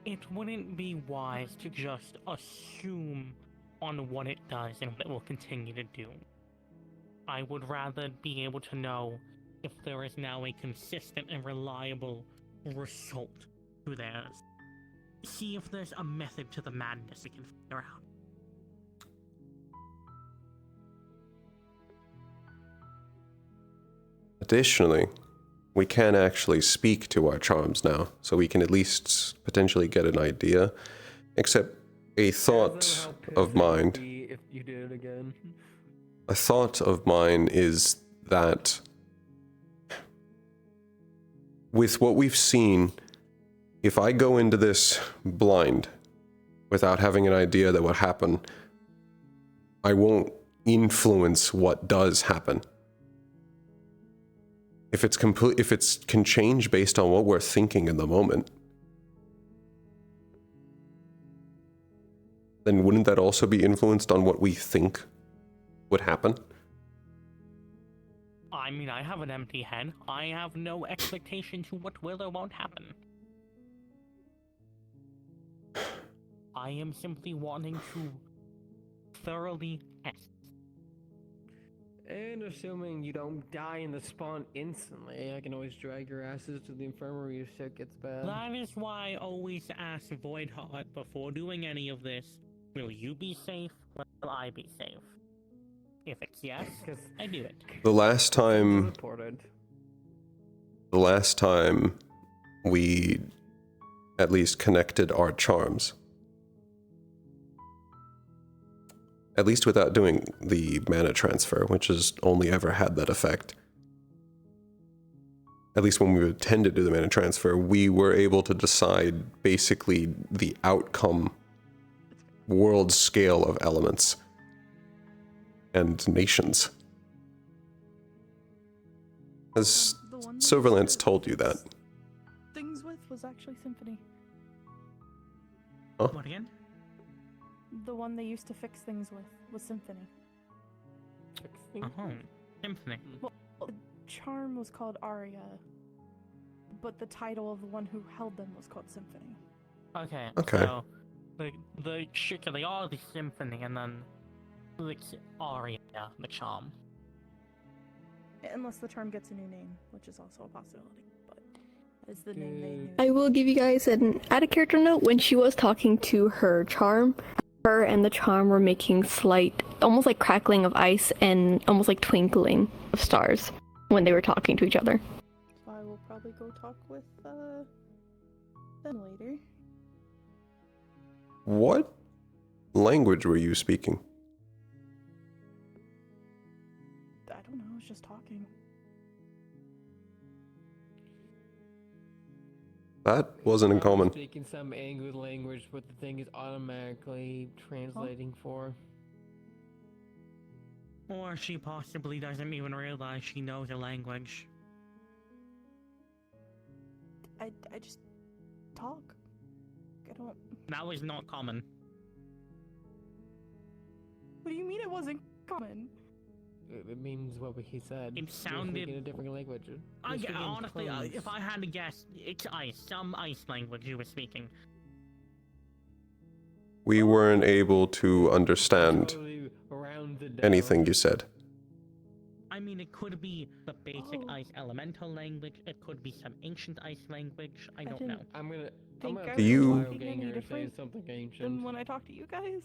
it wouldn't be wise to just assume on what it does and what it will continue to do. I would rather be able to know if there is now a consistent and reliable result to theirs. See if there's a method to the madness we can figure out. Additionally, we can actually speak to our charms now, so we can at least potentially get an idea. Except, A thought of mine. If you did it again. A thought of mine is that with what we've seen, if I go into this blind without having an idea that what happened, I won't influence what does happen. If it's can change based on what we're thinking in the moment, then wouldn't that also be influenced on what we think would happen? I mean, I have an empty head. I have no expectation to what will or won't happen. I am simply wanting to thoroughly test. And assuming you don't die in the spawn instantly, I can always drag your asses to the infirmary if shit gets bad. That is why I always ask Voidheart before doing any of this, will you be safe? Will I be safe? If it's yes, I do it. The last time we at least connected our charms, at least without doing the mana transfer, which has only ever had that effect. At least when we intended to do the mana transfer, we were able to decide basically the outcome world scale of elements and nations. As Silverlance told you that. Things with was actually Symphony. Huh? What again? The one they used to fix things with was Symphony. Oh, Symphony. Well, the charm was called Aria, but the title of the one who held them was called Symphony. Okay. Okay. So they are the Symphony, and then the Aria, the charm. Unless the charm gets a new name, which is also a possibility, but that is the name they knew. I will give you guys an added character note. When she was talking to her charm, her and the charm were making slight, almost like crackling of ice and almost like twinkling of stars when they were talking to each other. So I will probably go talk with Ben later. What language were you speaking? I don't know, I was just talking. That wasn't in common. Speaking some angry language, what the thing is automatically translating for. Or she possibly doesn't even realize she knows a language. I just talk. I don't. That was not common. What do you mean it wasn't common? It means what he said. It sounded in a different language. Honestly, if I had to guess, it's ice. Some ice language you were speaking. We weren't able to understand anything you said. I mean, it could be the basic ice elemental language. It could be some ancient ice language. I don't know. I'm gonna Do you- Any say different something than ancient. when I talk to you guys?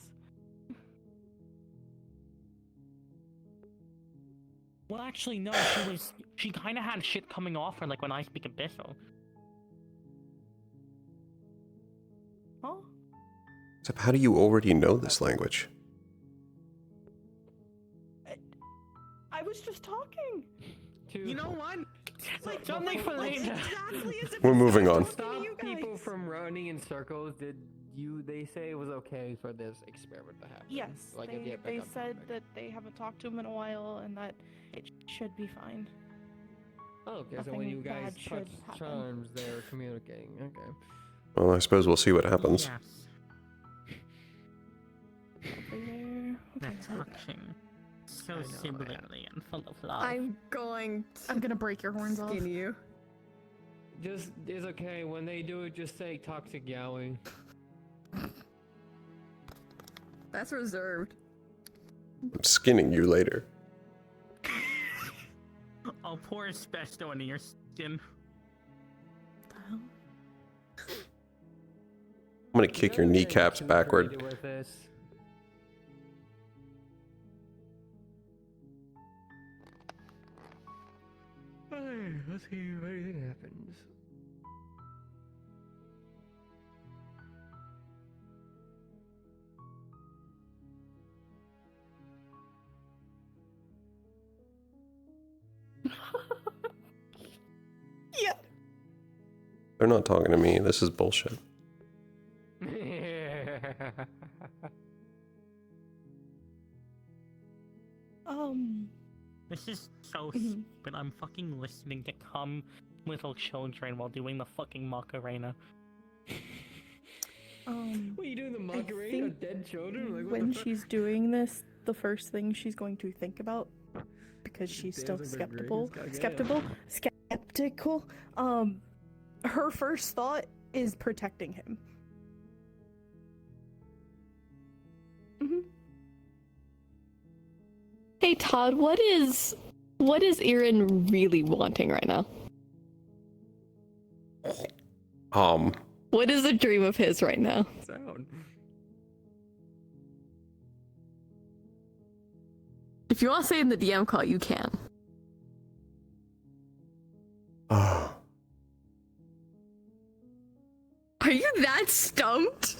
Well, actually, no. She kind of had shit coming off her, like when I speak Abyssal. Huh? So how do you already know this language? I was just talking. You know what? Like, something for later. Exactly as if We're moving on. Stop people from running in circles. They say it was okay for this experiment to happen? Yes, Like, if you get back they on said topic. that they haven't talked to him in a while and that it should be fine. Oh, okay. So Nothing when you guys bad touch should happen. charms, they're communicating. Okay. Well, I suppose we'll see what happens. They're touching. So siblingly and full of love. I'm gonna break your horns off. You. Just, it's okay. When they do it, just say toxic yaoi. That's reserved. I'm skinning you later. I'll pour asbesto into your skin. I'm gonna kick your kneecaps backward. With this. Let's see if anything happens. They're not talking to me. This is bullshit. This is so stupid. I'm fucking listening to Come Little Children while doing the fucking Macarena. What are you doing, the Macarena of dead children? Like, what When the fuck? she's doing this, the first thing she's going to think about, because she's still skeptical, her first thought is protecting him. Hey Todd, what is Erin really wanting right now? What is a dream of his right now? Sound. If you want to say in the DM call, you can. Are you that stumped?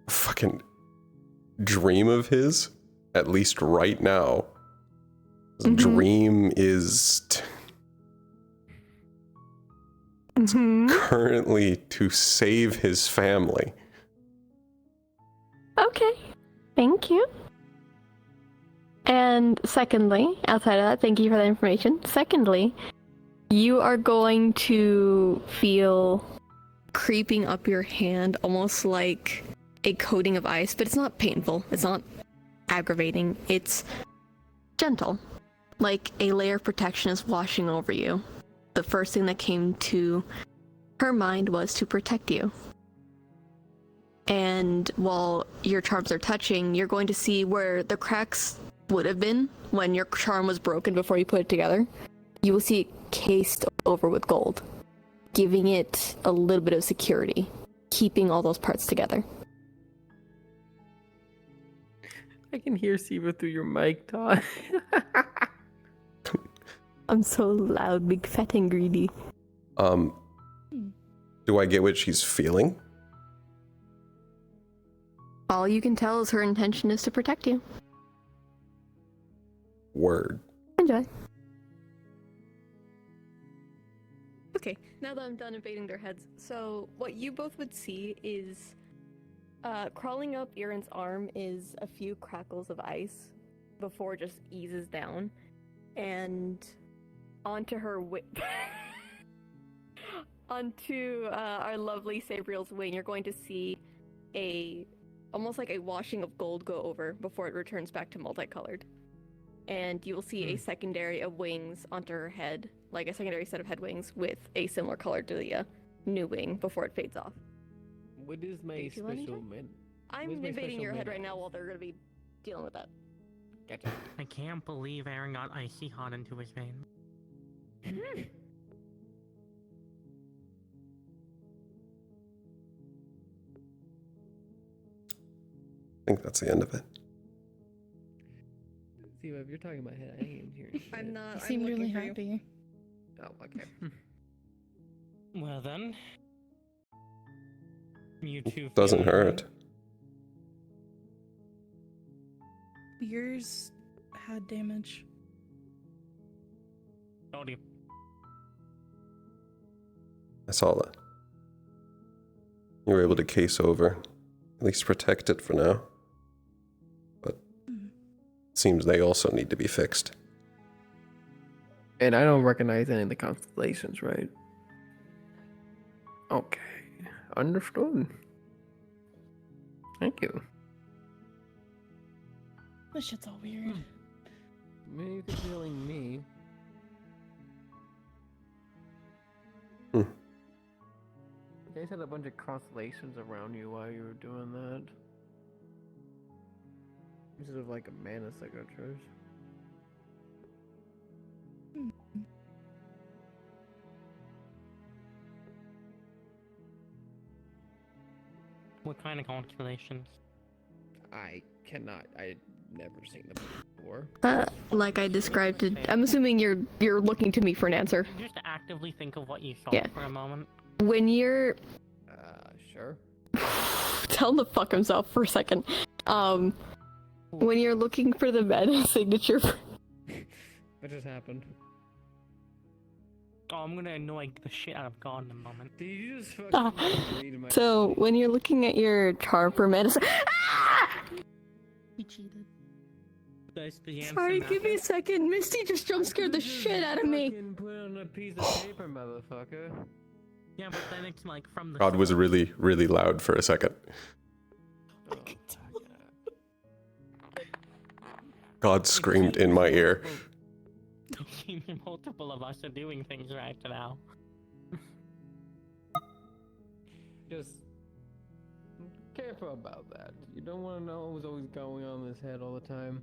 Fucking dream of his, at least right now. His dream is currently to save his family. Okay, thank you. And secondly, outside of that, thank you for that information. Secondly, you are going to feel creeping up your hand, almost like a coating of ice, but it's not painful. It's not aggravating. It's gentle. Like a layer of protection is washing over you. The first thing that came to her mind was to protect you. And while your charms are touching, you're going to see where the cracks would have been when your charm was broken before you put it together. You will see it cased over with gold, giving it a little bit of security, keeping all those parts together. I can hear Siva through your mic, Todd. I'm so loud, big, fat, and greedy. Do I get what she's feeling? All you can tell is her intention is to protect you. Word. Enjoy. Okay, now that I'm done invading their heads, so what you both would see is crawling up Erin's arm is a few crackles of ice before it just eases down, and onto her onto our lovely Sabriel's wing, you're going to see almost like a washing of gold go over before it returns back to multicolored. And you will see a secondary of wings onto her head, like a secondary set of head wings with a similar color to the new wing before it fades off. What is my special man? I'm invading your head right now while they're going to be dealing with that. Gotcha. I can't believe Aaron got icy hot into his veins. I think that's the end of it. Siva, if you're talking about head, I ain't hearing shit. I'm not. You seem really for you. happy. Oh, okay. Well then, you two Doesn't feel hurt. Yours had damage. Told you. I saw that. You were able to case over, at least protect it for now. But it seems they also need to be fixed. And I don't recognize any of the constellations, right? Okay. Understood. Thank you. This shit's all weird. Maybe you could be telling me. Hmm. You guys had a bunch of constellations around you while you were doing that. Instead of like a mana signatures. What kind of constellations? I cannot. I've never seen them before. Like I described it, I'm assuming you're looking to me for an answer. Just actively think of what you saw Yeah. for a moment. When you're Sure. tell him to fuck himself for a second. When you're looking for the mana signature What just happened? Oh, I'm gonna annoy the shit out of God in a moment. Did you just fucking read my... So when you're looking at your charm for medicine, He cheated. sorry, give me a second. Misty just jump scared the shit out of me. Fucking put it on a piece of paper, motherfucker. Yeah, but then it's like from the. God was really, really loud for a second. God screamed in my ear. Multiple of us are doing things right now. Just careful about that. You don't want to know what's always going on in his head all the time.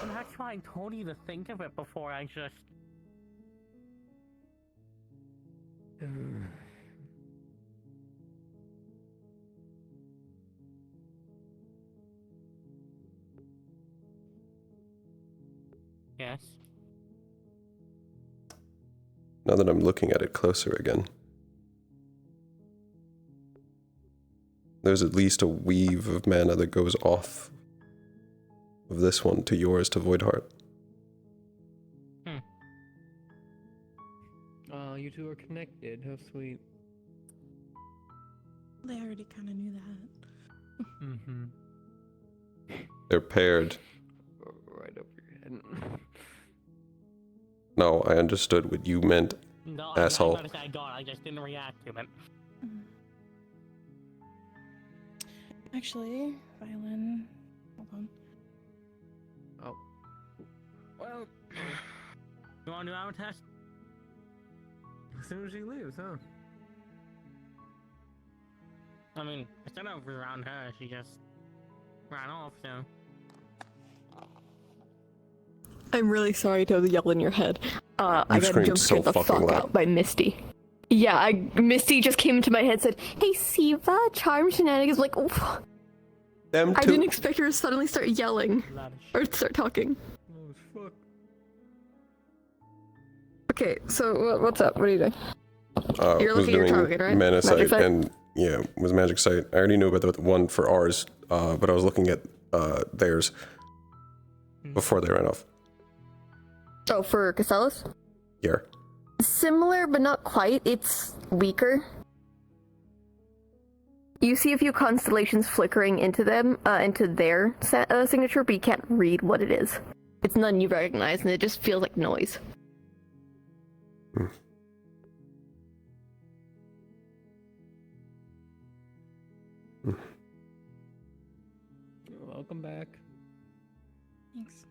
And that's why I told you to think of it before I just... Yes? Now that I'm looking at it closer again, there's at least a weave of mana that goes off of this one to yours to Voidheart. Oh, you two are connected. How sweet. They already kind of knew that. Mm-hmm. They're paired. Right up your head. No, I understood what you meant, No, asshole. I say God, I just didn't react to it. Actually, Violin. Hold on. Oh. Well, you want to do our test? As soon as she leaves, huh? I mean, I said I was around her, she just ran off, so... I'm really sorry to yell in your head. I got screamed jump so scared the fucking fuck loud. out by Misty. Yeah, Misty just came into my head and said, "Hey Siva, charm shenanigans." Like, oof. Them I two. didn't expect her to suddenly start yelling or start talking. Oh, fuck. Okay, so what's up? What are you doing? You're Was looking at your doing target, right? Mana Magic Sight Sight? and yeah, it was Magic Sight. I already knew about the one for ours, but I was looking at theirs before they ran off. Oh, for Castellus? Yeah. Similar, but not quite. It's weaker. You see a few constellations flickering into them, into their signature, but you can't read what it is. It's none you recognize, and it just feels like noise. Welcome back. Thanks.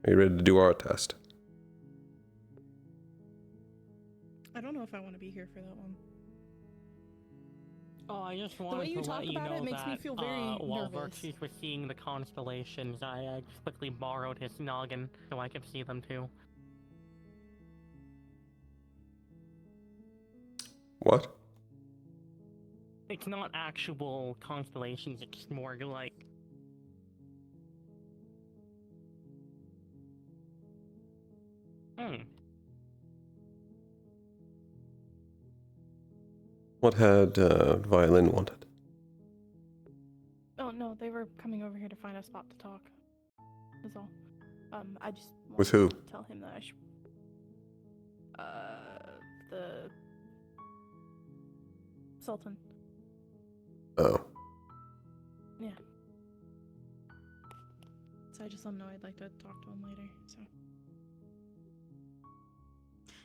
Are you ready to do our test? I don't know if I want to be here for that one. Oh, I just way wanted you to talk let you about it know makes me that feel very while nervous. Virtues was seeing the constellations, I quickly borrowed his noggin so I could see them too. What? It's not actual constellations, it's more like... What had Violin wanted? Oh no, they were coming over here to find a spot to talk. That's all. I just With who? wanted to tell him that I should. The Sultan. Oh. Yeah. So I just let him know I'd like to talk to him later. So.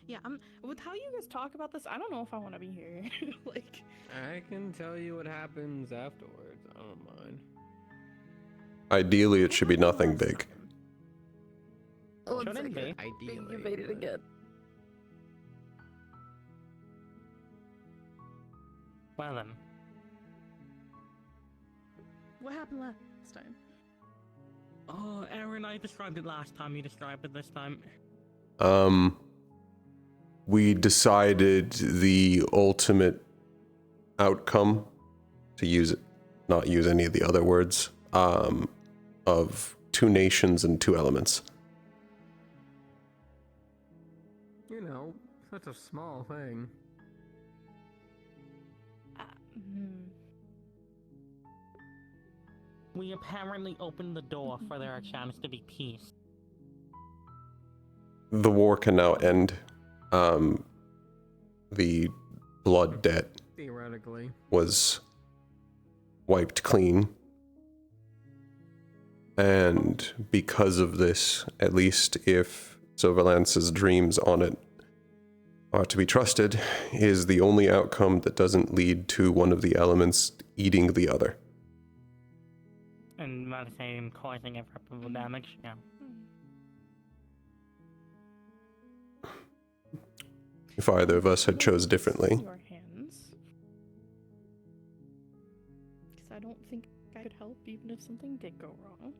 Yeah, with how you guys talk about this, I don't know if I want to be here. Like. I can tell you what happens afterwards. I don't mind. Ideally, it should be nothing big. Oh, Shouldn't be. Being invaded again. Well then. What happened last time? Oh, Aaron, I described it last time, you described it this time. We decided the ultimate outcome, to use it, not use any of the other words, of 2 nations and 2 elements. You know, such a small thing. We apparently opened the door for there a chance to be peace. the war can now end. The blood debt Theoretically. was wiped clean. And because of this, at least if Silverlance's dreams on it are to be trusted, is the only outcome that doesn't lead to one of the elements eating the other. And by the same causing irreparable damage, yeah. If either of us had chose differently. Your hands. Because I don't think I could help even if something did go wrong.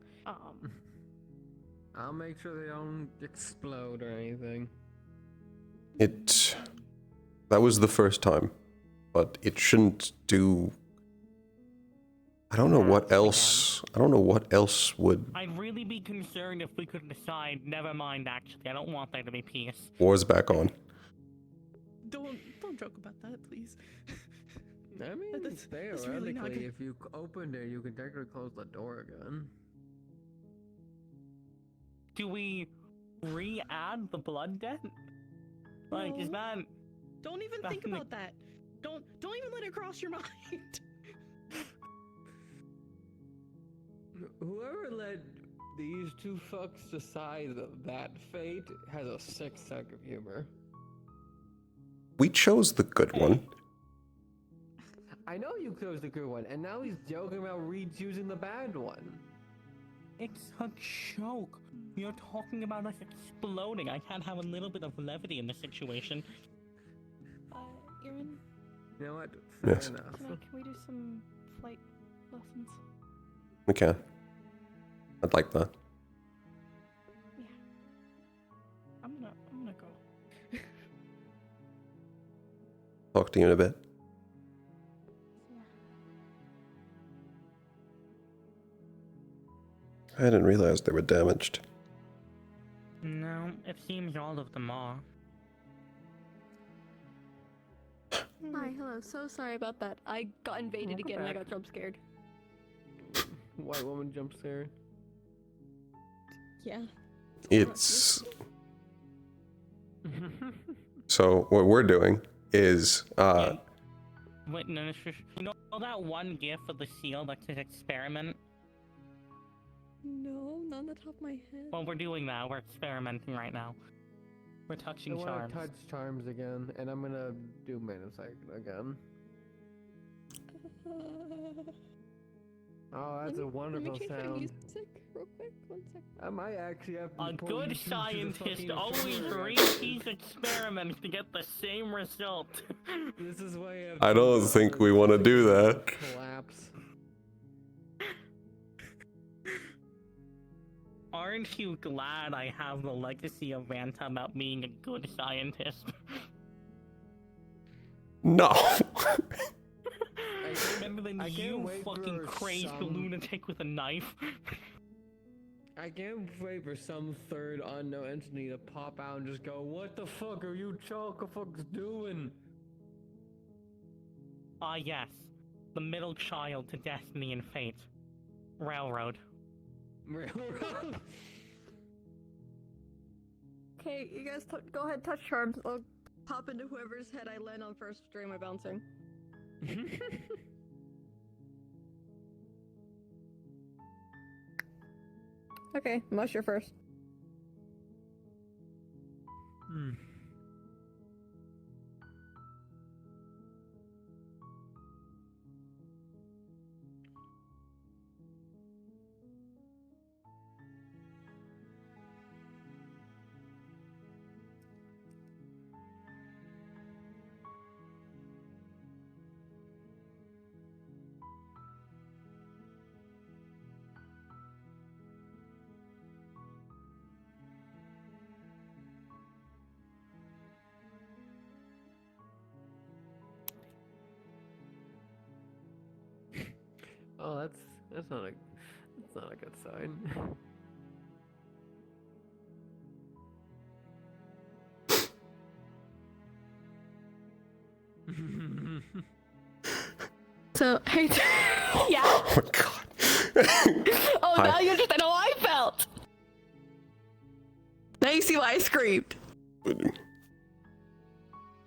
I'll make sure they don't explode or anything. That was the first time, but it shouldn't do. I don't know what else would. I'd really be concerned if we could decide, never mind, actually, I don't want there to be peace. War's back on. Don't joke about that, please. I mean, That's theoretically, really not good. if you opened it, you can technically close the door again. Do we re-add the blood debt? Like, is No. that... Don't even think about that. Don't even let it cross your mind. Whoever let these two fucks decide that fate has a sick sense of humor. We chose the good one. I know you chose the good one, and now he's joking about re-choosing the bad one. It's a joke. You're talking about us exploding. I can't have a little bit of levity in this situation. Aaron, You know what? Fair Yes. enough. can we do some flight lessons? We can. I'd like that. Yeah. I'm gonna go. Talk to you in a bit. I didn't realize they were damaged. No, it seems all of them are. Hi, hello. So sorry about that. I got invaded again and I got jump scared. White woman jump scare. Yeah. It's so what we're doing is Wait, no, you know that one gif of the seal that's his experiment? No, not on the top of my head. Well, we're doing that. We're experimenting right now. We're I touching want charms. to touch charms again, and I'm gonna do Manasect again. Oh, that's a wonderful Let me change my sound. music real quick. 1 second. I might actually have to A pull good you two to the scientist fucking always server. repeats experiments to get the same result. This is why I have I don't think we want to do that. collapse. Aren't you glad I have the legacy of Vanta about being a good scientist? No. Better than I can't you wait fucking for crazed some- lunatic with a knife. I can't wait for some third unknown entity to pop out and just go, "What the fuck are you fucks doing?" Ah, yes. The middle child to destiny and fate. Railroad. Railroad. Okay, you guys go ahead, touch charms. I'll pop into whoever's head I land on first during my bouncing. Okay, Mush, you're first. Oh, that's not a good sign. So, hey, yeah. Oh my god. Oh, Hi. now you understand how I felt. Now you see why I screamed.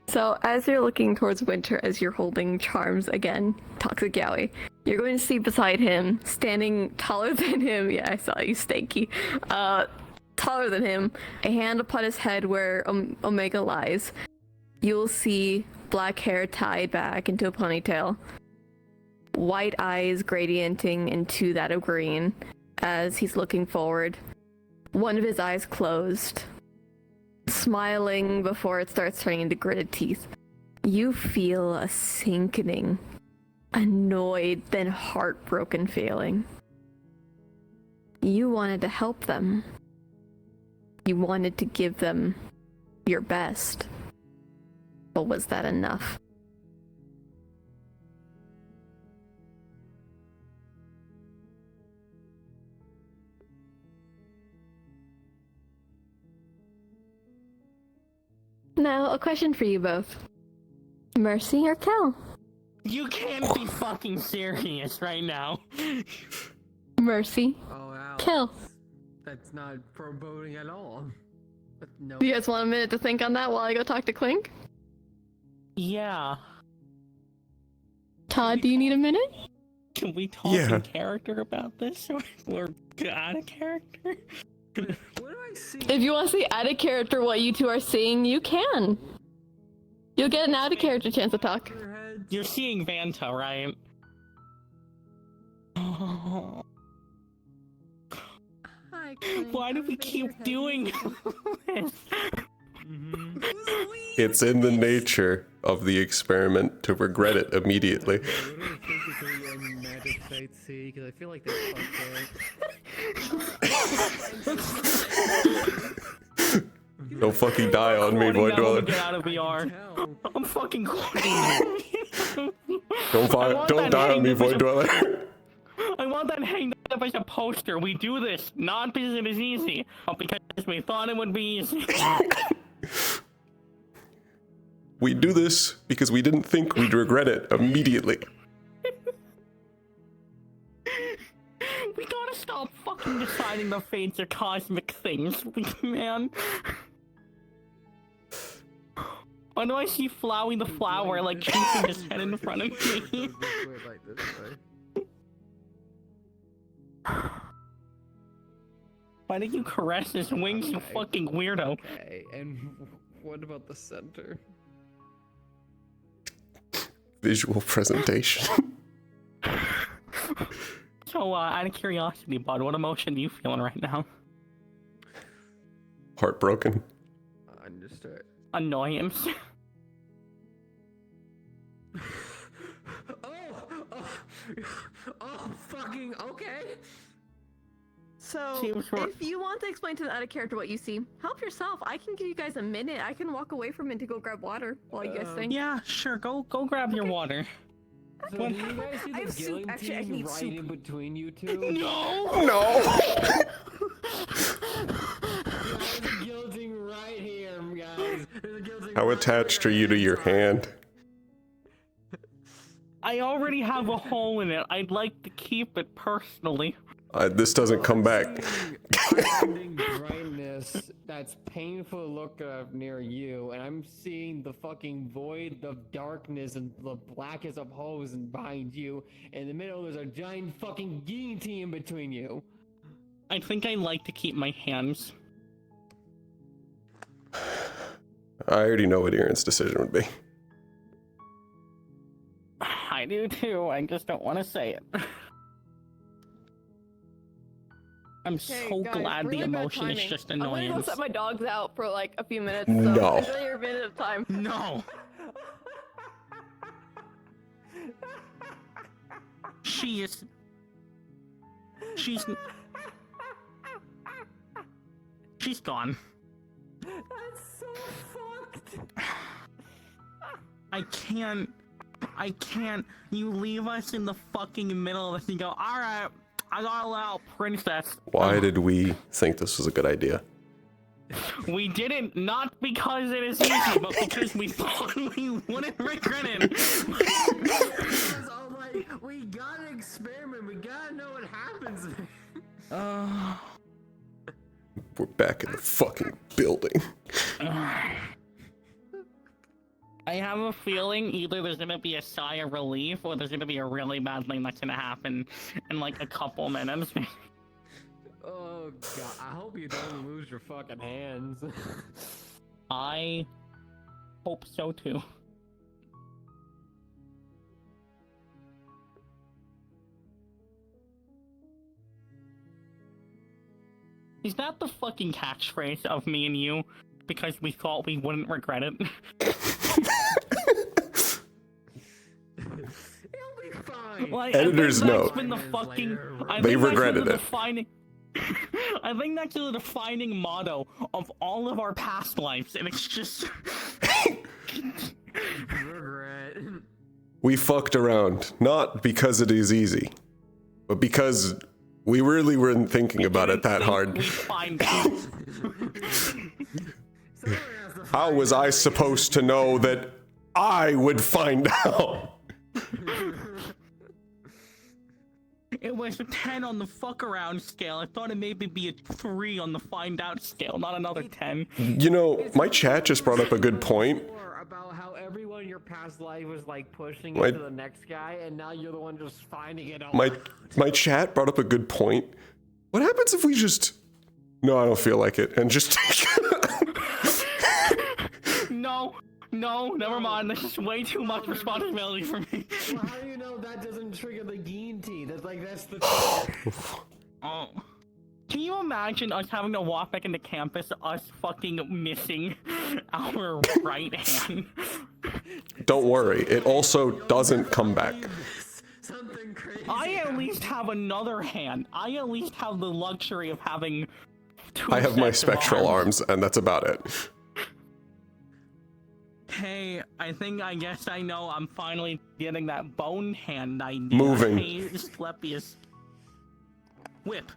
So as you're looking towards Winter, as you're holding charms again, Toxic Yowie, you're going to see beside him, standing taller than him, yeah, I saw you, Stanky, taller than him, a hand upon his head where Omega lies. You'll see black hair tied back into a ponytail, white eyes gradienting into that of green as he's looking forward. One of his eyes closed, smiling before it starts turning into gritted teeth. You feel a sinking, annoyed, then heartbroken feeling. You wanted to help them. You wanted to give them your best. But was that enough? Now, a question for you both. Mercy or Kel? You can't be fucking serious right now. Mercy. Oh, wow. Kel. That's not foreboding at all. But no. Do you guys want a minute to think on that while I go talk to Clink? Yeah. Todd, do you need a minute? Can we talk in character about this, or out of character? What do I see? If you want to see out of character what you two are seeing, you can. You'll get an out of character chance to talk. You're seeing Vanta, right? Oh. Hi, Why do we keep doing this? It's in the nature of the experiment to regret it immediately. Because I feel like they Don't fucking die on me, Void Dweller. Get out of VR. I'm fucking Don't die on me, Void Dweller. I want that hanged up as a poster. We do this not because it is easy, but because we thought it would be easy. We do this because we didn't think we'd regret it immediately. We gotta stop fucking deciding the fates of cosmic things, man. Why do I see Flowey the flower like keeping his head in front of me? Why did you caress his wings, you fucking weirdo? Okay, and what about the center? Visual presentation. So, out of curiosity, bud, what emotion are you feeling right now? Heartbroken. Understood. Annoyance. Oh, fucking okay. So, Seems if you want to explain to the out of character what you see, help yourself. I can give you guys a minute. I can walk away from it to go grab water while you guys think. Yeah, sure. Go grab your water. So do you guys see I have the soup. guillotine Actually, I need right soup. in between you two? No! There's a guillotine right here, guys. There's a guillotine How attached are you to your hand? I already have a hole in it. I'd like to keep it personally. This doesn't come back. Unending brightness that's painful to look at near you, and I'm seeing the fucking void of darkness and the blackest of holes behind you. In the middle, there's a giant fucking guillotine in between you. I think I like to keep my hands. I already know what Aaron's decision would be. I do too. I just don't want to say it. I'm so guys, glad really the bad emotion is timing. just I'm gonna annoyance. go set my dogs out for like a few minutes. So No. enjoy your minute of time. No. She's gone. That's so fucked. I can't. You leave us in the fucking middle of this and go, alright, I gotta allow Princess. Why did we think this was a good idea? We didn't, not because it is easy, but because we thought we wouldn't regret it. Because I'm like, we gotta experiment, we gotta know what happens. We're back in the fucking building. I have a feeling either there's gonna be a sigh of relief or there's gonna be a really bad thing that's gonna happen in like a couple minutes. Oh god, I hope you don't lose your fucking hands. I hope so too. Is that the fucking catchphrase of me and you? Because we thought we wouldn't regret it. It'll be fine. Like, Editors know. Been the fucking, They regretted it. I think that's the defining motto of all of our past lives, and it's just regret. We fucked around, not because it is easy, but because we really weren't thinking about it that hard. we find out. How was I supposed to know that I would find out? It was a 10 on the fuck around scale. I thought it maybe be a 3 on the find out scale, not another 10. You know, my chat just brought up a good point. About how everyone in your past life was like pushing My- it to the next guy, and now you're the one just finding it out. My chat brought up a good point. What happens if we just... No, I don't feel like it, and just take No, never mind. This is way too much responsibility for me. Well, how do you know that doesn't trigger the guillotine? That's the Oh. Can you imagine us having to walk back into campus, us fucking missing our right hand? Don't worry, it also doesn't come back. I at least have another hand. I at least have the luxury of having two I have my sets of spectral arms, and that's about it. Hey, I guess I know I'm finally getting that bone hand idea. Moving. Hey, Asclepius. Whip.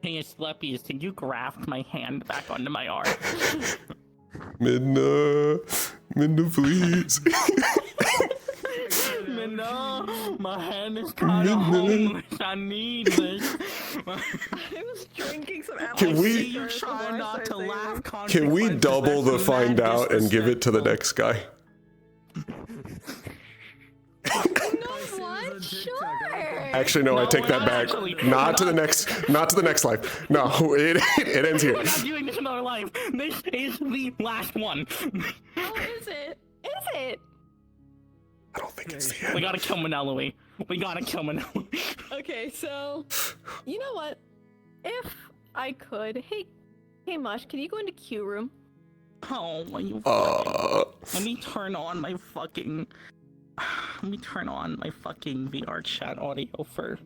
Hey, Asclepius, can you graft my hand back onto my arm? Minna, please. No, my hand is kind of homeless. I need this. I was drinking some apple Can we- juice. You try not to laugh. Can we double the find out and give it to the next guy? What? Sure. Actually, no, I take that back. Not to the next life. No, it ends here. We're not doing this another life. This is the last one. How is it? Is it? I don't think it's the end. We gotta kill Manelli. We gotta kill Manelli. Okay, so you know what? If I could, hey, Mush, can you go into queue room? Oh, you. Let me turn on my fucking. Let me turn on my fucking VR chat audio for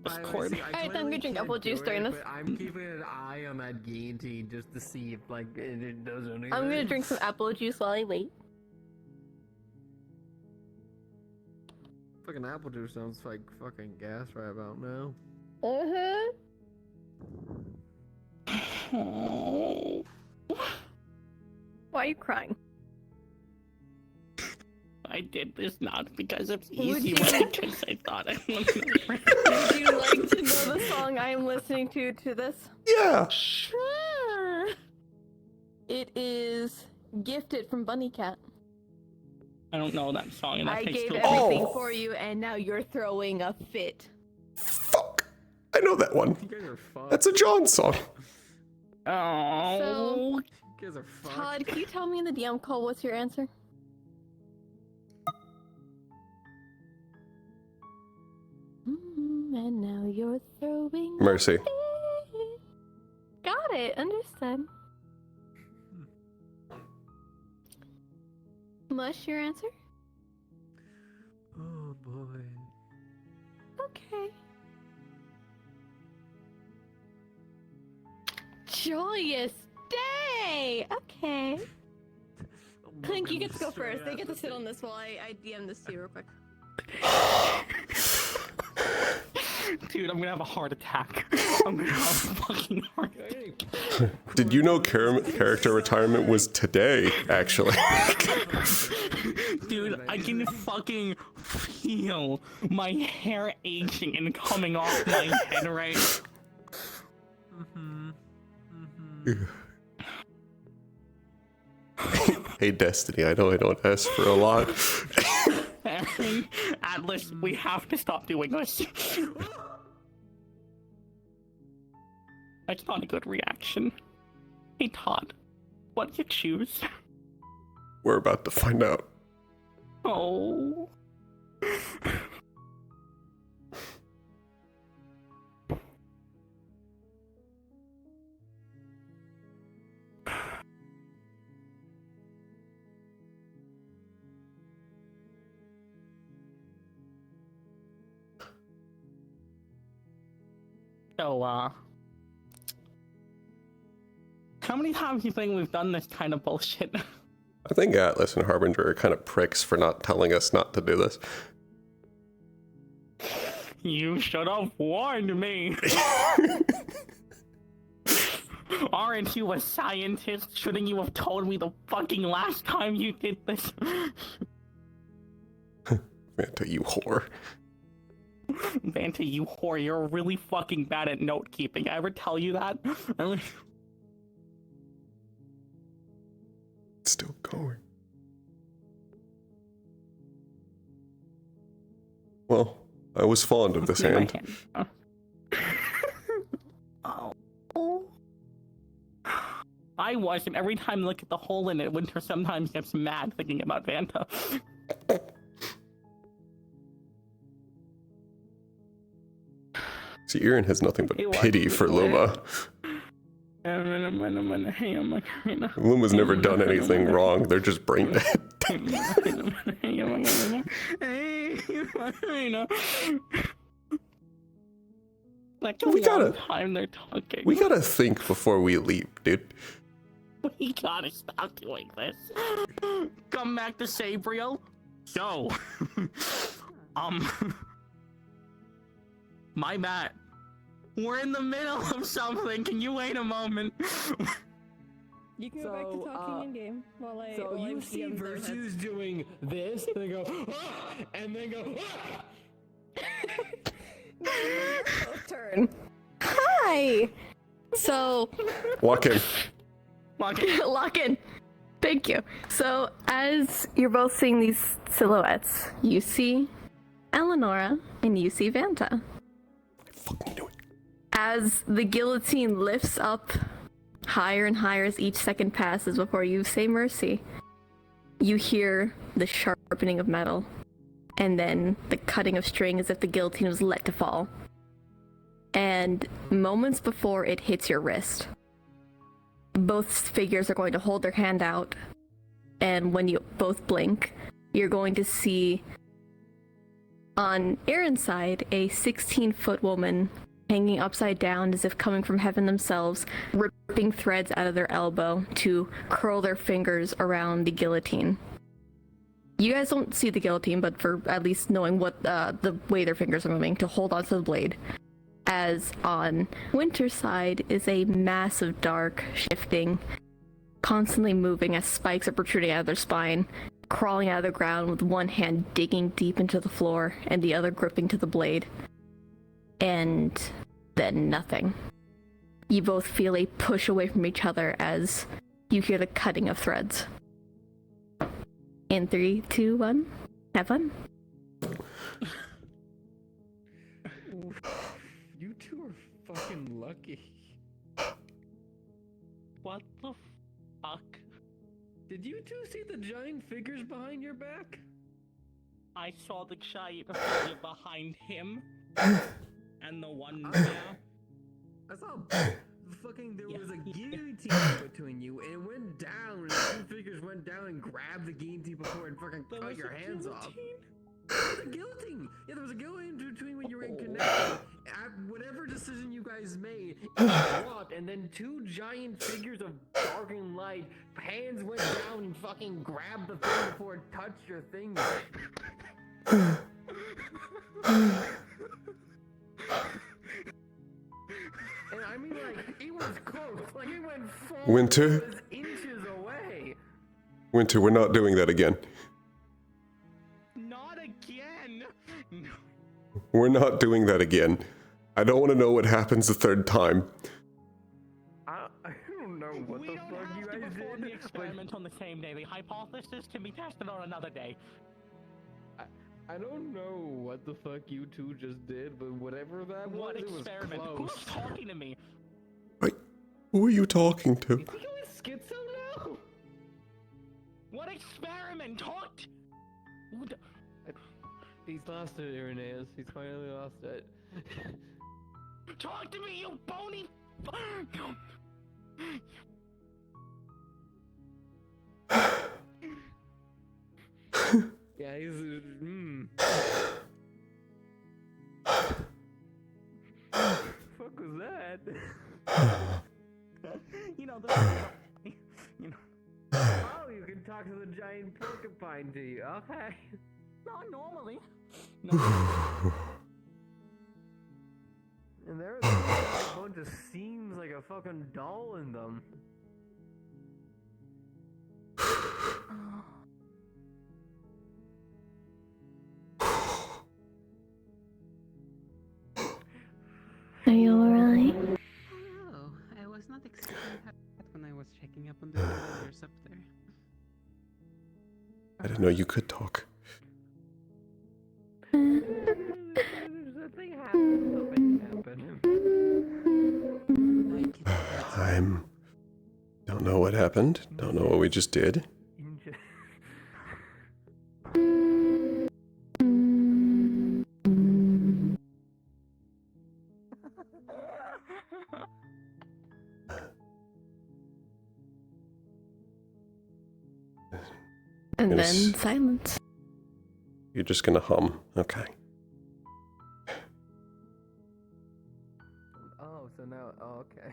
Discord. Alright, then I'm gonna drink apple juice during this. But I'm keeping an eye on that guillotine just to see if like it does anything. I'm gonna drink some apple juice while I wait. Fucking apple juice sounds like fucking gas right about now. Why are you crying? I did this not because it's Would easy, you- but because I thought I wanted to. Would you like to know the song I am listening to this? Yeah. Sure. It is Gifted from Bunny Cat. I don't know that song. And that I takes gave too everything long. for you, and now you're throwing a fit. I know that one. You guys are fucked. That's a John song. Oh. So, You guys are fucked. Todd, can you tell me in the DM call what's your answer? And now you're throwing. Mercy. a fit. Got it. Understood. Mush, your answer? Oh boy. Okay. Joyous day! Okay. Clink, you get to go first. They get to sit on this while I DM this to you real quick. Dude, I'm gonna have a heart attack. I'm gonna have a fucking heart attack. Did you know character retirement was today, actually? Dude, I can fucking feel my hair aging and coming off my head right. Hey, Destiny, I know I don't ask for a lot. Aaron, Atlas, we have to stop doing this. That's not a good reaction. Hey, Todd, what did you choose? We're about to find out. Oh. So, how many times do you think we've done this kind of bullshit? I think Atlas and Harbinger are kind of pricks for not telling us not to do this. You should have warned me. Aren't you a scientist? Shouldn't you have told me the fucking last time you did this? Vanta, you whore. Vanta, you whore, you're really fucking bad at note keeping. I ever tell you that? It's still going. Well, I was fond of this hand. Oh. I wasn't. Every time I look at the hole in it, Winter sometimes gets mad thinking about Vanta. See, Aaron has nothing but pity for Luma. Luma's never done anything wrong. They're just brain dead. Like we gotta time they're talking. We gotta think before we leave, dude. We gotta stop doing this. Come back to Sabriel. So, my bad. We're in the middle of something. Can you wait a moment? You can go back to talking in game while I. So while you I see DM their Versus heads. doing this, and they go, ah! And then go, ah! Turn. Hi. So. Walk in. Lock in. Thank you. So as you're both seeing these silhouettes, you see Eleonora and you see Vanta. I fucking knew it. As the guillotine lifts up higher and higher as each second passes before you say mercy, you hear the sharpening of metal, and then the cutting of string as if the guillotine was let to fall. And moments before it hits your wrist, both figures are going to hold their hand out, and when you both blink, you're going to see on Aaron's side a 16-foot woman hanging upside down as if coming from heaven themselves, ripping threads out of their elbow to curl their fingers around the guillotine. You guys don't see the guillotine, but for at least knowing what the way their fingers are moving to hold onto the blade. As on Winter's side is a massive dark, shifting, constantly moving as spikes are protruding out of their spine, crawling out of the ground with one hand digging deep into the floor and the other gripping to the blade. And then nothing. You both feel a push away from each other as you hear the cutting of threads. In 3, 2, 1, have fun. You two are fucking lucky. What the fuck? Did you two see the giant figures behind your back? I saw the giant figure behind him. And the one now. I saw fucking there was a guillotine between you, and it went down, and two figures went down and grabbed the guillotine before and fucking cut your hands off. There was a guillotine! Yeah, there was a guillotine between when you were in Connect. Whatever decision you guys made, it dropped, and then two giant figures of dark and light, hands went down and fucking grabbed the thing before it touched your finger. And I mean, like, it was close. Like, it went 4 Winter? inches away. Winter, we're not doing that again. again! No. We're not doing that again. I don't want to know what happens the third time. I don't know what We the don't fuck have you to guys perform did. the experiment on the same day. The hypothesis can be tested on another day. I don't know what the fuck you two just did, but whatever that What was, it was experiment? close. Who's talking to me? Who are you talking to? You think I was schizo now? What experiment? Talked. He's lost it, Irenaeus. He's finally lost it. Talk to me, you bony. Yeah, he's. Fuck was that? You know, you know. Oh, you can talk to the giant porcupine, do you? Okay. Not normally. And there's a bunch of seams like a fucking doll in them. Are you alright? Oh, I was not expecting that when I was checking up on the villagers up there. I didn't know you could talk. Something happened. Something happened. Don't know what happened. Don't know what we just did. And Gonna then silence. You're just gonna hum. Okay. Oh, so now, okay.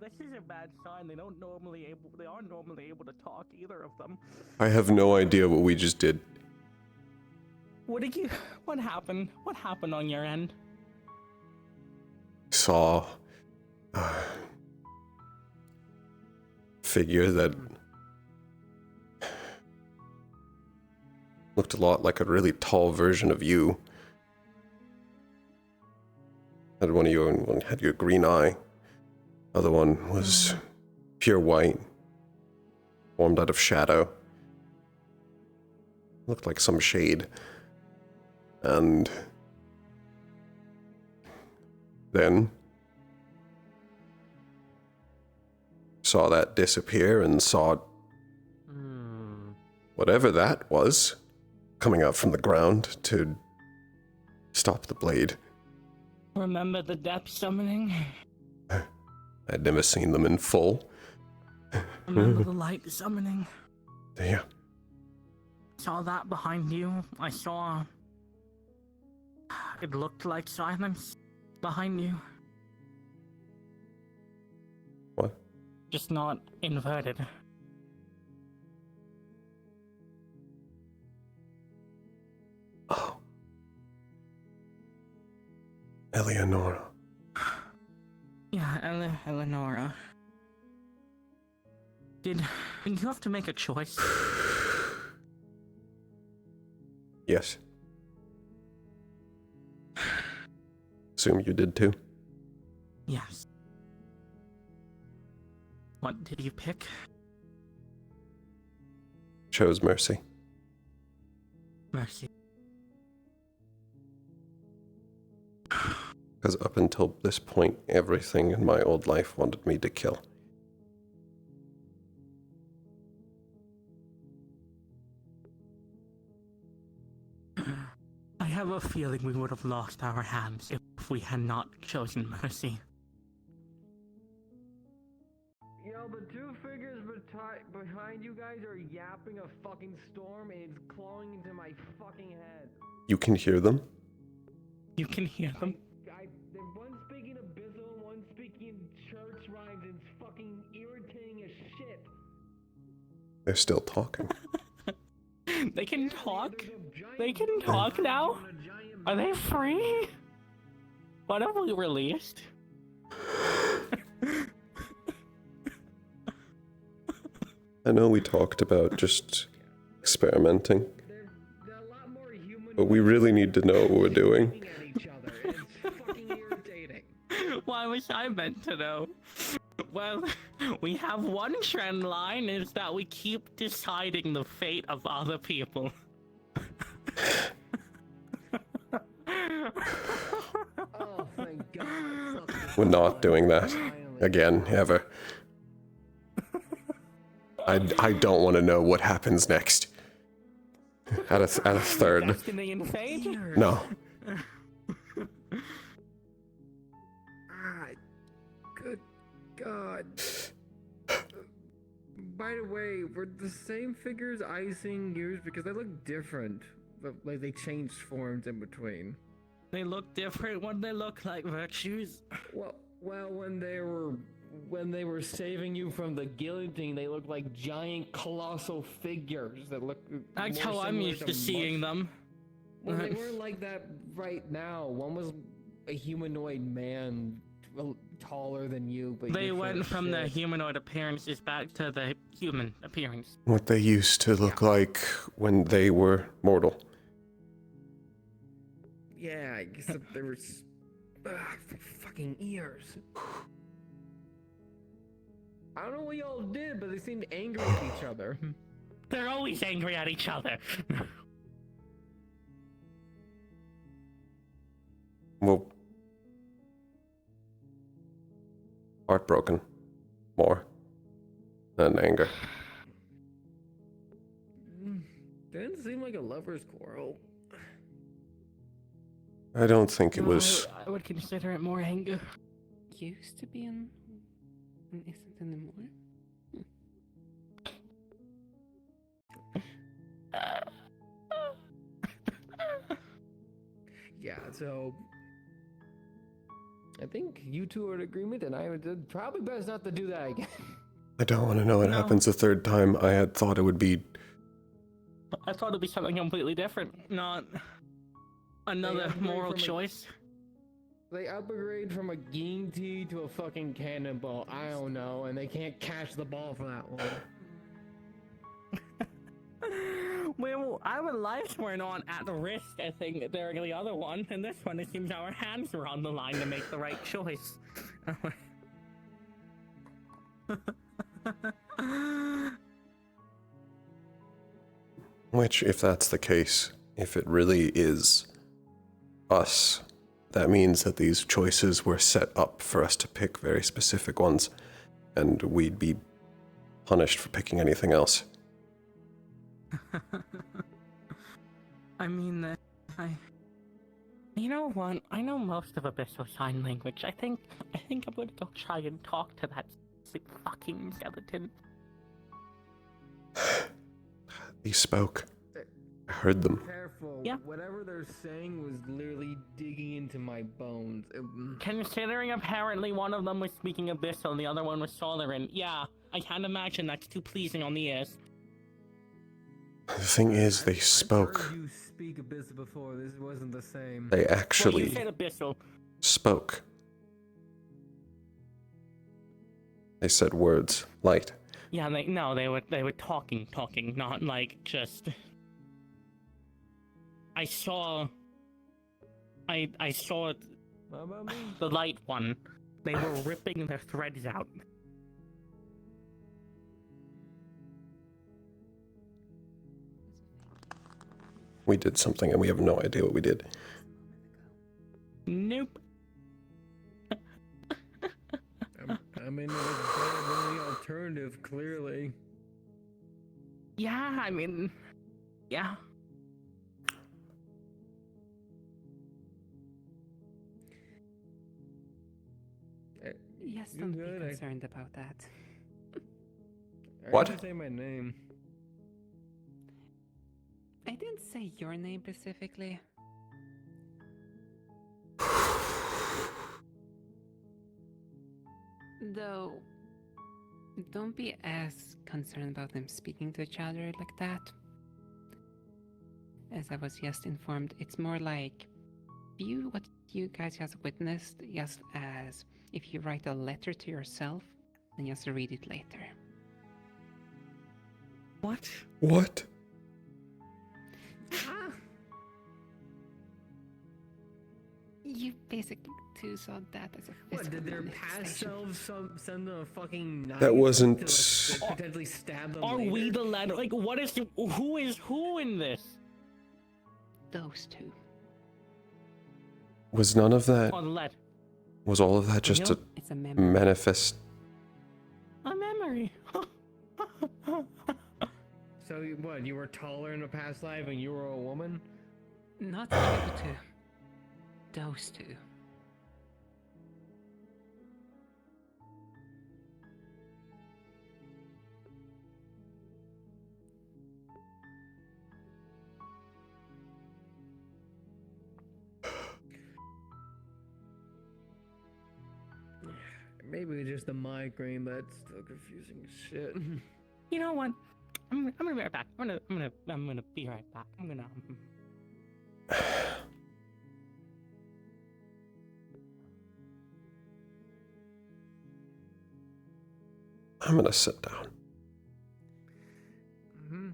This is a bad sign. They aren't normally able to talk, either of them. I have no idea what we just did. What happened? What happened on your end? Saw a figure that looked a lot like a really tall version of you. Had one of you and one had your green eye. Other one was pure white, formed out of shadow. Looked like some shade. And then saw that disappear and saw whatever that was coming out from the ground to stop the blade. Remember the depth summoning? I'd never seen them in full. Remember the light summoning? Yeah. Saw that behind you. I saw... It looked like silence behind you. What? Just not inverted. Oh. Eleonora. Yeah, Eleonora. Did you have to make a choice? Yes. Assume you did too. Yes. What did you pick? Chose mercy. Mercy. Because up until this point, everything in my old life wanted me to kill. I have a feeling we would have lost our hands if we had not chosen mercy. Yo, the two figures behind you guys are yapping a fucking storm and it's clawing into my fucking head. You can hear them? You can hear them? One's speaking abyssal, one's speaking church rhymes, and it's fucking irritating as shit. They're still talking. They can talk? They can talk now? Are they free? What have we released? I know we talked about just experimenting. But we really need to know what we're doing. Why was I meant to know? Well, we have one trend line is that we keep deciding the fate of other people. Oh, thank God. We're not doing that again, ever. I don't want to know what happens next. At a third. Destiny and fate? No. Good God. By the way, were the same figures I seen used? Because they look different. But like they changed forms in between. They look different. What do they look like, Virtues? Well, when they were saving you from the guillotine, they looked like giant, colossal figures that look. That's more how I'm similar used to seeing them. Well, they weren't like that right now. One was a humanoid man, taller than you, but They you're went short from as the shit. humanoid appearances back to the human appearance. What they used to look like when they were mortal. Yeah, except there was fucking ears. I don't know what y'all did, but they seemed angry at each other. They're always angry at each other. Well, heartbroken. More than anger. Didn't seem like a lover's quarrel. I don't think it was. I would consider it more anger. Used to be and isn't anymore. Yeah, so I think you two are in agreement, and I would probably best not to do that again. I don't want to know what happens a third time. I had thought it would be. I thought it'd be something completely different, not another upgrade moral from a- choice. They upgrade from a Ginty to a fucking cannonball. I don't know, and they can't catch the ball for that one. Well, our lives weren't on at the risk, I think, during the other one. And this one, it seems our hands were on the line to make the right choice. Which, if that's the case, if it really is us, that means that these choices were set up for us to pick very specific ones, and we'd be punished for picking anything else. I mean, you know what? I know most of Abyssal Sign Language. I think I'm gonna go try and talk to that fucking skeleton. He spoke. I heard them. Careful. Yeah. Whatever they're saying was literally digging into my bones. Considering apparently one of them was speaking Abyssal and the other one was Solaran, yeah, I can't imagine that's too pleasing on the ears. The thing is, they I've spoke. heard you speak Abyssal before. This wasn't the same. They Well, you actually said Abyssal. spoke. They said words. Light. Yeah, they were talking, not like just. I saw What about me? the light one. They were ripping their threads out. We did something and we have no idea what we did. Nope. I mean, it was better than the alternative, clearly. Yeah, I mean, yeah. Yes, You don't be good? concerned about that. What? I didn't say my name. I didn't say your name specifically. Though, don't be as concerned about them speaking to each other like that. As I was just informed, it's more like view what you guys just witnessed just as if you write a letter to yourself and just read it later. What? What? You basically too saw that as a What, physical did their past manifestation. selves send them a fucking knife That wasn't. to like, potentially stab them Are later? we the latter? Like, what is who is who in this? Those two. Was none of that? Oh, the lead. Was all of that just You a know, it's a memory. manifest? A memory. So what? You were taller in a past life and you were a woman? Not able to. Those two. Maybe it's just the migraine that's still confusing as shit. You know what? I'm gonna be right back. I'm gonna be right back. I'm gonna sit down. Mm-hmm.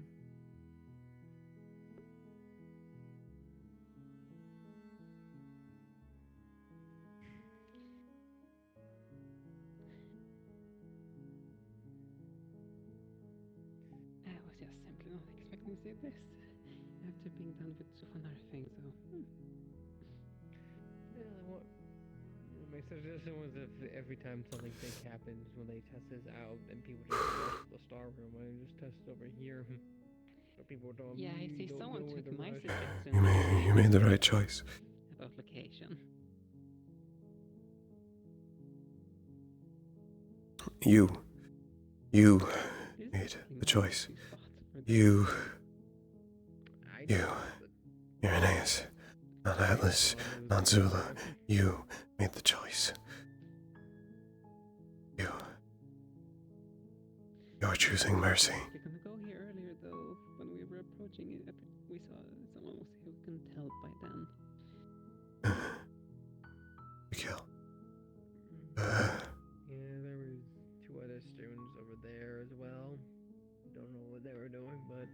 I was just simply not expecting to see this. After being done with so another thing, so. Yeah, my suggestion was if every time something big happens when they test this out and people just rush the star room, I just test it over here. So people don't. Yeah, I see don't someone know where took to my rush. suggestion. You made the right choice. About location. You made the choice. You, Irenaeus, not Atlas, not Zula. You made the choice. You're choosing mercy. You're gonna go here earlier though. When we were approaching it, we saw someone was here. We couldn't tell by then. Kill. Yeah, there was 2 other students over there as well. Don't know what they were doing, but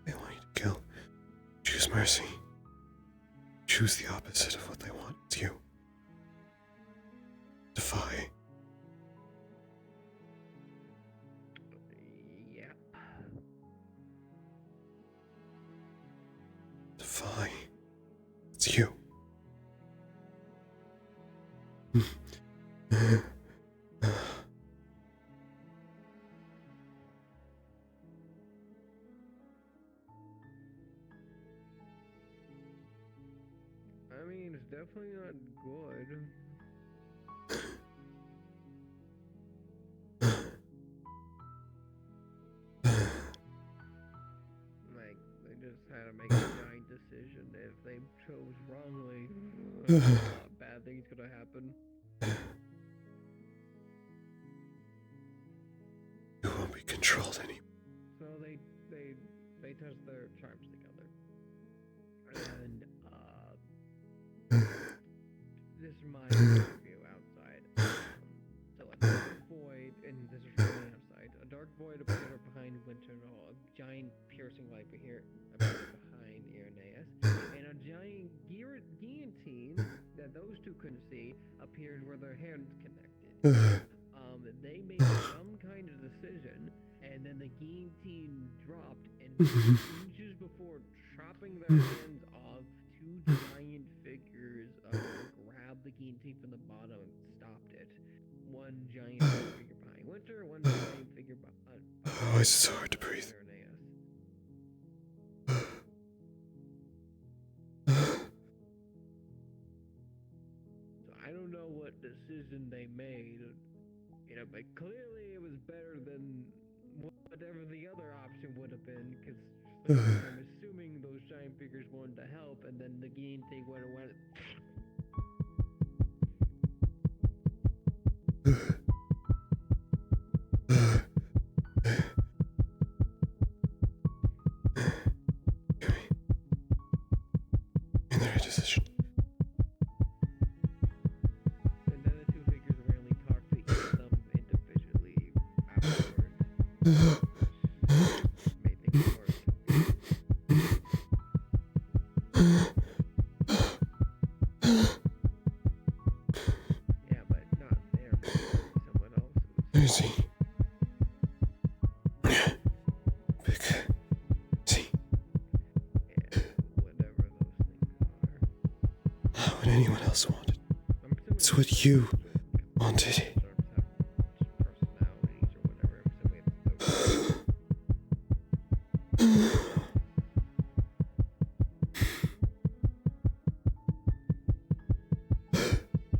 They want you to kill. Choose mercy. Choose the opposite of what they want. It's you. Defy. yeah. Defy. It's you. I mean, it's definitely not good. Like, they just had to make a giant decision. If they chose wrongly, a lot of bad things could have happened. You won't be controlled anymore. So they test their charms together, and this is my view outside. So a dark void, and this is from the outside. A dark void appeared behind Winter Hall. A giant piercing light here appeared behind Irenaeus, and a giant guillotine that those two couldn't see appeared where their hands connected. They made some kind of decision, and then the guillotine dropped, and inches before chopping their hands off, 2 giant figures grabbed the guillotine from the bottom and stopped it. One giant figure behind Winter, one giant figure behind. Oh, it's so hard to breathe. So I don't know what decision they made. You know, but clearly it was better than whatever the other option would have been, because I'm assuming those giant figures wanted to help, and then the guillotine would have went. Made the right decision. And then the 2 figures Yeah, but not there. Someone else's. Is he? See, Whatever those things are. not what anyone else wanted. It's what you wanted. Personalities or whatever. So we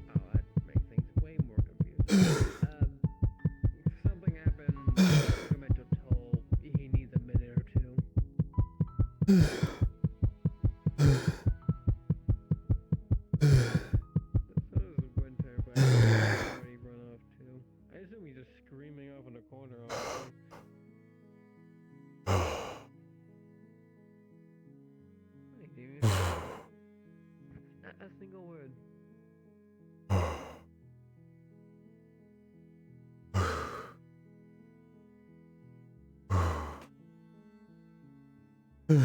have that makes things way more confusing. Something happened. Mental toll. He needs a minute or two. So does Winter, but he's already run off too. I assume he's just screaming off in the corner. Honestly. Hey, dude. Not a single word. Yeah,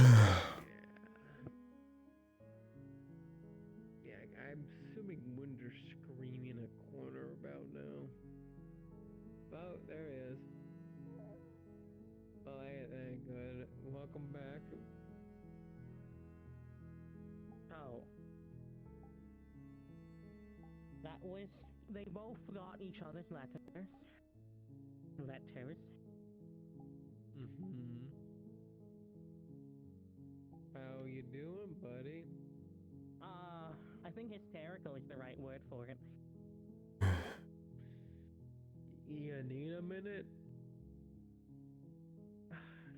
I'm assuming Winter's screaming in a corner about now. Oh, there he is. Oh, ain't good. Welcome back. Oh. That was. They both got each other's letters. Mm-hmm. How you doing, buddy? I think hysterical is the right word for it. You need a minute?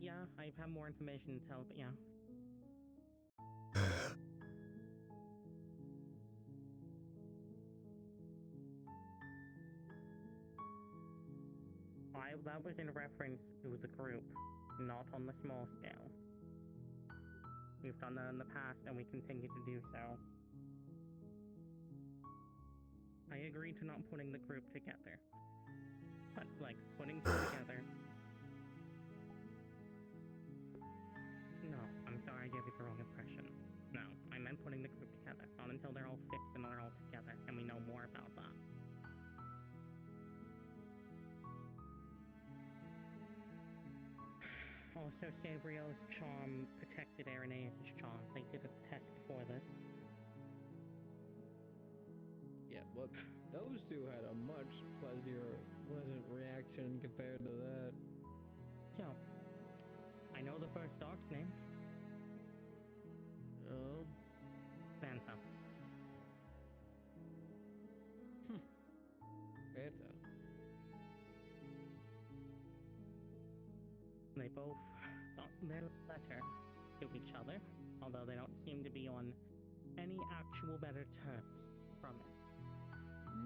Yeah, I have more information to tell, but yeah. That was in reference to the group, not on the small scale. We've done that in the past, and we continue to do so. I agreed to not putting the group together. But, like, putting two together... No, I'm sorry I gave you the wrong impression. No, I meant putting the group together. Not until they're all fixed and they're all together, and we know more about that. Also, Sabrio's charm protected Irenaeus' charm. They did a test before this. Yeah, well, those two had a much pleasant reaction compared to that. So, I know the first dog's name. Oh? Santa. Fanta. They both got their letter to each other, although they don't seem to be on any actual better terms from it.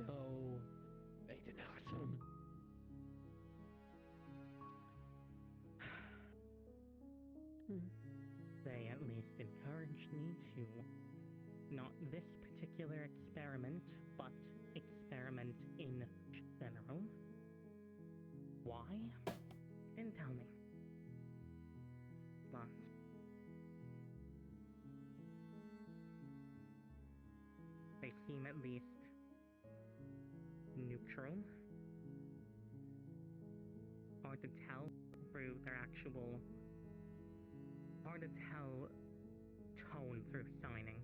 No, they did not. They at least encouraged me to not this particular experiment, but experiment in general. Why? Didn't tell me. But they seem at least neutral. Hard to tell through their actual... Hard to tell tone through signing.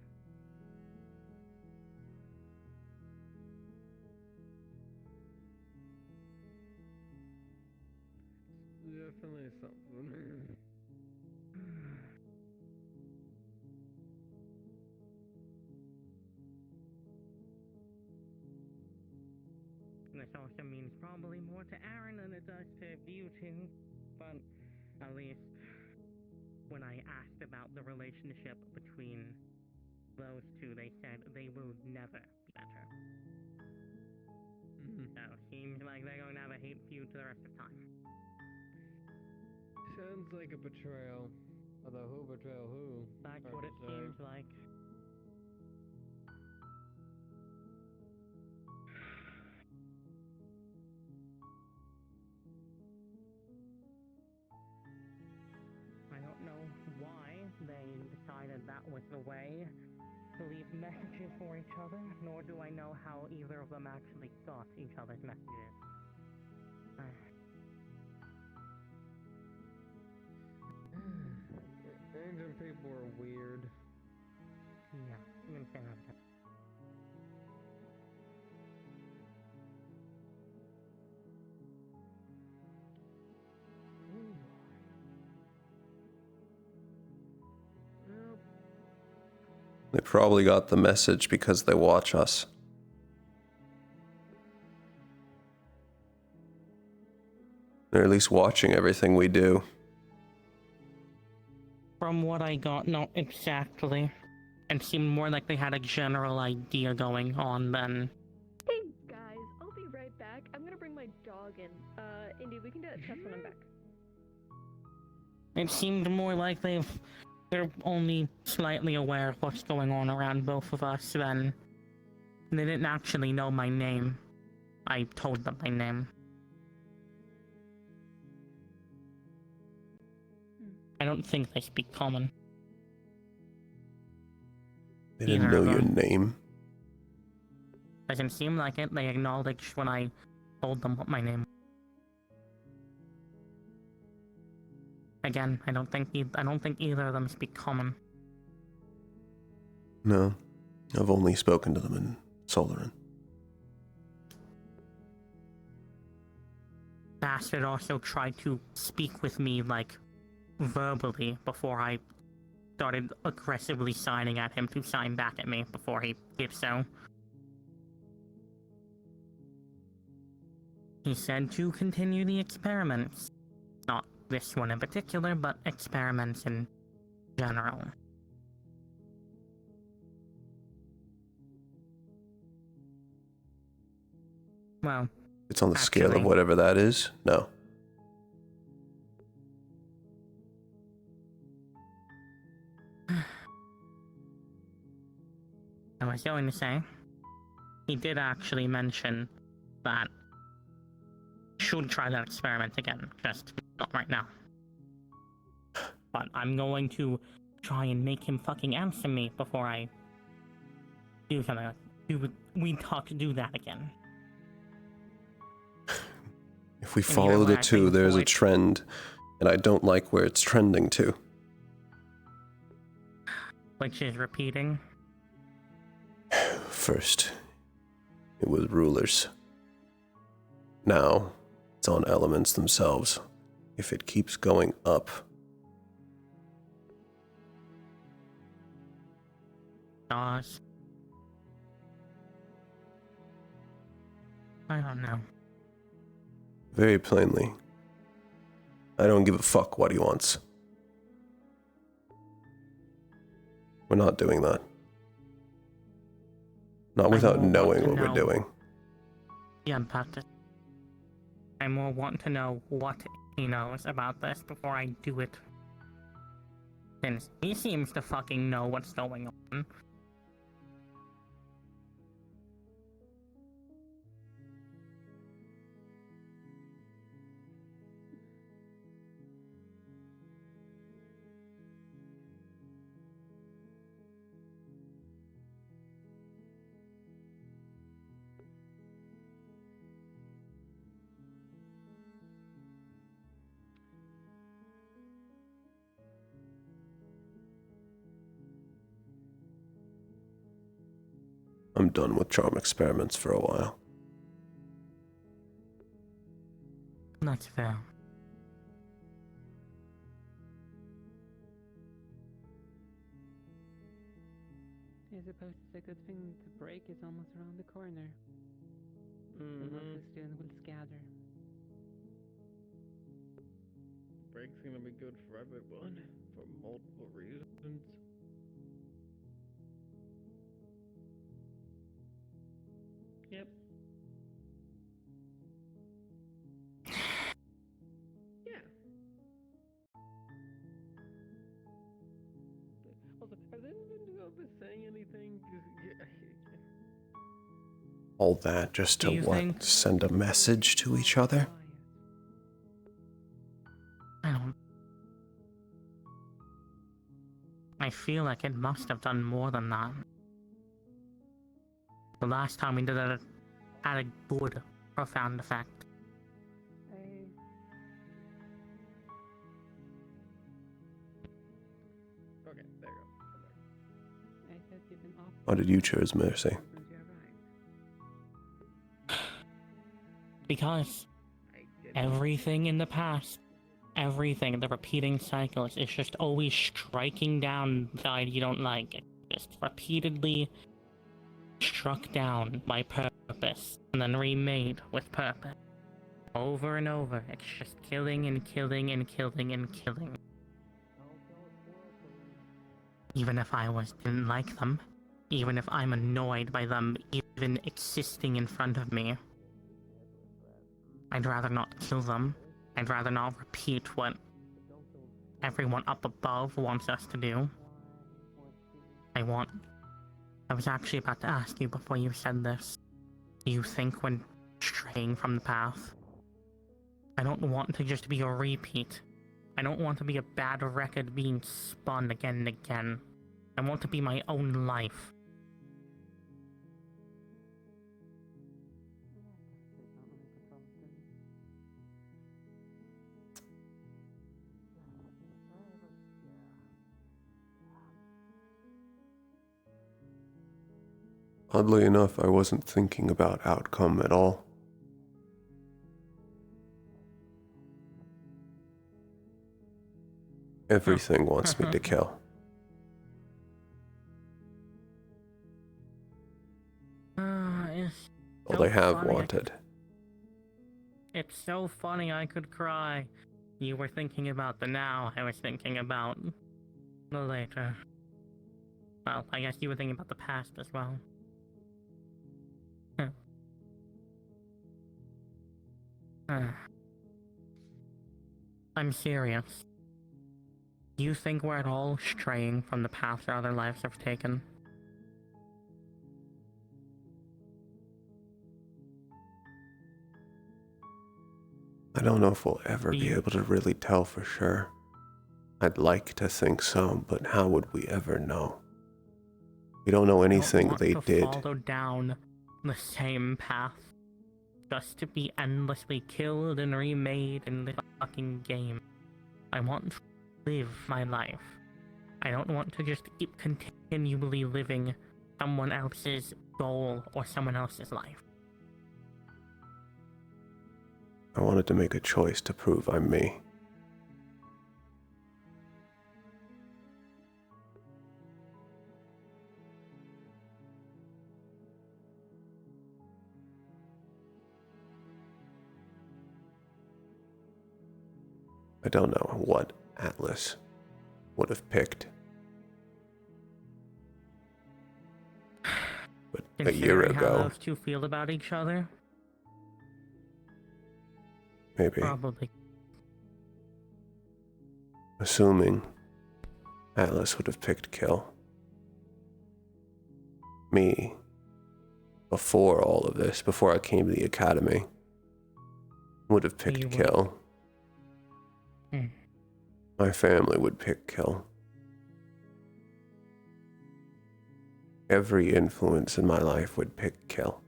Definitely something. This also means probably more to Aaron than it does to you two, but at least when I asked about the relationship between those two, they said they will never be better. So, seems like they're going to have a hate feud for the rest of time. Sounds like a betrayal. Although who betrayal who? That's Hard what to it say. seems like. they decided that was the way to leave messages for each other, nor do I know how either of them actually got each other's messages. Ancient people are weird. Yeah, you can say that. They probably got the message because they watch us. They're at least watching everything we do. From what I got, not exactly. It seemed more like they had a general idea going on than... Hey guys, I'll be right back. I'm gonna bring my dog in. Indy, we can do that test when I'm back. It seemed more like they're only slightly aware of what's going on around both of us than... They didn't actually know my name. I told them my name. I don't think they speak common. They didn't know your name. Doesn't seem like it. They acknowledged when I told them what my name was. Again, I don't think either of them speak common. No, I've only spoken to them in Solaran. Bastard also tried to speak with me, like, verbally before I started aggressively signing at him to sign back at me before he did so. He said to continue the experiments. Not this one in particular, but experiments in general. Well, It's on the scale of whatever that is? No. I was going to say, he did actually mention that should try that experiment again, just not right now. But I'm going to try and make him fucking answer me before I do something like we talk to do that again. If we follow the two, there's a trend, and I don't like where it's trending to. Which is repeating. First, it was rulers. Now, it's on elements themselves. If it keeps going up. Stars. I don't know. Very plainly, I don't give a fuck what he wants. We're not doing that. Not without knowing what we're doing. Yeah, but I more want to know what he knows about this before I do it. Since he seems to fucking know what's going on. I'm done with charm experiments for a while. That's fair. I suppose it's a good thing the break is almost around the corner. And most of the students will scatter. Break's gonna be good for everyone, for multiple reasons. Yep. Yeah. Also, has anyone up saying anything? All that just to what? Send a message to each other? I don't. feel like it must have done more than that. The last time we did it had a good, profound effect. Okay, there you go. I thought you'd been off. Why did you choose mercy? Because everything in the past, everything, the repeating cycles, is just always striking down the side you don't like. It's just repeatedly struck down by purpose, and then remade with purpose. Over and over, it's just killing and killing and killing and killing. Even if I didn't like them, even if I'm annoyed by them even existing in front of me, I'd rather not kill them. I'd rather not repeat what everyone up above wants us to do. I was actually about to ask you before you said this. Do you think we're straying from the path? I don't want to just be a repeat. I don't want to be a bad record being spun again and again. I want to be my own life. Oddly enough, I wasn't thinking about outcome at all. Everything wants me to kill. All they have wanted. It's so funny I could cry. You were thinking about the now, I was thinking about the later. Well, I guess you were thinking about the past as well. I'm serious. Do you think we're at all straying from the path our other lives have taken? I don't know if we'll ever be able to really tell for sure. I'd like to think so, but how would we ever know? We don't know anything they did. Follow down the same path, just to be endlessly killed and remade in the fucking game. I want to live my life. I don't want to just keep continually living someone else's goal or someone else's life. I wanted to make a choice to prove I'm me. I don't know what Atlas would have picked. But a year Considering how ago, those two feel about each other? maybe. Probably. Assuming Atlas would have picked kill. Me, before all of this, before I came to the academy, would have picked kill. My family would pick kill. Every influence in my life would pick kill.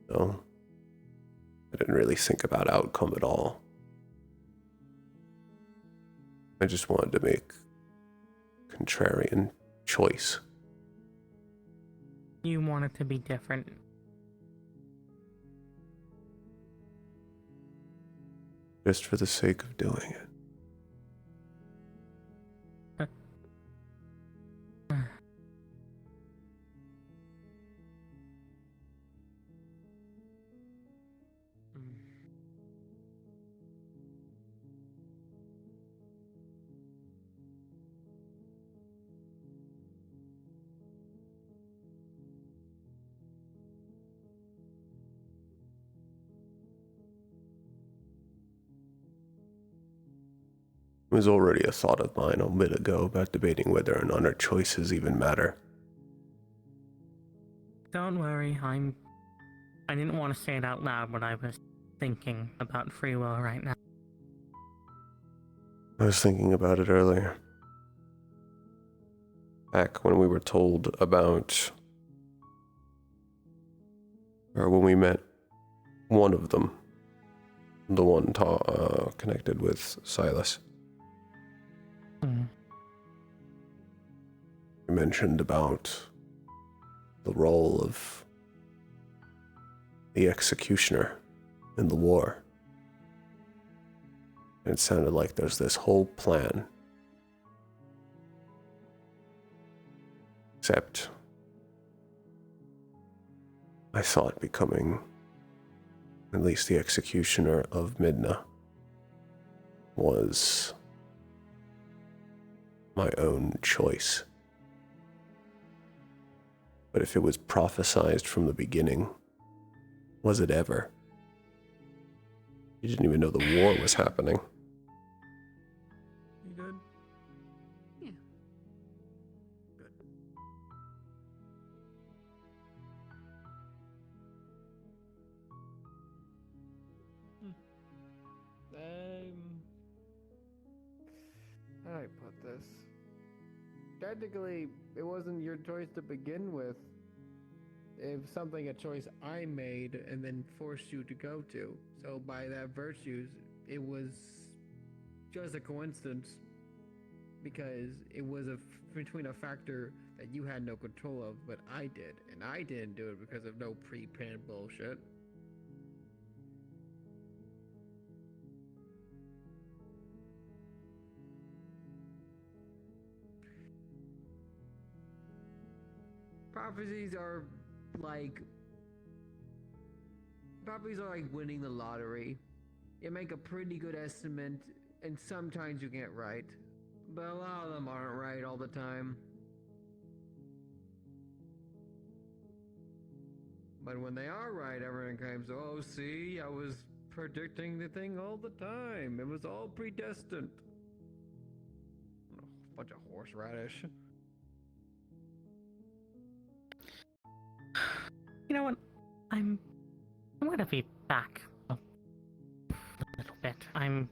So, I didn't really think about outcome at all. I just wanted to make a contrarian choice. You want it to be different. Just for the sake of doing it. It was already a thought of mine a bit ago about debating whether or not our choices even matter. Don't worry, I didn't want to say it out loud, but I was thinking about free will right now. I was thinking about it earlier. Back when we were told about, or when we met one of them, the one connected with Silas. Mm. You mentioned about the role of the executioner in the war. It sounded like there's this whole plan. Except, I thought becoming at least the executioner of Midna was my own choice. But if it was prophesized from the beginning, was it ever? You didn't even know the war was happening. You good? Yeah. Good. How do I put this? Technically, it wasn't your choice to begin with. If something a choice I made and then forced you to go to. So by that virtues, it was just a coincidence because it was between a factor that you had no control of, but I did, and I didn't do it because of no pre-planned bullshit. Prophecies are like winning the lottery. You make a pretty good estimate, and sometimes you get right, but a lot of them aren't right all the time. But when they are right, everyone claims, "Oh, see, I was predicting the thing all the time. It was all predestined." Bunch of horseradish. You know what? I'm gonna be back a little bit. I'm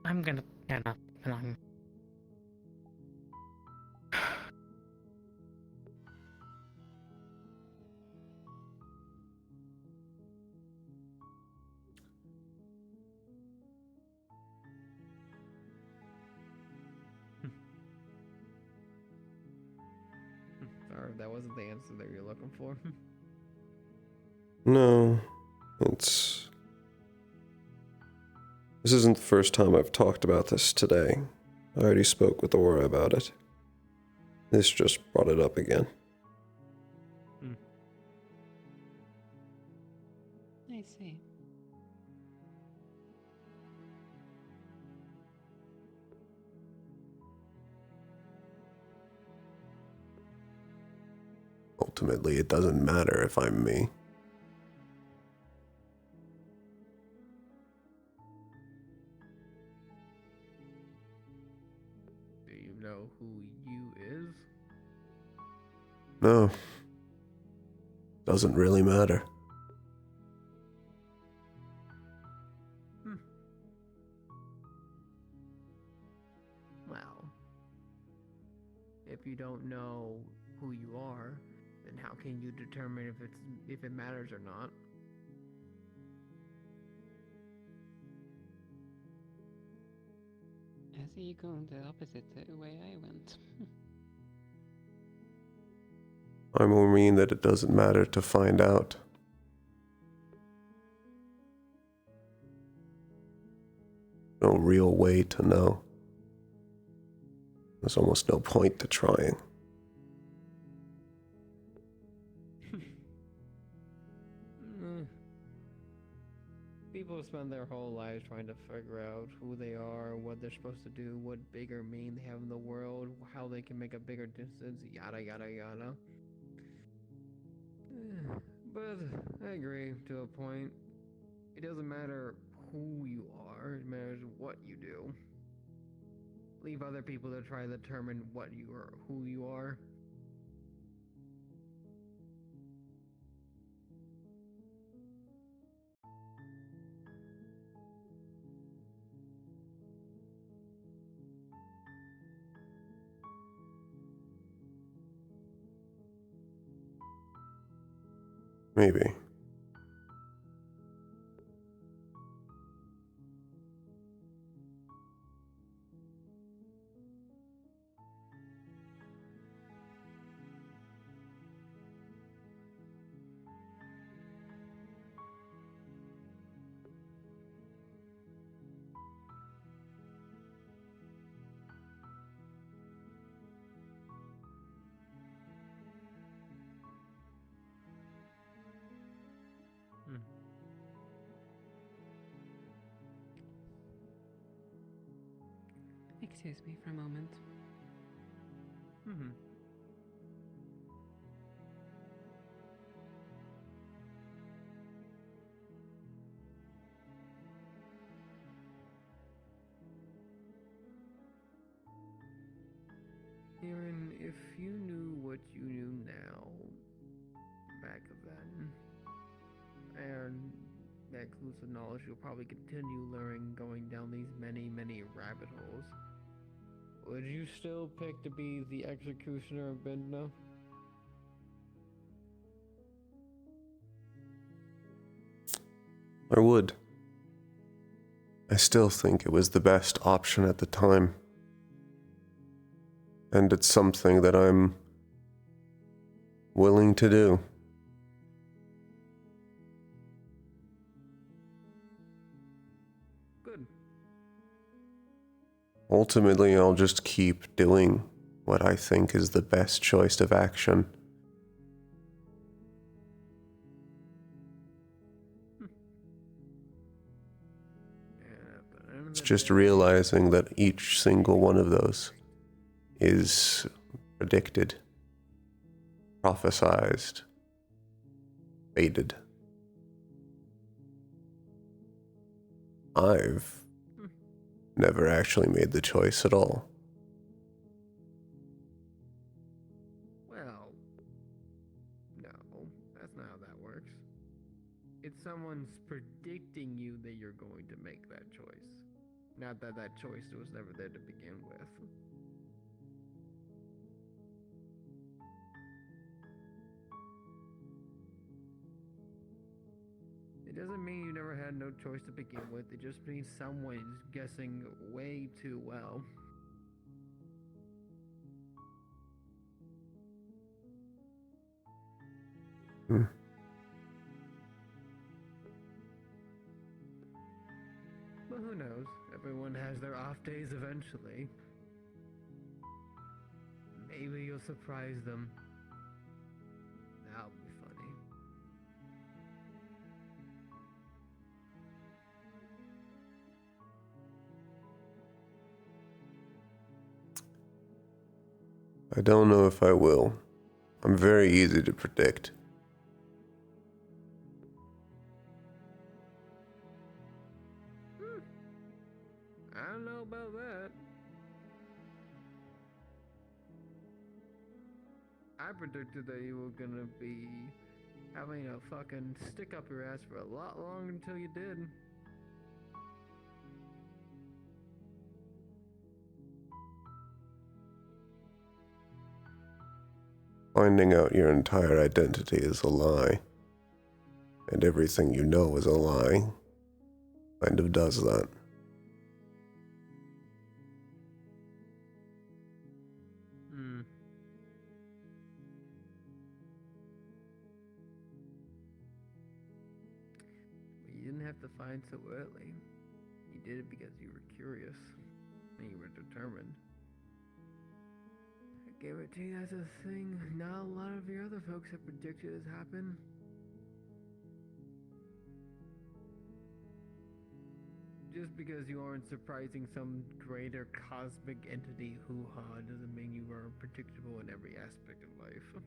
gonna get up and I'm. Sorry, that wasn't the answer that you're looking for. No, this isn't the first time I've talked about this today. I already spoke with Aura about it. This just brought it up again. I see. Ultimately, it doesn't matter if I'm me. Do you know who you is? No. Doesn't really matter. Well, if you don't know who you are, then how can you determine if it matters or not? I see you going the opposite way I went. I more mean that it doesn't matter to find out. No real way to know. There's almost no point to trying. People spend their whole lives trying to figure out who they are, what they're supposed to do, what bigger meaning they have in the world, how they can make a bigger distance, yada yada yada. But I agree to a point. It doesn't matter who you are, it matters what you do. Leave other people to try to determine what you are, who you are. Maybe. Excuse me for a moment. Mm-hmm. Aaron, if you knew what you knew now, back then, and that inclusive knowledge, you'll probably continue learning going down these many, many rabbit holes. Would you still pick to be the executioner of Bindna? I would. I still think it was the best option at the time. And it's something that I'm willing to do. Good. Ultimately, I'll just keep doing what I think is the best choice of action. It's just realizing that each single one of those is predicted, prophesized, fated. I've never actually made the choice at all. Well, no, that's not how that works. It's someone's predicting you that you're going to make that choice. Not that that choice was never there to begin with. It doesn't mean you never had no choice to begin with. It just means someone's guessing way too well. But who knows? Everyone has their off days eventually. Maybe you'll surprise them. That'll be funny. I don't know if I will. I'm very easy to predict. I don't know about that. I predicted that you were gonna be having a fucking stick up your ass for a lot longer until you did. Finding out your entire identity is a lie, and everything you know is a lie, kind of does that. But you didn't have to find so early. You did it because you were curious, and you were determined. I guarantee that's a thing not a lot of your other folks have predicted has happened. Just because you aren't surprising some greater cosmic entity hoo-ha doesn't mean you are predictable in every aspect of life.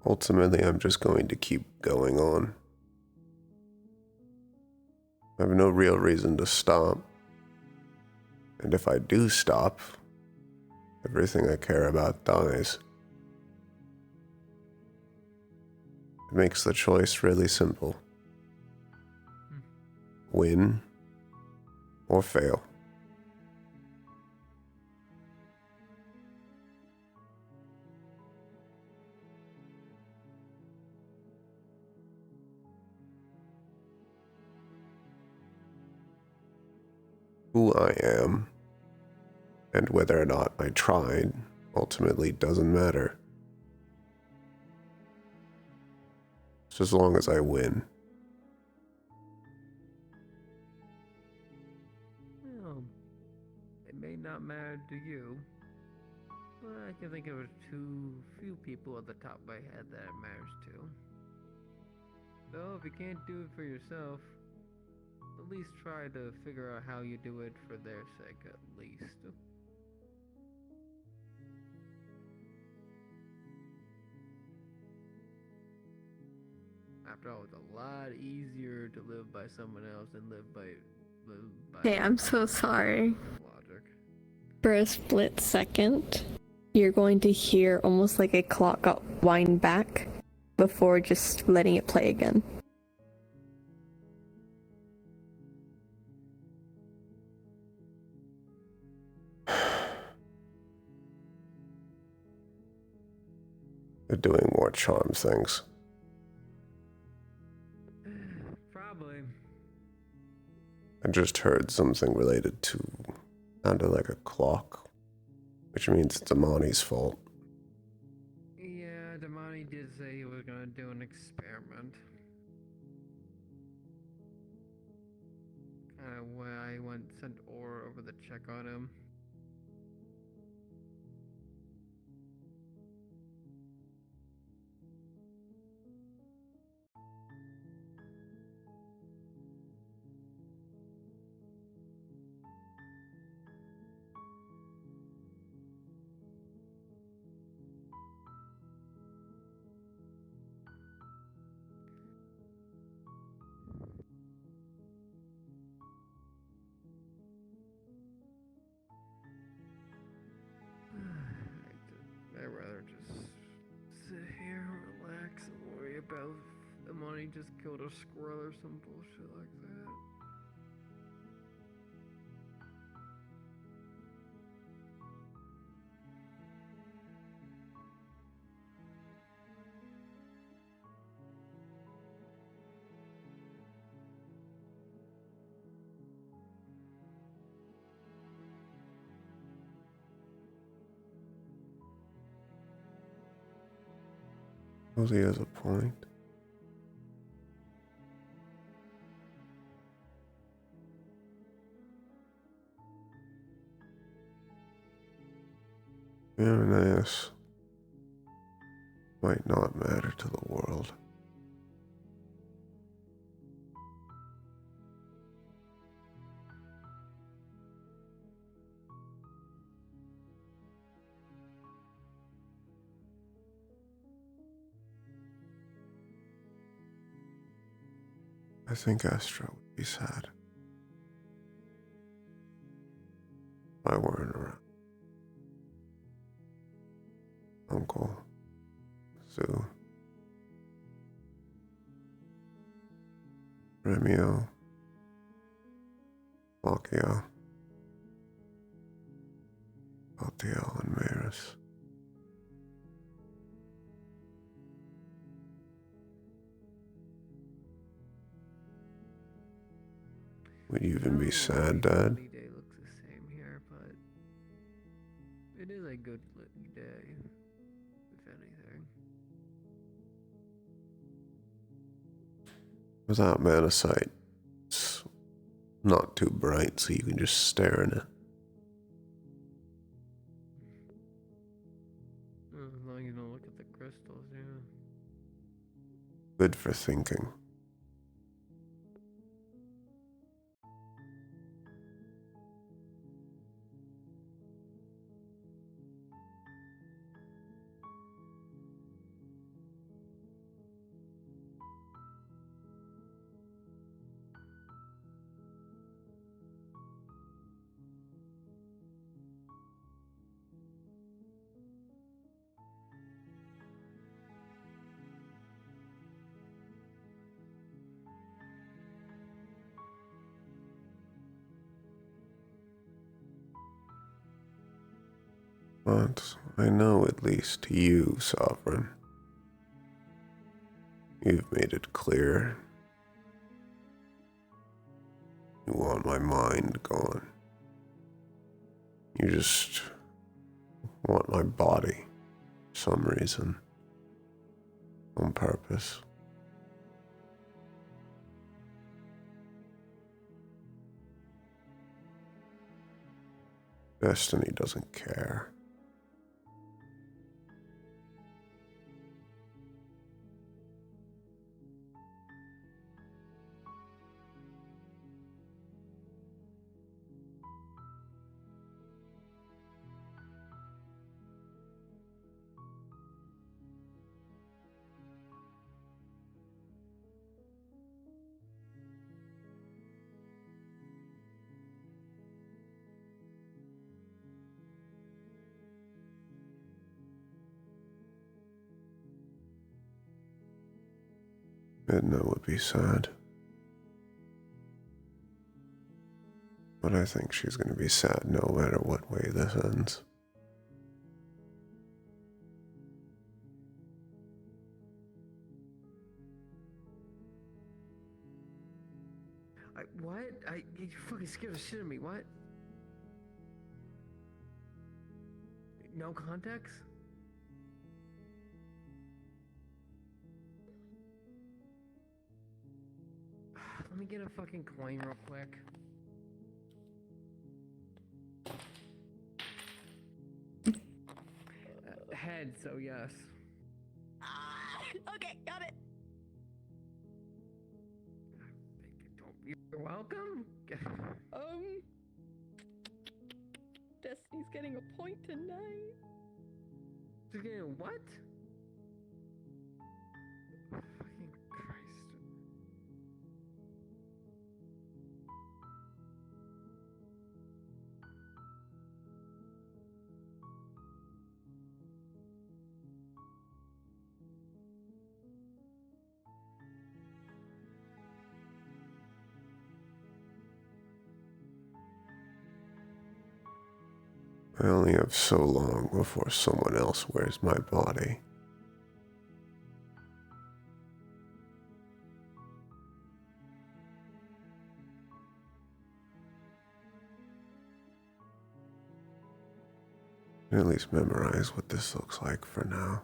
Ultimately, I'm just going to keep going on. I have no real reason to stop. And if I do stop, everything I care about dies. It makes the choice really simple. Win or fail. Who I am and whether or not I tried ultimately doesn't matter. Just as long as I win. Well, it may not matter to you, but I can think of too few people at the top of my head that it matters to. So if you can't do it for yourself, at least try to figure out how you do it for their sake at least. After all, it's a lot easier to live by someone else than live by Hey, I'm so sorry. logic. For a split second, you're going to hear almost like a clock got wind back before just letting it play again. They're doing more charm things. Probably. I just heard something related to sounded like a clock, which means it's Amani's fault. Yeah, Damani did say he was gonna do an experiment. Why I sent Aura over to check on him. I'd rather just sit here, relax, and worry about if the money just killed a squirrel or some bullshit like that. He has a point. Irenaeus might not matter to the world. I think Astra would be sad if I weren't around. Uncle, Sue, Remio, Malkia, Altiel, and Maris. Would you even be sad, Dad? Day looks the same here, but it is a good day, if anything. Without mana sight, it's not too bright, so you can just stare in it. As long as you don't look at the crystals, yeah. Good for thinking. But I know at least you, Sovereign. You've made it clear. You want my mind gone. You just want my body for some reason. On purpose. Destiny doesn't care. Edna would be sad. But I think she's going to be sad no matter what way this ends. What? You fucking scared the shit out of me. What? No context? Let me get a fucking coin real quick. Head, so yes. Okay, got it. You're welcome. Destiny's getting a point tonight. She's getting what? Fucking Christ. I only have so long before someone else wears my body. At least memorize what this looks like for now.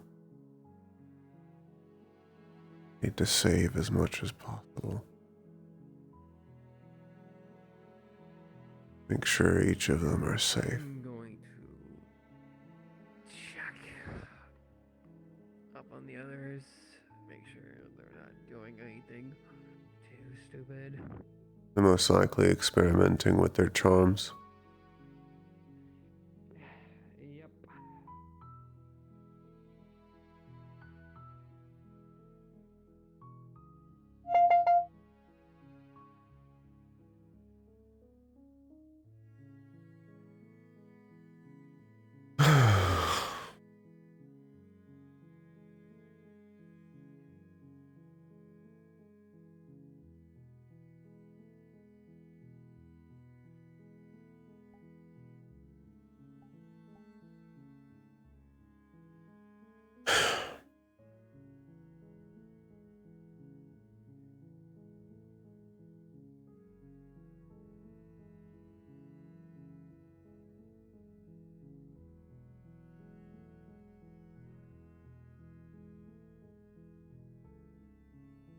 Need to save as much as possible. Make sure each of them are safe. I'm going to check up on the others, make sure they're not doing anything too stupid. They're most likely experimenting with their charms. Yep.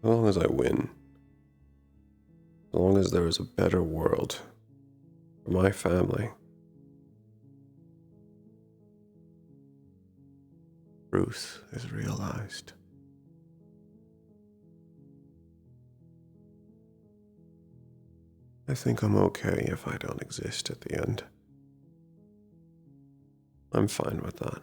As long as I win. As long as there is a better world for my family. Truth is realized. I think I'm okay if I don't exist at the end. I'm fine with that.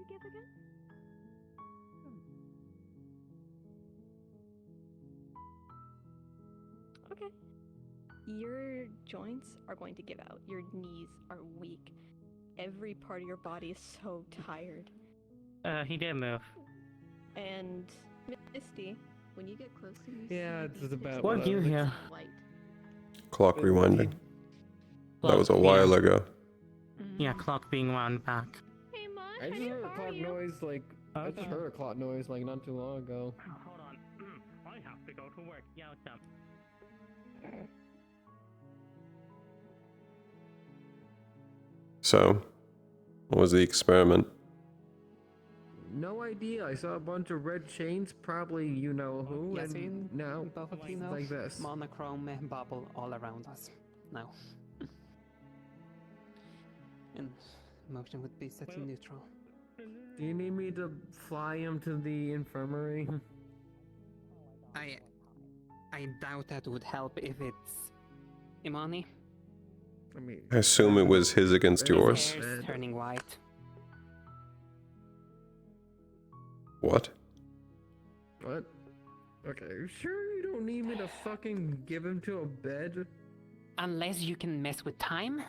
you give again? Okay. Your joints are going to give out. Your knees are weak. Every part of your body is so tired. He did move. And Misty, when you get close to me, Yeah, see it's these about tips What what you I- here? white. Clock rewinding. That was a while ago. Yeah, clock being wound back. Hey, Mosh, I just heard a clock noise like I just heard a clock noise like not too long ago. Hold on. I have to go to work. Yeah, what's up? So, what was the experiment? No idea. I saw a bunch of red chains, probably you know who, Yes, and Ian, now both of you know, like this. monochrome bubble all around us now. And motion would be set to neutral. Do you need me to fly him to the infirmary? I doubt that would help if it's Imani. I mean, I assume it was his against yours. His hair's turning white. What? What? Okay, sure you don't need me to fucking give him to a bed? Unless you can mess with time?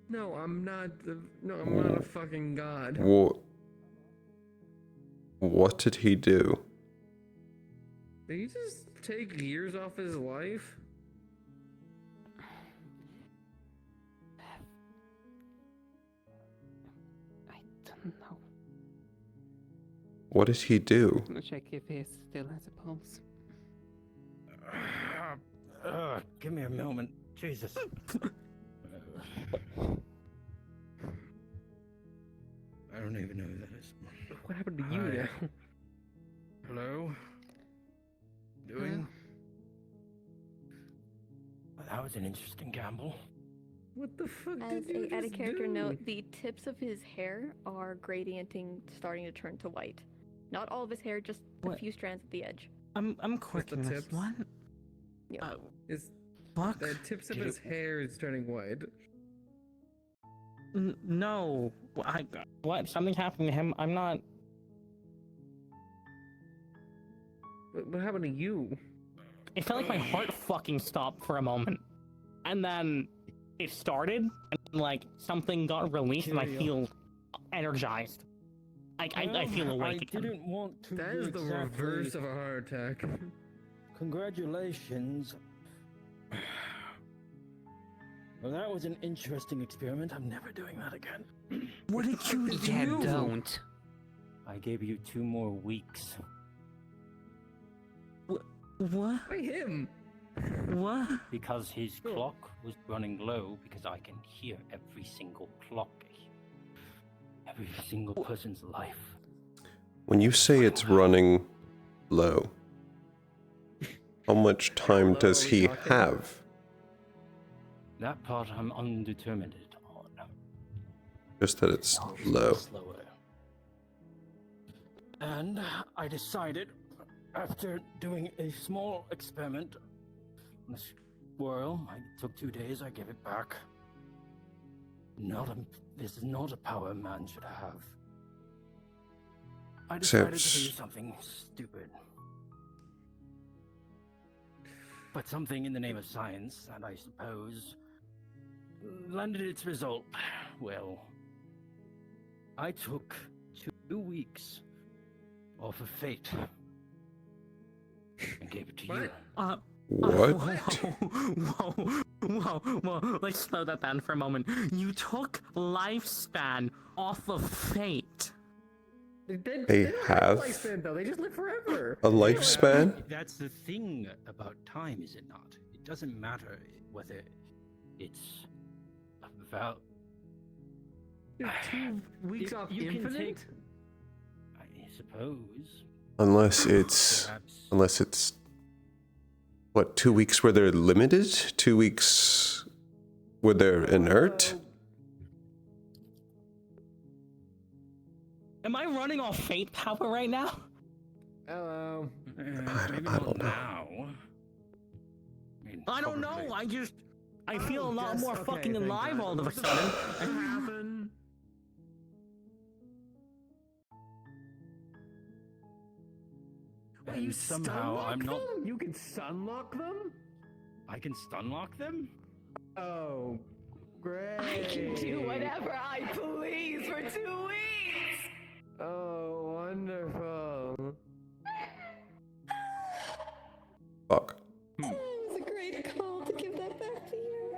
No, I'm not. I'm not a fucking god. What did he do? Did he just take years off his life? I don't know. What did he do? I'm gonna check if he still has a pulse. Give me a moment. Jesus. I don't even know who that is. What happened to you Hi. now? Hello? Doing? Well, that was an interesting gamble. What the fuck As did you a added just character do? note, the tips of his hair are gradienting, starting to turn to white. Not all of his hair, just a few strands at the edge. I'm quicking this. tips? What? Yeah. Is Fuck. the tips of his hair is turning white? No. What? Something happened to him. I'm not. What happened to you? It felt like my heart fucking stopped for a moment, and then it started, and like something got released, and I feel energized. I feel awake. I didn't want to. That be is the exactly- reverse of a heart attack. Congratulations. Well, that was an interesting experiment. I'm never doing that again. What did you do? Yeah, don't. I gave you 2 more weeks. What? Why him? What? Because his clock was running low, because I can hear every single clock. Every single person's life. When you say it's running low, how much time does he have? That part I'm undetermined on. Just that it's low. Slower. And I decided, after doing a small experiment on a squirrel, it took 2 days, I gave it back. This is not a power man should have. I decided to do something stupid. But something in the name of science, and I suppose landed its result. Well, I took 2 weeks off of fate and gave it to you. What? Whoa. Let's slow that down for a moment. You took lifespan off of fate. They don't have lifespan, though. They just live forever. a lifespan? That's the thing about time, is it not? It doesn't matter whether it's about 2 weeks off you can infinite? take, I suppose. Unless it's what, 2 weeks where they're limited? 2 weeks where they're inert? Am I running off fate power right now? Hello. Maybe I not don't know. now. I don't know. I feel a lot Yes, more okay, fucking thank alive God. all of a What the sudden. fuck happened? and somehow I'm not. You can sunlock them? I can stunlock them? Oh, great. I can do whatever I please for 2 weeks. Oh, wonderful. Fuck. It was a great call to give that back to you.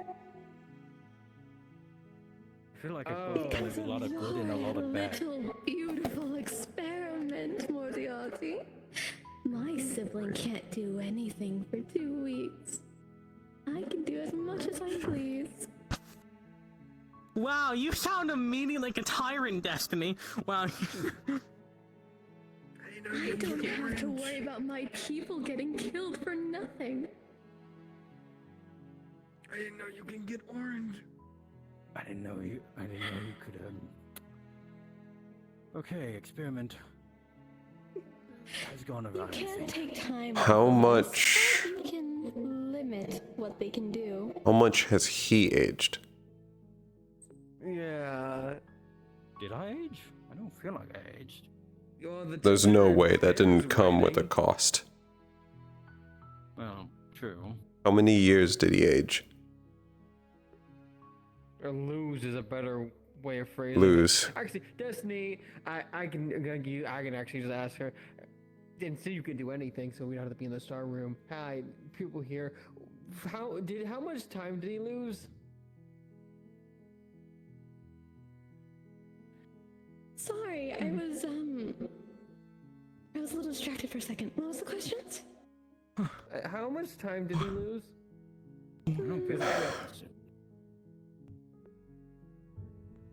I feel like I both did a lot of good and a lot of bad. Little beautiful experiment, Moriarty. My sibling can't do anything for 2 weeks. I can do as much as I please. Wow, you sound immediately like a tyrant, Destiny. Wow. I don't have to worry about my people getting killed for nothing. I didn't know you can get orange. I didn't know you could, Okay, experiment. Has gone around. You can't take time. How much? You can limit what they can do. How much has he aged? Yeah. Did I age? I don't feel like I aged. There's no way that didn't come with a cost. Well, true. How many years did he age? Or lose is a better way of phrasing Lose. it. Actually, Destiny, I can actually just ask her. And so you can do anything, so we don't have to be in the star room. Hi, people here. How much time did he lose? Sorry, I was a little distracted for a second. What was the question? How much time did he lose? I don't feel like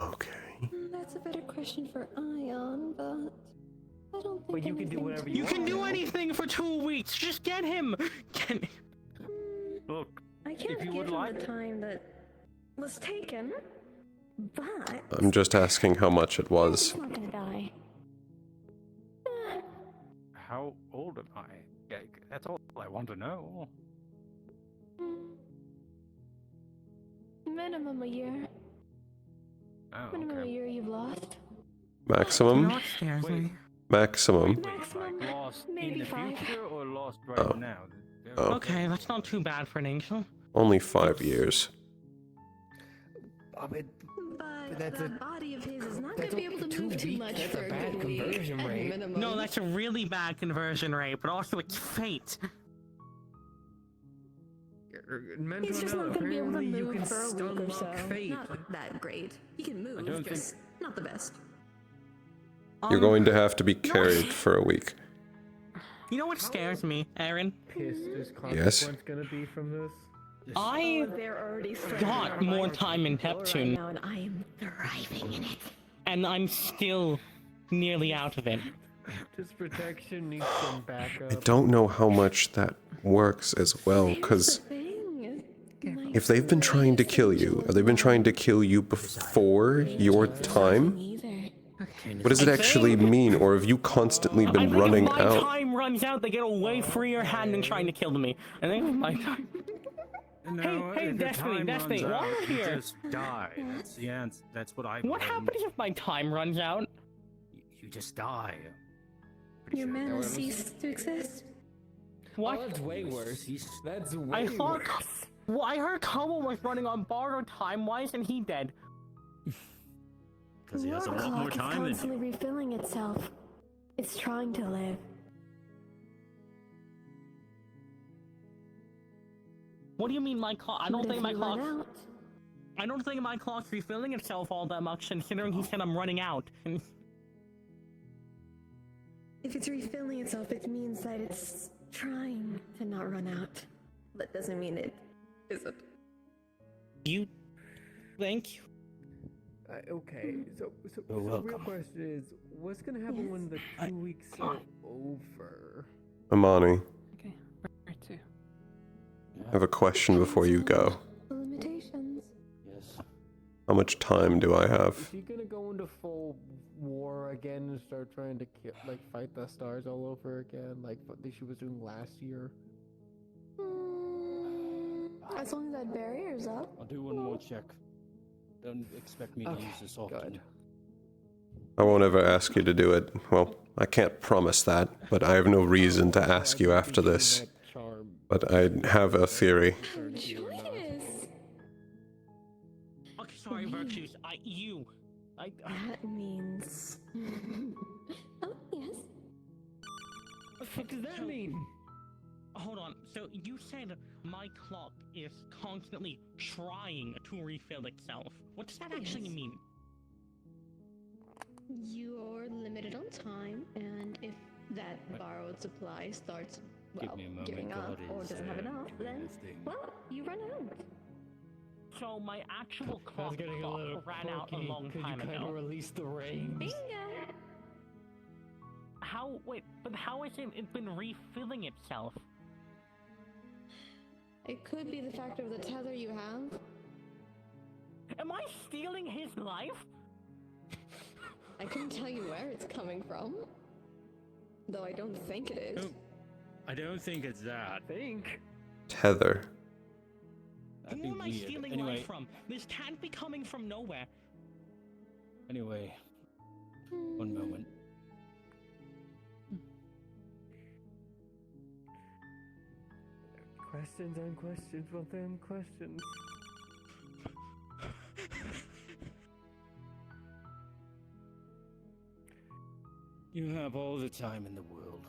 Okay. That's a better question for Ion, but I don't think. But you can do whatever You can do anything for 2 weeks. Just get him. Look, I can't if you give would him like. the time that was taken, but I'm just asking how much it was. he's not gonna die. How old am I? Yeah, that's all I want to know. Minimum a year. Oh, Minimum a okay. year you've lost. Maximum? me? Maximum. Maximum, Lost in maybe the 5. future or lost right Oh. now? Oh. Okay, that's not too bad for an angel. Only 5 years. But that's the body of his is not going to be able to move too much That's for a a bad good week. conversion at rate. minimum. No, that's a really bad conversion rate, but also it's fate. He's just not going to be able to Apparently you move can for a week or stunlock so. fate. Not that great. He can I move, don't just not the best. You're going to have to be carried for a week. You know what scares me, Aaron? Pissed is Yes. consequence gonna be from this? I They're already got more time in Neptune, now, and I am thriving in it. and I'm still nearly out of it. This protection needs some backup. I don't know how much that works as well, because if they've been trying to kill you, have they been trying to kill you before your time? What does it actually mean, or have you constantly I been think running if my out? time runs out, they get a way freer hand in trying to kill me. I think my time. No, hey, if the Destiny, time Destiny, runs while out, we're you here. just die. That's the answer. That's what I. What blame. happens if my time runs out? You just die. Your mana ceased to exist. What? Oh, that's way worse. That's way I thought. worse. Well, I heard Kobo was running on borrowed time-wise, and he dead. Because he has a Your lot more clock is time than you. constantly refilling itself. It's trying to live. What do you mean my clock? I don't But think if my you run clock. out, I don't think my clock's refilling itself all that much, considering he said I'm running out. if it's refilling itself, it means that it's trying to not run out. That doesn't mean it isn't. You think? Okay, so You're the real welcome. question is, what's gonna happen when the 2 weeks are over? Amani, Okay, where to? I have a question before you go. The limitations. Yes. How much time do I Is have? he gonna go into full war again and start trying to fight the stars all over again, like what she was doing last year? As long as that barrier's up. I'll do one more check. Don't expect me to use this often. Good. I won't ever ask you to do it. Well, I can't promise that, but I have no reason to ask you after this. But I have a theory. I'm joyous. Okay, sorry, Virtues. That means. Oh, yes. What does that mean? Hold on. So you said my clock is constantly trying to refill itself. What does that actually mean? You're limited on time, and if that borrowed supply starts, Give well, me a moment, giving up God or is, doesn't have enough, then, resting. well, you run out. So my actual clock getting a little ran out a quirky. long Could time you kind ago. of release the reins? Bingo! How has it been refilling itself? It could be the factor of the tether you have. Am I stealing his life? I couldn't tell you where it's coming from. Though I don't think it is. I don't think it's that. Tether. That'd Who be am I weird. stealing Anyway, life from? This can't be coming from nowhere. anyway, one moment. Questions on questions within questions. You have all the time in the world.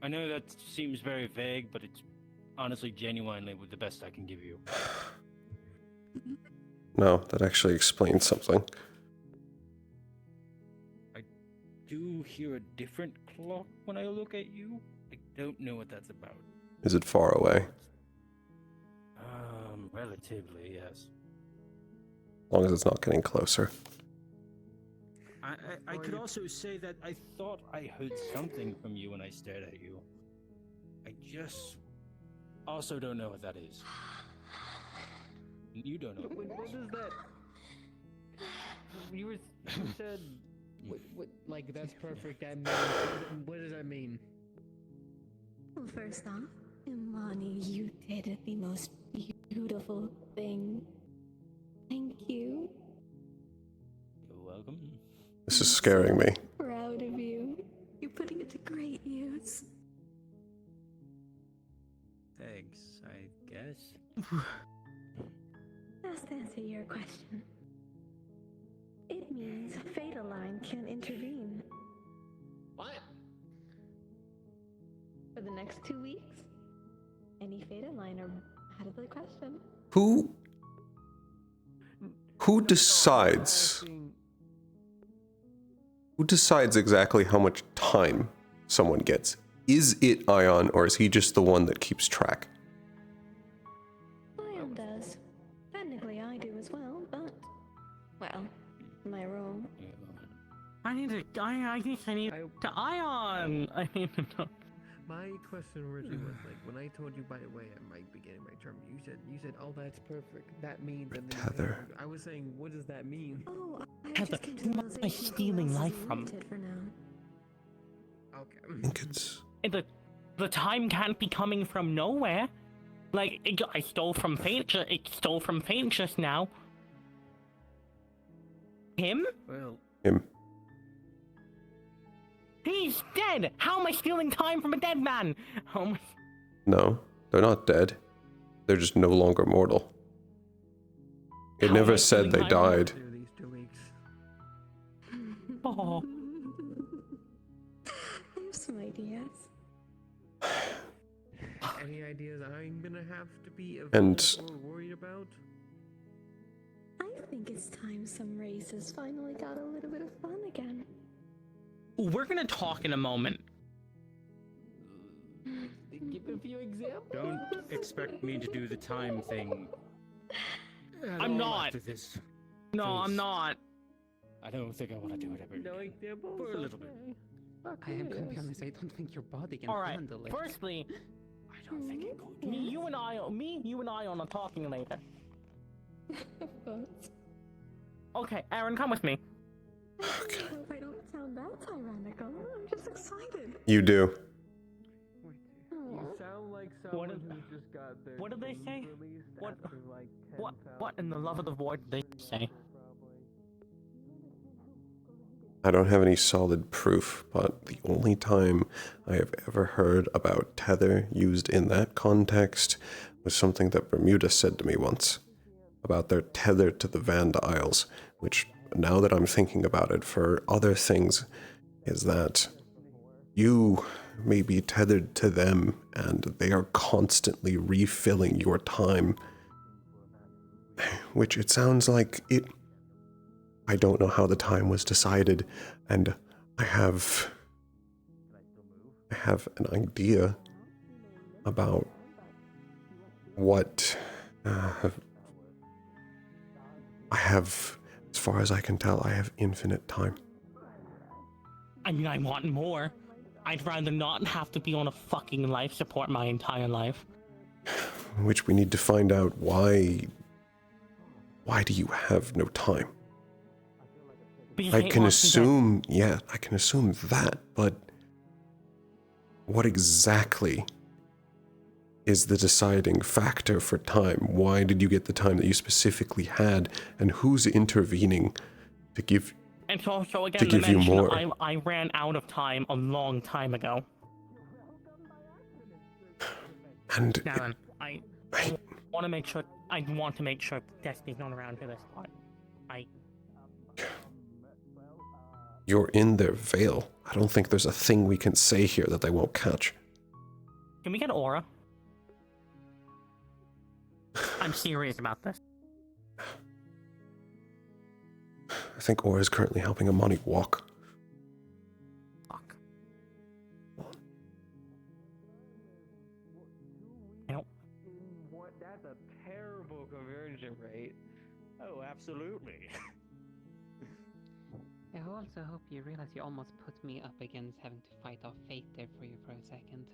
I know that seems very vague, but it's honestly genuinely the best I can give you. No, that actually explains something. I do hear a different clock when I look at you. I don't know what that's about. Is it far away? Relatively, yes. As long as it's not getting closer. I could also say that I thought I heard something from you when I stared at you. I just also don't know what that is. You don't know. What is that? You said, what, like, that's perfect, that means, what does that mean? Well, first off, Imani, you did the most beautiful thing. Thank you. You're welcome. This is scaring me. Proud of you. You're putting it to great use. Thanks, I guess. Just to answer your question. It means Fatal Line can intervene. What? For the next 2 weeks, any Fatal Line are out of the question. Who decides? Who decides exactly how much time someone gets? Is it Ion, or is he just the one that keeps track? Ion does. Technically, I do as well, but, well, my role. I guess I need to Ion. I need to know. My question originally was like, when I told you, by the way, I might be getting my term, you said, oh, that's perfect. That means, and then Tether. I was saying, what does that mean? Oh, I Heather, just came to who the am I realization stealing that life is from? limited for now. Okay. I think it's... The time can't be coming from nowhere. Like, I stole from Fate. It stole from Fate just now. Him? Well, him. He's dead! How am I stealing time from a dead man? Oh my... No, they're not dead. They're just no longer mortal. It How am I never said stealing they time? died. Through these 2 weeks. Oh. I have some ideas. Any ideas I'm gonna have to be And- available or worried about? I think it's time some races finally got a little bit of fun again. We're gonna talk in a moment. Give a few examples. don't expect me to do the time thing. at I'm all not. After this. No, I'm Please. not. I don't think I want to do it ever No again. examples? For a little bit. I am gonna be honest, I don't think your body can Alright, handle it. firstly, I don't think it could. you and I are talking later. But Okay, Aaron, come with me. I hope I don't sound that tyrannical. I'm just excited. You do. You sound like someone who just got their what did they games say? released What- after like What 10,000 in the love of the void did they say? I don't have any solid proof, but the only time I have ever heard about tether used in that context was something that Bermuda said to me once about their tether to the Vanda Isles, which, now that I'm thinking about it for other things, is that you may be tethered to them and they are constantly refilling your time, which it sounds like it... I don't know how the time was decided, and I have an idea about what I have, as far as I can tell, I have infinite time. I mean, I want more. I'd rather not have to be on a fucking life support my entire life. Which we need to find out why do you have no time? Because I hate can wants me dead. assume, yeah, I can assume that, but what exactly is the deciding factor for time? Why did you get the time that you specifically had, and who's intervening to give And so to again, to give you mention, more? I ran out of time a long time ago. And Darren, I want to make sure. I want to make sure Destiny's not around for this part. You're in their veil. I don't think there's a thing we can say here that they won't catch. Can we get Aura? I'm serious about this. I think Aura is currently helping Amani walk. Fuck. What? That's a terrible conversion rate. Oh, absolutely. I also hope you realize you almost put me up against having to fight off fate there for you for a second.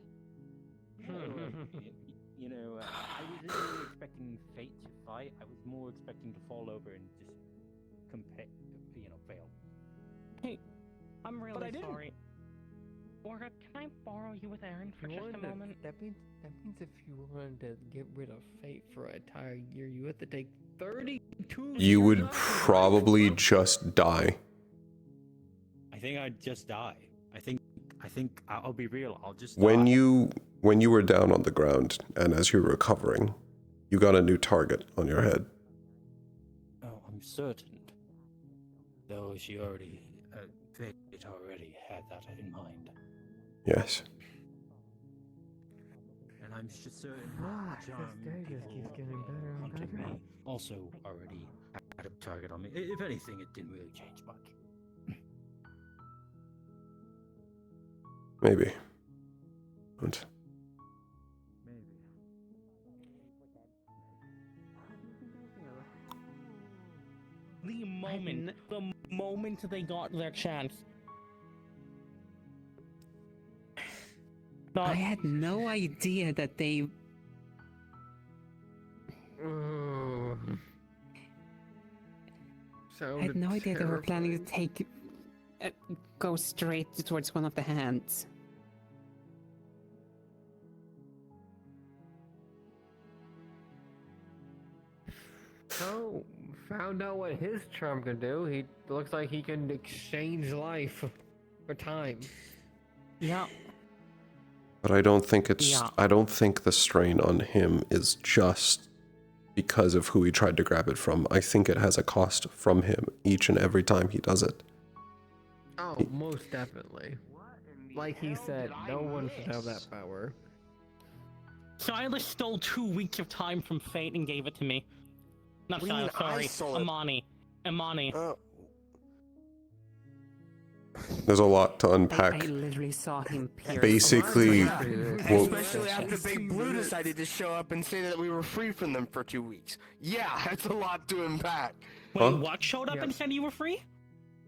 You know, I wasn't really expecting fate to fight. I was more expecting to fall over and just fail. Hey, I'm But I really didn't. sorry. Aura, can I borrow you with Aaron for just a moment? That means if you wanted to get rid of fate for an entire year, you have to take 32 You years would off. probably just die. I think I'd just die. I think I'll be real. I'll just When die. you were down on the ground and as you were recovering, you got a new target on your head. Oh, I'm certain. Though she already, fate already had that in mind. Yes. And I'm just certain This John day just keeps getting better and hunting better. me also already had a target on me. If anything, it didn't really change much. Maybe. But The moment they got their chance. I had no idea that they. I had no idea they were planning to take. Go straight towards one of the hands. So, found out what his charm can do. He looks like he can exchange life for time. Yeah. But I don't think it's... Yeah. I don't think the strain on him is just because of who he tried to grab it from. I think it has a cost from him each and every time he does it. Oh, most definitely. Like he said, no one should have that power. Silas stole 2 weeks of time from fate and gave it to me. Not What do you mean Silas, I sorry. stole it? Amani. There's a lot to I unpack. literally saw him pierce. Basically, well, Especially after Big Blue decided to show up and say that we were free from them for 2 weeks. Yeah, that's a lot to unpack. Wait, Huh? what showed up and said you were free?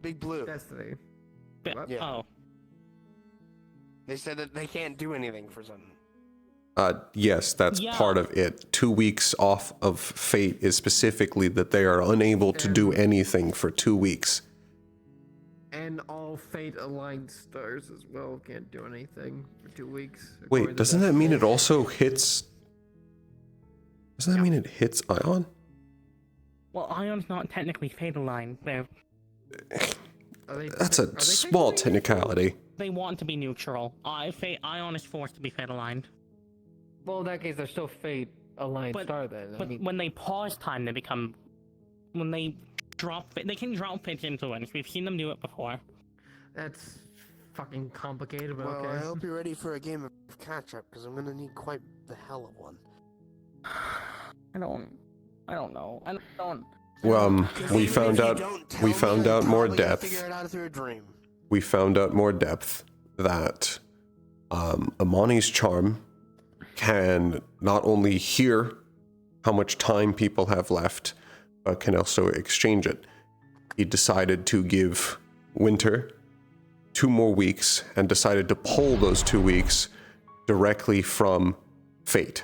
Big Blue. Destiny. Yeah. Oh. They said that they can't do anything for something. yes, that's Yeah. part of it. 2 weeks off of fate is specifically that they are unable to do anything for 2 weeks. And all fate aligned stars as well can't do anything for 2 weeks. Wait, doesn't that mean it also hits... Doesn't that mean it hits Ion? Well, Ion's not technically fate aligned. They're... That's a small technicality. They want to be neutral. Ion is forced to be fate aligned. Well, in that case, they're still fate aligned star then. But when they pause time, they become. When they drop they can drop fate influence. We've seen them do it before. That's fucking complicated, but Well, okay. I hope you're ready for a game of catch-up, because I'm gonna need quite the hell of one. I don't know. We found out more depth. Figure it out through a dream. We found out more depth that Amani's charm can not only hear how much time people have left, but can also exchange it. He decided to give Winter 2 more weeks and decided to pull those 2 weeks directly from fate.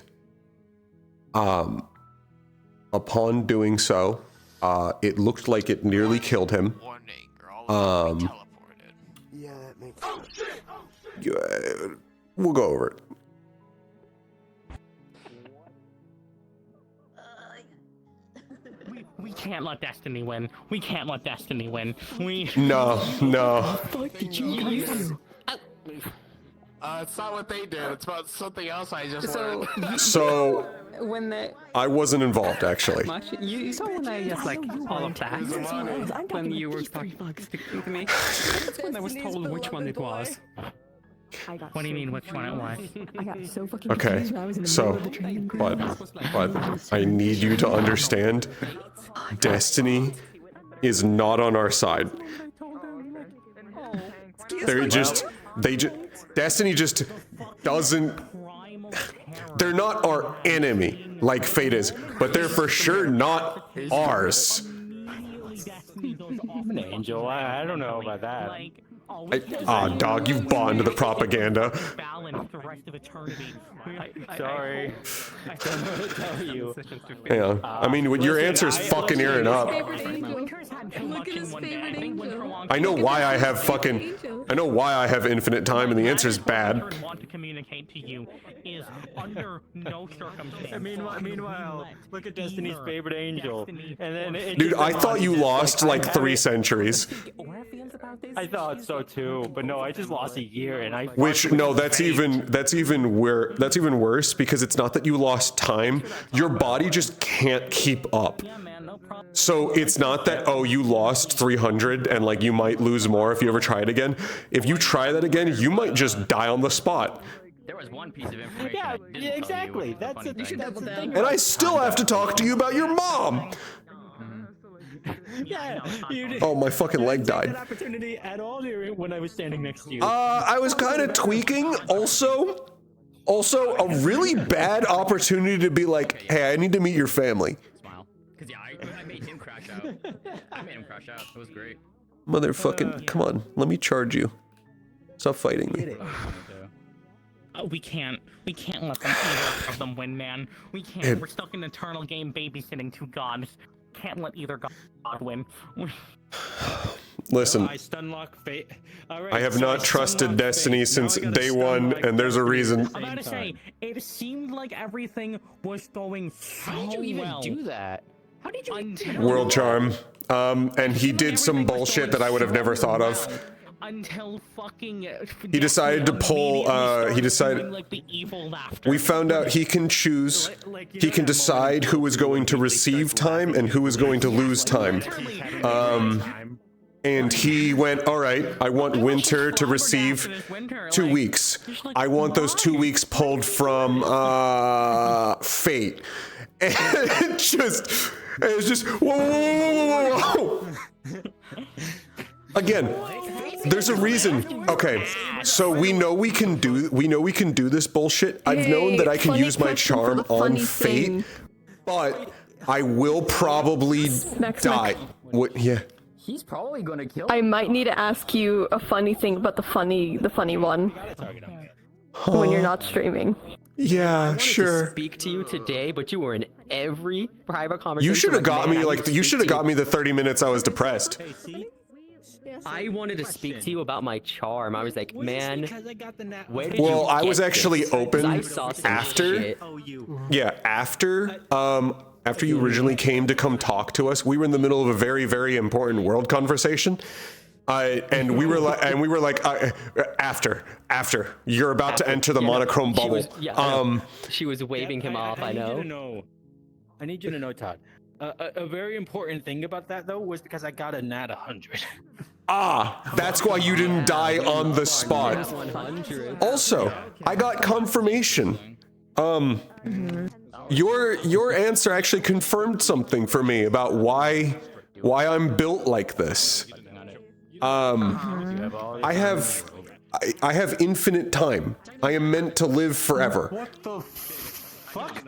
Upon doing so, it looked like it nearly killed him. Yeah, that makes sense. We'll go over it. We can't let Destiny win. We can't let Destiny win. No. What did you guys do? It's not what they did. It's about something else I just learned. So when they I wasn't involved, actually. you saw when I just like all of that when you were talking to me. That's when I was told which one it was. What do you mean, which one it was? I got so fucking Okay, confused when I was in the so, middle of the training. but I need you to understand, Destiny is not on our side. Destiny just doesn't, they're not our enemy like Fate is, but they're for sure not ours. I'm an angel. I don't know about that. Dog, you've bought into the propaganda. Sorry. I don't know what to tell you. Yeah, I mean, when your answer's fucking earring up. Look at his favorite angel. I know why I have infinite time, and the answer's bad. Want to communicate to you is under no circumstance. Meanwhile, look at Destiny's favorite angel, and then Dude, I thought you lost like 3 centuries. I thought so too, but no, I just lost a year, and I. Which no, that's even worse because it's not that you lost time. Your body just can't keep up. So it's not that, oh, you lost 300 and like you might lose more if you ever try it again. If you try that again, you might just die on the spot. There was one piece of information. Yeah, exactly. That's the thing. And I still have to talk to you about your mom. Yeah, Oh, my fucking leg died. Opportunity at all when I was standing next to you. I was kind of tweaking. Also, a really bad opportunity to be like, hey, I need to meet your family. Because I made him crash out. I made him crash out. It was great. Motherfucking, come on, let me charge you. Stop fighting me. We can't let them either of them win, man. We can't. We're stuck in an eternal game babysitting 2 gods. Can't let either god win. Listen, I stunlock fate. I have not trusted Destiny since day one, and there's a reason. I'm about to say, it seemed like everything was going so well. How did you even do that? How did you World charm. And he did some bullshit that I would have never thought of. Until fucking He decided to pull, we found out he can choose, he can decide who is going to receive time and who is going to lose time. And he went, all right, I want Winter to receive 2 weeks. I want those 2 weeks pulled from Fate. And it's just, whoa. Again, there's a reason. Okay, so we know we can do this bullshit. I've known that I can use my charm on Fate, but I will probably die. What? Yeah. He's probably gonna kill. I might need to ask you a funny thing about the funny one when you're not streaming. Yeah, sure. To speak to you today, but you were in every private conversation. You should have got me the 30 minutes I was depressed. I wanted to speak to you about my charm. I was like, man, where did you Well, I was get actually this? open 'Cause I saw some after. shit. Yeah, after you originally came to come talk to us, we were in the middle of a very, very important world conversation. And we were like, after you're about to enter the monochrome bubble. She was waving him off. I know. I need you to know, Todd. A very important thing about that though was because I got a nat 100. That's why you didn't die on the spot. Also, I got confirmation. Your answer actually confirmed something for me about why I'm built like this. I have infinite time. I am meant to live forever. What the fuck?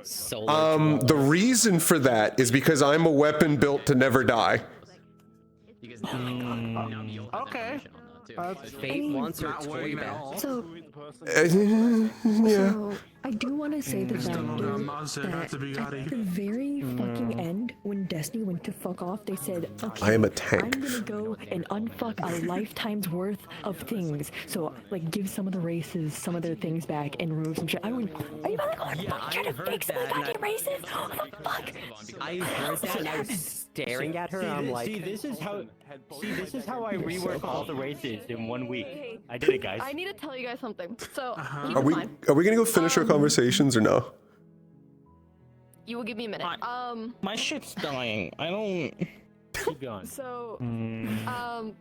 The reason for that is because I'm a weapon built to never die. Okay. Fate wants her toy back. So, Yeah. so I do want to say that at the very fucking end, when Destiny went to fuck off, they said, okay, I am a tank. I'm gonna go and unfuck a lifetime's worth of things. So, like, give some of the races some of their things back and remove some shit. I went, are you about to go and try to fix some of the goddamn races? What the fuck? I heard that and I was staring at her and I'm like... this is how I rework all the races in 1 week. I did it, guys. I need to tell you guys something. So, Are we gonna go finish our conversations or no? you will give me a minute. My shit's dying. I don't. Keep going. So,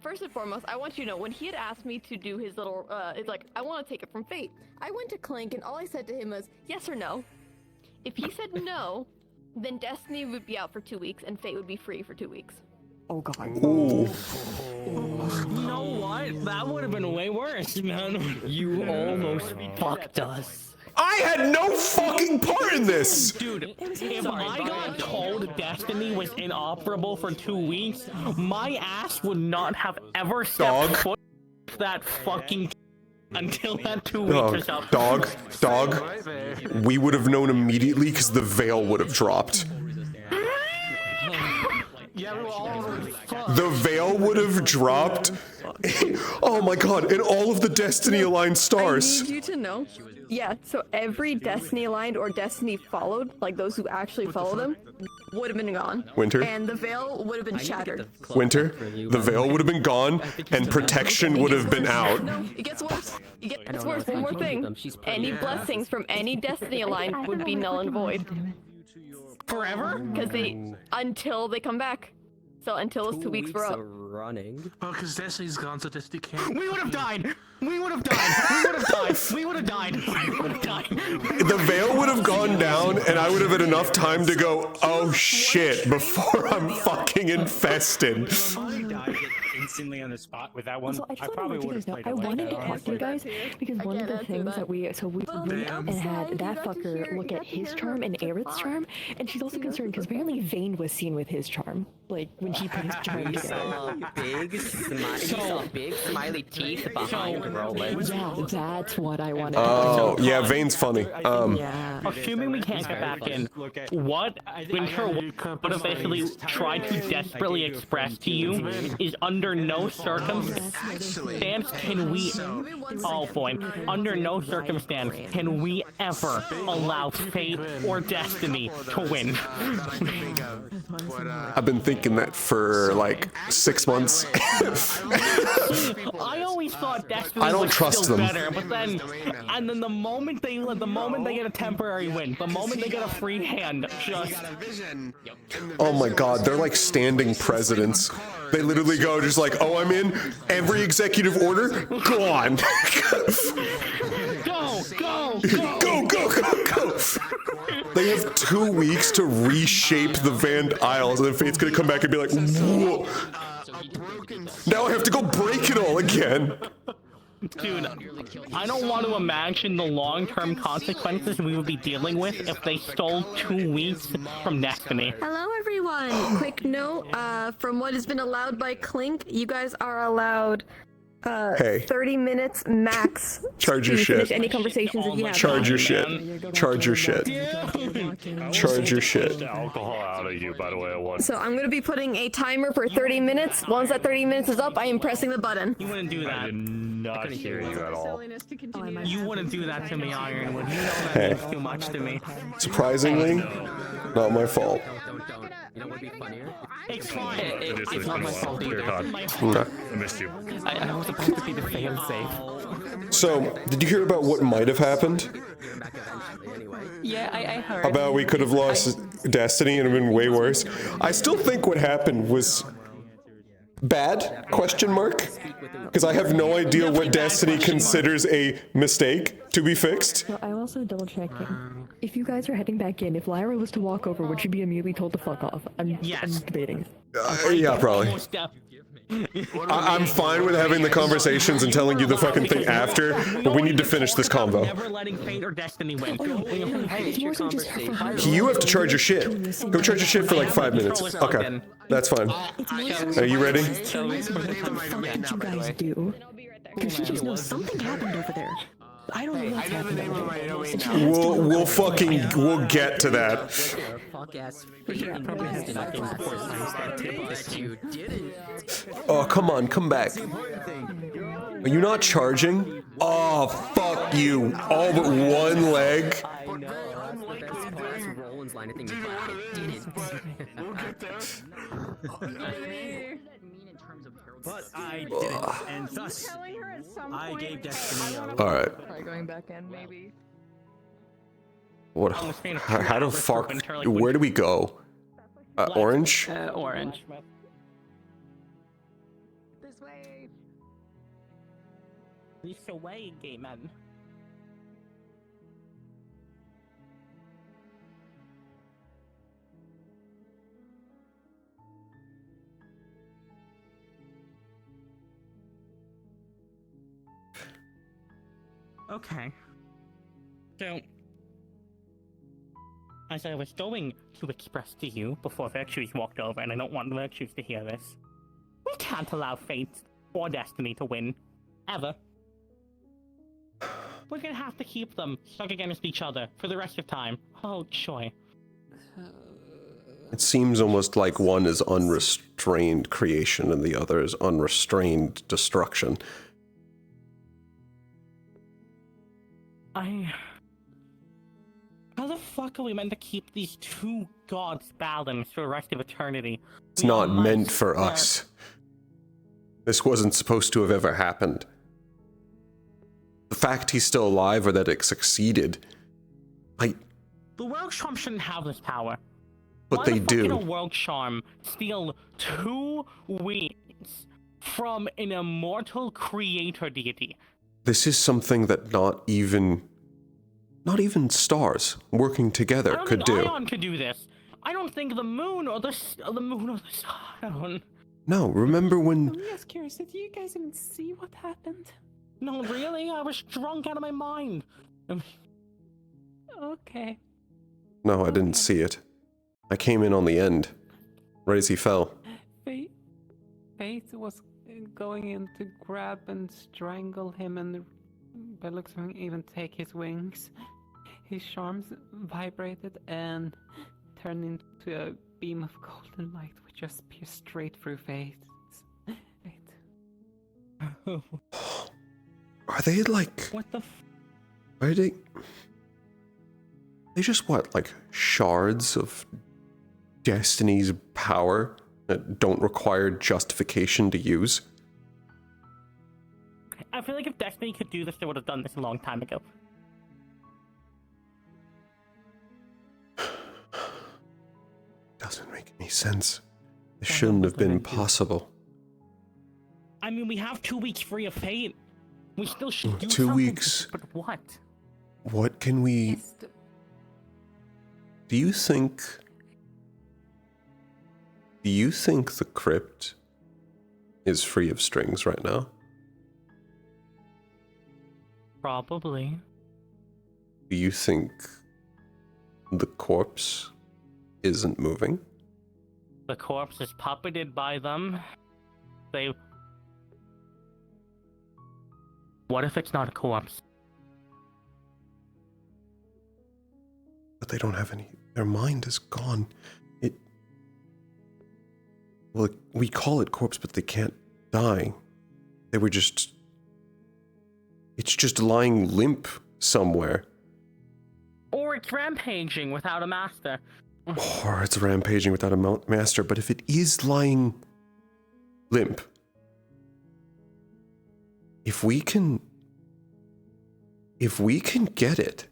first and foremost, I want you to know when he had asked me to do his little, it's like I want to take it from Fate. I went to Clank and all I said to him was yes or no. If he said no, then Destiny would be out for 2 weeks and Fate would be free for 2 weeks. Oh god. Ooh. You know what? That would have been way worse, man. You almost fucked us. I had no fucking part in this! Dude, if I got told Destiny was inoperable for 2 weeks, my ass would not have ever stepped foot that fucking until that 2 weeks is up. Dog. We would have known immediately because the veil would have dropped. The veil would have dropped. Oh my god, and all of the Destiny aligned stars. I need you to know. Yeah, so every Destiny aligned or Destiny followed, like those who actually follow them, would have been gone. Winter? And the veil would have been shattered. Winter, the veil would have been gone, and protection would have been out. No, it gets worse. It gets worse. One more thing. Any blessings from any Destiny aligned would be null and void. Forever? Because until they come back. So until those 2 weeks were up. Running. Oh, because Destiny's gone, so Destiny can't. We would have died! We would have died! We would have died! We would have died! We would have died! The veil would have gone down, and I would have had enough time to go, oh shit, before I'm fucking infested. Instantly on the spot with that one. Also, I just probably want would to have let you played guys know, I it wanted to talk to you guys because one of the things that we went and had that fucker look at his charm and Aerith's charm, and she's also concerned because apparently Vayne was seen with his charm, like when he put his charm You together. saw big smiley teeth behind Roland. Yeah, that's what I wanted to Oh, yeah, Vayne's funny. Yeah. Assuming we can't get back in, what Winter would have basically tried to desperately express to you is under no circumstance can we... Oh boy. Under no circumstance can we ever allow Fate or Destiny to win. I've been thinking that for like 6 months. I always thought Destiny I don't was trust still them. better, but then the moment they get a temporary win, the moment they get a free hand, just Oh my god, they're like standing presidents. They literally go just like, oh, I'm in every executive order, go on. Go. They have 2 weeks to reshape the Van Isles, and then Fate's gonna come back and be like, whoa. Now I have to go break it all again. Dude, I don't want to imagine the long-term consequences we would be dealing with if they stole 2 weeks from Destiny. Hello, everyone. Quick note, from what has been allowed by Clink, you guys are allowed 30 minutes max. Charge your to shit. finish any conversations that you have. Charge your shit. Charge your shit. Charge your shit. Alcohol out of you, by the way. I want. So I'm gonna be putting a timer for 30 minutes. Once that 30 minutes is up, I am pressing the button. You wouldn't do that. I did not hear you at all. You wouldn't do that to me, Ironwood. You know that Hey. means too much to me. Surprisingly, not my fault. You know what would be funnier? It's fine. It's not my fault either. I missed you. I was supposed to be the fail-safe. So, did you hear about what might have happened? Yeah, I heard. About we could have lost Destiny and it would have been way worse. I still think what happened was bad? Question mark? Because I have no idea what Destiny considers a mistake to be fixed. So I'm also double checking. If you guys are heading back in, if Lyra was to walk over, would she be immediately told to fuck off? I'm debating. Yeah, probably. I'm fine with having the conversations and telling you the fucking thing after, but we need to finish this convo. Never letting fate or destiny win. You have to charge your shit. Go charge your shit for like 5 minutes. Okay, that's fine. Are you ready? What did you guys do? Because she just knows something happened over there. I don't know what's happening. We'll get to that. Oh, come on, come back. Are you not charging? Oh, fuck you. All but one leg. But I didn't, and thus I gave Destiny a... Alright. Probably going back in, maybe. What? How the fuck? Where do we go? Orange? Orange. This way. This way, gay man. Okay. So, as I was going to express to you before Virtues walked over, and I don't want Virtues to hear this, we can't allow fate or destiny to win. Ever. We're gonna have to keep them stuck against each other for the rest of time. Oh, joy. It seems almost like one is unrestrained creation and the other is unrestrained destruction. How the fuck are we meant to keep these two gods balanced for the rest of eternity? It's not meant for us. This wasn't supposed to have ever happened. The fact he's still alive or that it succeeded, The World Charm shouldn't have this power. but they do. Why the fuck can a World Charm steal 2 wings from an immortal creator deity? This is something that not even stars working together could do. Ion could do this. I don't think the moon or the sun. No, remember when... I'm just curious, did you guys even see what happened? No, really? I was drunk out of my mind. Okay. No, I didn't see it. I came in on the end, right as he fell. Faith was going in to grab and strangle him, and by looks of him even take his wings. His charms vibrated and turned into a beam of golden light which just pierced straight through Faith. Are they like... What the Are they... They just what, like shards of Destiny's power that don't require justification to use? I feel like if Destiny could do this, they would have done this a long time ago. Doesn't make any sense. This shouldn't have been possible. I mean, we have 2 weeks free of fate. We still should do 2 something, weeks. But what? What can we... Do you think the crypt is free of strings right now? Probably. Do you think the corpse isn't moving? The corpse is puppeted by them. They... What if it's not a corpse? But they don't have any... Their mind is gone. Well, we call it corpse, but they can't die. They were just... It's just lying limp somewhere. Or it's rampaging without a master. or it's rampaging without a master, but if it is lying limp, if we can get it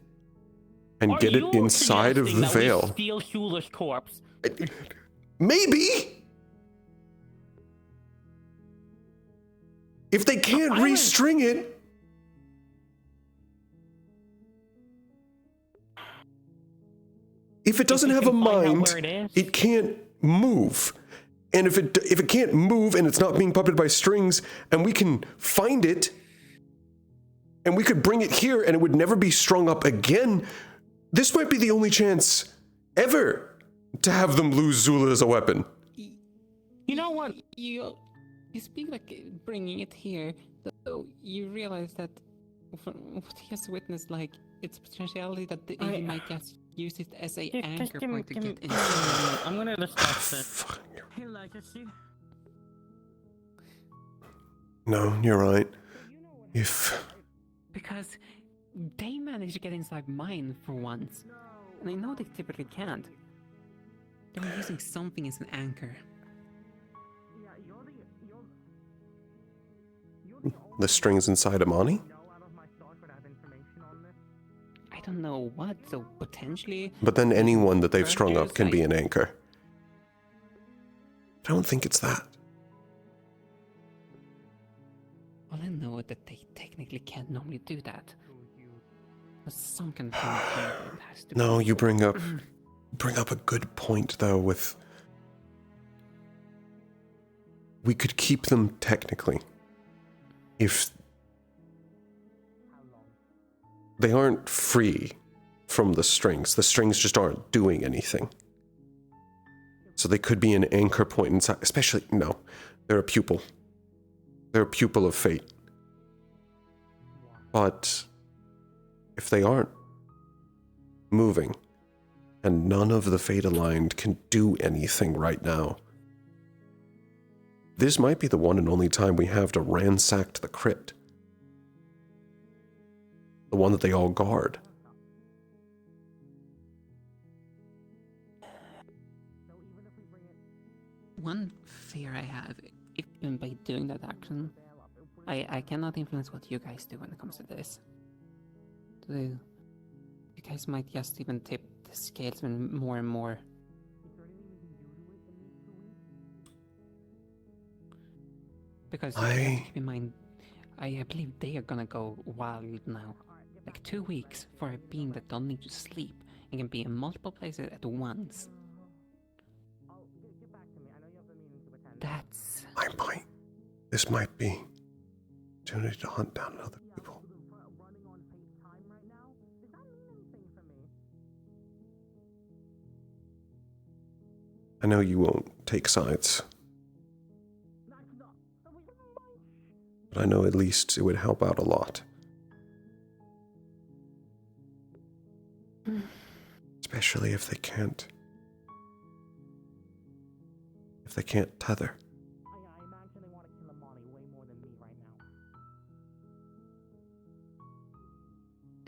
and get it inside of the veil, Steal Shula's corpse. Maybe. If they can't restring it. If it doesn't have a mind, it can't move. And if it can't move and it's not being puppeted by strings, and we can find it, and we could bring it here and it would never be strung up again, this might be the only chance ever to have them lose Zula as a weapon. You know what? You speak like bringing it here, though you realize that from what he has witnessed, like, it's potentiality that he might just use it as a anchor point to get in. I'm gonna discuss this. Hey, Legacy. No, you're right. Because they managed to get inside mine for once, and I know they typically can't. They were using something as an anchor. The strings inside Amani? I don't know what, so potentially... But then anyone that they've strung up can be an anchor. I don't think it's that. Well, I know that they technically can't normally do that. But some kind of thing has to No, you bring up a good point, though, with... We could keep them technically. If they aren't free from the strings just aren't doing anything. So they could be an anchor point inside, especially, no, they're a pupil. They're a pupil of fate. But if they aren't moving, and none of the fate aligned can do anything right now, this might be the one and only time we have to ransack the crypt. The one that they all guard. One fear I have, even by doing that action, I cannot influence what you guys do when it comes to this. You guys might just even tip the scales more and more. Because keep in mind, I believe they are gonna go wild now. Like 2 weeks for a being that don't need to sleep and can be in multiple places at once. That's... This might be opportunity to hunt down other people. I know you won't take sides. But I know at least it would help out a lot. Especially if they can't tether.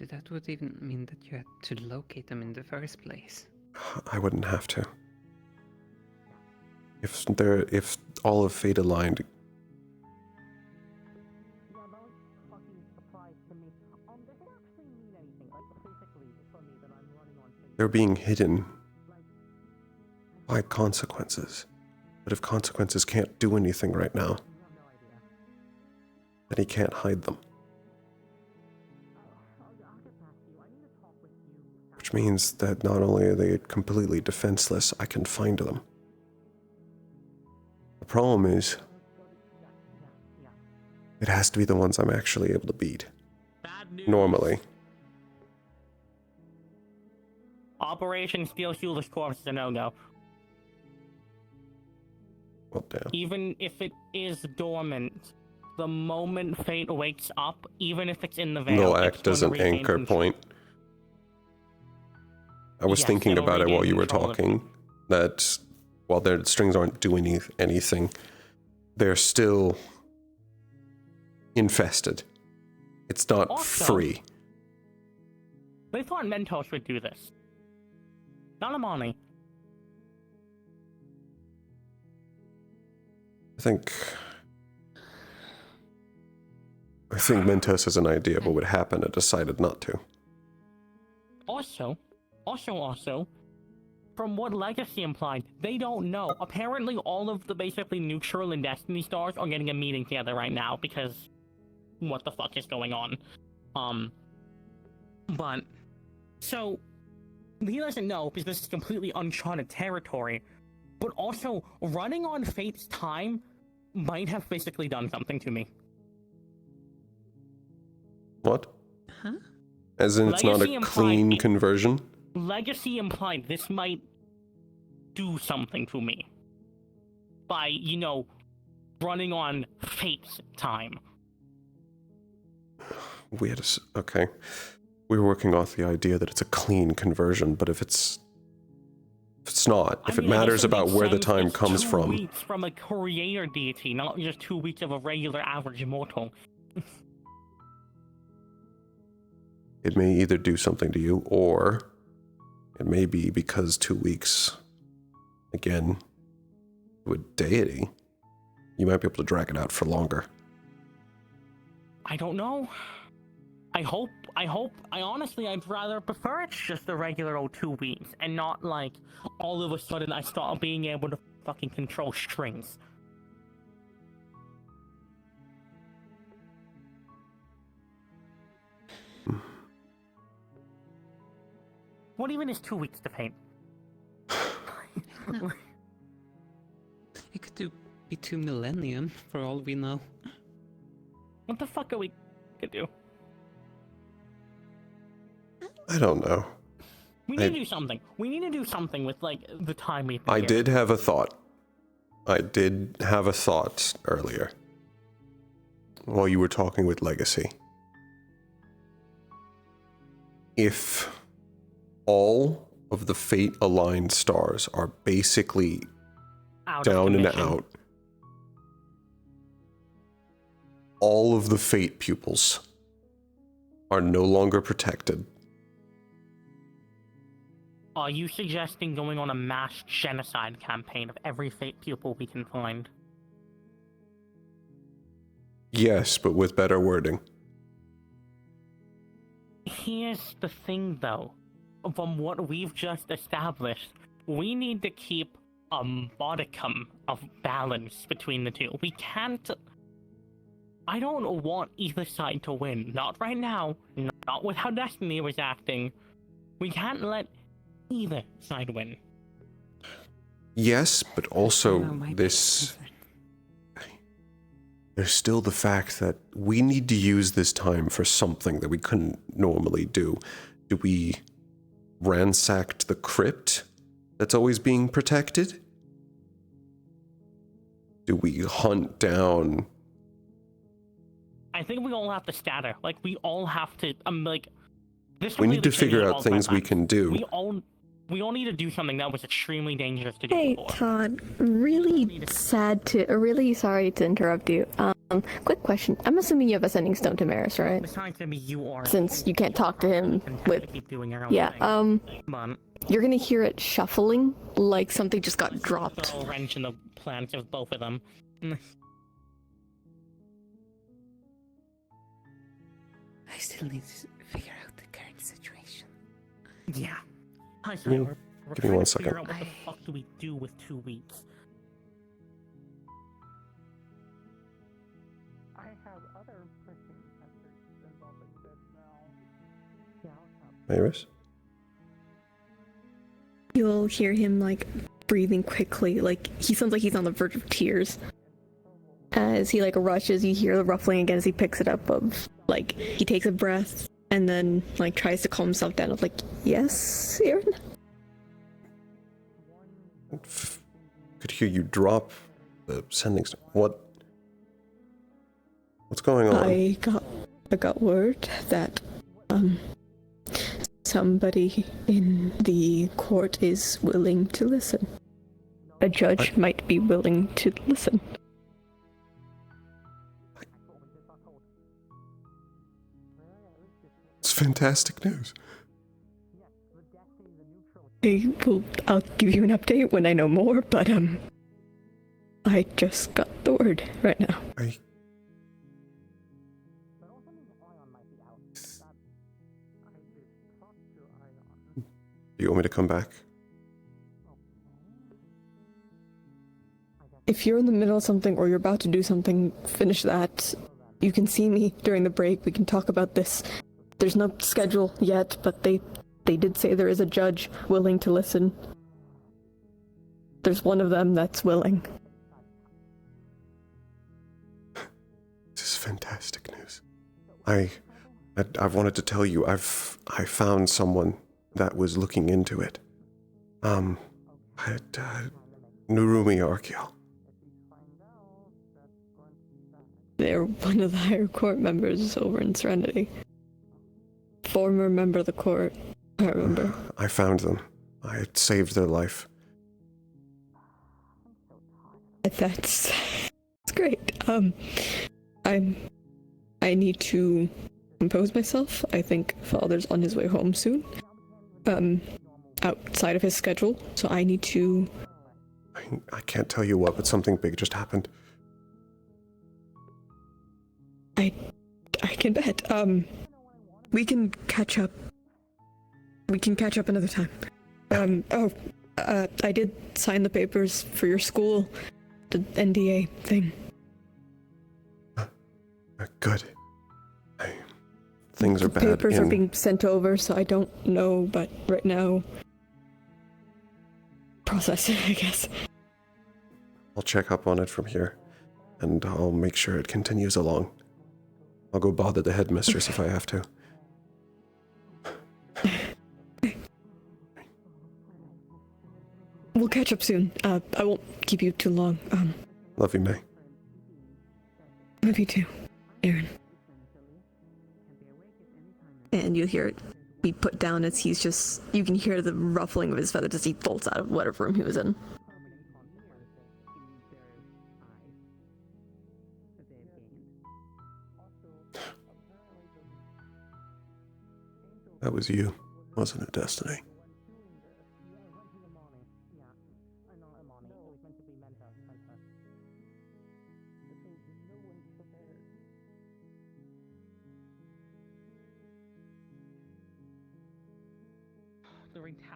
That would even mean that you had to locate them in the first place. I wouldn't have to. If all of Fate aligned. They're being hidden by consequences. But if consequences can't do anything right now, then he can't hide them. Which means that not only are they completely defenseless, I can find them. The problem is, it has to be the ones I'm actually able to beat. Normally. Operation Steal Shula's corpse is a no-go. Well, damn. Even if it is dormant, the moment Fate wakes up, even if it's in the veil, They'll act as an anchor point. I was thinking about it while you were talking, that while their strings aren't doing anything, they're still infested. It's not Also, free. They thought Mentos would do this. Not Amani. think Mentos has an idea of what would happen and decided not to. Also, from what Legacy implied, they don't know. Apparently, all of the basically neutral and Destiny stars are getting a meeting together right now because what the fuck is going on? But so he doesn't know because this is completely uncharted territory. But also, running on Fate's time might have physically done something to me. What? Huh? As in, it's not a clean conversion? Legacy implied this might do something to me by, you know, running on Fate's time. Okay. We were working off the idea that it's a clean conversion, but if it's not, if it matters about where the time comes from. 2 weeks from a creator deity, not just 2 weeks of a regular average mortal. It may either do something to you, or it may be because 2 weeks, again, with deity, you might be able to drag it out for longer. I don't know. I honestly, I'd rather prefer it's just a regular old 2 weeks, and not like, all of a sudden I start being able to fucking control strings. What even is 2 weeks to paint? It could be 2 millennium, for all we know. What the fuck are we gonna do? I don't know. We need to do something. We need to do something with, like, the time we've been I given. did have a thought. Earlier. While you were talking with Legacy. If all of the fate-aligned stars are basically down and out, all of the fate pupils are no longer protected. Are you suggesting going on a mass genocide campaign of every fate pupil we can find? Yes, but with better wording. Here's the thing, though. From what we've just established, we need to keep a modicum of balance between the two. We can't... I don't want either side to win. Not right now. Not with how Destiny was acting. We can't let either side win. Yes, but also there's still the fact that we need to use this time for something that we couldn't normally do. Do we ransack the crypt that's always being protected? Do we hunt down... I think we all have to scatter. Like, we all have to, this we need to figure out things we can do. We all need to do something that was extremely dangerous to do Hey, before. Todd. Really sorry to interrupt you. Quick question. I'm assuming you have a sending stone to Maris, right? Besides me, you are. Since you can't talk to him with... Keep doing your own Yeah, thing. Come on. you're gonna hear it shuffling, like something just got dropped. Throw a wrench in the plans of both of them. I still need to figure out the current situation. Yeah. Hi, Give me- we're give me trying one to figure second. out what the fuck do we do with 2 weeks. I have other pressing matters involving this now. Iris? You'll hear him, like, breathing quickly, like, he sounds like he's on the verge of tears. As he, like, rushes, you hear the ruffling again as he picks it up of, like, he takes a breath, and then, like, tries to calm himself down of, like, yes, Aaron? Could hear you drop the sending stone. What's going on? I got word that, somebody in the court is willing to listen. A judge might be willing to listen. It's fantastic news. I'll give you an update when I know more, but, I just got the bored right now. Do you want me to come back? If you're in the middle of something or you're about to do something, finish that. You can see me during the break. We can talk about this. There's no schedule yet, but they did say there is a judge willing to listen. There's one of them that's willing. This is fantastic news. I wanted to tell you I found someone that was looking into it. Nurumi Arkiel. They're one of the higher court members over in Serenity. Former member of the court, I remember. I found them. I had saved their life. That's great. I need to compose myself. I think Father's on his way home soon. Outside of his schedule, so I need to... I can't tell you what, but something big just happened. I can bet. We can catch up. We can catch up another time. I did sign the papers for your school, the NDA thing. Good. Things are bad. Papers are being sent over, so I don't know, but right now... process it, I guess. I'll check up on it from here, and I'll make sure it continues along. I'll go bother the headmistress if I have to. We'll catch up soon. I won't keep you too long. Love you, May. Love you too, Aaron. And you hear it be put down as he's just... You can hear the ruffling of his feathers as he bolts out of whatever room he was in. That was you, wasn't it, Destiny?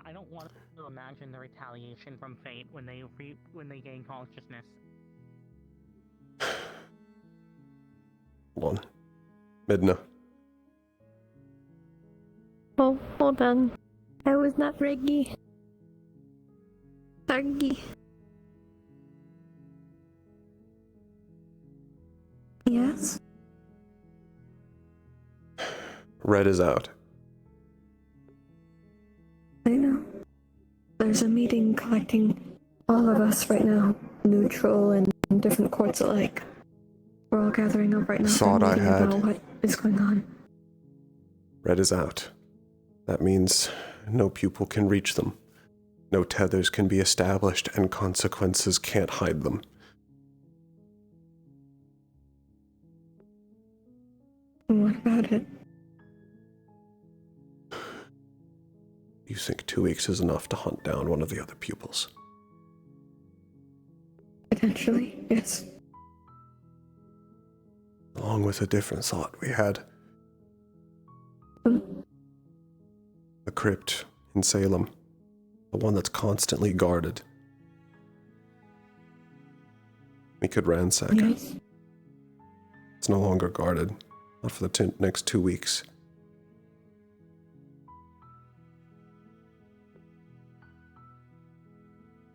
I don't want to imagine the retaliation from fate when they gain consciousness. Hold on. Midna. Oh, hold on. I was not Reggie. Argy. Yes? Red is out. I know. There's a meeting collecting all of us right now. Neutral and different courts alike. We're all gathering up right now. Thought I had. About what is going on. Red is out. That means no pupil can reach them. No tethers can be established, and consequences can't hide them. What about it? You think 2 weeks is enough to hunt down one of the other pupils? Potentially, yes. Along with a different thought we had. The crypt in Salem. The one that's constantly guarded. We could ransack it. It's no longer guarded. Not for the next 2 weeks.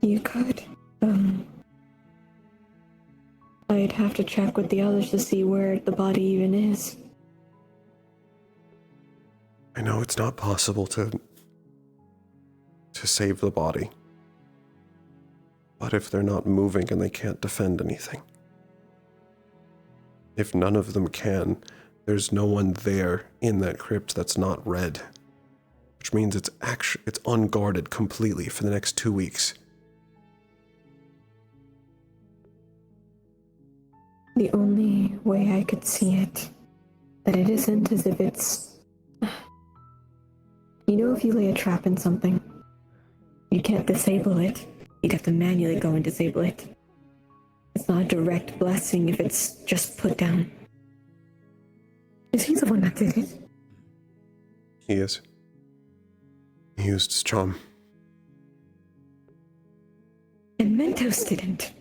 You could. I'd have to check with the others to see where the body even is. I know it's not possible to save the body. But if they're not moving and they can't defend anything, if none of them can, there's no one there in that crypt that's not red. Which means it's unguarded completely for the next 2 weeks. The only way I could see it, that it isn't as if it's... You know, if you lay a trap in something, you can't disable it. You'd have to manually go and disable it. It's not a direct blessing if it's just put down. Is he the one that did it? He is. He used his charm. And Mentos didn't.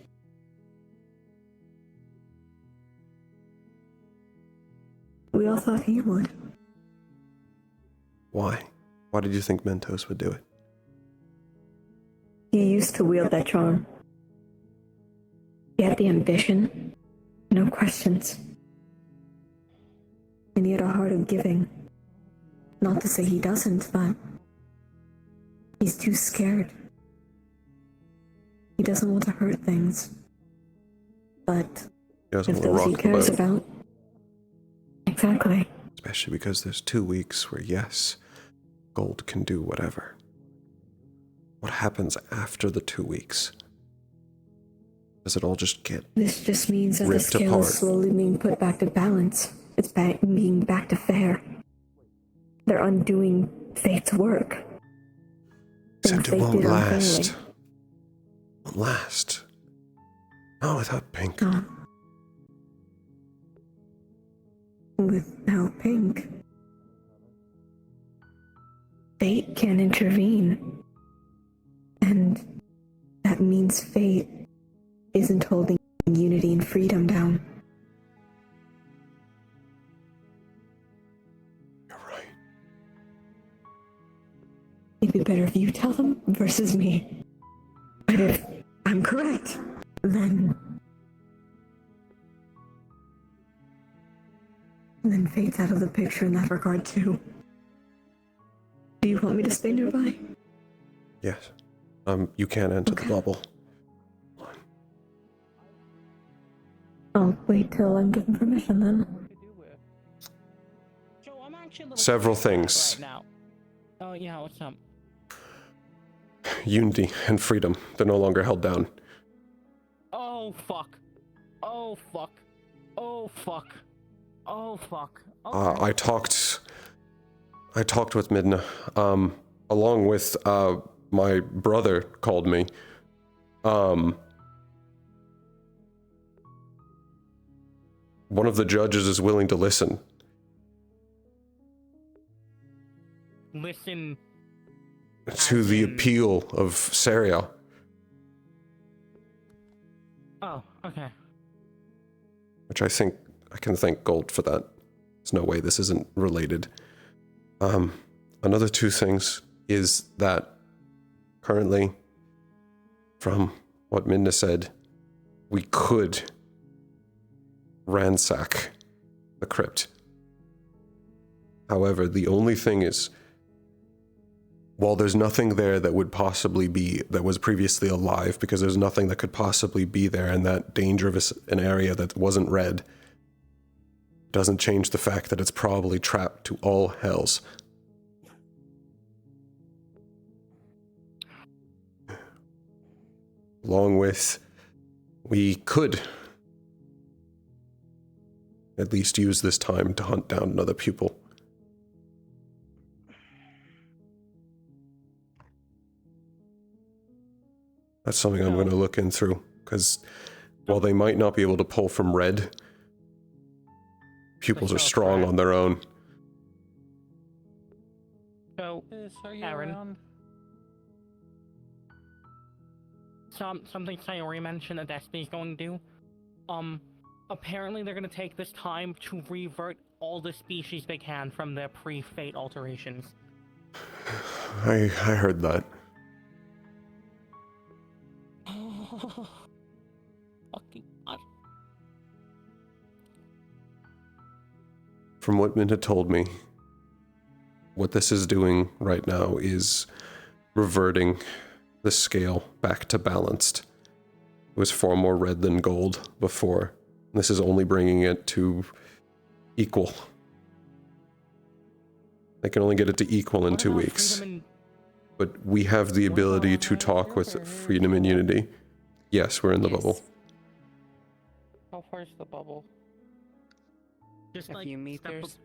We all thought he would. Why? Why did you think Mentos would do it? He used to wield that charm. He had the ambition, no questions. And he had a heart of giving. Not to say he doesn't, but he's too scared. He doesn't want to hurt things. But He doesn't if want to those he rock the cares boat. about... Exactly. Especially because there's 2 weeks where, yes, gold can do whatever. What happens after the 2 weeks? Does it all just get This just means that the ripped scale apart? is slowly being put back to balance. It's being back to fair. They're undoing fate's work. Except it Things won't they did last. unfairly. Won't last. Not without Pink. Without Pink, fate can intervene. And that means fate isn't holding unity and freedom down. You're right. It'd be better if you tell them versus me. But if I'm correct, then fate's out of the picture in that regard too. Do you want me to stay nearby? Yes. You can't enter the bubble. I'll wait till I'm given permission then. Joe, I'm actually a little Several confused things. right now. Oh yeah, what's up? Unity and freedom. They're no longer held down. Oh fuck. Oh fuck. Oh fuck. Oh fuck. I talked with Midna, along with, my brother called me. One of the judges is willing to listen. Listen. To the appeal of Saria. Oh, okay. Which I think I can thank Gold for that. There's no way this isn't related. Another 2 things is that currently, from what Minna said, we could ransack the crypt. However, the only thing is, while there's nothing there that would possibly be, that was previously alive, because there's nothing that could possibly be there in that dangerous an area that wasn't red, doesn't change the fact that it's probably trapped to all hells. Along with, we could at least use this time to hunt down another pupil. That's something I'm going to look in through, because while they might not be able to pull from red, pupils are strong on their own. So, Aaron. Something Sayori mentioned that Destiny's going to do. Apparently they're going to take this time to revert all the species they can from their pre-fate alterations. I heard that. Oh, fucking God. From what Min had told me, what this is doing right now is reverting the scale back to balanced. It was far more red than gold before. This is only bringing it to equal. They can only get it to equal in 2 weeks. But we have the ability to talk with Freedom and Unity. Yes, we're in the bubble. How far is the bubble? Just A like few meters.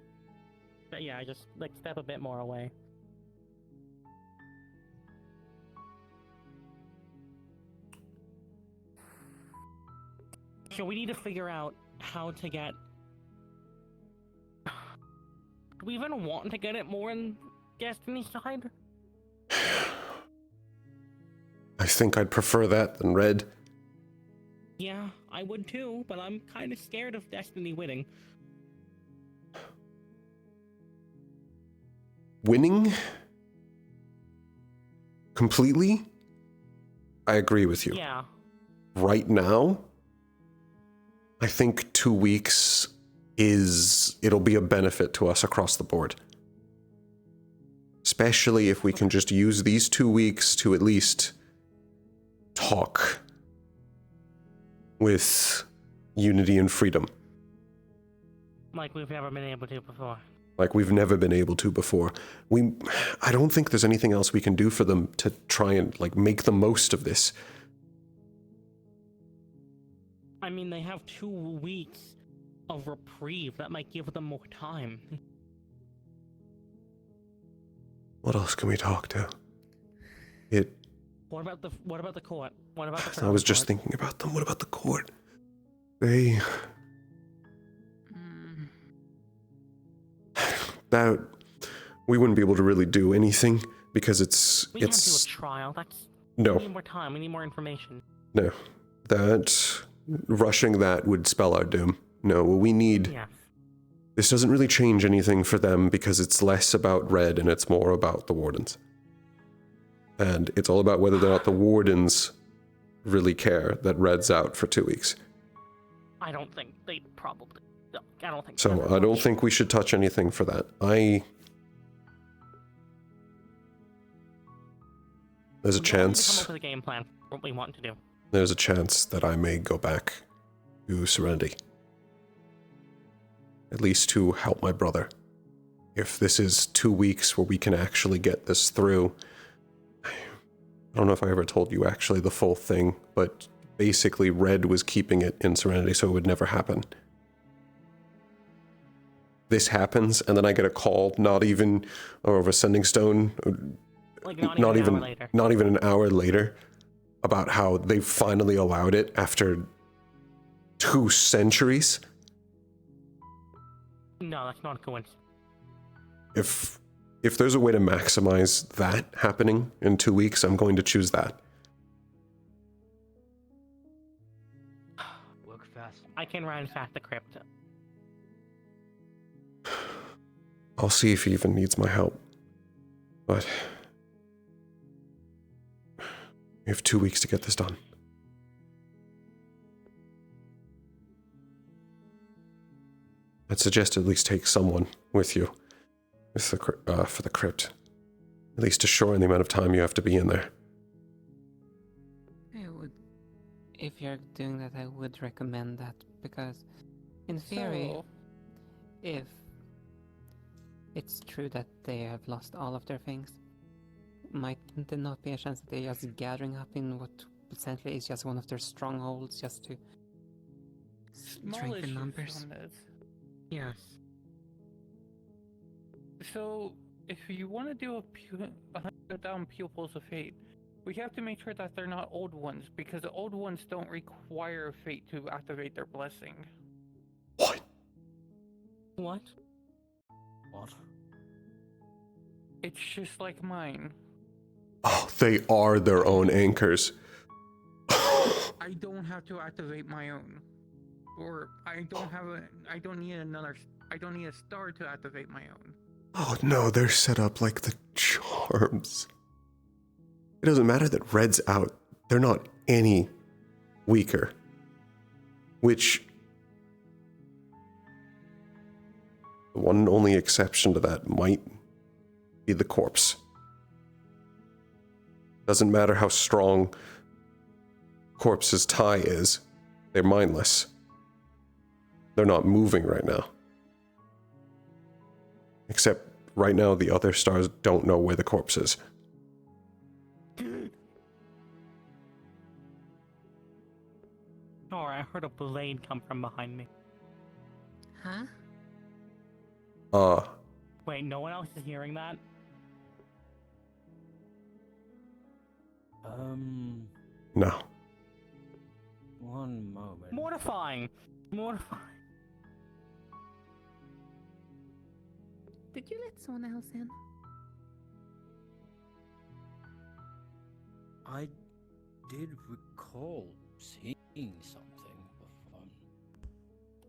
Yeah, just like step a bit more away. So we need to figure out how to get. Do we even want to get it more in Destiny's side? I think I'd prefer that than red. Yeah, I would too, but I'm kind of scared of Destiny winning. Winning? Completely? I agree with you. Yeah. Right now, I think 2 weeks it'll be a benefit to us across the board. Especially if we can just use these 2 weeks to at least talk with unity and freedom. Like we've never been able to before. Like we've never been able to before. I don't think there's anything else we can do for them to try and like make the most of this. I mean, they have 2 weeks of reprieve. That might give them more time. What else can we talk to? What about the court? What about the I was just thinking about them. What about the court? That we wouldn't be able to really do anything because We can't do a trial. We no. need more time. We need more information. No. That rushing that would spell our doom. No, we need. Yeah. This doesn't really change anything for them because it's less about red and it's more about the wardens. And it's all about whether or not the wardens really care that red's out for 2 weeks. I don't think they probably. I don't think So I don't think we should touch anything for that. There's a We all need to come chance. up with a game plan for what we want to do. There's a chance that I may go back to Serenity. At least to help my brother. If this is 2 weeks where we can actually get this through. I don't know if I ever told you actually the full thing, but basically Red was keeping it in Serenity so it would never happen. This happens, and then I get a call, not even over Sending Stone, Like not even an hour later. not even an hour later, about how they finally allowed it after 2 centuries. No, that's not a coincidence. If there's a way to maximize that happening in 2 weeks, I'm going to choose that. Work fast. I can ransack the crypt. I'll see if he even needs my help. But we have 2 weeks to get this done. I'd suggest at least take someone with you for the crypt. At least to shorten the amount of time you have to be in there. If you're doing that, I would recommend that, because in theory, if it's true that they have lost all of their things, might there not be a chance that they're just gathering up in what essentially is just one of their strongholds just to strengthen numbers? Yes. So, if you want to do a 100 down pupils of fate, we have to make sure that they're not old ones, because the old ones don't require fate to activate their blessing. What? What? It's just like mine. Oh, they are their own anchors. I don't have to activate my own. Or I don't need a star to activate my own. Oh no, they're set up like the charms. It doesn't matter that Red's out. They're not any weaker. Which, the one and only exception to that might be the corpse. Doesn't matter how strong corpse's tie is, they're mindless. They're not moving right now. Except right now the other stars don't know where the corpse is. Sorry, I heard a blade come from behind me. Huh? Wait, no one else is hearing that? No. one moment. Mortifying. Mortifying. Did you let someone else in? I did recall seeing something of fun.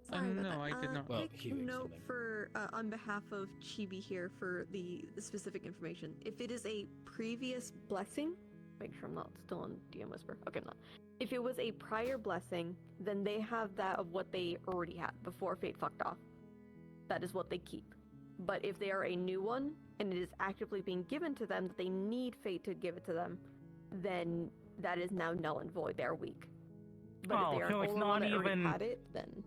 Sorry about no, that. I did not. Well, Quick hearing note something. for on behalf of Chibi here for the specific information. If it is a previous blessing, make sure I'm not still on DM Whisper. Okay, I'm not. If it was a prior blessing, then they have that of what they already had before Fate fucked off. That is what they keep. But if they are a new one and it is actively being given to them that they need Fate to give it to them, then that is now null and void. They are weak. But if they are so an it's older not one that already even. had it, then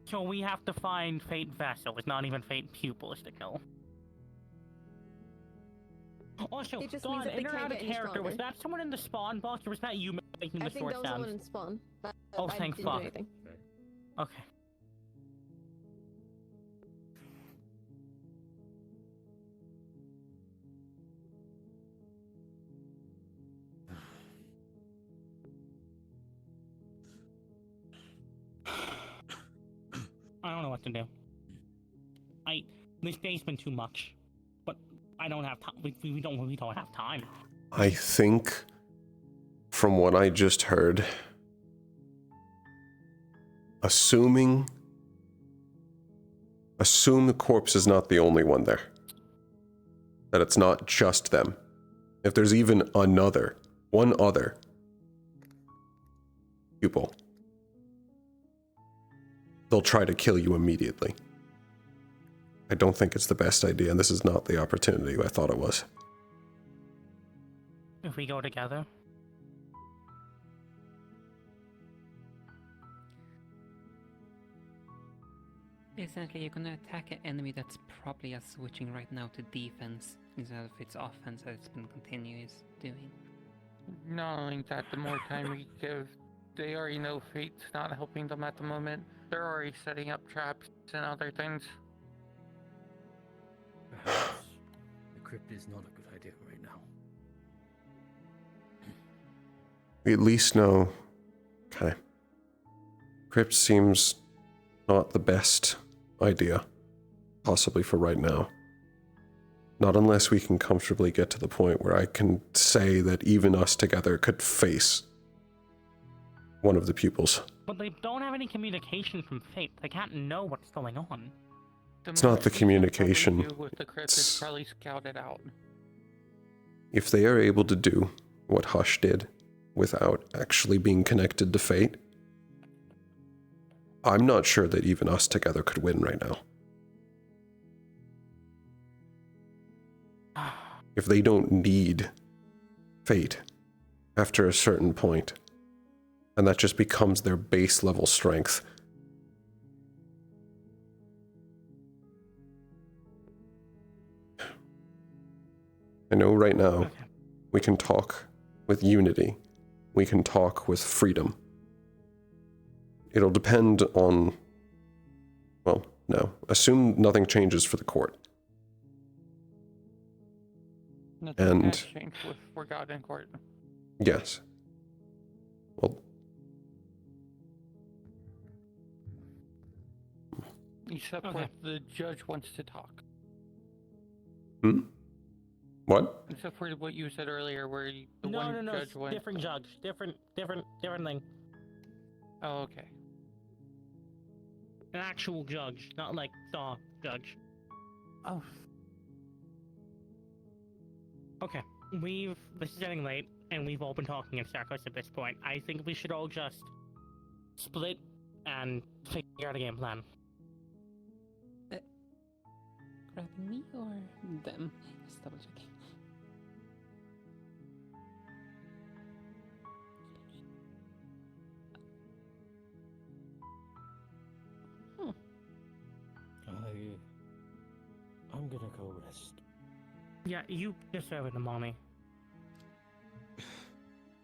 So we have to find Fate Vessel. It's not even Fate Pupils to kill. Also, it just God, means that they in or can't out of get any character, was stronger. that someone in the spawn box, or was that you making the I think sword that was the sounds? one in spawn. Oh, I thank didn't fuck. do anything. Okay. I don't know what to do. This day's been too much, but I don't have time. We don't have time. I think, from what I just heard, assume the corpse is not the only one there. That it's not just them. If there's even one other pupil, they'll try to kill you immediately. I don't think it's the best idea, and this is not the opportunity I thought it was. If we go together. Essentially, you're gonna attack an enemy that's probably switching right now to defense instead of its offense that it's been continuous doing. Not only that, the more time we give, they already know Fate's not helping them at the moment. They're already setting up traps and other things. Perhaps the crypt is not a good idea right now. We at least know. Okay. Crypt seems not the best idea, possibly for right now. Not unless we can comfortably get to the point where I can say that even us together could face one of the pupils. But they don't have any communication from Fate. They can't know what's going on. It's not the communication. With the crypt is probably scouted out. If they are able to do what Hush did without actually being connected to Fate, I'm not sure that even us together could win right now. If they don't need Fate after a certain point, and that just becomes their base level strength, I know right now we can talk with unity, we can talk with freedom. It'll depend on, well, no, assume nothing changes for the court. Nothing And has changed with Forgotten Court. yes. Well, Except for the judge wants to talk. What? Except for what you said earlier, where the one No, judge went. different judge, different thing. Oh, okay. An actual judge, not like the judge. Oh. Okay, this is getting late, and we've all been talking in circles at this point. I think we should all just split and figure out a game plan. Grabbing me or them? Just double checking. I'm gonna go rest. Yeah, you deserve it, mommy.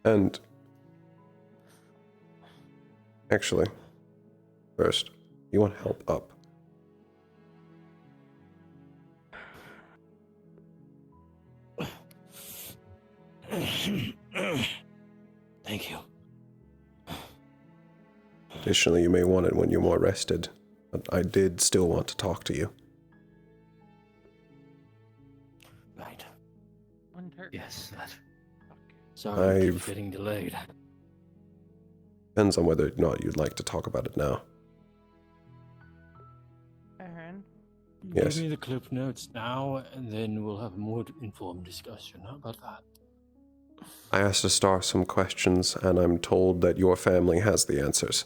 And actually, first, you want help up. Thank you. Additionally, you may want it when you're more rested. But I did still want to talk to you. Right. Winter. Yes, that. Sorry, I've- getting delayed. Depends on whether or not you'd like to talk about it now. Aaron. Yes. Give me the clip notes now, and then we'll have a more informed discussion. How about that? I asked a star some questions, and I'm told that your family has the answers.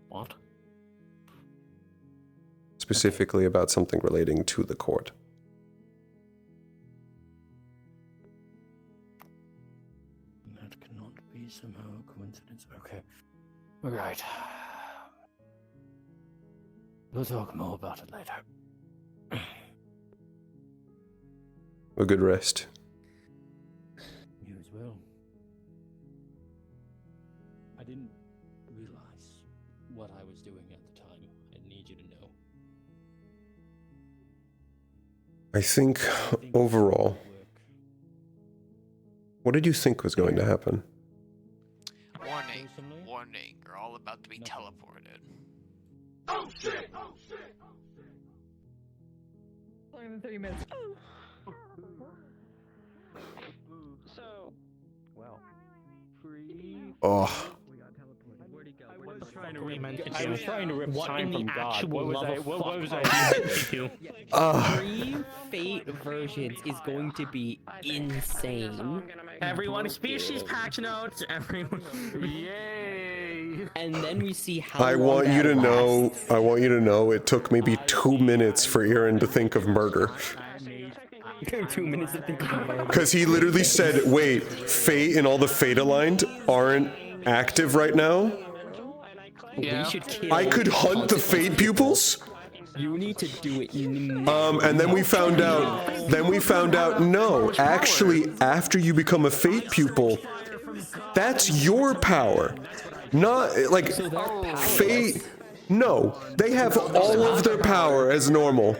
What? Specifically about something relating to the court. That cannot be somehow a coincidence. Okay. Alright. We'll talk more about it later. A good rest. You as well. I didn't realize what I was doing at the time. I need you to know. I think, overall, what did you think was going to happen? Warning, warning, you're all about to be teleported. Oh shit! Oh shit! Longer than 30 minutes. So, well, free. Oh. I was trying to rip time from God. What was I doing? Three Fate versions is going to be insane. Everyone, species patch notes. Everyone. Yay! And then we see how. I long want you that to know, lasts. I want you to know it took maybe 2 minutes for Aaron to think of murder. 2 minutes to think of murder. Because he literally said, wait, Fate and all the Fate aligned aren't active right now? We should kill I could hunt the Fate pupils? You need to do it. And then we found out, no, actually, after you become a Fate pupil, that's your power. Not, like, Fate, no, they have all of their power as normal,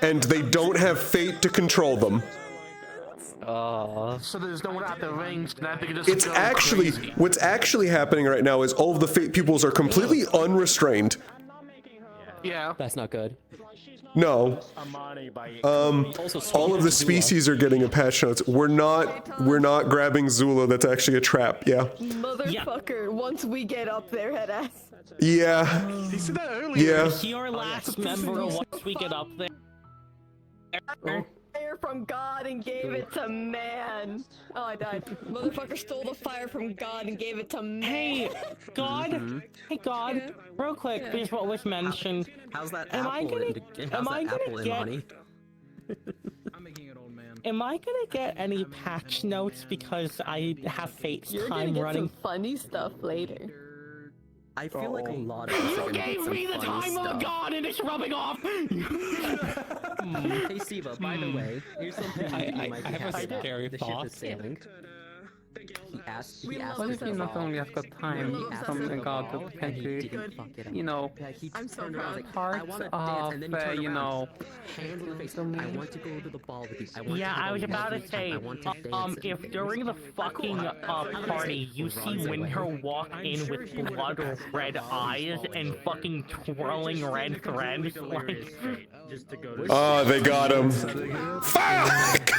and they don't have Fate to control them. So there's no one at the rings, and I think it just It's goes actually, crazy. what's actually happening right now is all of the Fate pupils are completely unrestrained. Yeah. That's not good. No. All of the species are getting a patch notes. We're not grabbing Zula. That's actually a trap. Yeah. Motherfucker, once we get up there, head ass. Yeah. He said that earlier. Yeah. Your last member once we get up there. Fire from God and gave it to man. Oh, I died. Motherfucker stole the fire from God and gave it to man. Hey, God. Hey, God. Real quick, here's what was mentioned. How's that Am I apple? gonna- How's am I that gonna apple in get- money? Am I gonna get any patch notes because I have Fate's You're gonna time get running? some funny stuff later. I feel like a lot of us are You gonna get gave some me the funny time of stuff. God and it's rubbing off! Hey Siva, by the way, here's something you might be I have a happy about. scary The thought. ship is sailing. He asked What if you not only have got time from a god to potentially, you know, I'm so turned around, proud. like, I parts want to dance, and then you of, turn you around, know, hands on your face. I want to go to the ball with you. I want Yeah, to go I was to about the to say, I want to dance. if during the fucking party you see Winter walk in with blood red eyes and fucking twirling red threads, like... Just to go to Oh, they got him. Fuck!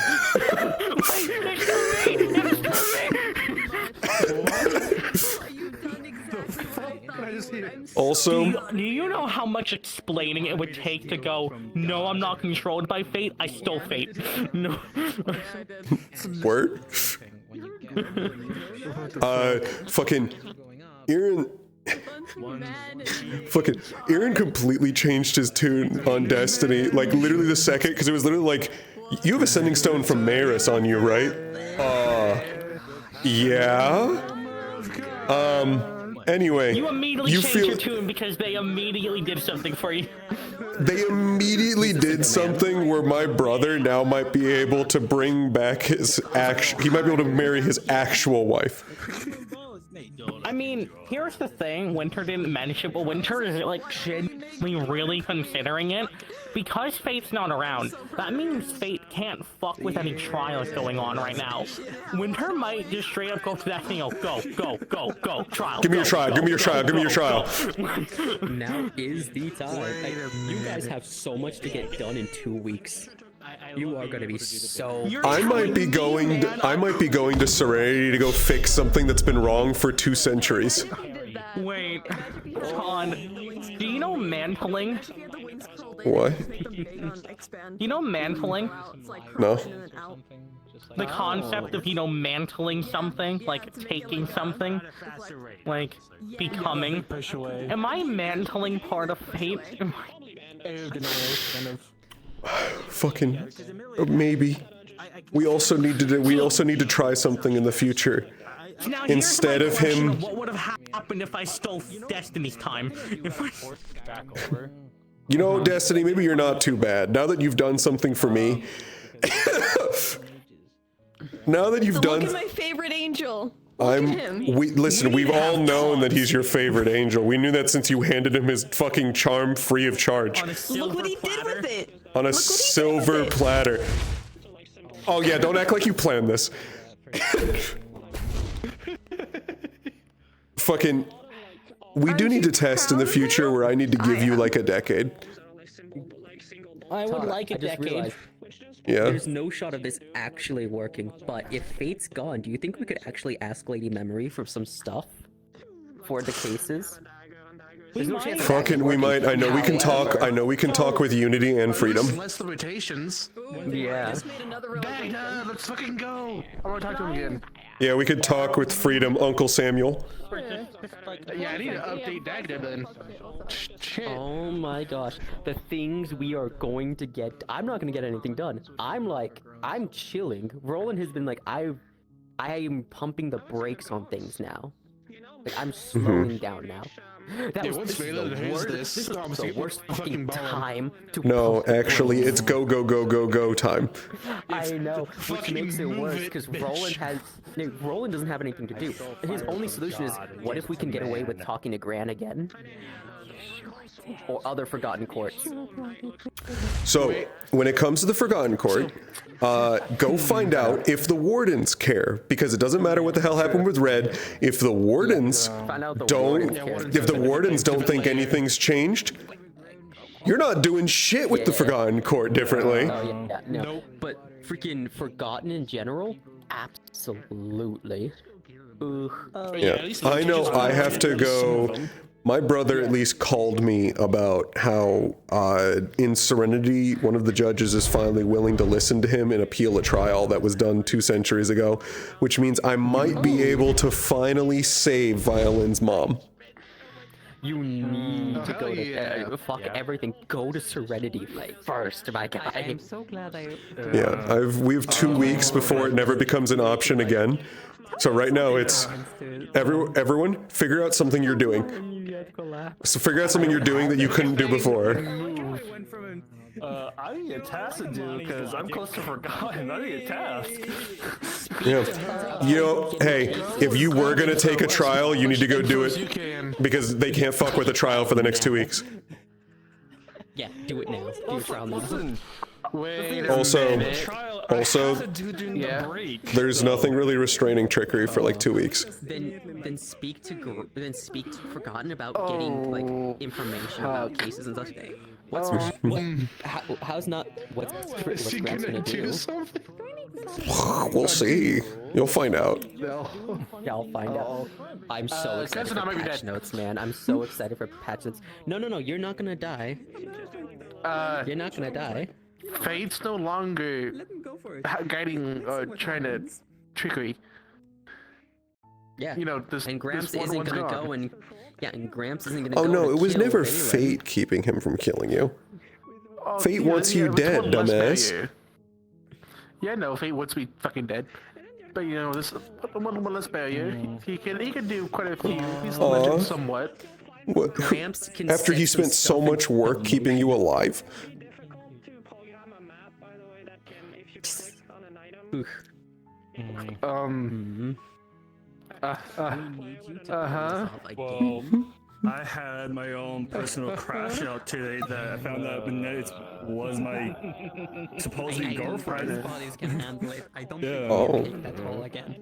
Also, do you know how much explaining it would take to go, no, I'm not controlled by fate, I stole fate. No. word? Fucking Aaron. Fucking Aaron completely changed his tune on Destiny, like literally the second, because it was literally like, you have a sending stone from Maris on you, right? Yeah. Anyway, You immediately you changed feel your tune because they immediately did something for you. they immediately did something where my brother now might be able to bring back his he might be able to marry his actual wife. I mean, here's the thing, Winter didn't mention, but Winter is like genuinely really considering it. because Fate's not around, that means Fate can't fuck with any trials going on right now. Winter might just straight up go to that thing, go, trial. Give me your trial, give me your trial, give me your trial. Now is the time. Like, you guys have so much to get done in 2 weeks. You are gonna be so. I might be going to Serenity to go fix something that's been wrong for 2 centuries. Wait, on. Do you know mantling? What? You know mantling? No. The concept of, mantling something, like taking something, like becoming. Am I mantling part of Fate? Fucking maybe. We also need to try something in the future. Now, Instead of him. What would have happened if I stole Destiny's time? You know, Destiny, maybe you're not too bad. Now that you've done something for me. Now that you've done. Look at my favorite angel. Look at him. Listen, we've all known that he's your favorite angel. We knew that since you handed him his fucking charm free of charge. Look what he did with it. On a silver platter. Oh yeah, don't act like you planned this. Fucking, we do need to test in the future where I need to give you like a decade. I would like a decade. Yeah. There's no shot of this actually working, but if Fate's gone, do you think we could actually ask Lady Memory for some stuff for the cases? Fucking, we might. I know we can talk. I know we can talk with Unity and Freedom. Less limitations. Yeah. Dad, let's fucking go. I want to talk to him again. Yeah, we could talk with Freedom, Uncle Samuel. Yeah, I need to update Dagda then. Shit. Oh my gosh. The things we are going to get. I'm not going to get anything done. I'm chilling. Roland has been like, I am pumping the brakes on things now. Like, I'm slowing down now. This was the worst fucking time to. No, actually, it's go time. I know, which makes it worse because Roland doesn't have anything to do. His only solution is, what if we can get away with talking to Gran again? Or other Forgotten Courts. So, when it comes to the Forgotten Court, go find out if the Wardens care, because it doesn't matter what the hell happened with Red. If the Wardens don't think anything's changed, you're not doing shit with the Forgotten Court differently. No. But freaking Forgotten in general, absolutely. Yeah, I know. I have to go. My brother at least called me about how in Serenity, one of the judges is finally willing to listen to him and appeal a trial that was done 2 centuries ago, which means I might be able to finally save Violin's mom. You need to go to fuck everything. Go to Serenity first, my guy. I'm so glad I. Yeah, we have 2 weeks before it never becomes an option again. So right now it's everyone figure out something you're doing. So figure out something you're doing that you couldn't do before. I need a task to do because I'm close to Forgotten. I need a task. Yeah. You know, hey, if you were gonna take a trial, you need to go do it because they can't fuck with a trial for the next 2 weeks. Yeah, do it now. Do your trial now. Also, there's nothing really restraining trickery for like 2 weeks. Then speak to Forgotten about getting like information about cases and stuff. What's Grant's gonna do? We'll see. You'll find out. Yeah, I'll find out. I'm so excited for patch notes, man. I'm so excited for patch notes. No, you're not gonna die. You're not gonna die. Fate's no longer guiding China trickery. Yeah. You know, this and Gramps this isn't gonna gone. go and and Gramps isn't gonna Oh go. no, to it was kill never anyone. Fate keeping him from killing you. Oh, Fate yeah, wants yeah, you but dead, one less dumbass. barrier. Yeah, no, Fate wants me fucking dead. But you know, this one less barrier. He can do quite a few. He's limited somewhat. What? Gramps can After he set some spent so stuff much in work keeping you alive. Well, I had my own personal crash out today that I found out it was my supposedly girlfriend. His body's gonna handle it. I don't Yeah. think Oh. we can take that toll again.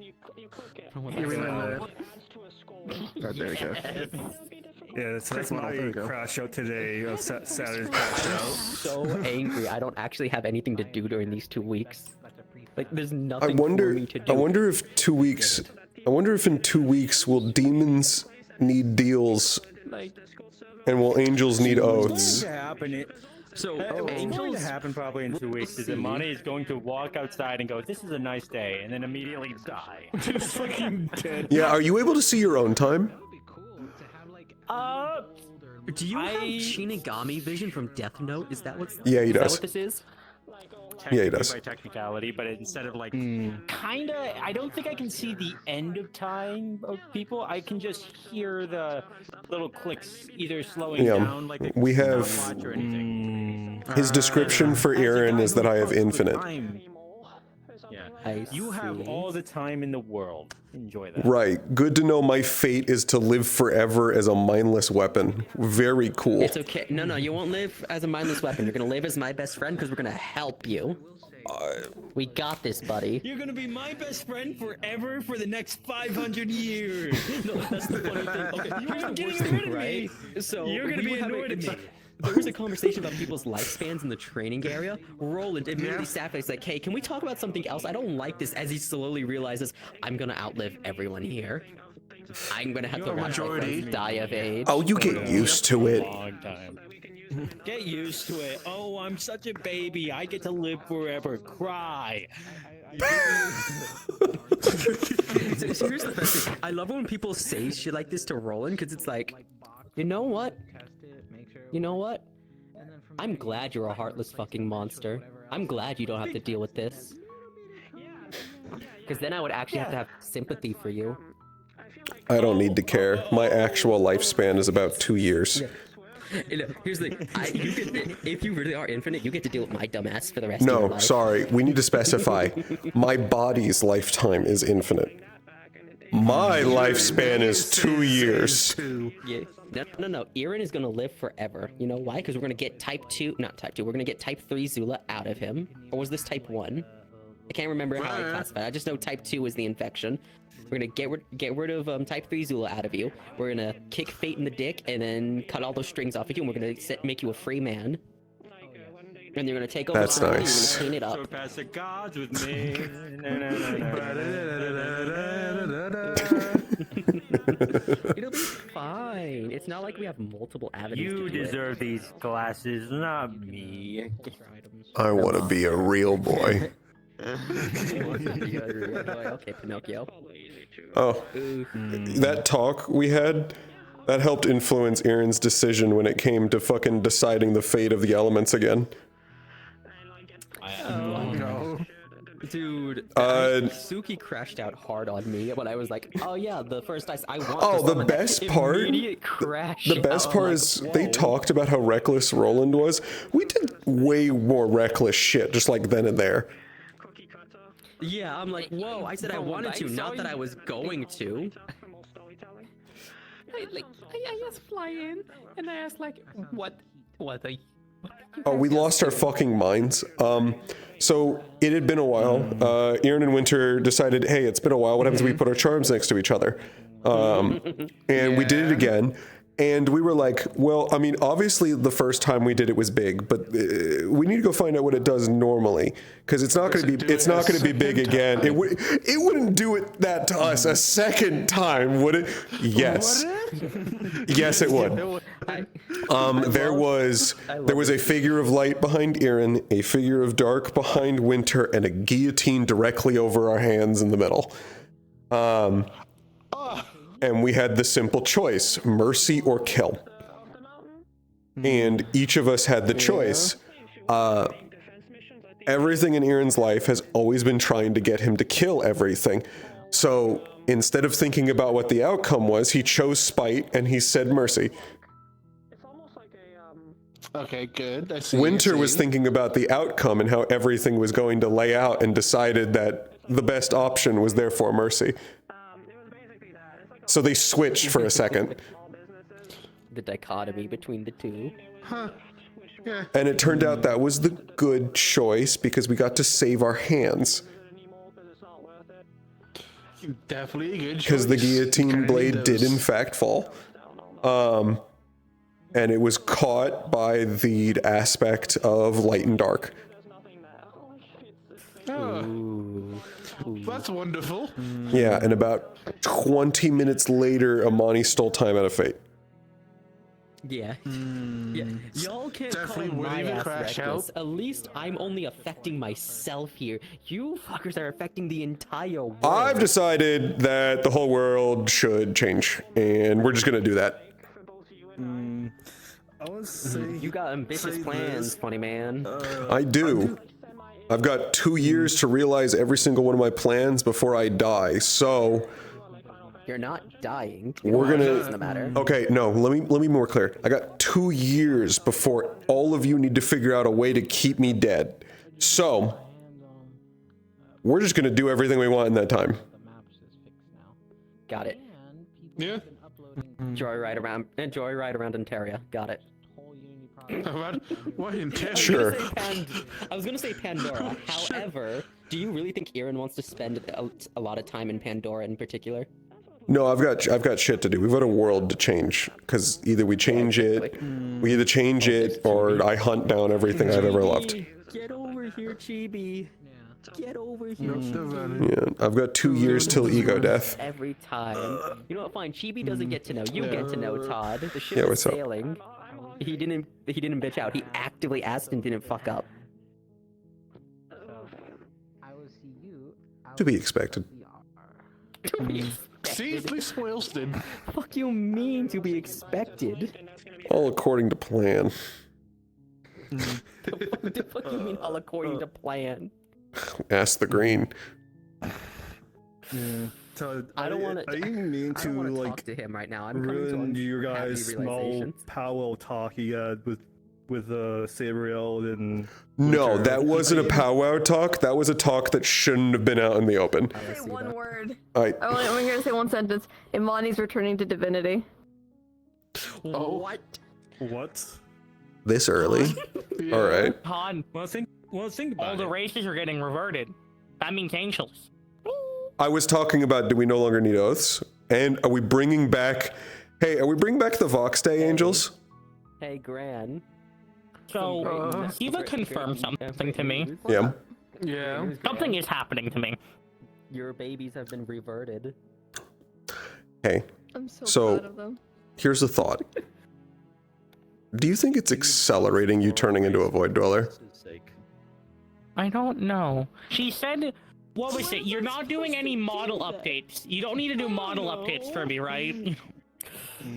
From what I saw. Oh, there we go. Yeah, so that's my crash out today. Saturday's crash out. So angry. I don't actually have anything to do during these 2 weeks. Like, there's I nothing wonder. for me to do. I wonder if 2 weeks. I wonder if in 2 weeks will demons need deals, and will angels need oaths? So what's going to happen probably in 2 weeks is that Monty is going to walk outside and go, "This is a nice day," and then immediately die. Just fucking dead. Yeah. Are you able to see your own time? Do you have Shinigami vision from Death Note? Is that what's? Yeah, he is that does. what this is? Yeah, he does. By technicality, but instead of like, kinda, I don't think I can see the end of time of people. I can just hear the little clicks either slowing down, like We have. watch or anything. His description for Aaron is that I have infinite. Yeah, you have all the time in the world. Enjoy that. Right. Good to know my fate is to live forever as a mindless weapon. Very cool. It's okay. No, you won't live as a mindless weapon. You're gonna live as my best friend because we're gonna help you. We got this, buddy. You're gonna be my best friend forever for the next 500 years. No, that's the funny thing. Okay, here's the worst thing, right? So You're gonna we be have annoyed at me. There was a conversation about people's lifespans in the training area. Roland immediately sat there. He's like, "Hey, can we talk about something else? I don't like this." As he slowly realizes, I'm gonna outlive everyone here. I'm gonna have to watch my friends die of age. Oh, you get used to it. Long time. Get used to it. Oh, I'm such a baby. I get to live forever. Cry. So here's the best thing. I love when people say shit like this to Roland because it's like, you know what? You know what? I'm glad you're a heartless fucking monster. I'm glad you don't have to deal with this. Because then I would actually have to have sympathy for you. I don't need to care. My actual lifespan is about 2 years. You know, here's the thing. You get to, if you really are infinite, you get to deal with my dumbass for the rest of your No, life. sorry. We need to specify. My body's lifetime is infinite. My lifespan is 2 years. Yeah. No. Aaron is gonna live forever. You know why? Because we're gonna get type 2, not type 2. We're gonna get type 3 Zula out of him. Or was this type 1? I can't remember how I classified. I just know type 2 is the infection. We're gonna get rid of type 3 Zula out of you. We're gonna kick fate in the dick and then cut all those strings off of you. And we're gonna make you a free man. And you're gonna take over. That's nice. You're gonna clean it up. Surpass the gods with me. It'll be fine. It's not like we have multiple avenues. You to do deserve these glasses, not me. I want to be a real boy. Okay, Pinocchio. Oh, that talk we had, that helped influence Aaron's decision when it came to fucking deciding the fate of the elements again. Oh no. Dude, Suki crashed out hard on me when I was like, "Oh yeah, the first dice I want." Oh, the best part. The best part is they talked about how reckless Roland was. We did way more reckless shit, just like then and there. Yeah, I'm like, whoa! I said I wanted to, not that I was going to. I just fly in and I ask like, what are you? Oh, we lost our fucking minds. So it had been a while. Aaron and Winter decided, hey, it's been a while. What happens if we put our charms next to each other? And we did it again. And we were like, well, I mean, obviously the first time we did it was big, but we need to go find out what it does normally, because it's not going to be big again. It wouldn't do it that to us a second time, would it? Yes. Yes, it would. There was a figure of light behind Aaron, a figure of dark behind Winter, and a guillotine directly over our hands in the middle. And we had the simple choice, mercy or kill. And each of us had the choice. Everything in Aaron's life has always been trying to get him to kill everything. So instead of thinking about what the outcome was, he chose spite and he said mercy. Okay, good. I see. Winter was thinking about the outcome and how everything was going to lay out and decided that the best option was therefore mercy. So they switched for a second. the dichotomy between the two. Huh. Yeah. And it turned out that was the good choice because we got to save our hands. Definitely a good choice. Because the guillotine Kinda blade need did those. in fact fall. And it was caught by the aspect of light and dark. Oh, that's wonderful. Yeah, and about 20 minutes later, Amani stole time out of fate. Yeah. Yeah. Y'all can't Definitely call my wouldn't even ass crash reckless. out. At least I'm only affecting myself here. You fuckers are affecting the entire world. I've decided that the whole world should change, and we're just gonna do that. I would say You got ambitious plans, funny man. I do. I've got 2 years to realize every single one of my plans before I die, so You're not dying. we're It gonna. doesn't matter. Okay, no. Let me be more clear. I got 2 years before all of you need to figure out a way to keep me dead. So we're just gonna do everything we want in that time. Got it. Yeah. Joyride around Ontario. Got it. What intent? Sure. I was gonna say Pandora. However, do you really think Aaron wants to spend a lot of time in Pandora in particular? No, I've got shit to do. We've got a world to change because either we change it, or I hunt down everything I've ever loved. Get over here, Chibi. Get over here. Yeah, I've got 2 years till ego death. Every time. You know what? Fine. Chibi doesn't get to know. You get to know Todd. The ship Yeah, is what's up? sailing. He didn't bitch out. He actively asked and didn't fuck up. To be expected. See, at least someone else did. Fuck you mean to be expected? All according to plan. The fuck you mean all according to plan? Ask the green. So I don't want to. Are you mean I to don't want to like talk to him right now. I'm coming to ruin your unhappy guys' small realizations. powwow talk you had with Sabriel and No, Winter? that wasn't a powwow talk. That was a talk that shouldn't have been out in the open. Say one word. I I'm only going to say one sentence. Imani's returning to divinity. Oh. What? What? This early? All right. Han, Well, think about all the races are getting reverted. That means angels. I was talking about, do we no longer need oaths? And are we bringing back? Hey, are we bringing back the Vox Day Angels? Hey, Gran. So, Eva confirmed something to me. Yeah. Yeah. Something is happening to me. Your babies have been reverted. Hey. I'm so So, proud of them. here's a thought. Do you think it's accelerating you turning into a Void Dweller? I don't know. She said, what was it? You're not doing any model updates. You don't need to do model updates for me, right?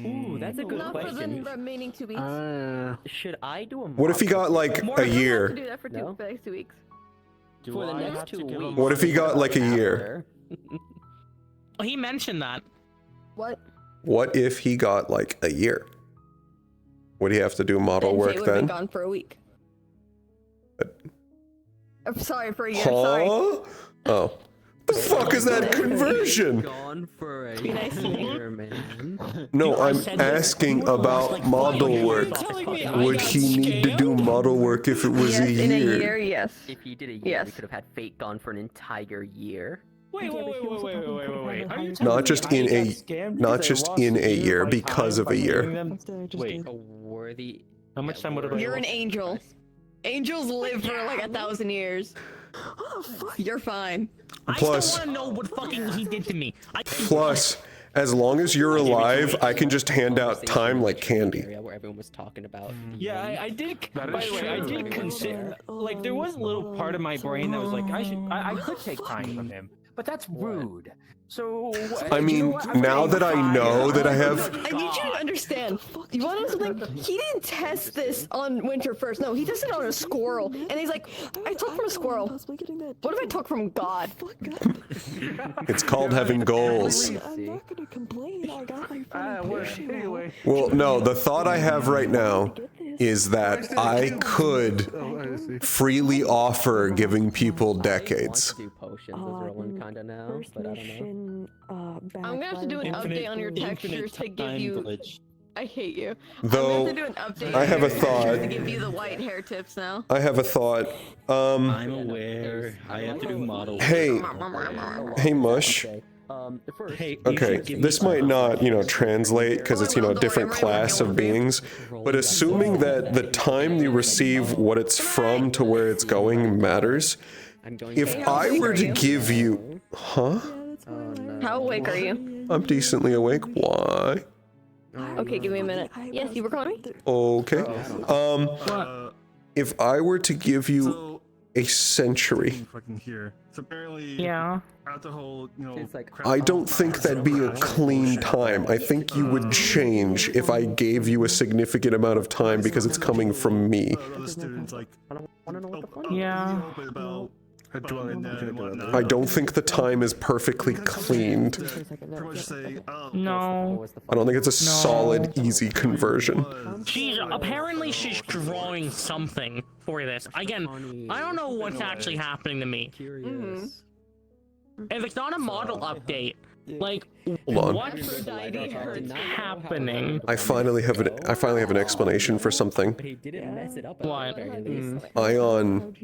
Ooh, that's a good Not for the question. remaining 2 weeks. Should I do a What if he got like More a than enough to year? do that for No? the next 2 weeks. For the next 2 weeks. What if he got like a year? Oh, he mentioned that. What? What if he got like a year? Would he have to do model Jay work would have been then? gone for a week. I'm sorry, for a year. Huh? Sorry. Oh. The fuck is that conversion? Gone for a Be nice to me. year, man. No, I'm asking about model work. Would he need to do model work if it was Yes, a in a year? year, yes. If he did a year, Yes. we could have had Fate gone for an entire year. Wait. Are you Not just in a year, because of a year. Wait, a worthy. How much time would it You're an angel. Angels live for like 1,000 years. You're fine. Plus- I still want to know what fucking he did to me. Plus, as long as you're alive, I can just hand out time like candy. Area where everyone was talking about. Yeah, I did. By the way, I did consider. Like, there was a little part of my brain that was like, I could take time from him, but that's rude. So. I mean, now that I know that I have. I need you to understand. You want to know something? He didn't test this on Winter first. No, he tested it on a squirrel. And he's like, I took from a squirrel. What if I took from God? It's called having goals. I'm not gonna complain. I got my funny Anyway. Well, no, the thought I have right now is that I could freely offer giving people decades. Do potions as Roland kinda now, but I don't know. I'm gonna have to do an update on your textures to give you I hate you. Though, I'm going to do an update. I have a to thought. give you the white hair tips now. I have a thought. I'm aware. I have to do models. Hey, Mush. Hey, Okay, this might not, translate because it's, a different class of beings, but assuming that the time you receive what it's from to where it's going matters, if I were to give you... Huh? How awake are you? I'm decently awake. Why? Okay, give me a minute. Yes, you were calling me? Okay. If I were to give you a century, Yeah. I don't think that'd be a clean time. I think you would change if I gave you a significant amount of time because it's coming from me. Yeah. I don't think the time is perfectly cleaned. No. I don't think it's a solid, easy conversion. Apparently she's drawing something for this. Again, I don't know what's actually happening to me. If it's not a model update, like, Hold on. what's happening? I finally have an explanation for something. What? Ion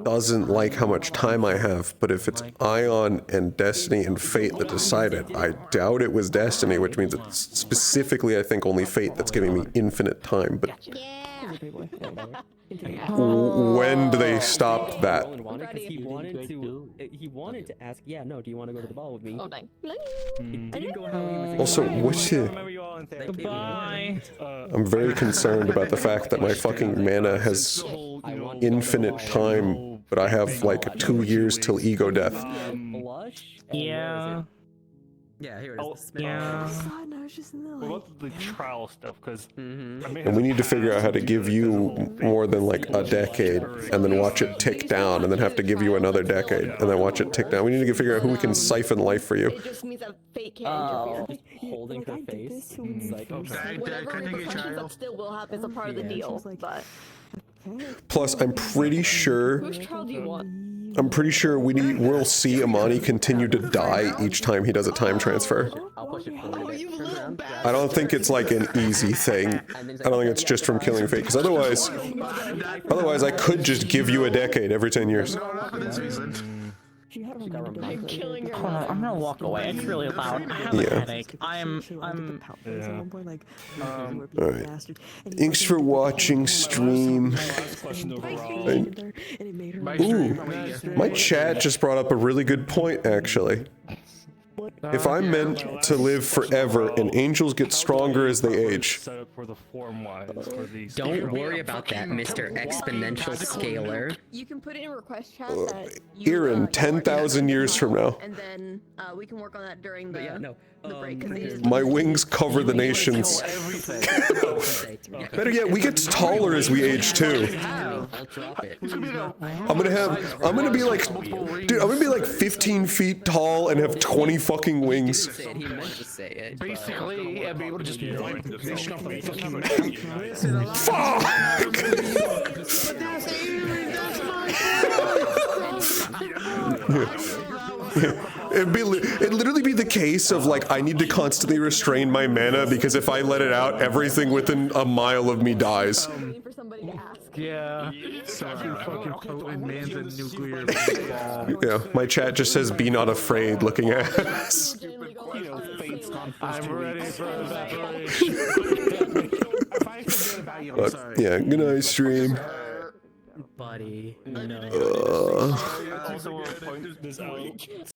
doesn't like how much time I have, but if it's Ion and Destiny and Fate that decide it, I doubt it was Destiny, which means it's specifically, I think, only Fate that's giving me infinite time, but... When do they stop that? He wanted to ask, yeah, no, do you want to go to the ball with me? Also, what's it? Goodbye. I'm very concerned about the fact that my fucking mana has infinite time, but I have like 2 years till ego death. Yeah. Yeah, here it is. Yeah. What about the trial stuff? Because And we need to figure out how to give you more than like a decade, and then watch it tick down, and then have to give you another decade, and then watch it tick down. We need to figure out who we can siphon life for you. It just means that fate can't interfere. Holding her face. Whatever repercussions that still will happen is a part of the deal, but... Plus, I'm pretty sure... Whose trial do you want? I'm pretty sure we'll see Amani continue to die each time he does a time transfer. I don't think it's like an easy thing. I don't think it's just from killing Fate, because otherwise I could just give you a decade every 10 years. I'm killing her. Hold on, I'm gonna walk away. It's really loud. I have a headache. Alright. Thanks for watching stream. Ooh, my chat just brought up a really good point, actually. If I'm meant to live forever and angels get stronger as they age. Don't worry about that, Mr. Exponential Scaler. You can put it in request chat that Aaron, 10,000 years from now. and then we can work on that during the break. 'cause it is- My wings cover the nations. Better yet, we get taller as we age too. I'm gonna be like 15 feet tall and have 20 fucking wings. Basically, I'd be able to just wipe the nation off the fucking map. Fuck! It'd literally be the case of like I need to constantly restrain my mana because if I let it out, everything within a mile of me dies. Yeah. Fucking potent man's a nuclear. Yeah, my chat just says "Be not afraid," looking at us. I'm ready for evaporation. Yeah, good night, stream. Buddy, no. Also, want to point this out.